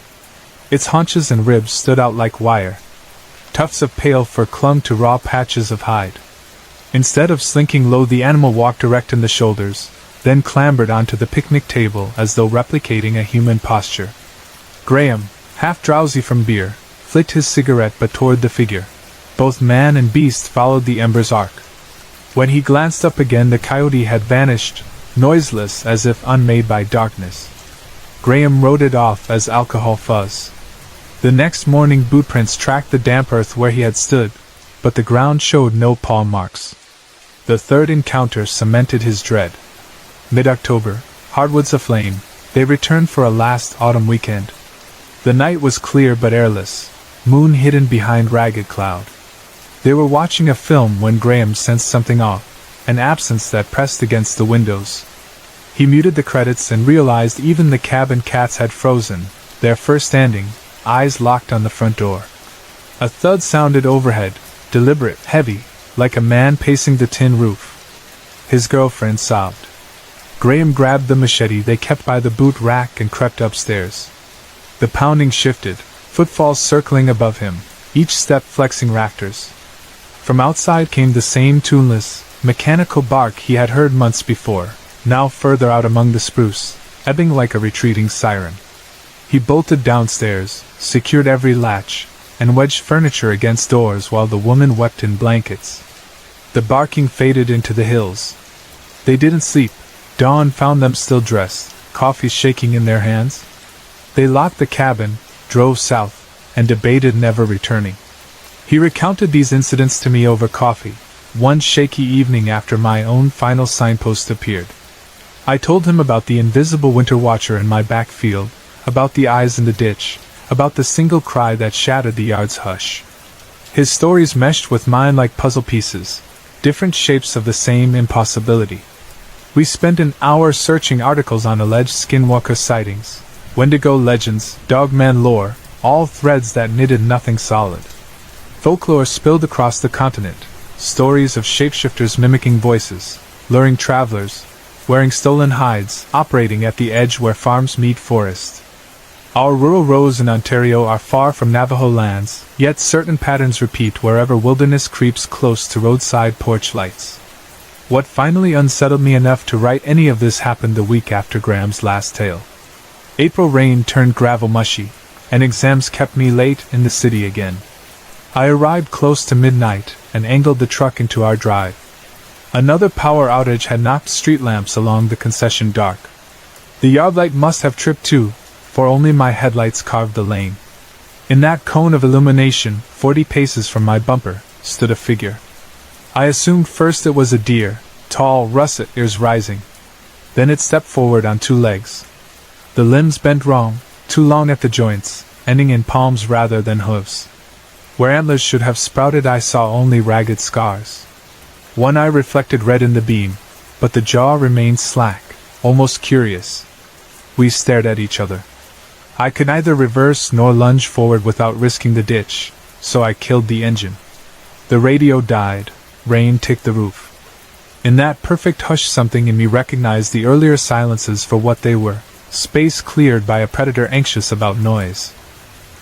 S1: Its haunches and ribs stood out like wire. Tufts of pale fur clung to raw patches of hide. Instead of slinking low, the animal walked erect in the shoulders, then clambered onto the picnic table as though replicating a human posture. Graham, half drowsy from beer, flicked his cigarette but toward the figure. Both man and beast followed the ember's arc. When he glanced up again, the coyote had vanished, noiseless as if unmade by darkness. Graham wrote it off as alcohol fuzz. The next morning bootprints tracked the damp earth where he had stood, but the ground showed no paw marks. The third encounter cemented his dread. Mid-October, hardwoods aflame, they returned for a last autumn weekend. The night was clear but airless, moon hidden behind ragged cloud. They were watching a film when Graham sensed something off, an absence that pressed against the windows. He muted the credits and realized even the cabin cats had frozen, their fur standing, eyes locked on the front door. A thud sounded overhead, deliberate, heavy, like a man pacing the tin roof. His girlfriend sobbed. Graham grabbed the machete they kept by the boot rack and crept upstairs. The pounding shifted, footfalls circling above him, each step flexing rafters. From outside came the same tuneless, mechanical bark he had heard months before, now further out among the spruce, ebbing like a retreating siren. He bolted downstairs, secured every latch, and wedged furniture against doors while the woman wept in blankets. The barking faded into the hills. They didn't sleep. Dawn found them still dressed, coffee shaking in their hands. They locked the cabin, drove south, and debated never returning. He recounted these incidents to me over coffee, one shaky evening after my own final signpost appeared. I told him about the invisible winter watcher in my back field, about the eyes in the ditch, about the single cry that shattered the yard's hush. His stories meshed with mine like puzzle pieces, different shapes of the same impossibility. We spent an hour searching articles on alleged skinwalker sightings, Wendigo legends, dogman lore, all threads that knitted nothing solid. Folklore spilled across the continent, stories of shapeshifters mimicking voices, luring travelers, wearing stolen hides, operating at the edge where farms meet forests. Our rural roads in Ontario are far from Navajo lands, yet certain patterns repeat wherever wilderness creeps close to roadside porch lights. What finally unsettled me enough to write any of this happened the week after Graham's last tale. April rain turned gravel mushy, and exams kept me late in the city again. I arrived close to midnight and angled the truck into our drive. Another power outage had knocked street lamps along the concession dark. The yard light must have tripped too, for only my headlights carved the lane. In that cone of illumination, 40 paces from my bumper, stood a figure. I assumed first it was a deer, tall, russet, ears rising. Then it stepped forward on 2 legs. The limbs bent wrong, too long at the joints, ending in palms rather than hooves. Where antlers should have sprouted I saw only ragged scars. One eye reflected red in the beam, but the jaw remained slack, almost curious. We stared at each other. I could neither reverse nor lunge forward without risking the ditch, so I killed the engine. The radio died. Rain ticked the roof. In that perfect hush something in me recognized the earlier silences for what they were, space cleared by a predator anxious about noise.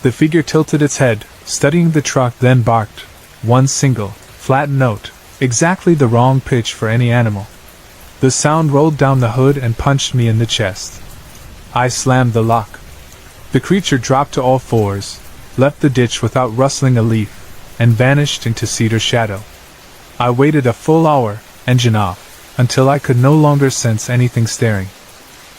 S1: The figure tilted its head, studying the truck, then barked. One single, flat note, exactly the wrong pitch for any animal. The sound rolled down the hood and punched me in the chest. I slammed the lock. The creature dropped to all fours, left the ditch without rustling a leaf, and vanished into cedar shadow. I waited a full hour, engine off, until I could no longer sense anything staring.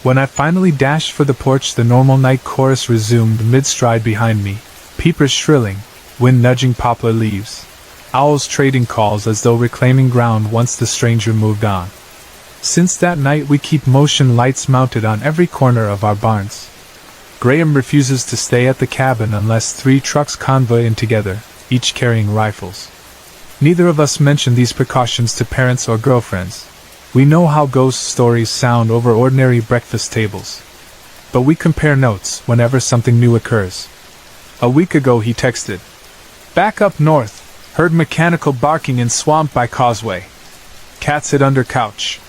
S1: When I finally dashed for the porch, the normal night chorus resumed mid-stride behind me, peepers shrilling, wind nudging poplar leaves, owls trading calls as though reclaiming ground once the stranger moved on. Since that night we keep motion lights mounted on every corner of our barns. Graham refuses to stay at the cabin unless 3 trucks convoy in together, each carrying rifles. Neither of us mention these precautions to parents or girlfriends. We know how ghost stories sound over ordinary breakfast tables. But we compare notes whenever something new occurs. A week ago he texted, "Back up north, heard mechanical barking in swamp by causeway. Cats hid under couch."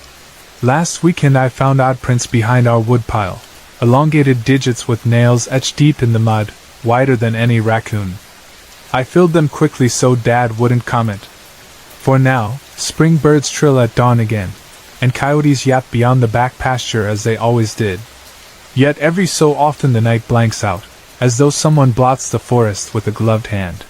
S1: Last weekend I found odd prints behind our woodpile, elongated digits with nails etched deep in the mud, wider than any raccoon. I filled them quickly so Dad wouldn't comment. For now, spring birds trill at dawn again, and coyotes yap beyond the back pasture as they always did. Yet every so often the night blanks out, as though someone blots the forest with a gloved hand.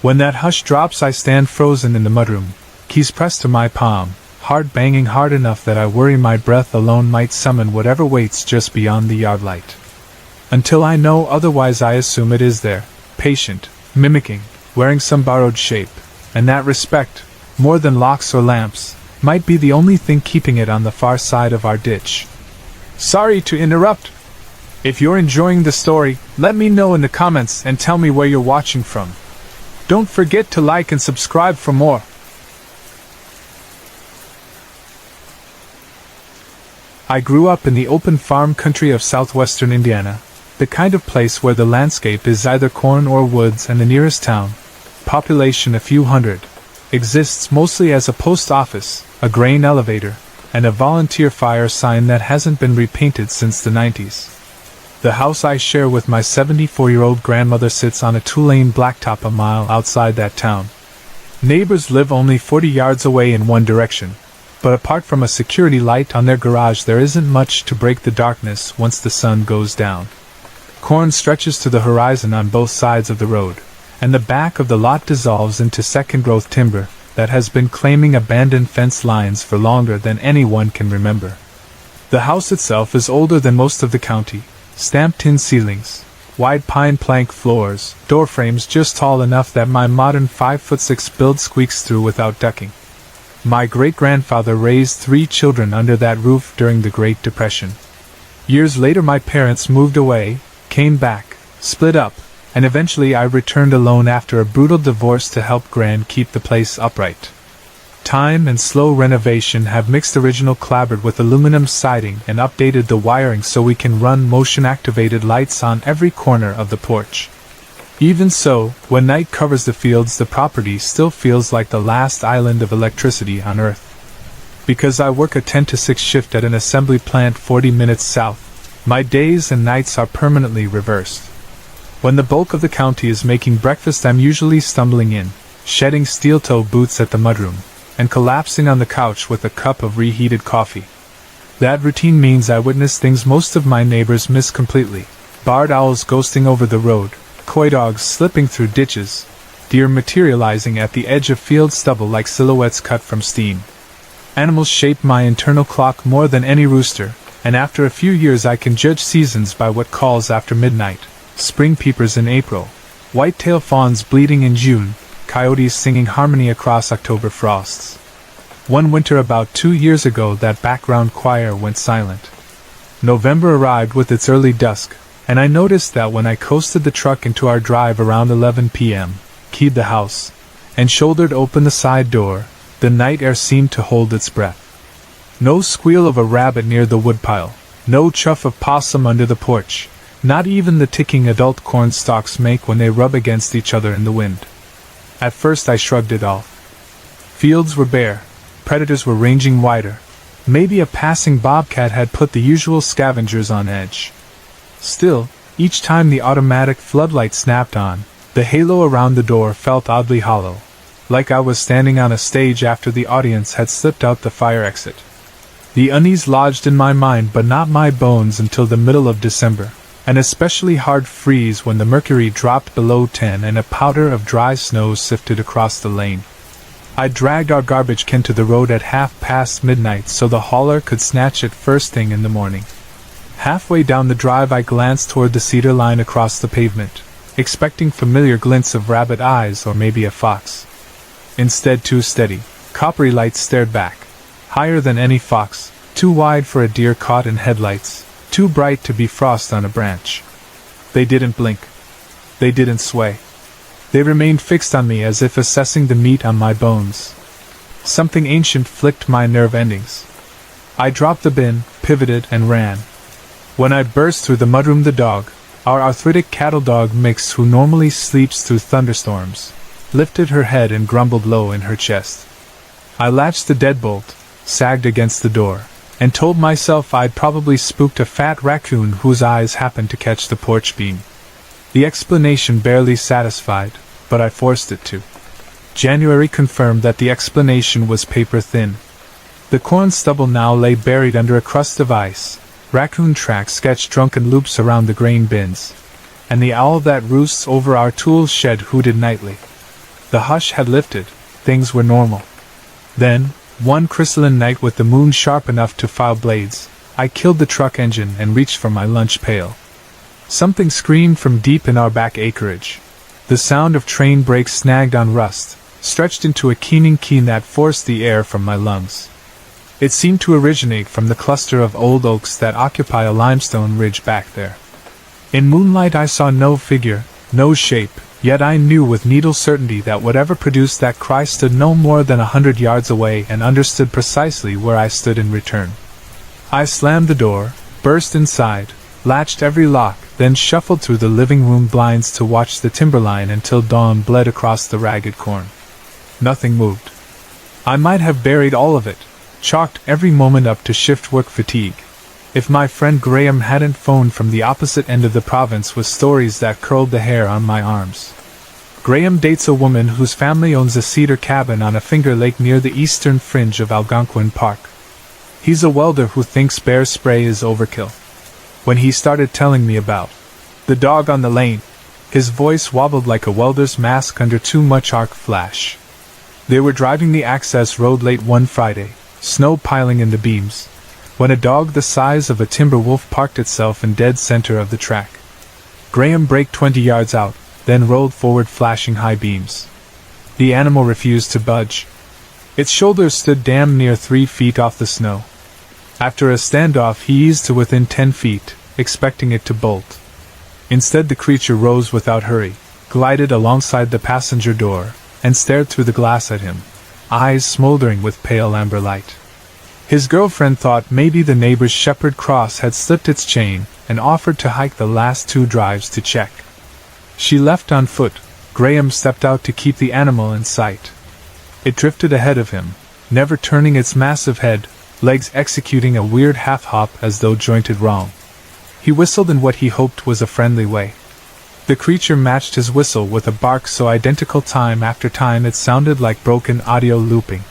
S1: When that hush drops I stand frozen in the mudroom, keys pressed to my palm, heart banging hard enough that I worry my breath alone might summon whatever waits just beyond the yard light. Until I know otherwise I assume it is there, patient, mimicking, wearing some borrowed shape, and that respect, more than locks or lamps, might be the only thing keeping it on the far side of our ditch. Sorry to interrupt. If you're enjoying the story, let me know in the comments and tell me where you're watching from. Don't forget to like and subscribe for more. I grew up in the open farm country of southwestern Indiana, the kind of place where the landscape is either corn or woods, and the nearest town, population a few hundred, exists mostly as a post office, a grain elevator, and a volunteer fire sign that hasn't been repainted since the 90s. The house I share with my 74-year-old grandmother sits on a 2-lane blacktop a mile outside that town. Neighbors live only 40 yards away in one direction, but apart from a security light on their garage there isn't much to break the darkness once the sun goes down. Corn stretches to the horizon on both sides of the road, and the back of the lot dissolves into second-growth timber that has been claiming abandoned fence lines for longer than anyone can remember. The house itself is older than most of the county, stamped tin ceilings, wide pine plank floors, door frames just tall enough that my modern 5'6" build squeaks through without ducking. My great-grandfather raised 3 children under that roof during the Great Depression. Years later my parents moved away, came back, split up, and eventually I returned alone after a brutal divorce to help Gran keep the place upright. Time and slow renovation have mixed original clapboard with aluminum siding and updated the wiring so we can run motion-activated lights on every corner of the porch. Even so, when night covers the fields the property still feels like the last island of electricity on Earth. Because I work a 10 to 6 shift at an assembly plant 40 minutes south, my days and nights are permanently reversed. When the bulk of the county is making breakfast I'm usually stumbling in, shedding steel-toe boots at the mudroom, and collapsing on the couch with a cup of reheated coffee. That routine means I witness things most of my neighbors miss completely: barred owls ghosting over the road, coy dogs slipping through ditches, deer materializing at the edge of field stubble like silhouettes cut from steam. Animals shape my internal clock more than any rooster, and after a few years I can judge seasons by what calls after midnight: spring peepers in April, white-tailed fawns bleating in June, coyotes singing harmony across October frosts. One winter about 2 years ago that background choir went silent. November arrived with its early dusk, and I noticed that when I coasted the truck into our drive around 11 p.m., keyed the house, and shouldered open the side door, the night air seemed to hold its breath. No squeal of a rabbit near the woodpile, no chuff of possum under the porch, not even the ticking adult corn stalks make when they rub against each other in the wind. At first I shrugged it off. Fields were bare, predators were ranging wider, maybe a passing bobcat had put the usual scavengers on edge. Still, Each time the automatic floodlight snapped on, the halo around the door felt oddly hollow, like I was standing on a stage after the audience had slipped out the fire exit. The unease lodged in my mind but not my bones until the middle of December, an especially hard freeze when the mercury dropped below 10 and a powder of dry snow sifted across the lane. I dragged our garbage can to the road at midnight so the hauler could snatch it first thing in the morning. Halfway down the drive I glanced toward the cedar line across the pavement, expecting familiar glints of rabbit eyes or maybe a fox. Instead, two steady, coppery lights stared back, higher than any fox, too wide for a deer caught in headlights, too bright to be frost on a branch. They didn't blink. They didn't sway. They remained fixed on me as if assessing the meat on my bones. Something ancient flicked my nerve endings. I dropped the bin, pivoted, and ran. When I burst through the mudroom, the dog, our arthritic cattle dog mix who normally sleeps through thunderstorms, lifted her head and grumbled low in her chest. I latched the deadbolt, sagged against the door, and told myself I'd probably spooked a fat raccoon whose eyes happened to catch the porch beam. The explanation barely satisfied, but I forced it to. January confirmed that the explanation was paper thin. The corn stubble now lay buried under a crust of ice, raccoon tracks sketched drunken loops around the grain bins, and the owl that roosts over our tool shed hooted nightly. The hush had lifted, things were normal. Then, one crystalline night with the moon sharp enough to file blades, I killed the truck engine and reached for my lunch pail. Something screamed from deep in our back acreage. The sound of train brakes snagged on rust, stretched into a keening keen that forced the air from my lungs. It seemed to originate from the cluster of old oaks that occupy a limestone ridge back there. In moonlight I saw no figure, no shape, yet I knew with needle certainty that whatever produced that cry stood no more than 100 yards away and understood precisely where I stood in return. I slammed the door, burst inside, latched every lock, then shuffled through the living room blinds to watch the timberline until dawn bled across the ragged corn. Nothing moved. I might have buried all of it, chalked every moment up to shift work fatigue, if my friend Graham hadn't phoned from the opposite end of the province with stories that curled the hair on my arms. Graham dates a woman whose family owns a cedar cabin on a Finger Lake near the eastern fringe of Algonquin Park. He's a welder who thinks bear spray is overkill. When he started telling me about the dog on the lane, his voice wobbled like a welder's mask under too much arc flash. They were driving the access road late one Friday, snow piling in the beams, when a dog the size of a timber wolf parked itself in dead center of the track. Graham braked 20 yards out, then rolled forward flashing high beams. The animal refused to budge. Its shoulders stood damn near 3 feet off the snow. After a standoff he eased to within 10 feet, expecting it to bolt. Instead the creature rose without hurry, glided alongside the passenger door, and stared through the glass at him, eyes smoldering with pale amber light. His girlfriend thought maybe the neighbor's shepherd cross had slipped its chain, and offered to hike the last 2 drives to check. She left on foot. Graham stepped out to keep the animal in sight. It drifted ahead of him, never turning its massive head, legs executing a weird half-hop as though jointed wrong. He whistled in what he hoped was a friendly way. The creature matched his whistle with a bark so identical time after time it sounded like broken audio looping.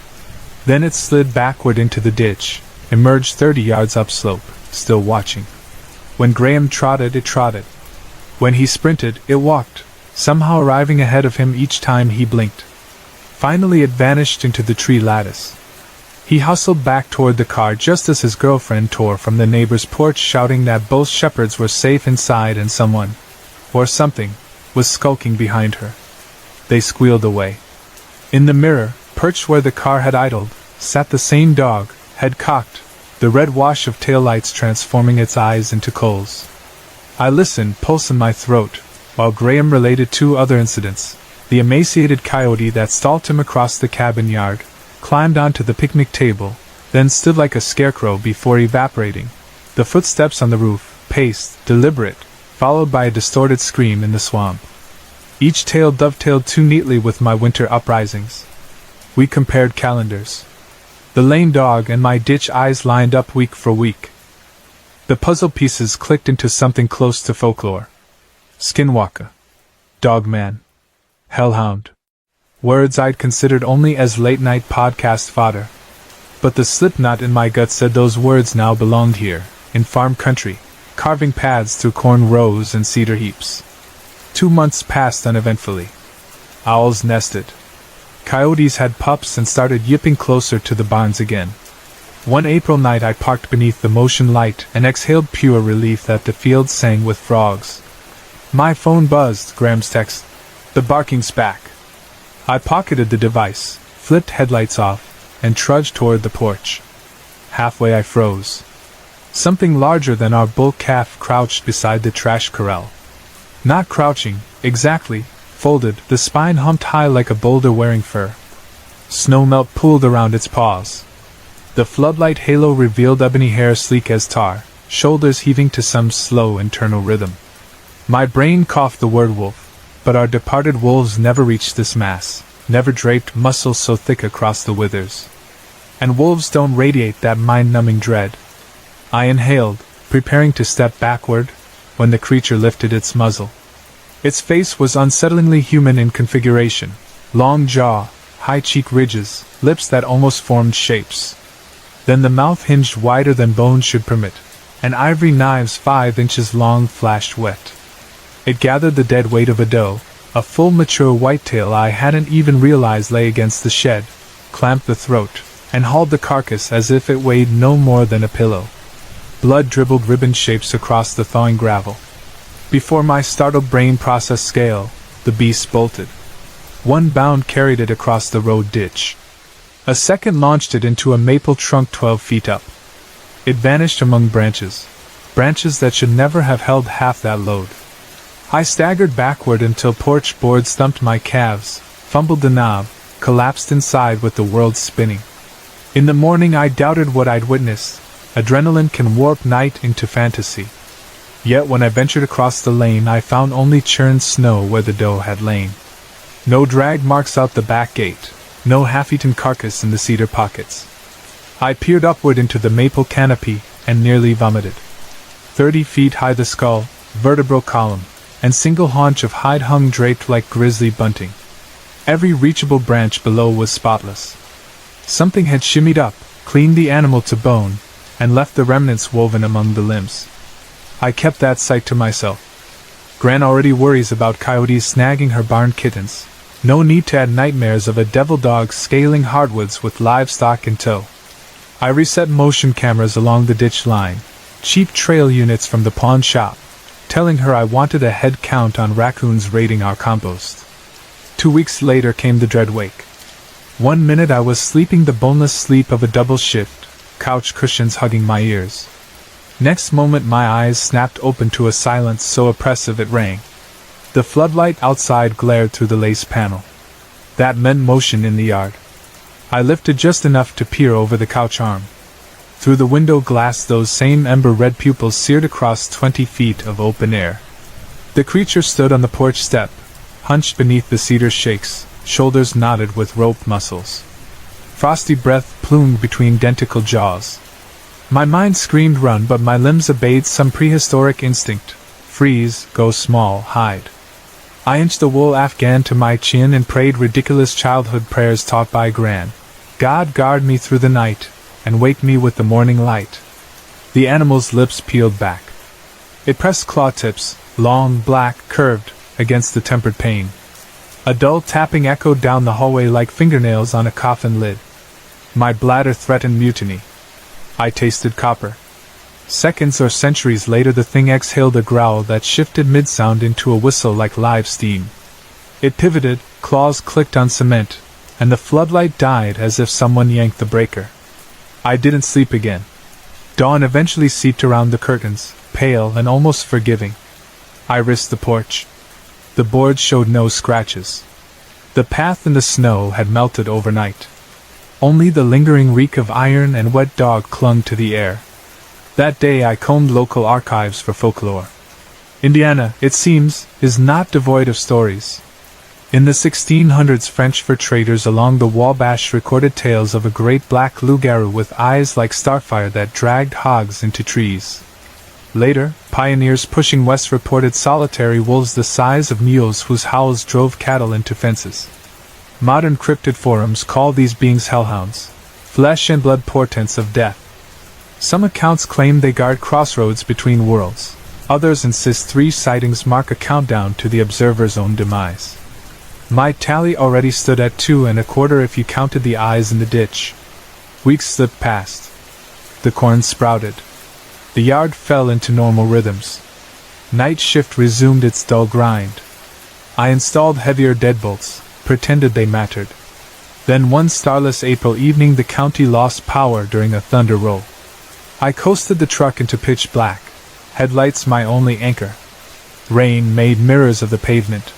S1: Then it slid backward into the ditch, emerged 30 yards upslope, still watching. When Graham trotted, it trotted. When he sprinted, it walked, somehow arriving ahead of him each time he blinked. Finally it vanished into the tree lattice. He hustled back toward the car just as his girlfriend tore from the neighbor's porch shouting that both shepherds were safe inside and someone, or something, was skulking behind her. They squealed away. In the mirror, perched where the car had idled, sat the same dog, head cocked, the red wash of taillights transforming its eyes into coals. I listened, pulse in my throat, while Graham related 2 other incidents: the emaciated coyote that stalked him across the cabin yard, climbed onto the picnic table, then stood like a scarecrow before evaporating, the footsteps on the roof, paced, deliberate, followed by a distorted scream in the swamp. Each tale dovetailed too neatly with my winter uprisings. We compared calendars. The lame dog and my ditch eyes lined up week for week. The puzzle pieces clicked into something close to folklore. Skinwalker. Dogman. Hellhound. Words I'd considered only as late-night podcast fodder. But the slipknot in my gut said those words now belonged here, in farm country, carving paths through corn rows and cedar heaps. 2 months passed uneventfully. Owls nested. Coyotes had pups and started yipping closer to the barns again. One April night I parked beneath the motion light and exhaled pure relief that the fields sang with frogs. My phone buzzed, Graham's text. The barking's back. I pocketed the device, flipped headlights off, and trudged toward the porch. Halfway I froze. Something larger than our bull calf crouched beside the trash corral. Not crouching, exactly, folded, the spine humped high like a boulder wearing fur. Snowmelt pooled around its paws. The floodlight halo revealed ebony hair sleek as tar, shoulders heaving to some slow internal rhythm. My brain coughed the word wolf, but our departed wolves never reached this mass, never draped muscles so thick across the withers. And wolves don't radiate that mind-numbing dread. I inhaled, preparing to step backward, when the creature lifted its muzzle. Its face was unsettlingly human in configuration, long jaw, high cheek ridges, lips that almost formed shapes. Then the mouth hinged wider than bone should permit, and ivory knives 5 inches long flashed wet. It gathered the dead weight of a doe, a full mature whitetail I hadn't even realized lay against the shed, clamped the throat, and hauled the carcass as if it weighed no more than a pillow. Blood dribbled ribbon shapes across the thawing gravel. Before my startled brain processed scale, the beast bolted. One bound carried it across the road ditch. A second launched it into a maple trunk 12 feet up. It vanished among branches that should never have held half that load. I staggered backward until porch boards thumped my calves, fumbled the knob, collapsed inside with the world spinning. In the morning I doubted what I'd witnessed. Adrenaline can warp night into fantasy. Yet when I ventured across the lane I found only churned snow where the doe had lain. No drag marks out the back gate, no half-eaten carcass in the cedar pockets. I peered upward into the maple canopy and nearly vomited. 30 feet high the skull, vertebral column, and single haunch of hide hung draped like grisly bunting. Every reachable branch below was spotless. Something had shimmied up, cleaned the animal to bone, and left the remnants woven among the limbs. I kept that sight to myself. Gran already worries about coyotes snagging her barn kittens. No need to add nightmares of a devil dog scaling hardwoods with livestock in tow. I reset motion cameras along the ditch line, cheap trail units from the pawn shop, telling her I wanted a head count on raccoons raiding our compost. 2 weeks later came the dread wake. 1 minute I was sleeping the boneless sleep of a double shift, couch cushions hugging my ears. Next moment my eyes snapped open to a silence so oppressive it rang. The floodlight outside glared through the lace panel. That meant motion in the yard. I lifted just enough to peer over the couch arm. Through the window glass those same ember-red pupils seared across 20 feet of open air. The creature stood on the porch step, hunched beneath the cedar shakes, shoulders knotted with rope muscles. Frosty breath plumed between dentical jaws. My mind screamed run, but my limbs obeyed some prehistoric instinct. Freeze, go small, hide. I inched the wool afghan to my chin and prayed ridiculous childhood prayers taught by Gran. God guard me through the night, and wake me with the morning light. The animal's lips peeled back. It pressed claw tips, long, black, curved, against the tempered pane. A dull tapping echoed down the hallway like fingernails on a coffin lid. My bladder threatened mutiny. I tasted copper. Seconds or centuries later the thing exhaled a growl that shifted mid-sound into a whistle like live steam. It pivoted, claws clicked on cement, and the floodlight died as if someone yanked the breaker. I didn't sleep again. Dawn eventually seeped around the curtains, pale and almost forgiving. I risked the porch. The boards showed no scratches. The path in the snow had melted overnight. Only the lingering reek of iron and wet dog clung to the air. That day I combed local archives for folklore. Indiana, it seems, is not devoid of stories. In the 1600s French fur traders along the Wabash recorded tales of a great black loup-garou with eyes like starfire that dragged hogs into trees. Later, pioneers pushing west reported solitary wolves the size of mules whose howls drove cattle into fences. Modern cryptid forums call these beings hellhounds, flesh and blood portents of death. Some accounts claim they guard crossroads between worlds. Others insist 3 sightings mark a countdown to the observer's own demise. My tally already stood at 2.25 if you counted the eyes in the ditch. Weeks slipped past. The corn sprouted. The yard fell into normal rhythms. Night shift resumed its dull grind. I installed heavier deadbolts, pretended they mattered. Then one starless April evening the county lost power during a thunder roll. I coasted the truck into pitch black, headlights my only anchor. Rain made mirrors of the pavement.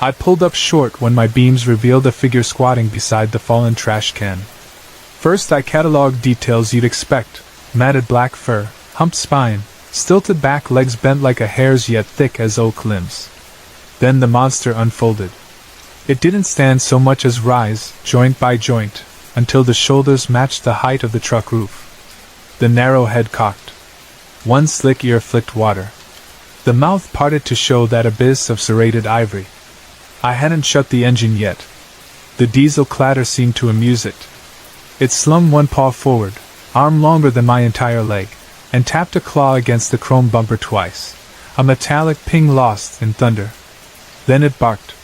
S1: I pulled up short when my beams revealed a figure squatting beside the fallen trash can. First I catalogued details you'd expect: matted black fur, humped spine, stilted back legs bent like a hare's yet thick as oak limbs. Then the monster unfolded. It didn't stand so much as rise, joint by joint, until the shoulders matched the height of the truck roof. The narrow head cocked. One slick ear flicked water. The mouth parted to show that abyss of serrated ivory. I hadn't shut the engine yet. The diesel clatter seemed to amuse it. It slung one paw forward, arm longer than my entire leg, and tapped a claw against the chrome bumper twice, a metallic ping lost in thunder. Then it barked.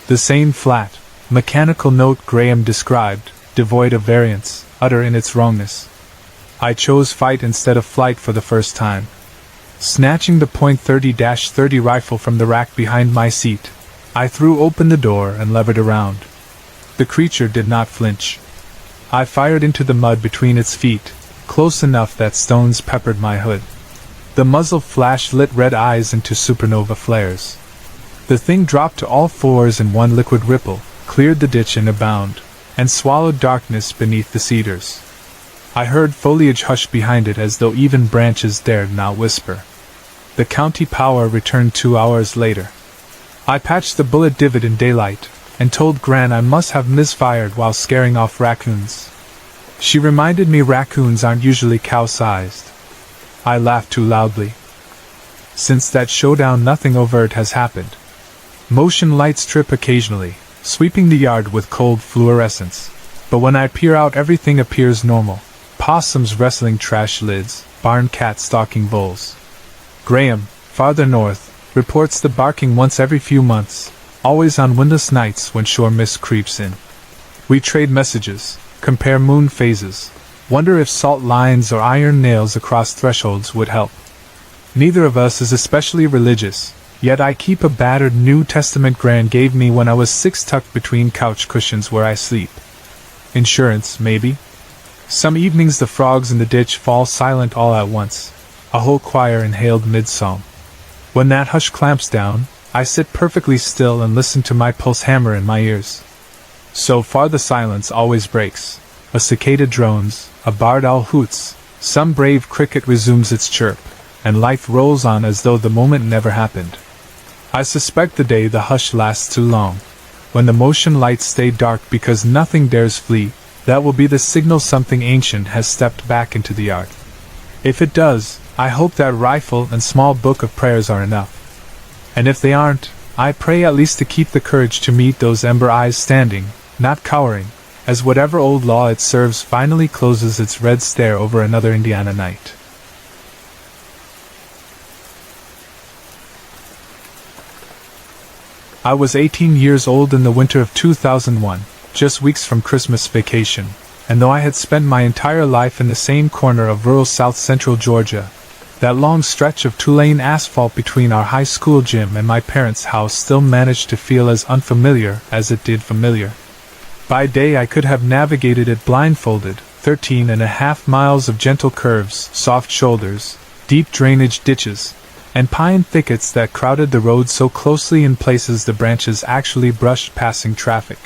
S1: The same flat, mechanical note Graham described, devoid of variance, utter in its wrongness. I chose fight instead of flight for the first time. Snatching the .30-30 rifle from the rack behind my seat, I threw open the door and levered around. The creature did not flinch. I fired into the mud between its feet, close enough that stones peppered my hood. The muzzle flash lit red eyes into supernova flares. The thing dropped to all fours in one liquid ripple, cleared the ditch in a bound, and swallowed darkness beneath the cedars. I heard foliage hush behind it as though even branches dared not whisper. The county power returned 2 hours later. I patched the bullet divot in daylight, and told Gran I must have misfired while scaring off raccoons. She reminded me raccoons aren't usually cow-sized. I laughed too loudly. Since that showdown nothing overt has happened. Motion lights trip occasionally, sweeping the yard with cold fluorescence. But when I peer out everything appears normal. Possums wrestling trash lids, barn cats stalking bulls. Graham, farther north, reports the barking once every few months, always on windless nights when shore mist creeps in. We trade messages, compare moon phases, wonder if salt lines or iron nails across thresholds would help. Neither of us is especially religious, yet I keep a battered New Testament Gran gave me when I was 6 tucked between couch cushions where I sleep. Insurance, maybe? Some evenings the frogs in the ditch fall silent all at once, a whole choir inhaled mid-psalm. When that hush clamps down, I sit perfectly still and listen to my pulse hammer in my ears. So far the silence always breaks. A cicada drones, a barred owl hoots, some brave cricket resumes its chirp, and life rolls on as though the moment never happened. I suspect the day the hush lasts too long. When the motion lights stay dark because nothing dares flee, that will be the signal something ancient has stepped back into the yard. If it does, I hope that rifle and small book of prayers are enough. And if they aren't, I pray at least to keep the courage to meet those ember eyes standing, not cowering, as whatever old law it serves finally closes its red stare over another Indiana night. I was 18 years old in the winter of 2001, just weeks from Christmas vacation, and though I had spent my entire life in the same corner of rural south-central Georgia, that long stretch of two-lane asphalt between our high school gym and my parents' house still managed to feel as unfamiliar as it did familiar. By day I could have navigated it blindfolded, 13.5 miles of gentle curves, soft shoulders, deep drainage ditches, and pine thickets that crowded the road so closely in places the branches actually brushed passing traffic.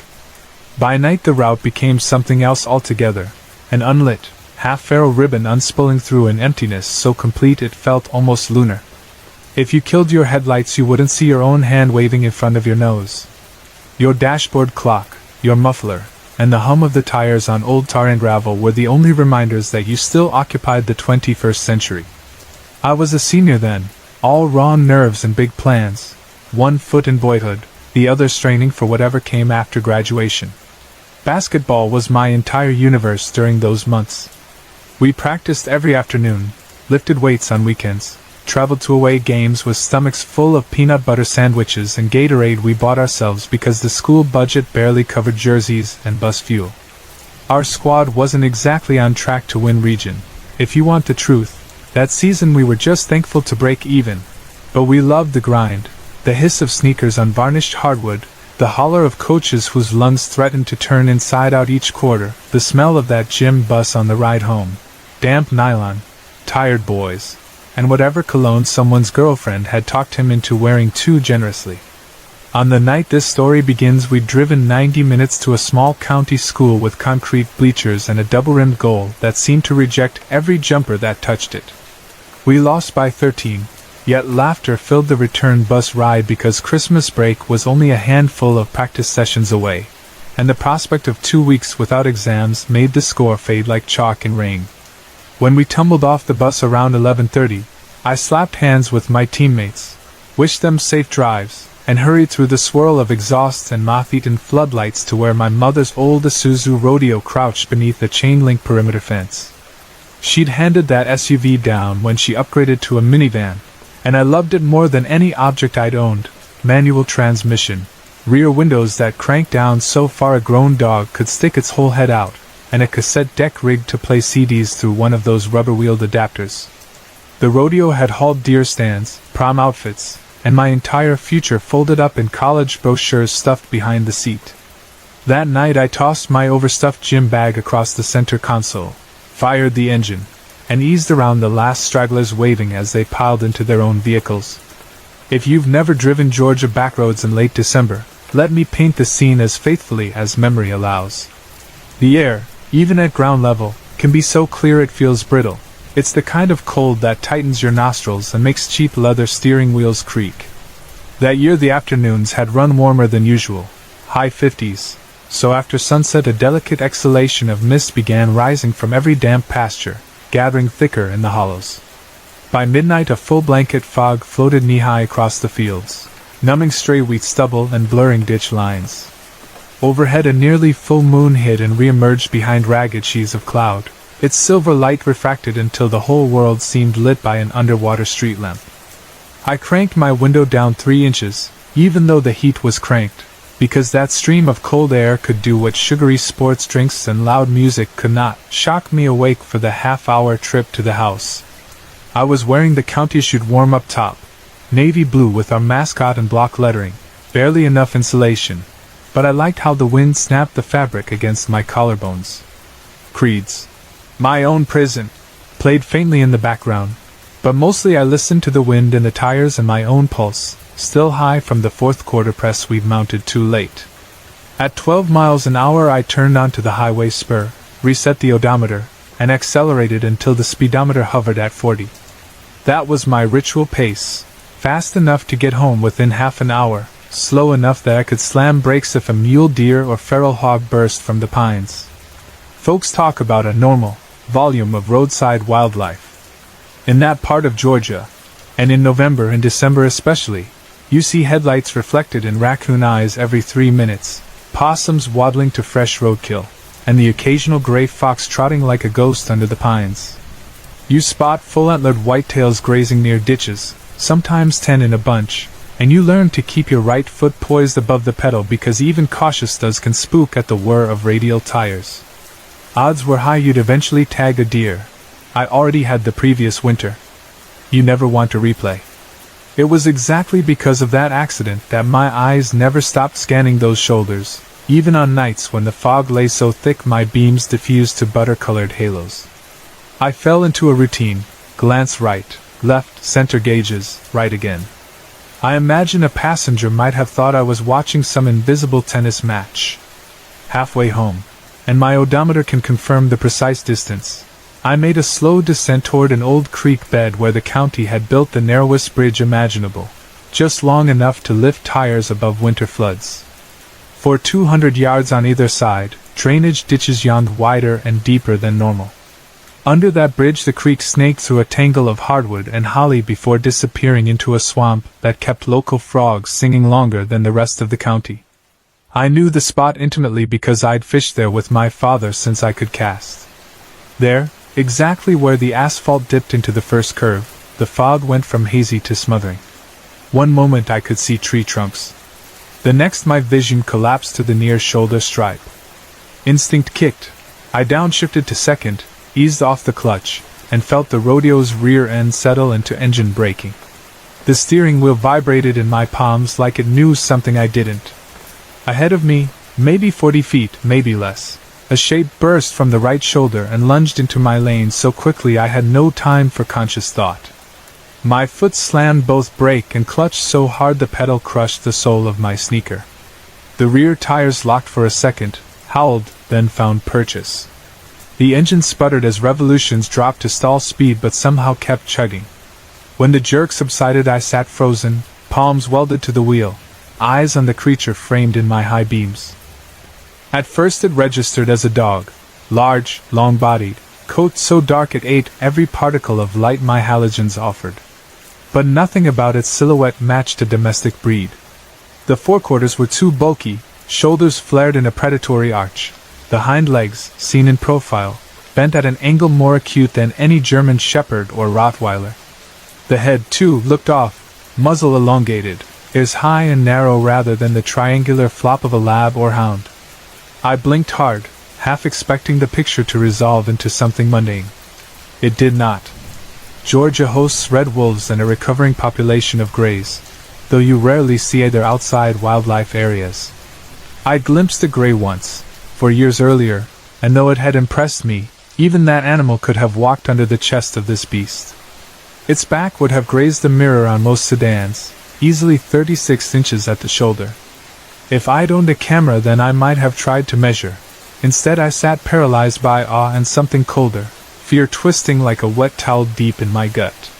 S1: By night the route became something else altogether, an unlit, half-feral ribbon unspooling through an emptiness so complete it felt almost lunar. If you killed your headlights you wouldn't see your own hand waving in front of your nose. Your dashboard clock, your muffler, and the hum of the tires on old tar and gravel were the only reminders that you still occupied the 21st century. I was a senior then, all raw nerves and big plans, one foot in boyhood, the other straining for whatever came after graduation. Basketball was my entire universe during those months. We practiced every afternoon, lifted weights on weekends, traveled to away games with stomachs full of peanut butter sandwiches and Gatorade we bought ourselves because the school budget barely covered jerseys and bus fuel. Our squad wasn't exactly on track to win region. If you want the truth, that season we were just thankful to break even. But we loved the grind, the hiss of sneakers on varnished hardwood, the holler of coaches whose lungs threatened to turn inside out each quarter, the smell of that gym bus on the ride home, damp nylon, tired boys, and whatever cologne someone's girlfriend had talked him into wearing too generously. On the night this story begins, we'd driven 90 minutes to a small county school with concrete bleachers and a double-rimmed goal that seemed to reject every jumper that touched it. We lost by 13, yet laughter filled the return bus ride because Christmas break was only a handful of practice sessions away, and the prospect of 2 weeks without exams made the score fade like chalk in rain. When we tumbled off the bus around 11:30, I slapped hands with my teammates, wished them safe drives, and hurried through the swirl of exhausts and moth-eaten floodlights to where my mother's old Isuzu Rodeo crouched beneath a chain-link perimeter fence. She'd handed that SUV down when she upgraded to a minivan, and I loved it more than any object I'd owned. Manual transmission, rear windows that cranked down so far a grown dog could stick its whole head out, and a cassette deck rigged to play CDs through one of those rubber-wheeled adapters. The rodeo had hauled deer stands, prom outfits, and my entire future folded up in college brochures stuffed behind the seat. That night I tossed my overstuffed gym bag across the center console, fired the engine, and eased around the last stragglers waving as they piled into their own vehicles. If you've never driven Georgia backroads in late December, let me paint the scene as faithfully as memory allows. The air, even at ground level, can be so clear it feels brittle. It's the kind of cold that tightens your nostrils and makes cheap leather steering wheels creak. That year the afternoons had run warmer than usual, high 50s, so after sunset a delicate exhalation of mist began rising from every damp pasture, gathering thicker in the hollows. By midnight a full blanket fog floated knee-high across the fields, numbing stray wheat stubble and blurring ditch lines. Overhead a nearly full moon hid and re-emerged behind ragged sheets of cloud, its silver light refracted until the whole world seemed lit by an underwater street lamp. I cranked my window down 3 inches, even though the heat was cranked, because that stream of cold air could do what sugary sports drinks and loud music could not, shock me awake for the half-hour trip to the house. I was wearing the county-issued warm-up top, navy blue with our mascot and block lettering, barely enough insulation, but I liked how the wind snapped the fabric against my collarbones. Creed's "My Own Prison" played faintly in the background, but mostly I listened to the wind in the tires and my own pulse, still high from the 4th quarter press we'd mounted too late. At 12 miles an hour I turned onto the highway spur, reset the odometer, and accelerated until the speedometer hovered at 40. That was my ritual pace, fast enough to get home within half an hour, slow enough that I could slam brakes if a mule deer or feral hog burst from the pines. Folks talk about a normal volume of roadside wildlife. In that part of Georgia, and in November and December especially, you see headlights reflected in raccoon eyes every 3 minutes, possums waddling to fresh roadkill, and the occasional gray fox trotting like a ghost under the pines. You spot full-antlered whitetails grazing near ditches, sometimes 10 in a bunch, and you learn to keep your right foot poised above the pedal because even cautious studs can spook at the whir of radial tires. Odds were high you'd eventually tag a deer. I already had the previous winter. You never want to replay. It was exactly because of that accident that my eyes never stopped scanning those shoulders, even on nights when the fog lay so thick my beams diffused to butter-colored halos. I fell into a routine: glance right, left, center gauges, right again. I imagine a passenger might have thought I was watching some invisible tennis match. Halfway home, and my odometer can confirm the precise distance, I made a slow descent toward an old creek bed where the county had built the narrowest bridge imaginable, just long enough to lift tires above winter floods. For 200 yards on either side, drainage ditches yawned wider and deeper than normal. Under that bridge the creek snaked through a tangle of hardwood and holly before disappearing into a swamp that kept local frogs singing longer than the rest of the county. I knew the spot intimately because I'd fished there with my father since I could cast. There, exactly where the asphalt dipped into the first curve, the fog went from hazy to smothering. One moment I could see tree trunks. The next my vision collapsed to the near shoulder stripe. Instinct kicked. I downshifted to second, eased off the clutch, and felt the rodeo's rear end settle into engine braking. The steering wheel vibrated in my palms like it knew something I didn't. Ahead of me, maybe 40 feet, maybe less, a shape burst from the right shoulder and lunged into my lane so quickly I had no time for conscious thought. My foot slammed both brake and clutch so hard the pedal crushed the sole of my sneaker. The rear tires locked for a second, howled, then found purchase. The engine sputtered as revolutions dropped to stall speed but somehow kept chugging. When the jerk subsided I sat frozen, palms welded to the wheel, eyes on the creature framed in my high beams. At first it registered as a dog, large, long-bodied, coat so dark it ate every particle of light my halogens offered. But nothing about its silhouette matched a domestic breed. The forequarters were too bulky, shoulders flared in a predatory arch. The hind legs, seen in profile, bent at an angle more acute than any German Shepherd or Rottweiler. The head, too, looked off, muzzle elongated, ears high and narrow rather than the triangular flop of a lab or hound. I blinked hard, half expecting the picture to resolve into something mundane. It did not. Georgia hosts red wolves and a recovering population of greys, though you rarely see either outside wildlife areas. I glimpsed a grey once, 4 years earlier, and though it had impressed me, even that animal could have walked under the chest of this beast. Its back would have grazed the mirror on most sedans, easily 36 inches at the shoulder. If I'd owned a camera then I might have tried to measure. Instead I sat paralyzed by awe and something colder, fear twisting like a wet towel deep in my gut.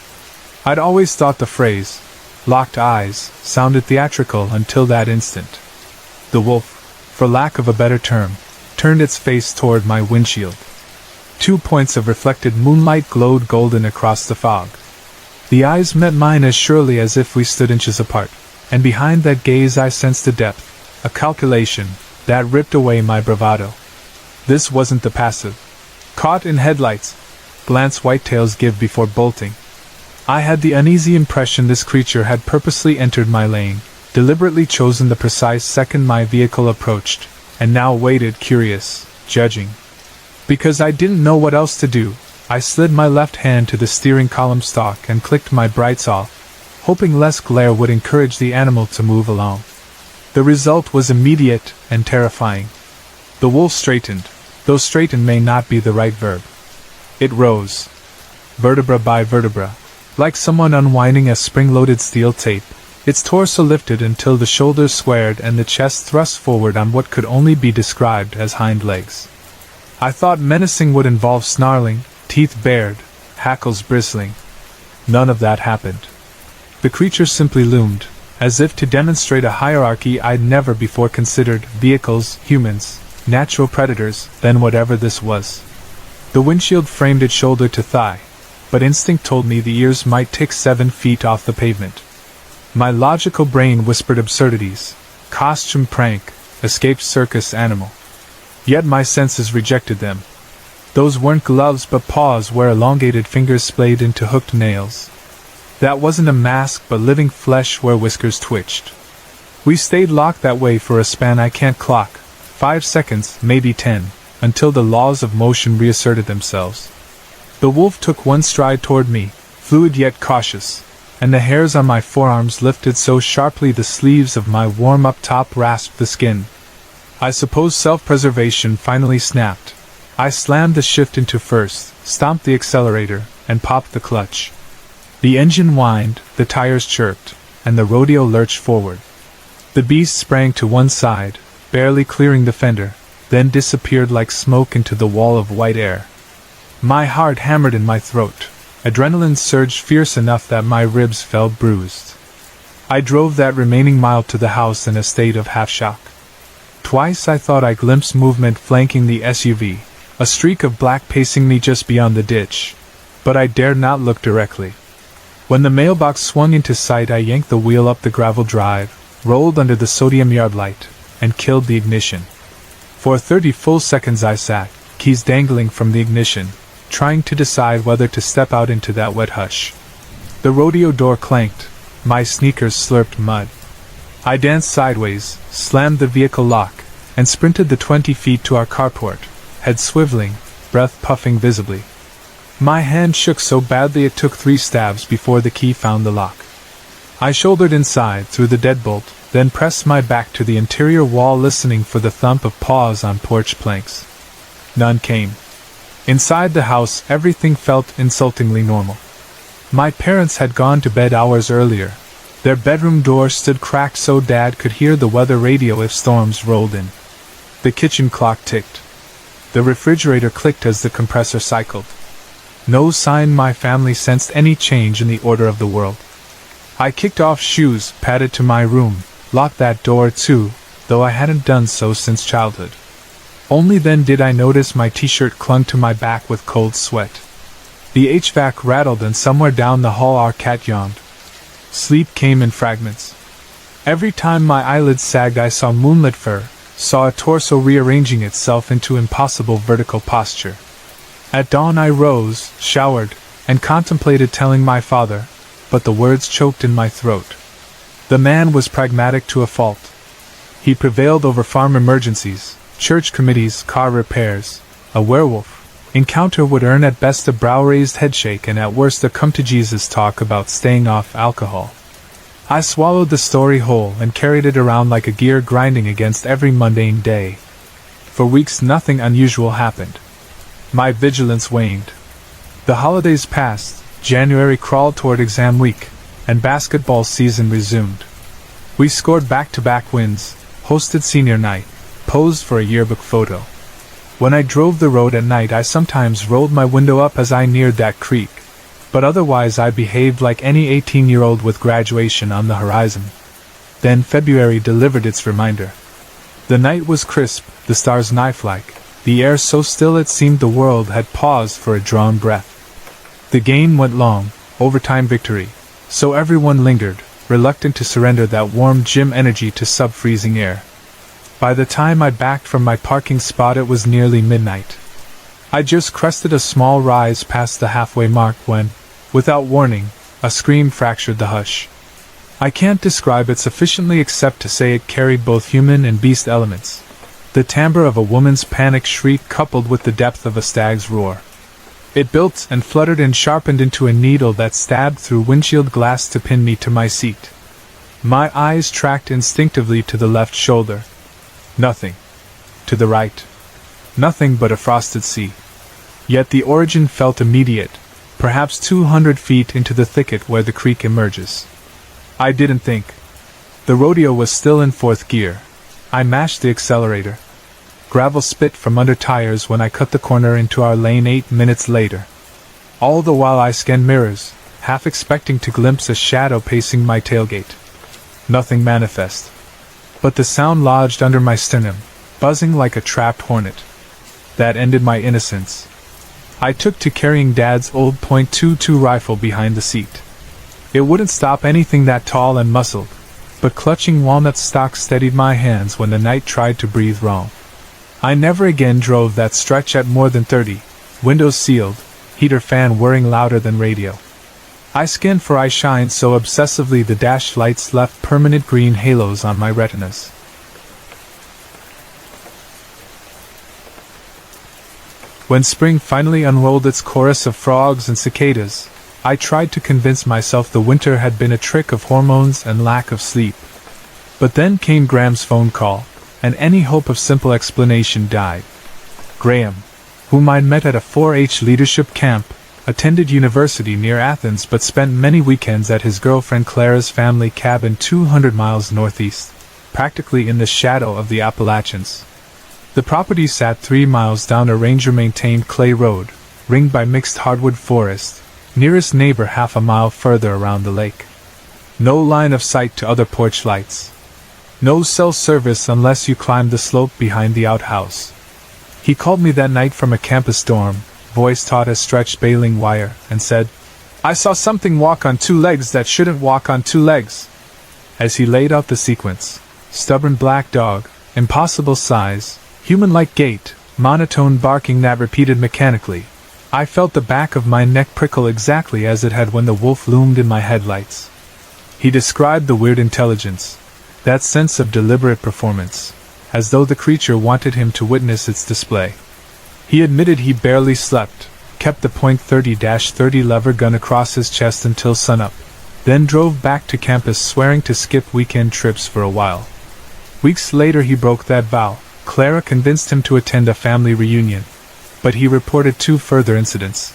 S1: I'd always thought the phrase, locked eyes, sounded theatrical until that instant. The wolf, for lack of a better term, turned its face toward my windshield. 2 points of reflected moonlight glowed golden across the fog. The eyes met mine as surely as if we stood inches apart, and behind that gaze I sensed a depth, a calculation, that ripped away my bravado. This wasn't the passive, caught in headlights, glance whitetails give before bolting. I had the uneasy impression this creature had purposely entered my lane, deliberately chosen the precise second my vehicle approached, and now waited curious, judging. Because I didn't know what else to do, I slid my left hand to the steering column stalk and clicked my brights off, hoping less glare would encourage the animal to move along. The result was immediate and terrifying. The wolf straightened, though straighten may not be the right verb. It rose, vertebra by vertebra, like someone unwinding a spring-loaded steel tape. Its torso lifted until the shoulders squared and the chest thrust forward on what could only be described as hind legs. I thought menacing would involve snarling, teeth bared, hackles bristling. None of that happened. The creature simply loomed, as if to demonstrate a hierarchy I'd never before considered: vehicles, humans, natural predators, then whatever this was. The windshield framed it shoulder to thigh, but instinct told me the ears might tick 7 feet off the pavement. My logical brain whispered absurdities: costume prank, escaped circus animal. Yet my senses rejected them. Those weren't gloves but paws where elongated fingers splayed into hooked nails. That wasn't a mask but living flesh where whiskers twitched. We stayed locked that way for a span I can't clock, 5 seconds, maybe 10, until the laws of motion reasserted themselves. The wolf took one stride toward me, fluid yet cautious, and the hairs on my forearms lifted so sharply the sleeves of my warm-up top rasped the skin. I suppose self-preservation finally snapped. I slammed the shift into first, stomped the accelerator, and popped the clutch. The engine whined, the tires chirped, and the rodeo lurched forward. The beast sprang to one side, barely clearing the fender, then disappeared like smoke into the wall of white air. My heart hammered in my throat. Adrenaline surged fierce enough that my ribs felt bruised. I drove that remaining mile to the house in a state of half-shock. Twice I thought I glimpsed movement flanking the SUV, a streak of black pacing me just beyond the ditch, but I dared not look directly. When the mailbox swung into sight, I yanked the wheel up the gravel drive, rolled under the sodium yard light, and killed the ignition. For 30 full seconds I sat, keys dangling from the ignition, trying to decide whether to step out into that wet hush. The rodeo door clanked, my sneakers slurped mud. I danced sideways, slammed the vehicle lock, and sprinted the 20 feet to our carport, head swiveling, breath puffing visibly. My hand shook so badly it took 3 stabs before the key found the lock. I shouldered inside through the deadbolt, then pressed my back to the interior wall, listening for the thump of paws on porch planks. None came. Inside the house, everything felt insultingly normal. My parents had gone to bed hours earlier. Their bedroom door stood cracked so Dad could hear the weather radio if storms rolled in. The kitchen clock ticked. The refrigerator clicked as the compressor cycled. No sign my family sensed any change in the order of the world. I kicked off shoes, padded to my room, locked that door too, though I hadn't done so since childhood. Only then did I notice my t-shirt clung to my back with cold sweat. The HVAC rattled and somewhere down the hall our cat yawned. Sleep came in fragments. Every time my eyelids sagged I saw moonlit fur, saw a torso rearranging itself into impossible vertical posture. At dawn I rose, showered, and contemplated telling my father, but the words choked in my throat. The man was pragmatic to a fault. He prevailed over farm emergencies, church committees, car repairs. A werewolf encounter would earn at best a brow-raised headshake and at worst a come-to-Jesus talk about staying off alcohol. I swallowed the story whole and carried it around like a gear grinding against every mundane day. For weeks nothing unusual happened. My vigilance waned. The holidays passed, January crawled toward exam week, and basketball season resumed. We scored back-to-back wins, hosted senior night, posed for a yearbook photo. When I drove the road at night I sometimes rolled my window up as I neared that creek, but otherwise I behaved like any 18-year-old with graduation on the horizon. Then February delivered its reminder. The night was crisp, the stars knife-like, the air so still it seemed the world had paused for a drawn breath. The game went long, overtime victory, so everyone lingered, reluctant to surrender that warm gym energy to sub-freezing air. By the time I backed from my parking spot it was nearly midnight. I just crested a small rise past the halfway mark when, without warning, a scream fractured the hush. I can't describe it sufficiently except to say it carried both human and beast elements. The timbre of a woman's panic shriek coupled with the depth of a stag's roar. It built and fluttered and sharpened into a needle that stabbed through windshield glass to pin me to my seat. My eyes tracked instinctively to the left shoulder. Nothing. To the right. Nothing but a frosted sea. Yet the origin felt immediate, perhaps 200 feet into the thicket where the creek emerges. I didn't think. The rodeo was still in 4th gear. I mashed the accelerator. Gravel spit from under tires when I cut the corner into our lane 8 minutes later. All the while I scanned mirrors, half expecting to glimpse a shadow pacing my tailgate. Nothing manifest. But the sound lodged under my sternum, buzzing like a trapped hornet. That ended my innocence. I took to carrying Dad's old .22 rifle behind the seat. It wouldn't stop anything that tall and muscled, but clutching walnut stock steadied my hands when the night tried to breathe wrong. I never again drove that stretch at more than 30, windows sealed, heater fan whirring louder than radio. I skinned for I shined so obsessively the dash lights left permanent green halos on my retinas. When spring finally unrolled its chorus of frogs and cicadas, I tried to convince myself the winter had been a trick of hormones and lack of sleep. But then came Graham's phone call, and any hope of simple explanation died. Graham, whom I'd met at a 4-H leadership camp, attended university near Athens but spent many weekends at his girlfriend Clara's family cabin 200 miles northeast, practically in the shadow of the Appalachians. The property sat 3 miles down a ranger-maintained clay road, ringed by mixed hardwood forest, nearest neighbor half a mile further around the lake. No line of sight to other porch lights. No cell service unless you climbed the slope behind the outhouse. He called me that night from a campus dorm, voice taut as stretched baling wire, and said, "I saw something walk on two legs that shouldn't walk on two legs." As he laid out the sequence: stubborn black dog, impossible size, human-like gait, monotone barking that repeated mechanically, I felt the back of my neck prickle exactly as it had when the wolf loomed in my headlights. He described the weird intelligence, that sense of deliberate performance, as though the creature wanted him to witness its display. He admitted he barely slept, kept the .30-30 lever gun across his chest until sunup, then drove back to campus swearing to skip weekend trips for a while. Weeks later he broke that vow. Clara convinced him to attend a family reunion, but he reported two further incidents: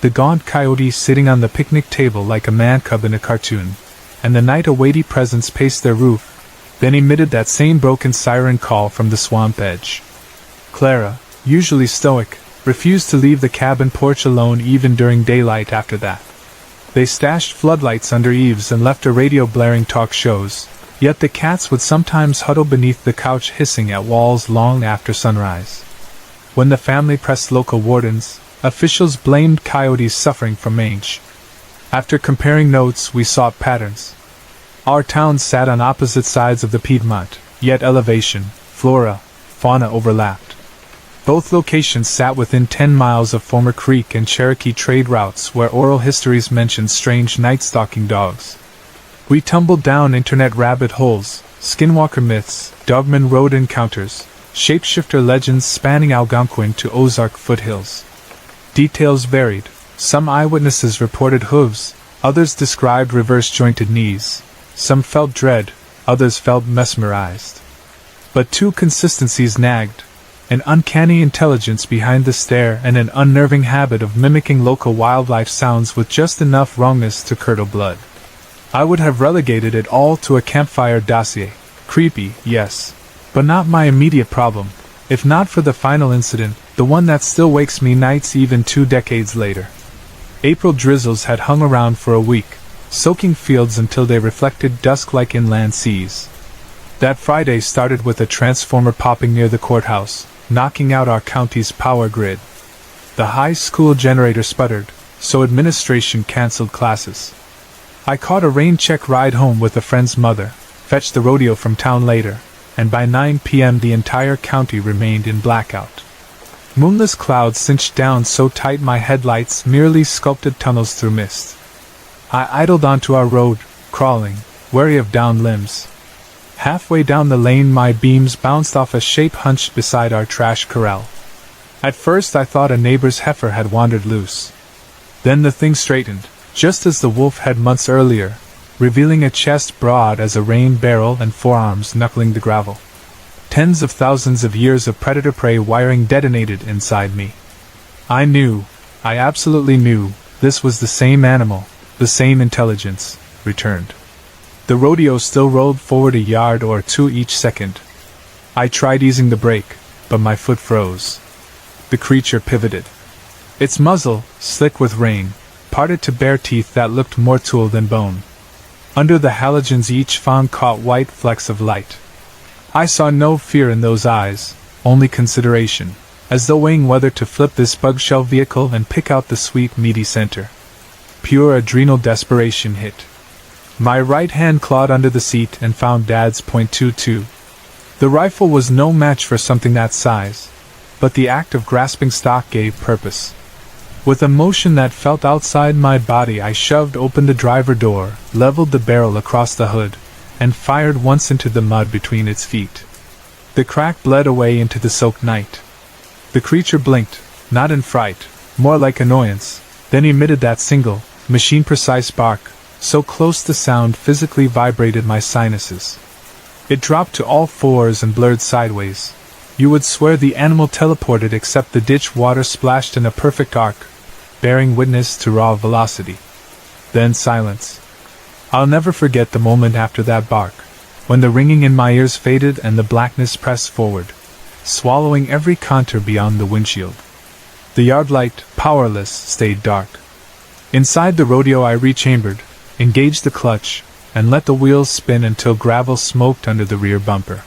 S1: the gaunt coyote sitting on the picnic table like a man-cub in a cartoon, and the night a weighty presence paced their roof, then emitted that same broken siren call from the swamp edge. Clara, usually stoic, refused to leave the cabin porch alone even during daylight after that. They stashed floodlights under eaves and left a radio blaring talk shows, yet the cats would sometimes huddle beneath the couch hissing at walls long after sunrise. When the family pressed local wardens, officials blamed coyotes suffering from mange. After comparing notes, we saw patterns. Our towns sat on opposite sides of the Piedmont, yet elevation, flora, fauna overlapped. Both locations sat within 10 miles of former Creek and Cherokee trade routes where oral histories mentioned strange night-stalking dogs. We tumbled down internet rabbit holes, skinwalker myths, Dogman Road encounters, shapeshifter legends spanning Algonquin to Ozark foothills. Details varied. Some eyewitnesses reported hooves, others described reverse-jointed knees. Some felt dread, others felt mesmerized. But two consistencies nagged: an uncanny intelligence behind the stare and an unnerving habit of mimicking local wildlife sounds with just enough wrongness to curdle blood. I would have relegated it all to a campfire dossier. Creepy, yes, but not my immediate problem, if not for the final incident, the one that still wakes me nights even 2 decades later. April drizzles had hung around for a week, soaking fields until they reflected dusk like inland seas. That Friday started with a transformer popping near the courthouse, knocking out our county's power grid. The high school generator sputtered, so administration canceled classes. I caught a rain-check ride home with a friend's mother, fetched the rodeo from town later, and by 9 p.m. the entire county remained in blackout. Moonless clouds cinched down so tight my headlights merely sculpted tunnels through mist. I idled onto our road, crawling, wary of downed limbs. Halfway down the lane my beams bounced off a shape hunched beside our trash corral. At first I thought a neighbor's heifer had wandered loose. Then the thing straightened, just as the wolf had months earlier, revealing a chest broad as a rain barrel and forearms knuckling the gravel. Tens of thousands of years of predator-prey wiring detonated inside me. I absolutely knew, this was the same animal, the same intelligence, returned. The rodeo still rolled forward a yard or two each second. I tried easing the brake, but my foot froze. The creature pivoted. Its muzzle, slick with rain, parted to bare teeth that looked more tool than bone. Under the halogens each fang caught white flecks of light. I saw no fear in those eyes, only consideration, as though weighing whether to flip this bug-shell vehicle and pick out the sweet meaty center. Pure adrenal desperation hit. My right hand clawed under the seat and found Dad's .22. The rifle was no match for something that size, but the act of grasping stock gave purpose. With a motion that felt outside my body I shoved open the driver door, leveled the barrel across the hood, and fired once into the mud between its feet. The crack bled away into the soaked night. The creature blinked, not in fright, more like annoyance, then emitted that single, machine-precise bark, so close the sound physically vibrated my sinuses. It dropped to all fours and blurred sideways. You would swear the animal teleported except the ditch water splashed in a perfect arc, bearing witness to raw velocity. Then silence. I'll never forget the moment after that bark, when the ringing in my ears faded and the blackness pressed forward, swallowing every contour beyond the windshield. The yard light, powerless, stayed dark. Inside the rodeo I rechambered, engaged the clutch, and let the wheels spin until gravel smoked under the rear bumper.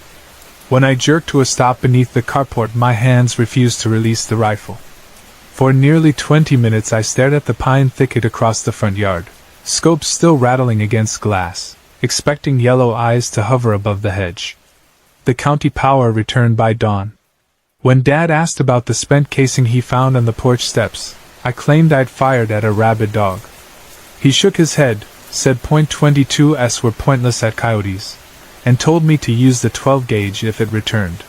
S1: When I jerked to a stop beneath the carport, my hands refused to release the rifle. For nearly 20 minutes I stared at the pine thicket across the front yard, scope still rattling against glass, expecting yellow eyes to hover above the hedge. The county power returned by dawn. When Dad asked about the spent casing he found on the porch steps, I claimed I'd fired at a rabid dog. He shook his head, said .22s were pointless at coyotes, and told me to use the 12 gauge if it returned.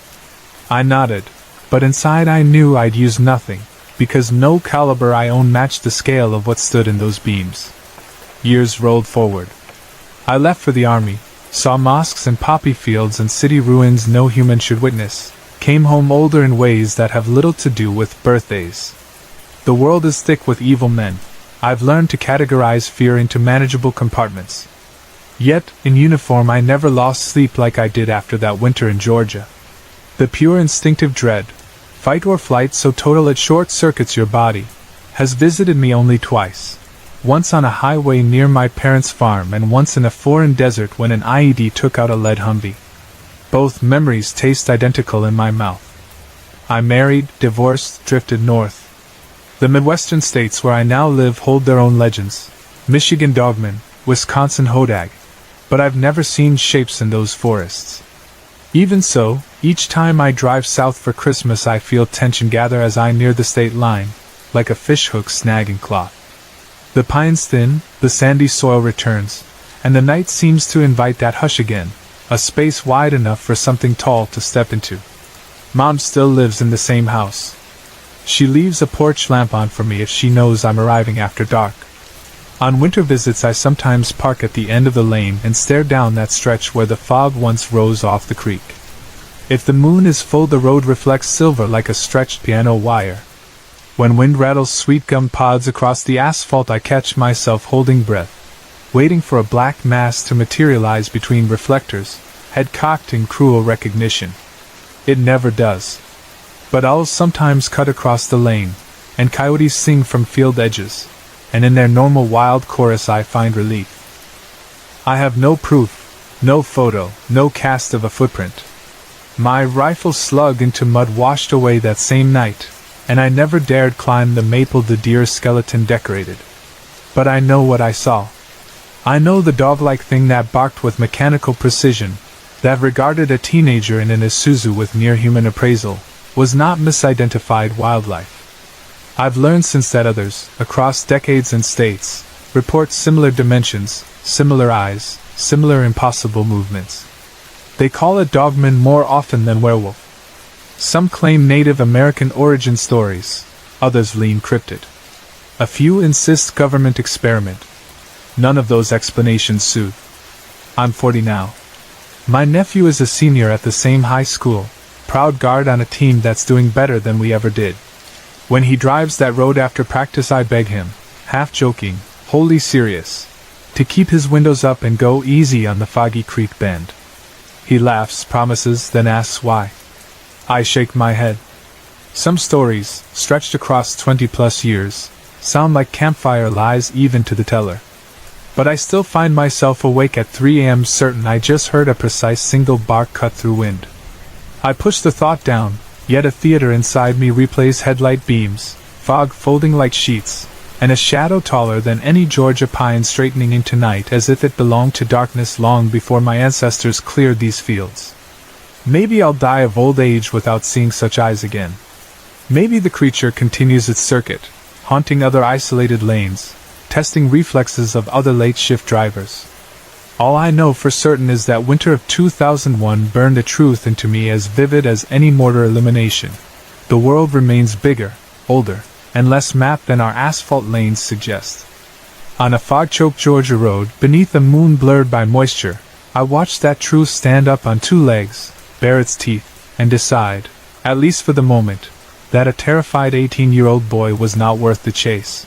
S1: I nodded, but inside I knew I'd use nothing, because no caliber I owned matched the scale of what stood in those beams. Years rolled forward. I left for the army, saw mosques and poppy fields and city ruins no human should witness, came home older in ways that have little to do with birthdays. The world is thick with evil men. I've learned to categorize fear into manageable compartments. Yet, in uniform I never lost sleep like I did after that winter in Georgia. The pure instinctive dread, fight or flight so total it short-circuits your body, has visited me only twice. Once on a highway near my parents' farm and once in a foreign desert when an IED took out a lead Humvee. Both memories taste identical in my mouth. I married, divorced, drifted north. The Midwestern states where I now live hold their own legends. Michigan dogman, Wisconsin hodag. But I've never seen shapes in those forests. Even so, each time I drive south for Christmas I feel tension gather as I near the state line, like a fishhook snagging cloth. The pines thin, the sandy soil returns, and the night seems to invite that hush again, a space wide enough for something tall to step into. Mom still lives in the same house. She leaves a porch lamp on for me if she knows I'm arriving after dark. On winter visits I sometimes park at the end of the lane and stare down that stretch where the fog once rose off the creek. If the moon is full the road reflects silver like a stretched piano wire. When wind rattles sweet gum pods across the asphalt I catch myself holding breath, waiting for a black mass to materialize between reflectors, head cocked in cruel recognition. It never does. But owls sometimes cut across the lane, and coyotes sing from field edges, and in their normal wild chorus I find relief. I have no proof, no photo, no cast of a footprint. My rifle slugged into mud washed away that same night, and I never dared climb the maple the deer's skeleton decorated. But I know what I saw. I know the dog-like thing that barked with mechanical precision, that regarded a teenager in an Isuzu with near-human appraisal, was not misidentified wildlife. I've learned since that others, across decades and states, report similar dimensions, similar eyes, similar impossible movements. They call it dogman more often than werewolf. Some claim Native American origin stories, others lean cryptid. A few insist government experiment. None of those explanations soothe. I'm 40 now. My nephew is a senior at the same high school, proud guard on a team that's doing better than we ever did. When he drives that road after practice I beg him, half joking, wholly serious, to keep his windows up and go easy on the foggy creek bend. He laughs, promises, then asks why. I shake my head. Some stories, stretched across 20+ years, sound like campfire lies even to the teller. But I still find myself awake at 3 a.m. certain I just heard a precise single bark cut through wind. I push the thought down, yet a theater inside me replays headlight beams, fog folding like sheets, and a shadow taller than any Georgia pine straightening into night as if it belonged to darkness long before my ancestors cleared these fields. Maybe I'll die of old age without seeing such eyes again. Maybe the creature continues its circuit, haunting other isolated lanes, testing reflexes of other late-shift drivers. All I know for certain is that winter of 2001 burned a truth into me as vivid as any mortar illumination. The world remains bigger, older, and less mapped than our asphalt lanes suggest. On a fog-choked Georgia road, beneath a moon blurred by moisture, I watched that truth stand up on two legs, bare its teeth, and decide, at least for the moment, that a terrified 18-year-old boy was not worth the chase.